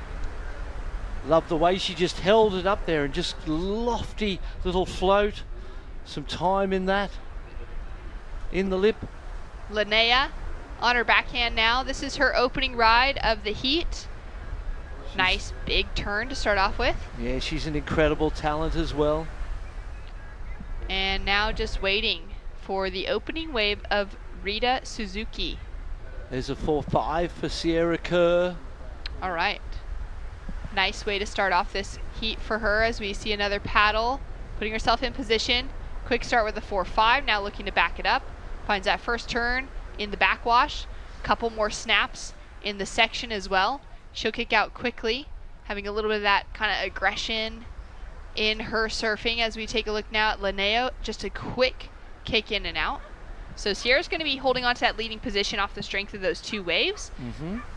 Love the way she just held it up there and just lofty little float. Some time in that. In the lip. Linnea on her backhand now. This is her opening ride of the heat. Nice big turn to start off with. Yeah, she's an incredible talent as well. And now just waiting for the opening wave of Rita Suzuki. There's a 4.5 for Sierra Kerr. All right. Nice way to start off this heat for her as we see another paddle, putting herself in position. Quick start with a 4.5, now looking to back it up. Finds that first turn in the backwash. Couple more snaps in the section as well. She'll kick out quickly, having a little bit of that kind of aggression in her surfing as we take a look now at Linnea. Just a quick kick in and out. So Sierra's going to be holding on to that leading position off the strength of those two waves.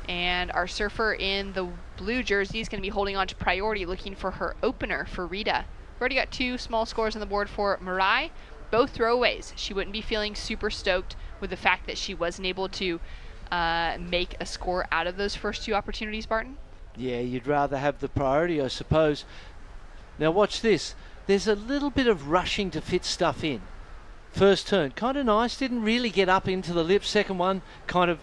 And our surfer in the blue jersey is going to be holding on to priority, looking for her opener for Rita. We've already got two small scores on the board for Mirai. Both throwaways. She wouldn't be feeling super stoked with the fact that she wasn't able to make a score out of those first two opportunities, Barton. Yeah, you'd rather have the priority, I suppose. Now watch this. There's a little bit of rushing to fit stuff in. First turn, kind of nice. Didn't really get up into the lip. Second one kind of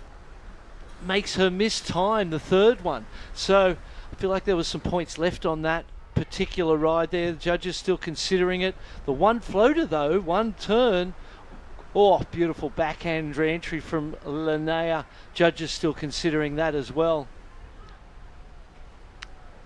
makes her miss time, the third one. So I feel like there was some points left on that particular ride there. The judges still considering it. The one floater though, one turn. Oh, beautiful backhand re-entry from Linnea. Judges still considering that as well.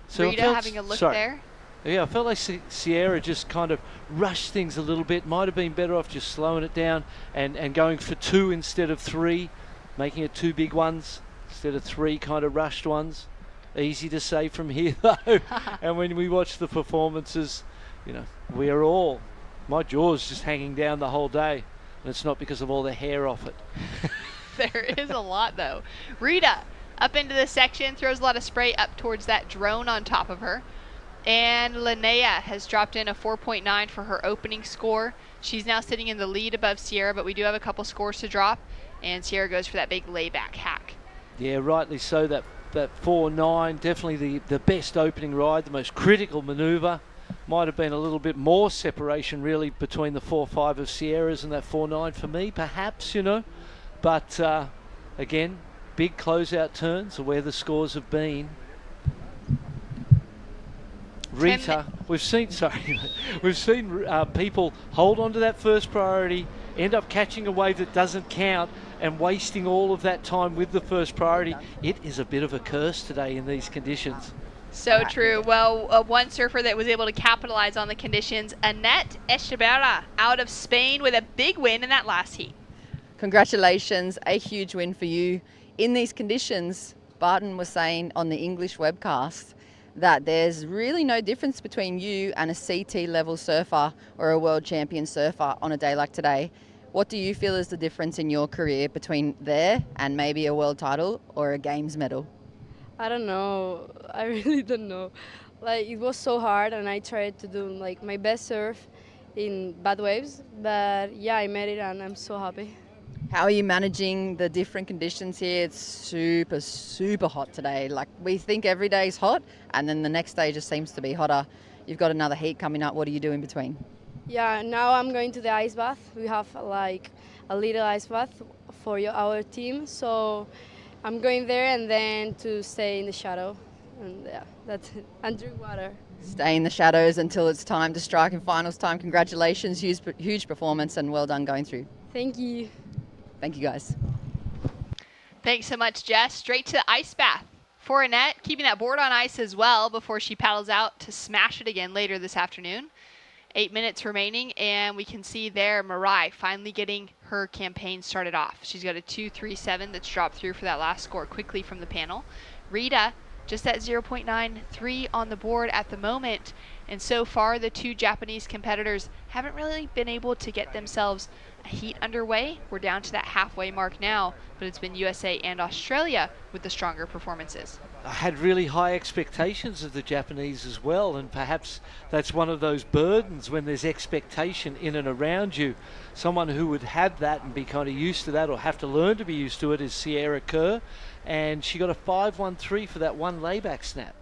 So Rita having a look there. Yeah, I felt like Sierra just kind of rushed things a little bit. Might have been better off just slowing it down and going for two instead of three, making it two big ones instead of three kind of rushed ones. Easy to say from here though. And when we watch the performances, you know, we are all, my jaw's just hanging down the whole day. And it's not because of all the hair off it. There is a lot though. Rita up into the section, throws a lot of spray up towards that drone on top of her. And Linnea has dropped in a 4.9 for her opening score. She's now sitting in the lead above Sierra, but we do have a couple scores to drop. And Sierra goes for that big layback hack. Yeah, rightly so. That 4.9, definitely the best opening ride, the most critical maneuver. Might have been a little bit more separation really between the 4.5 of Sierra's and that 4.9 for me, perhaps, you know. But again, big closeout turns are where the scores have been. Rita, we've seen people hold on to that first priority, end up catching a wave that doesn't count and wasting all of that time with the first priority. It is a bit of a curse today in these conditions. So true. Well, one surfer that was able to capitalize on the conditions, Annette Echeverra out of Spain with a big win in that last heat. Congratulations, a huge win for you. In these conditions, Barton was saying on the English webcast that there's really no difference between you and a CT level surfer or a world champion surfer on a day like today. What do you feel is the difference in your career between there and maybe a world title or a games medal? I don't know. I really don't know. Like, it was so hard, and I tried to do like my best surf in bad waves, but yeah, I made it and I'm so happy. How are you managing the different conditions here? It's super, super hot today. Like, we think every day is hot, and then the next day just seems to be hotter. You've got another heat coming up. What do you do in between? Yeah, now I'm going to the ice bath. We have like a little ice bath for our team, so I'm going there and then to stay in the shadow, and yeah, that's it. And drink water. Stay in the shadows until it's time to strike in finals time. Congratulations, huge performance, and well done going through. Thank you. Thank you, guys. Thanks so much, Jess. Straight to the ice bath for Annette, keeping that board on ice as well before she paddles out to smash it again later this afternoon. 8 minutes remaining, and we can see there Mirai finally getting her campaign started off. She's got a 2.37 that's dropped through for that last score quickly from the panel. Rita, just at 0.93 on the board at the moment, and so far the two Japanese competitors haven't really been able to get themselves a heat underway. We're down to that halfway mark now, but it's been USA and Australia with the stronger performances. I had really high expectations of the Japanese as well, and perhaps that's one of those burdens when there's expectation in and around you. Someone who would have that and be kind of used to that, or have to learn to be used to it, is Sierra Kerr, and she got a 5.13 for that one layback snap.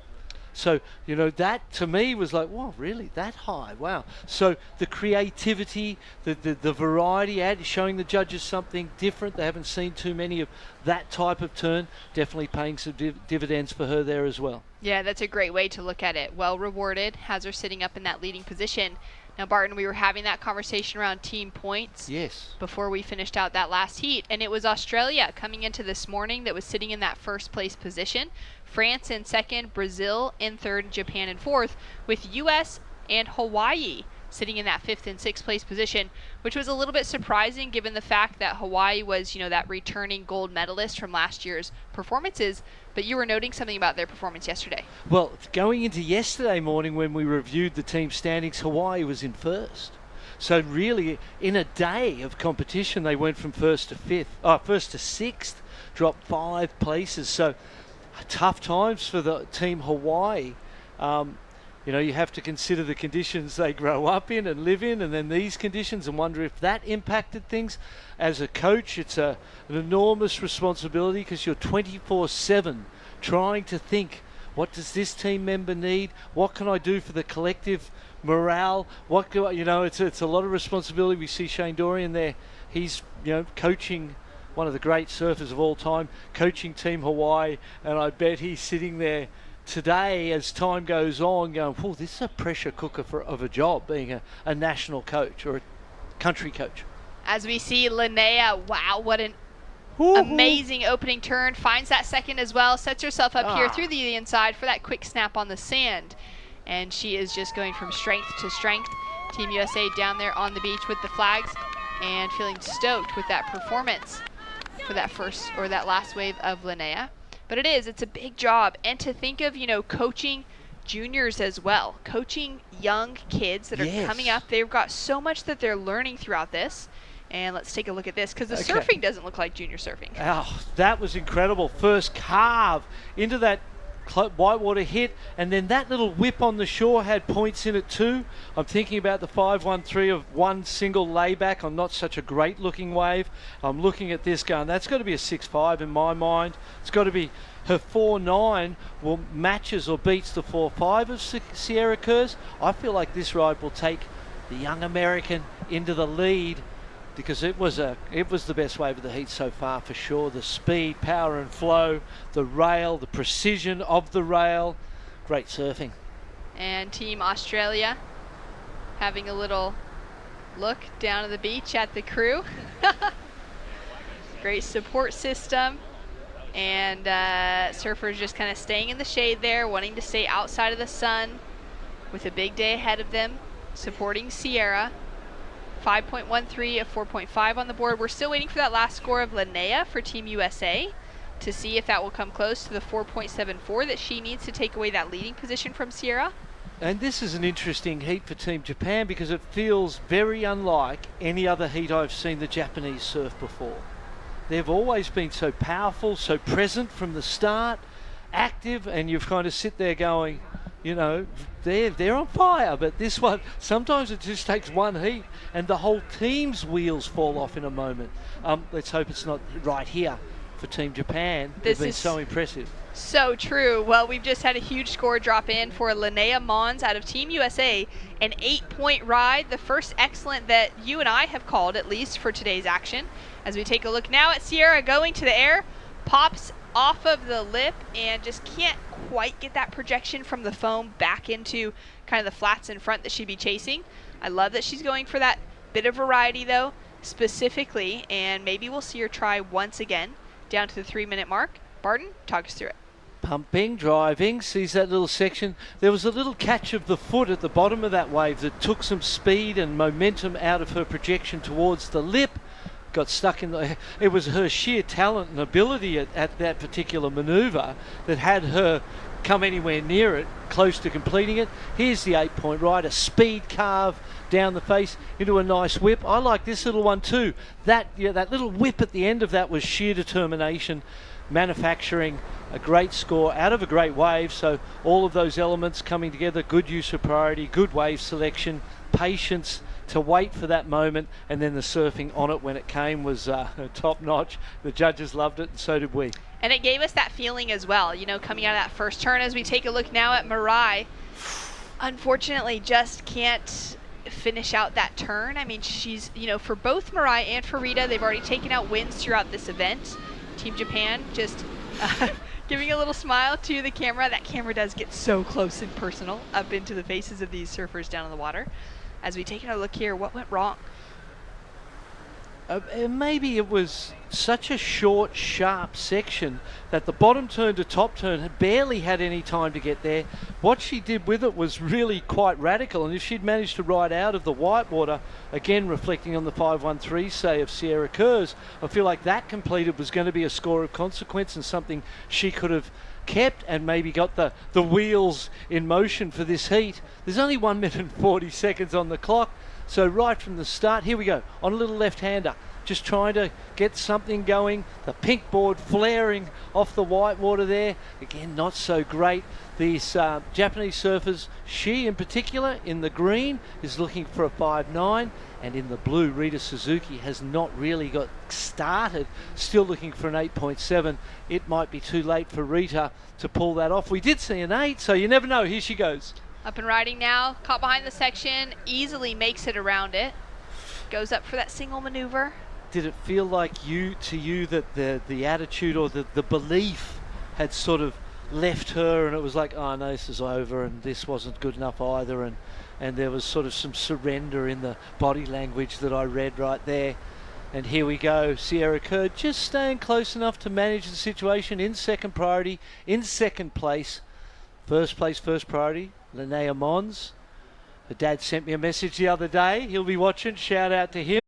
So, you know, that to me was like, wow, really, that high? Wow. So the creativity, the variety, showing the judges something different. They haven't seen too many of that type of turn. Definitely paying some dividends for her there as well. Yeah, that's a great way to look at it. Well rewarded, has her sitting up in that leading position. Now, Barton, we were having that conversation around team points before we finished out that last heat, and it was Australia coming into this morning that was sitting in that first place position. France in second, Brazil in third, and Japan in fourth, with US and Hawaii sitting in that fifth and sixth place position, which was a little bit surprising given the fact that Hawaii was, you know, that returning gold medalist from last year's performances. But you were noting something about their performance yesterday. Well, going into yesterday morning when we reviewed the team standings, Hawaii was in first. So really, in a day of competition, they went from first to sixth, dropped 5 places. So tough times for the team Hawaii. You know, you have to consider the conditions they grow up in and live in, and then these conditions, and wonder if that impacted things. As a coach, it's an enormous responsibility because you're 24/7 trying to think, what does this team member need? What can I do for the collective morale? What do I, you know, it's a lot of responsibility. We see Shane Dorian there. He's, you know, coaching one of the great surfers of all time, coaching Team Hawaii, and I bet he's sitting there today as time goes on going, oh, this is a pressure cooker of a job, being a national coach or a country coach. As we see Linnea, wow, what an amazing opening turn, finds that second as well, sets herself up here through the inside for that quick snap on the sand. And she is just going from strength to strength. Team USA down there on the beach with the flags and feeling stoked with that performance for that first or that last wave of Linnea. But it's a big job. And to think of, you know, coaching juniors as well, coaching young kids that are coming up. They've got so much that they're learning throughout this. And let's take a look at this, because the surfing doesn't look like junior surfing. Oh, that was incredible. First carve into that whitewater hit, and then that little whip on the shore had points in it too. I'm thinking about the 5.13 of one single layback on not such a great looking wave. I'm looking at this going, that's got to be a 6.5 in my mind. It's got to be her 4.9 matches or beats the 4.5 of Sierra Kerr's. I feel like this ride will take the young American into the lead, because it was the best wave of the heat so far for sure. The speed, power and flow, the rail, the precision of the rail, great surfing. And Team Australia having a little look down at the beach at the crew. Great support system, and surfers just kind of staying in the shade there, wanting to stay outside of the sun with a big day ahead of them, supporting Sierra. 5.13, a 4.5 on the board. We're still waiting for that last score of Linnea for Team USA to see if that will come close to the 4.74 that she needs to take away that leading position from Sierra. And this is an interesting heat for Team Japan, because it feels very unlike any other heat I've seen the Japanese surf before. They've always been so powerful, so present from the start, active, and you've kind of sit there going, you know, they're on fire. But this one, sometimes it just takes one heat and the whole team's wheels fall off in a moment. Let's hope it's not right here for Team Japan. They've been so impressive. So true. Well, we've just had a huge score drop in for Linnea Mons out of Team USA. An 8-point ride, the first excellent that you and I have called, at least for today's action. As we take a look now at Sierra going to the air, pops off of the lip and just can't quite get that projection from the foam back into kind of the flats in front that she'd be chasing. I love that she's going for that bit of variety though, specifically, and maybe we'll see her try once again down to the 3-minute mark. Barton, talk us through it. Pumping, driving, sees that little section. There was a little catch of the foot at the bottom of that wave that took some speed and momentum out of her projection towards the lip. Got stuck in the... It was her sheer talent and ability at that particular manoeuvre that had her come anywhere near it, close to completing it. Here's the 8-point ride, a speed carve down the face into a nice whip. I like this little one too. That little whip at the end of that was sheer determination, manufacturing a great score out of a great wave. So all of those elements coming together, good use of priority, good wave selection, patience to wait for that moment, and then the surfing on it when it came was top notch. The judges loved it, and so did we. And it gave us that feeling as well, you know, coming out of that first turn. As we take a look now at Mirai, unfortunately just can't finish out that turn. I mean, she's, you know, for both Mirai and for Rita, they've already taken out wins throughout this event. Team Japan just giving a little smile to the camera. That camera does get so close and personal up into the faces of these surfers down in the water. As we take a look here, what went wrong? Maybe it was such a short, sharp section that the bottom turn to top turn had barely had any time to get there. What she did with it was really quite radical, and if she'd managed to ride out of the whitewater, again reflecting on the 5.13 say of Sierra Kerrs, I feel like that completed was going to be a score of consequence and something she could have kept and maybe got the wheels in motion for this heat. There's only 1 minute and 40 seconds on the clock. So right from the start, here we go, on a little left-hander, just trying to get something going. The pink board flaring off the whitewater there. Again, not so great. These Japanese surfers, she in particular, in the green, is looking for a 5.9, and in the blue, Rita Suzuki has not really got started, still looking for an 8.7. It might be too late for Rita to pull that off. We did see an 8, so you never know. Here she goes. Up and riding now, caught behind the section, easily makes it around it. Goes up for that single maneuver. Did it feel like to you that the attitude or the belief had sort of left her, and it was like, oh no, this is over, and this wasn't good enough either, and there was sort of some surrender in the body language that I read right there. And here we go, Sierra Kerr just staying close enough to manage the situation in second priority, in second place. First place, first priority, Linnea Mons. Her dad sent me a message the other day. He'll be watching. Shout out to him. At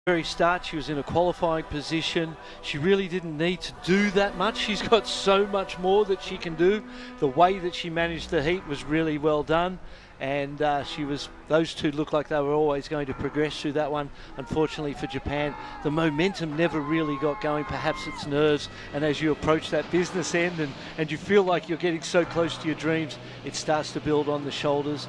the very start, she was in a qualifying position. She really didn't need to do that much. She's got so much more that she can do. The way that she managed the heat was really well done. And those two looked like they were always going to progress through that one. Unfortunately for Japan, the momentum never really got going. Perhaps it's nerves, and as you approach that business end and you feel like you're getting so close to your dreams, it starts to build on the shoulders.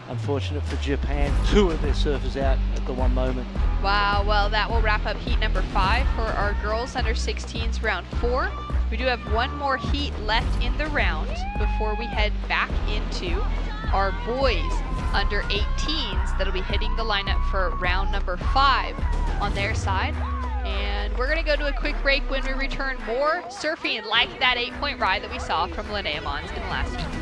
Unfortunate for Japan, 2 of their surfers out at the one moment. Wow, well that will wrap up heat number 5 for our girls under 16s round 4. We do have one more heat left in the round before we head back into our boys under 18s that'll be hitting the lineup for round number 5 on their side. And we're gonna go to a quick break. When we return, more surfing like that 8-point ride that we saw from Linnea Mons in the last heat.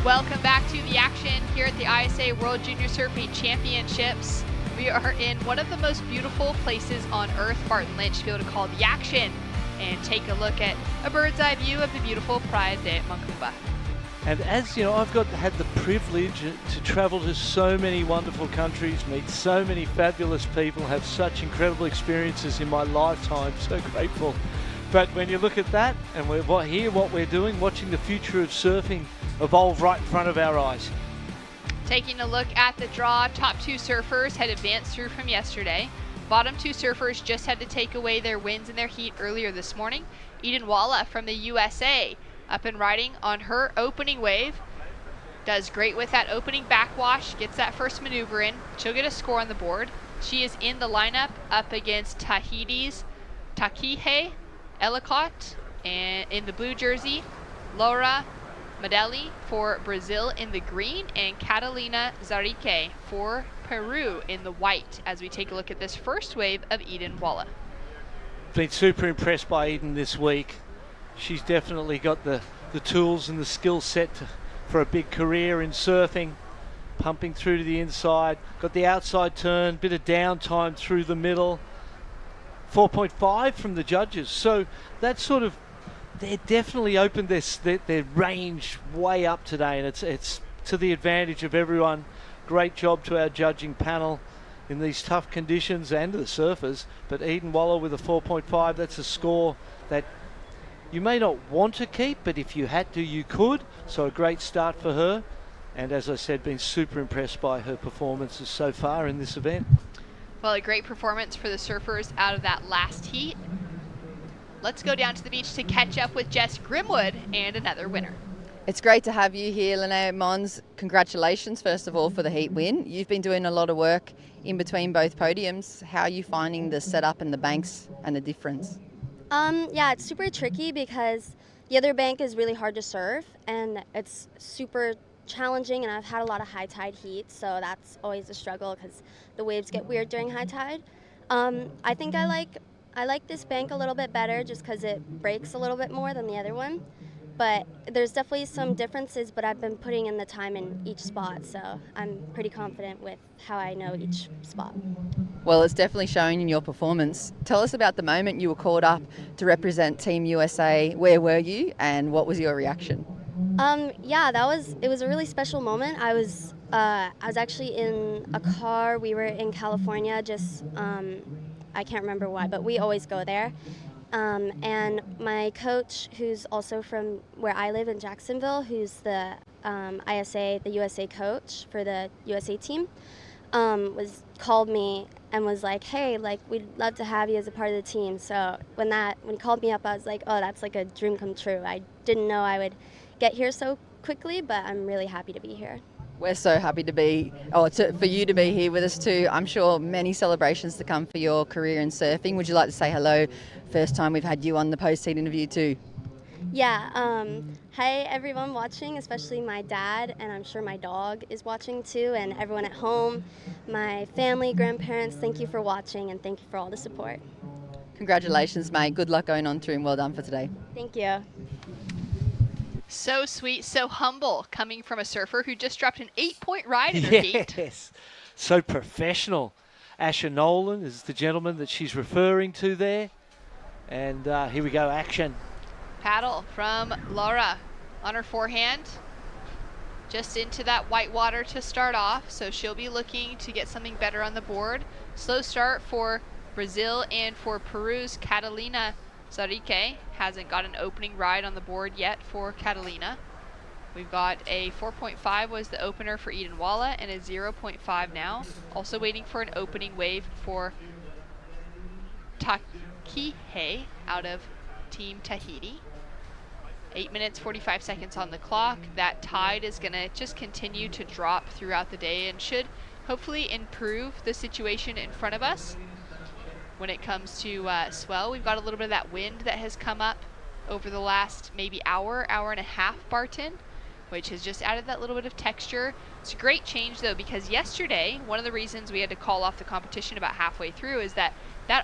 Welcome back to the action here at the ISA World Junior Surfing Championships. We are in one of the most beautiful places on earth, Barton Lynch, to be able to call the action and take a look at a bird's eye view of the beautiful Praia de Macumba. And as you know, I've had the privilege to travel to so many wonderful countries, meet so many fabulous people, have such incredible experiences in my lifetime. So grateful. But when you look at that and what we're doing, watching the future of surfing evolve right in front of our eyes. Taking a look at the draw, top 2 surfers had advanced through from yesterday. Bottom 2 surfers just had to take away their wins in their heat earlier this morning. Eden Walla from the USA up and riding on her opening wave. Does great with that opening backwash, gets that first maneuver in. She'll get a score on the board. She is in the lineup up against Tahiti's Takihe Ellicott, and in the blue jersey, Laura Madeli for Brazil in the green, and Catalina Zarique for Peru in the white, as we take a look at this first wave of Eden Walla. Been super impressed by Eden this week. She's definitely got the tools and the skill set for a big career in surfing. Pumping through to the inside, got the outside turn, bit of downtime through the middle. 4.5 from the judges. So that sort of, they definitely opened their range way up today, and it's to the advantage of everyone. Great job to our judging panel in these tough conditions and to the surfers. But Eden Walla with a 4.5, that's a score that you may not want to keep, but if you had to, you could. So a great start for her. And as I said, been super impressed by her performances so far in this event. Well, a great performance for the surfers out of that last heat. Let's go down to the beach to catch up with Jess Grimwood and another winner. It's great to have you here, Lene Mons. Congratulations, first of all, for the heat win. You've been doing a lot of work in between both podiums. How are you finding the setup and the banks and the difference? Yeah, it's super tricky because the other bank is really hard to surf, and it's super challenging, and I've had a lot of high tide heat, so that's always a struggle because the waves get weird during high tide. I think I like this bank a little bit better just because it breaks a little bit more than the other one. But there's definitely some differences, but I've been putting in the time in each spot, so I'm pretty confident with how I know each spot. Well, it's definitely showing in your performance. Tell us about the moment you were called up to represent Team USA. Where were you and what was your reaction? Yeah, it was a really special moment. I was actually in a car. We were in California, I can't remember why, but we always go there. And my coach, who's also from where I live in Jacksonville, who's the the USA coach for the USA team, called me and was like, hey, we'd love to have you as a part of the team. So when he called me up, I was like, oh, that's like a dream come true. I didn't know I would get here so quickly, but I'm really happy to be here. We're so happy for you to be here with us too. I'm sure many celebrations to come for your career in surfing. Would you like to say hello? First time we've had you on the post-heat interview too. Yeah, hi everyone watching, especially my dad, and I'm sure my dog is watching too, and everyone at home, my family, grandparents, thank you for watching and thank you for all the support. Congratulations, mate. Good luck going on through and well done for today. Thank you. So sweet, so humble, coming from a surfer who just dropped an 8-point ride in her heat. Yes, so professional. Asher Nolan is the gentleman that she's referring to there. And here we go, action. Paddle from Laura on her forehand. Just into that white water to start off, so she'll be looking to get something better on the board. Slow start for Brazil and for Peru's Catalina Zarique. Hasn't got an opening ride on the board yet for Catalina. We've got a 4.5 was the opener for Eden Walla and a 0.5 now. Also waiting for an opening wave for Takihe out of Team Tahiti. 8 minutes, 45 seconds on the clock. That tide is gonna just continue to drop throughout the day and should hopefully improve the situation in front of us. When it comes to swell, we've got a little bit of that wind that has come up over the last maybe hour and a half, Barton, which has just added that little bit of texture. It's a great change though, because yesterday, one of the reasons we had to call off the competition about halfway through is that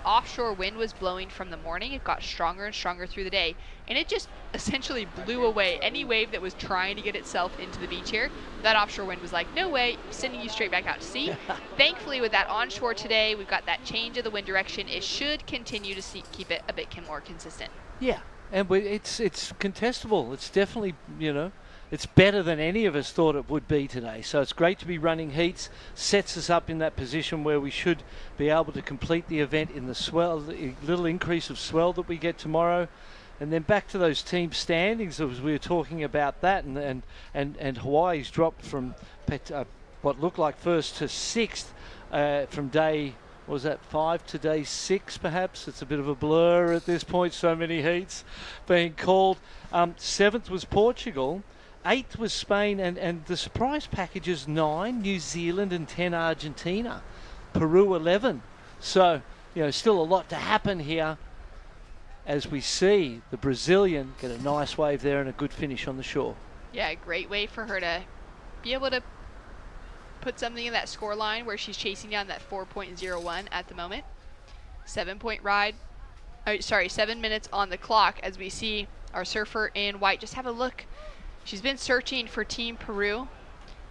offshore wind was blowing from the morning. It got stronger and stronger through the day, and it just essentially blew away any wave that was trying to get itself into the beach here. That offshore wind was like, no way, sending you straight back out to sea. Thankfully, with that onshore today, we've got that change of the wind direction. It should continue to keep it a bit more consistent. Yeah, and it's contestable. It's definitely, it's better than any of us thought it would be today. So it's great to be running heats, sets us up in that position where we should be able to complete the event in the swell, the little increase of swell that we get tomorrow. And then back to those team standings, as we were talking about that, and Hawaii's dropped from what looked like first to sixth from day, what was that, 5 to day 6 perhaps? It's a bit of a blur at this point, so many heats being called. 7th was Portugal. 8th was Spain, and the surprise package is 9 New Zealand and 10 Argentina. Peru 11. So, still a lot to happen here as we see the Brazilian get a nice wave there and a good finish on the shore. Yeah, great way for her to be able to put something in that score line where she's chasing down that 4.01 at the moment. 7 minutes on the clock as we see our surfer in white. Just have a look. She's been searching for Team Peru.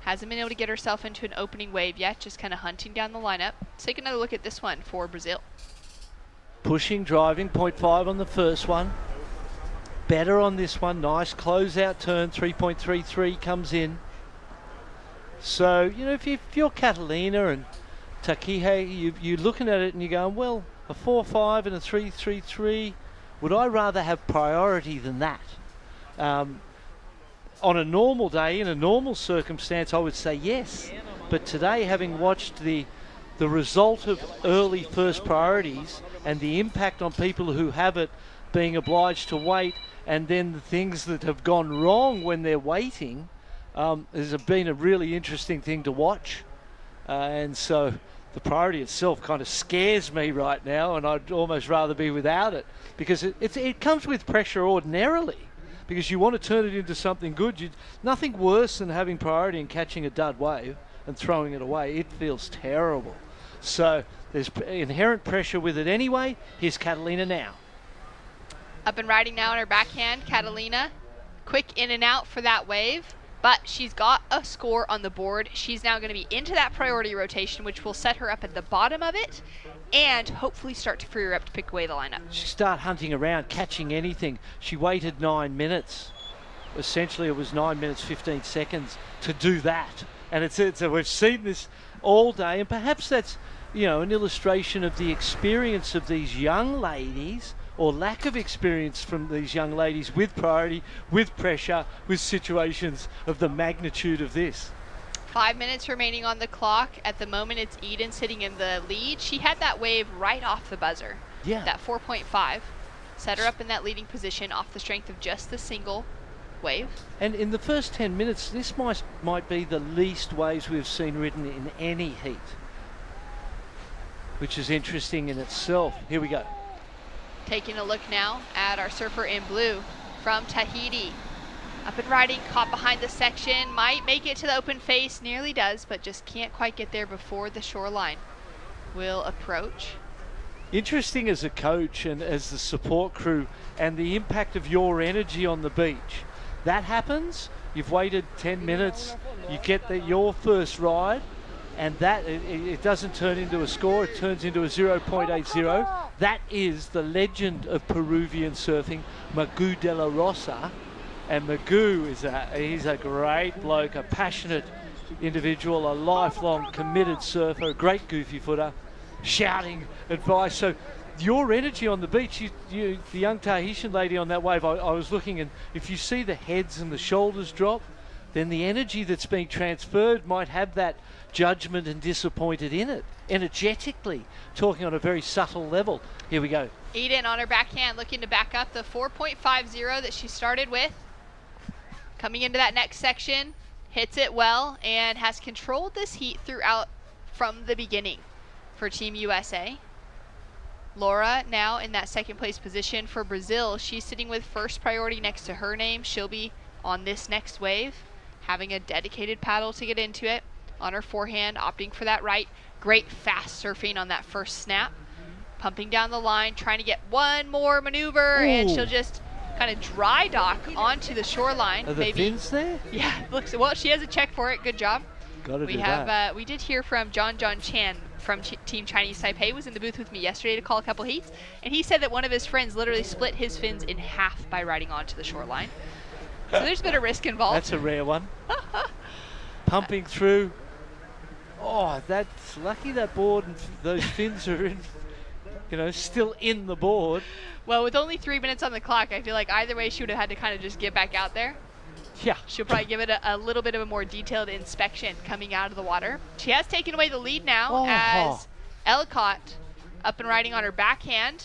Hasn't been able to get herself into an opening wave yet, just kind of hunting down the lineup. Let's take another look at this one for Brazil. Pushing, driving, 0.5 on the first one. Better on this one. Nice closeout turn, 3.33 comes in. So, if you're Catalina and Takihei, you're looking at it and you're going, well, a 4.5 and a 3.33, would I rather have priority than that? On a normal day, in a normal circumstance, I would say yes. But today, having watched the result of early first priorities and the impact on people who have it being obliged to wait, and then the things that have gone wrong when they're waiting, has been a really interesting thing to watch. And so the priority itself kind of scares me right now, and I'd almost rather be without it, because it comes with pressure ordinarily, because you want to turn it into something good. Nothing worse than having priority and catching a dud wave and throwing it away. It feels terrible. So there's inherent pressure with it anyway. Here's Catalina now. Up and riding now on her backhand, Catalina. Quick in and out for that wave, but she's got a score on the board. She's now going to be into that priority rotation, which will set her up at the bottom of it and hopefully start to free her up to pick away the lineup. She start hunting around, catching anything. She waited 9 minutes. Essentially, it was 9 minutes, 15 seconds to do that. And we've seen this all day, and perhaps that's, an illustration of the experience of these young ladies, or lack of experience from these young ladies with priority, with pressure, with situations of the magnitude of this. 5 minutes remaining on the clock. At the moment, it's Eden sitting in the lead. She had that wave right off the buzzer. Yeah. That 4.5 set her up in that leading position off the strength of just the single wave. And in the first 10 minutes, this might be the least waves we've seen ridden in any heat, which is interesting in itself. Here we go. Taking a look now at our surfer in blue from Tahiti. Up and riding, caught behind the section, might make it to the open face, nearly does, but just can't quite get there before the shoreline will approach. Interesting as a coach and as the support crew, and the impact of your energy on the beach. That happens, you've waited 10 minutes, you get your first ride, and that it doesn't turn into a score, it turns into a 0.80. That is the legend of Peruvian surfing, Magu de la Rosa. And Magu he's a great bloke, a passionate individual, a lifelong committed surfer, a great goofy footer, shouting advice. So your energy on the beach, the young Tahitian lady on that wave, I was looking, and if you see the heads and the shoulders drop, then the energy that's being transferred might have that judgment and disappointed in it, energetically, talking on a very subtle level. Here we go. Eden on her backhand looking to back up the 4.50 that she started with. Coming into that next section, hits it well, and has controlled this heat throughout from the beginning for Team USA. Laura now in that second place position for Brazil. She's sitting with first priority next to her name. She'll be on this next wave, having a dedicated paddle to get into it. On her forehand, opting for that right. Great fast surfing on that first snap. Pumping down the line, trying to get one more maneuver, and she'll just kind of dry dock onto the shoreline. Are the fins there? Yeah, looks, well, she has a check for it. Good job. Gotta we do have that. we did hear from John Chan from Team Chinese Taipei, was in the booth with me yesterday to call a couple heats, and he said that one of his friends literally split his fins in half by riding onto the shoreline. So there's a bit of risk involved. That's a rare one. Pumping through. Oh, that's lucky that board and those fins are in, still in the board. Well, with only 3 minutes on the clock, I feel like either way she would have had to kind of just get back out there. Yeah. She'll probably give it a little bit of a more detailed inspection coming out of the water. She has taken away the lead now as Ellicott up and riding on her backhand.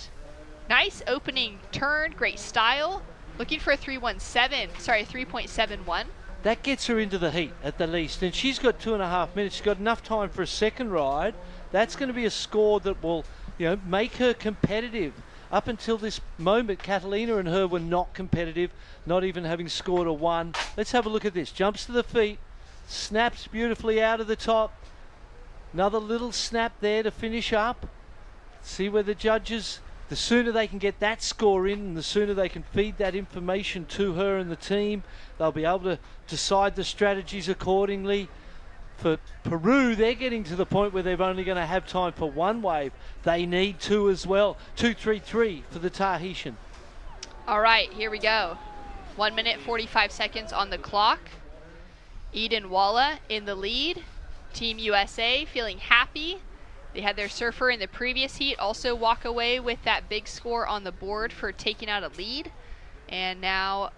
Nice opening turn, great style. Looking for a 3.71. That gets her into the heat at the least, and she's got 2.5 minutes. She's got enough time for a second ride. That's going to be a score that will, make her competitive. Up until this moment, Catalina and her were not competitive, not even having scored a 1. Let's have a look at this. Jumps to the feet, snaps beautifully out of the top. Another little snap there to finish up. See where the judges, the sooner they can get that score in, and the sooner they can feed that information to her and the team, they'll be able to decide the strategies accordingly. For Peru, they're getting to the point where they're only going to have time for 1 wave. They need 2 as well. 2.33 for the Tahitian. All right, here we go. 1 minute, 45 seconds on the clock. Eden Walla in the lead. Team USA feeling happy. They had their surfer in the previous heat also walk away with that big score on the board for taking out a lead. And now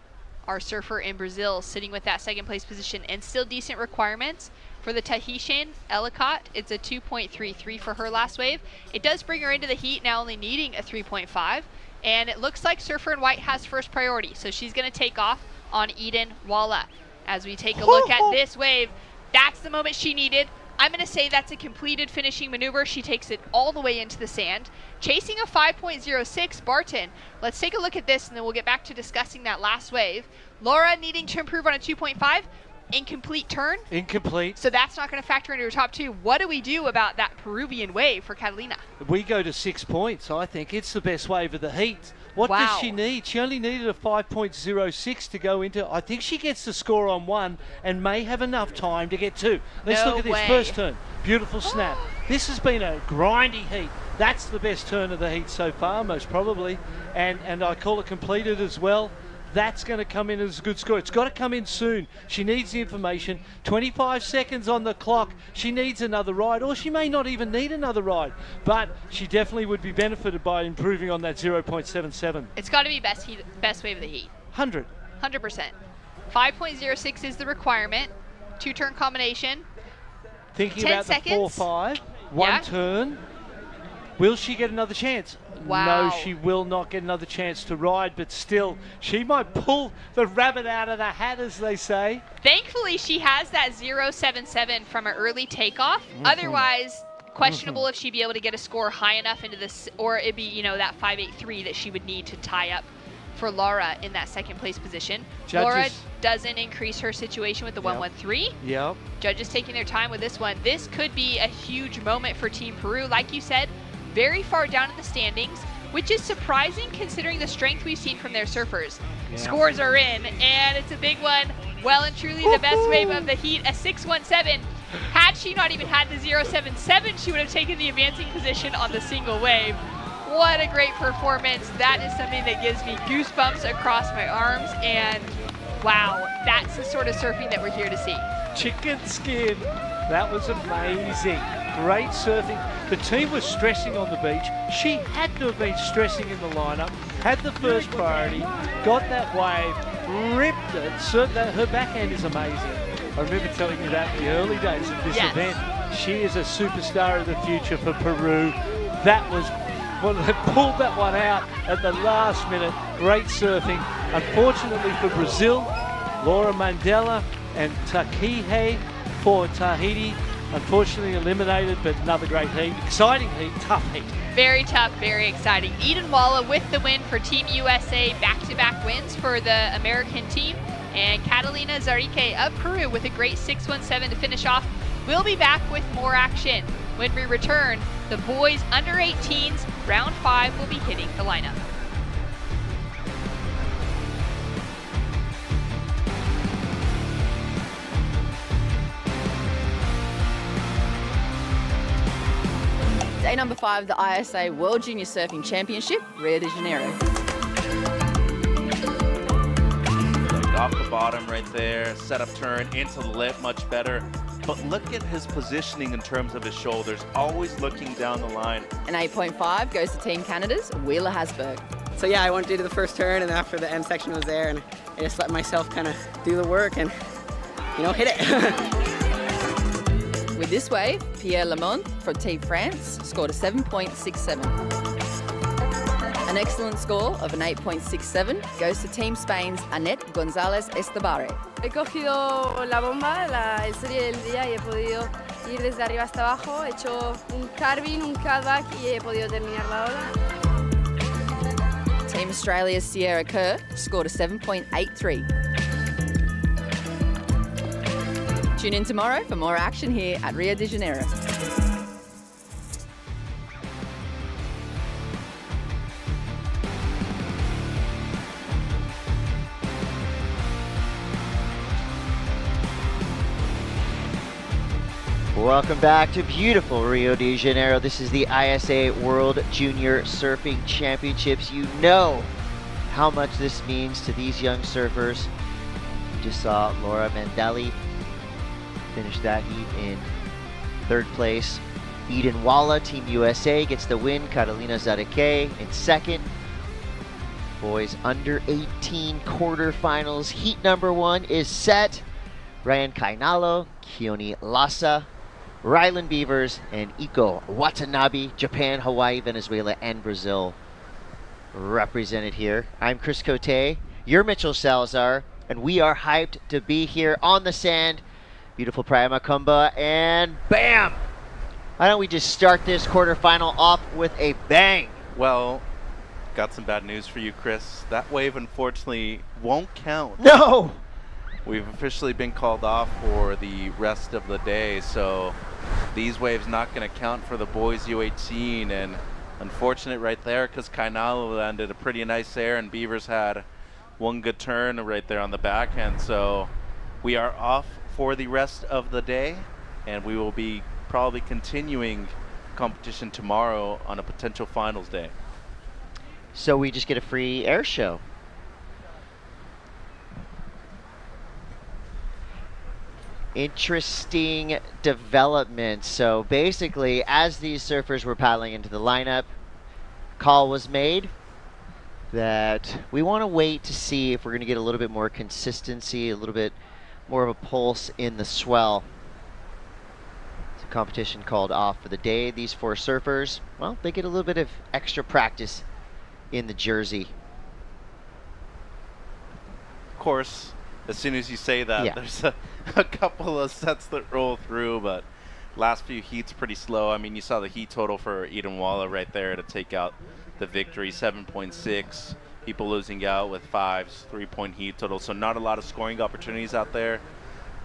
our surfer in Brazil sitting with that second place position and still decent requirements. For the Tahitian, Ellicott, it's a 2.33 for her last wave. It does bring her into the heat now only needing a 3.5. And it looks like surfer in white has first priority. So she's going to take off on Eden Walla. As we take a look at this wave, that's the moment she needed. I'm going to say that's a completed finishing maneuver. She takes it all the way into the sand. Chasing a 5.06, Barton. Let's take a look at this and then we'll get back to discussing that last wave. Laura needing to improve on a 2.5. Incomplete turn. Incomplete. So that's not going to factor into her top 2. What do we do about that Peruvian wave for Catalina? We go to 6 points, I think. It's the best wave of the heat. What does she need? She only needed a 5.06 to go into. I think she gets the score on 1 and may have enough time to get 2. Let's look at this first turn. Beautiful snap. This has been a grindy heat. That's the best turn of the heat so far, most probably. And I call it completed as well. That's going to come in as a good score. It's got to come in soon. She needs the information. 25 seconds on the clock. She needs another ride, or she may not even need another ride. But she definitely would be benefited by improving on that 0.77. It's got to be best wave of the heat. 100. 100%. 5.06 is the requirement. 2-turn combination. Thinking 10 about seconds. the 4-5. 1 turn. Will she get another chance? Wow. No, she will not get another chance to ride, but still, she might pull the rabbit out of the hat, as they say. Thankfully, she has that 0.77 from an early takeoff. Otherwise, questionable if she'd be able to get a score high enough into this, or it'd be, that 5.83 that she would need to tie up for Laura in that second place position. Judges. Laura doesn't increase her situation with the 1.13. Yep. Judges taking their time with this one. This could be a huge moment for Team Peru. Like you said, very far down in the standings, which is surprising considering the strength we've seen from their surfers. Yeah. Scores are in, and it's a big one. Well and truly the best wave of the heat, a 6.17. Had she not even had the 0.77, she would have taken the advancing position on the single wave. What a great performance. That is something that gives me goosebumps across my arms, and wow, that's the sort of surfing that we're here to see. Chicken skin. That was amazing. Great surfing. The team was stressing on the beach. She had to have been stressing in the lineup, had the first priority, got that wave, ripped it. Her backhand is amazing. I remember telling you that in the early days of this event. She is a superstar of the future for Peru. That was, they pulled that one out at the last minute. Great surfing. Unfortunately for Brazil, Laura Mandela and Takihe for Tahiti, unfortunately eliminated, but another great heat. Exciting heat, tough heat. Very tough, very exciting. Eden Walla with the win for Team USA, back-to-back wins for the American team. And Catalina Zarike of Peru with a great 6.17 to finish off. We'll be back with more action. When we return, the boys under 18s, round 5 will be hitting the lineup. Day number 5 of the ISA World Junior Surfing Championship, Rio de Janeiro. off the bottom right there, set up turn into the lip, much better. But look at his positioning in terms of his shoulders, always looking down the line. An 8.5 goes to Team Canada's Wheeler Hasberg. So yeah, I went to do the first turn, and then after the end section was there, and I just let myself kind of do the work and, hit it. With this wave, Pierre Lemont from Team France scored a 7.67. An excellent score of an 8.67 goes to Team Spain's Annette González Estabare. He cogido la bomba, el serie del día, y he podido ir desde arriba hasta abajo. He hecho un carving, un cutback y he podido terminar la ola. Team Australia's Sierra Kerr scored a 7.83. Tune in tomorrow for more action here at Rio de Janeiro. Welcome back to beautiful Rio de Janeiro. This is the ISA World Junior Surfing Championships. You know how much this means to these young surfers. You just saw Laura Mandeli finish that heat in third place. Eden Walla, Team USA, gets the win. Carolina Zareke in second. Boys under 18 quarterfinals. Heat number 1 is set. Ryan Kainalo, Keone Lassa, Ryland Beavers, and Iko Watanabe, Japan, Hawaii, Venezuela, and Brazil represented here. I'm Chris Cote, you're Mitchell Salazar, and we are hyped to be here on the sand. Beautiful Praia Macumba, and bam! Why don't we just start this quarterfinal off with a bang? Well, got some bad news for you, Chris. That wave unfortunately won't count. No! We've officially been called off for the rest of the day, so these waves not going to count for the boys U18, and unfortunate right there because Kainalo landed a pretty nice air and Beavers had one good turn right there on the backhand. So we are off for the rest of the day, and we will be probably continuing competition tomorrow on a potential finals day. So we just get a free air show. Interesting development. So basically, as these surfers were paddling into the lineup, call was made that we want to wait to see if we're going to get a little bit more consistency, a little bit more of a pulse in the swell. It's a competition called off for the day. These 4 surfers, well, they get a little bit of extra practice in the jersey. Of course, as soon as you say that, Yeah. there's a couple of sets that roll through, but last few heats pretty slow. I mean, you saw the heat total for Eden Walla right there to take out the victory, 7.6. People losing out with 5s, 3-point heat total, so not a lot of scoring opportunities out there.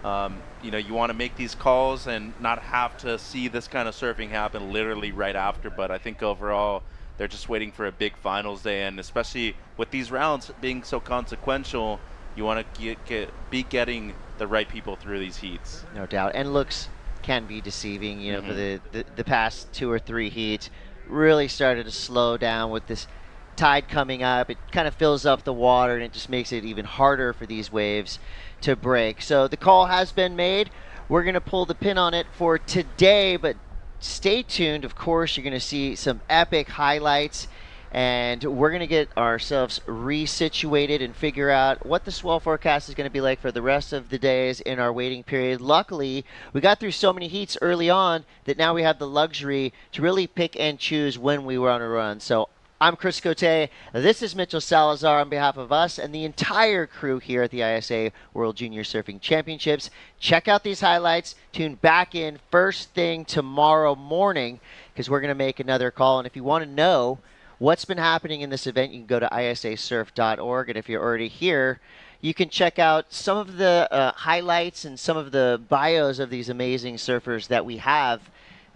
You want to make these calls and not have to see this kind of surfing happen literally right after, but I think overall they're just waiting for a big finals day, and especially with these rounds being so consequential, you want to be getting the right people through these heats. No doubt. And looks can be deceiving, for the past 2 or 3 heats. Really started to slow down with this tide coming up. It kind of fills up the water, and it just makes it even harder for these waves to break. So the call has been made. We're going to pull the pin on it for today, but stay tuned. Of course, you're going to see some epic highlights, and we're going to get ourselves resituated and figure out what the swell forecast is going to be like for the rest of the days in our waiting period. Luckily, we got through so many heats early on that now we have the luxury to really pick and choose when we want to run. So I'm Chris Cote. This is Mitchell Salazar on behalf of us and the entire crew here at the ISA World Junior Surfing Championships. Check out these highlights. Tune back in first thing tomorrow morning because we're going to make another call. And if you want to know what's been happening in this event, you can go to isasurf.org. And if you're already here, you can check out some of the highlights and some of the bios of these amazing surfers that we have.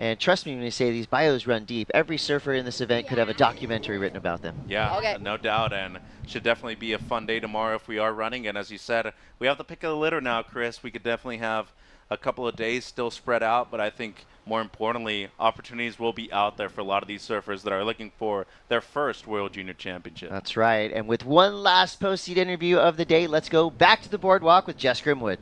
And trust me when I say these bios run deep. Every surfer in this event could have a documentary written about them. Yeah, no doubt, and should definitely be a fun day tomorrow if we are running. And as you said, we have the pick of the litter now, Chris. We could definitely have a couple of days still spread out, but I think more importantly, opportunities will be out there for a lot of these surfers that are looking for their first World Junior Championship. That's right. And with one last post-seed interview of the day, let's go back to the boardwalk with Jess Grimwood.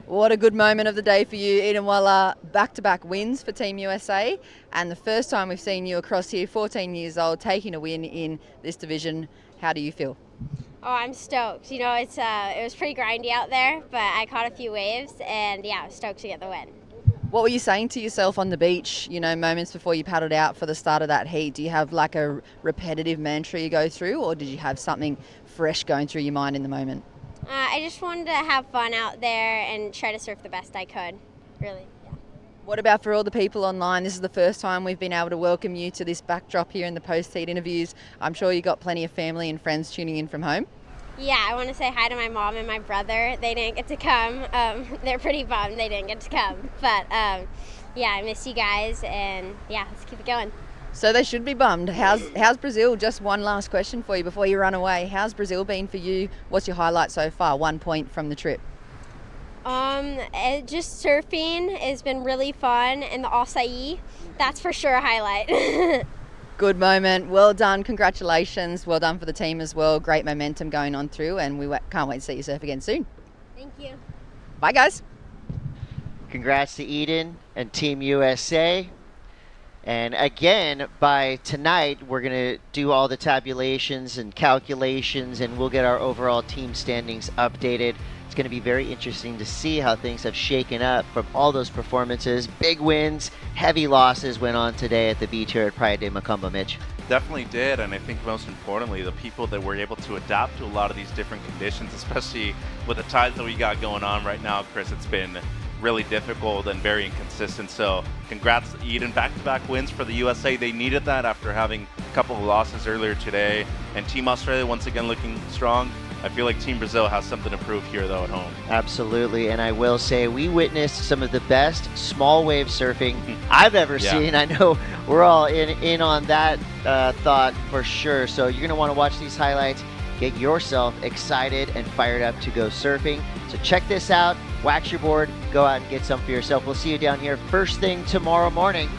What a good moment of the day for you, Eden Waller. Back-to-back wins for Team USA, and the first time we've seen you across here, 14 years old, taking a win in this division. How do you feel? Oh, I'm stoked. You know, it was pretty grindy out there, but I caught a few waves, and yeah, I was stoked to get the win. What were you saying to yourself on the beach, you know, moments before you paddled out for the start of that heat? Do you have like a repetitive mantra you go through, or did you have something fresh going through your mind in the moment? I just wanted to have fun out there and try to surf the best I could, really. Yeah. What about for all the people online? This is the first time we've been able to welcome you to this backdrop here in the post-heat interviews. I'm sure you got plenty of family and friends tuning in from home. Yeah, I want to say hi to my mom and my brother. They didn't get to come. They're pretty bummed they didn't get to come. But yeah, I miss you guys, and yeah, let's keep it going. So they should be bummed. How's Brazil? Just one last question for you before you run away. How's Brazil been for you? What's your highlight so far? 1 point from the trip. Just surfing has been really fun, and the acai, that's for sure a highlight. Good moment. Well done. Congratulations. Well done for the team as well. Great momentum going on through, and we can't wait to see you surf again soon. Thank you. Bye, guys. Congrats to Eden and Team USA. And again, by tonight, we're going to do all the tabulations and calculations, and we'll get our overall team standings updated. It's going to be very interesting to see how things have shaken up from all those performances. Big wins, heavy losses went on today at the beach here at Praia de Macumba, Mitch. Definitely did, and I think most importantly, the people that were able to adapt to a lot of these different conditions, especially with the tides that we got going on right now, Chris, it's been really difficult and very inconsistent. So congrats to Eden, back-to-back wins for the USA. They needed that after having a couple of losses earlier today. And Team Australia once again looking strong. I feel like Team Brazil has something to prove here though at home. Absolutely, and I will say we witnessed some of the best small wave surfing I've ever seen. I know we're all in on that thought for sure. So you're gonna want to watch these highlights, get yourself excited and fired up to go surfing. So check this out, wax your board, go out and get some for yourself. We'll see you down here first thing tomorrow morning.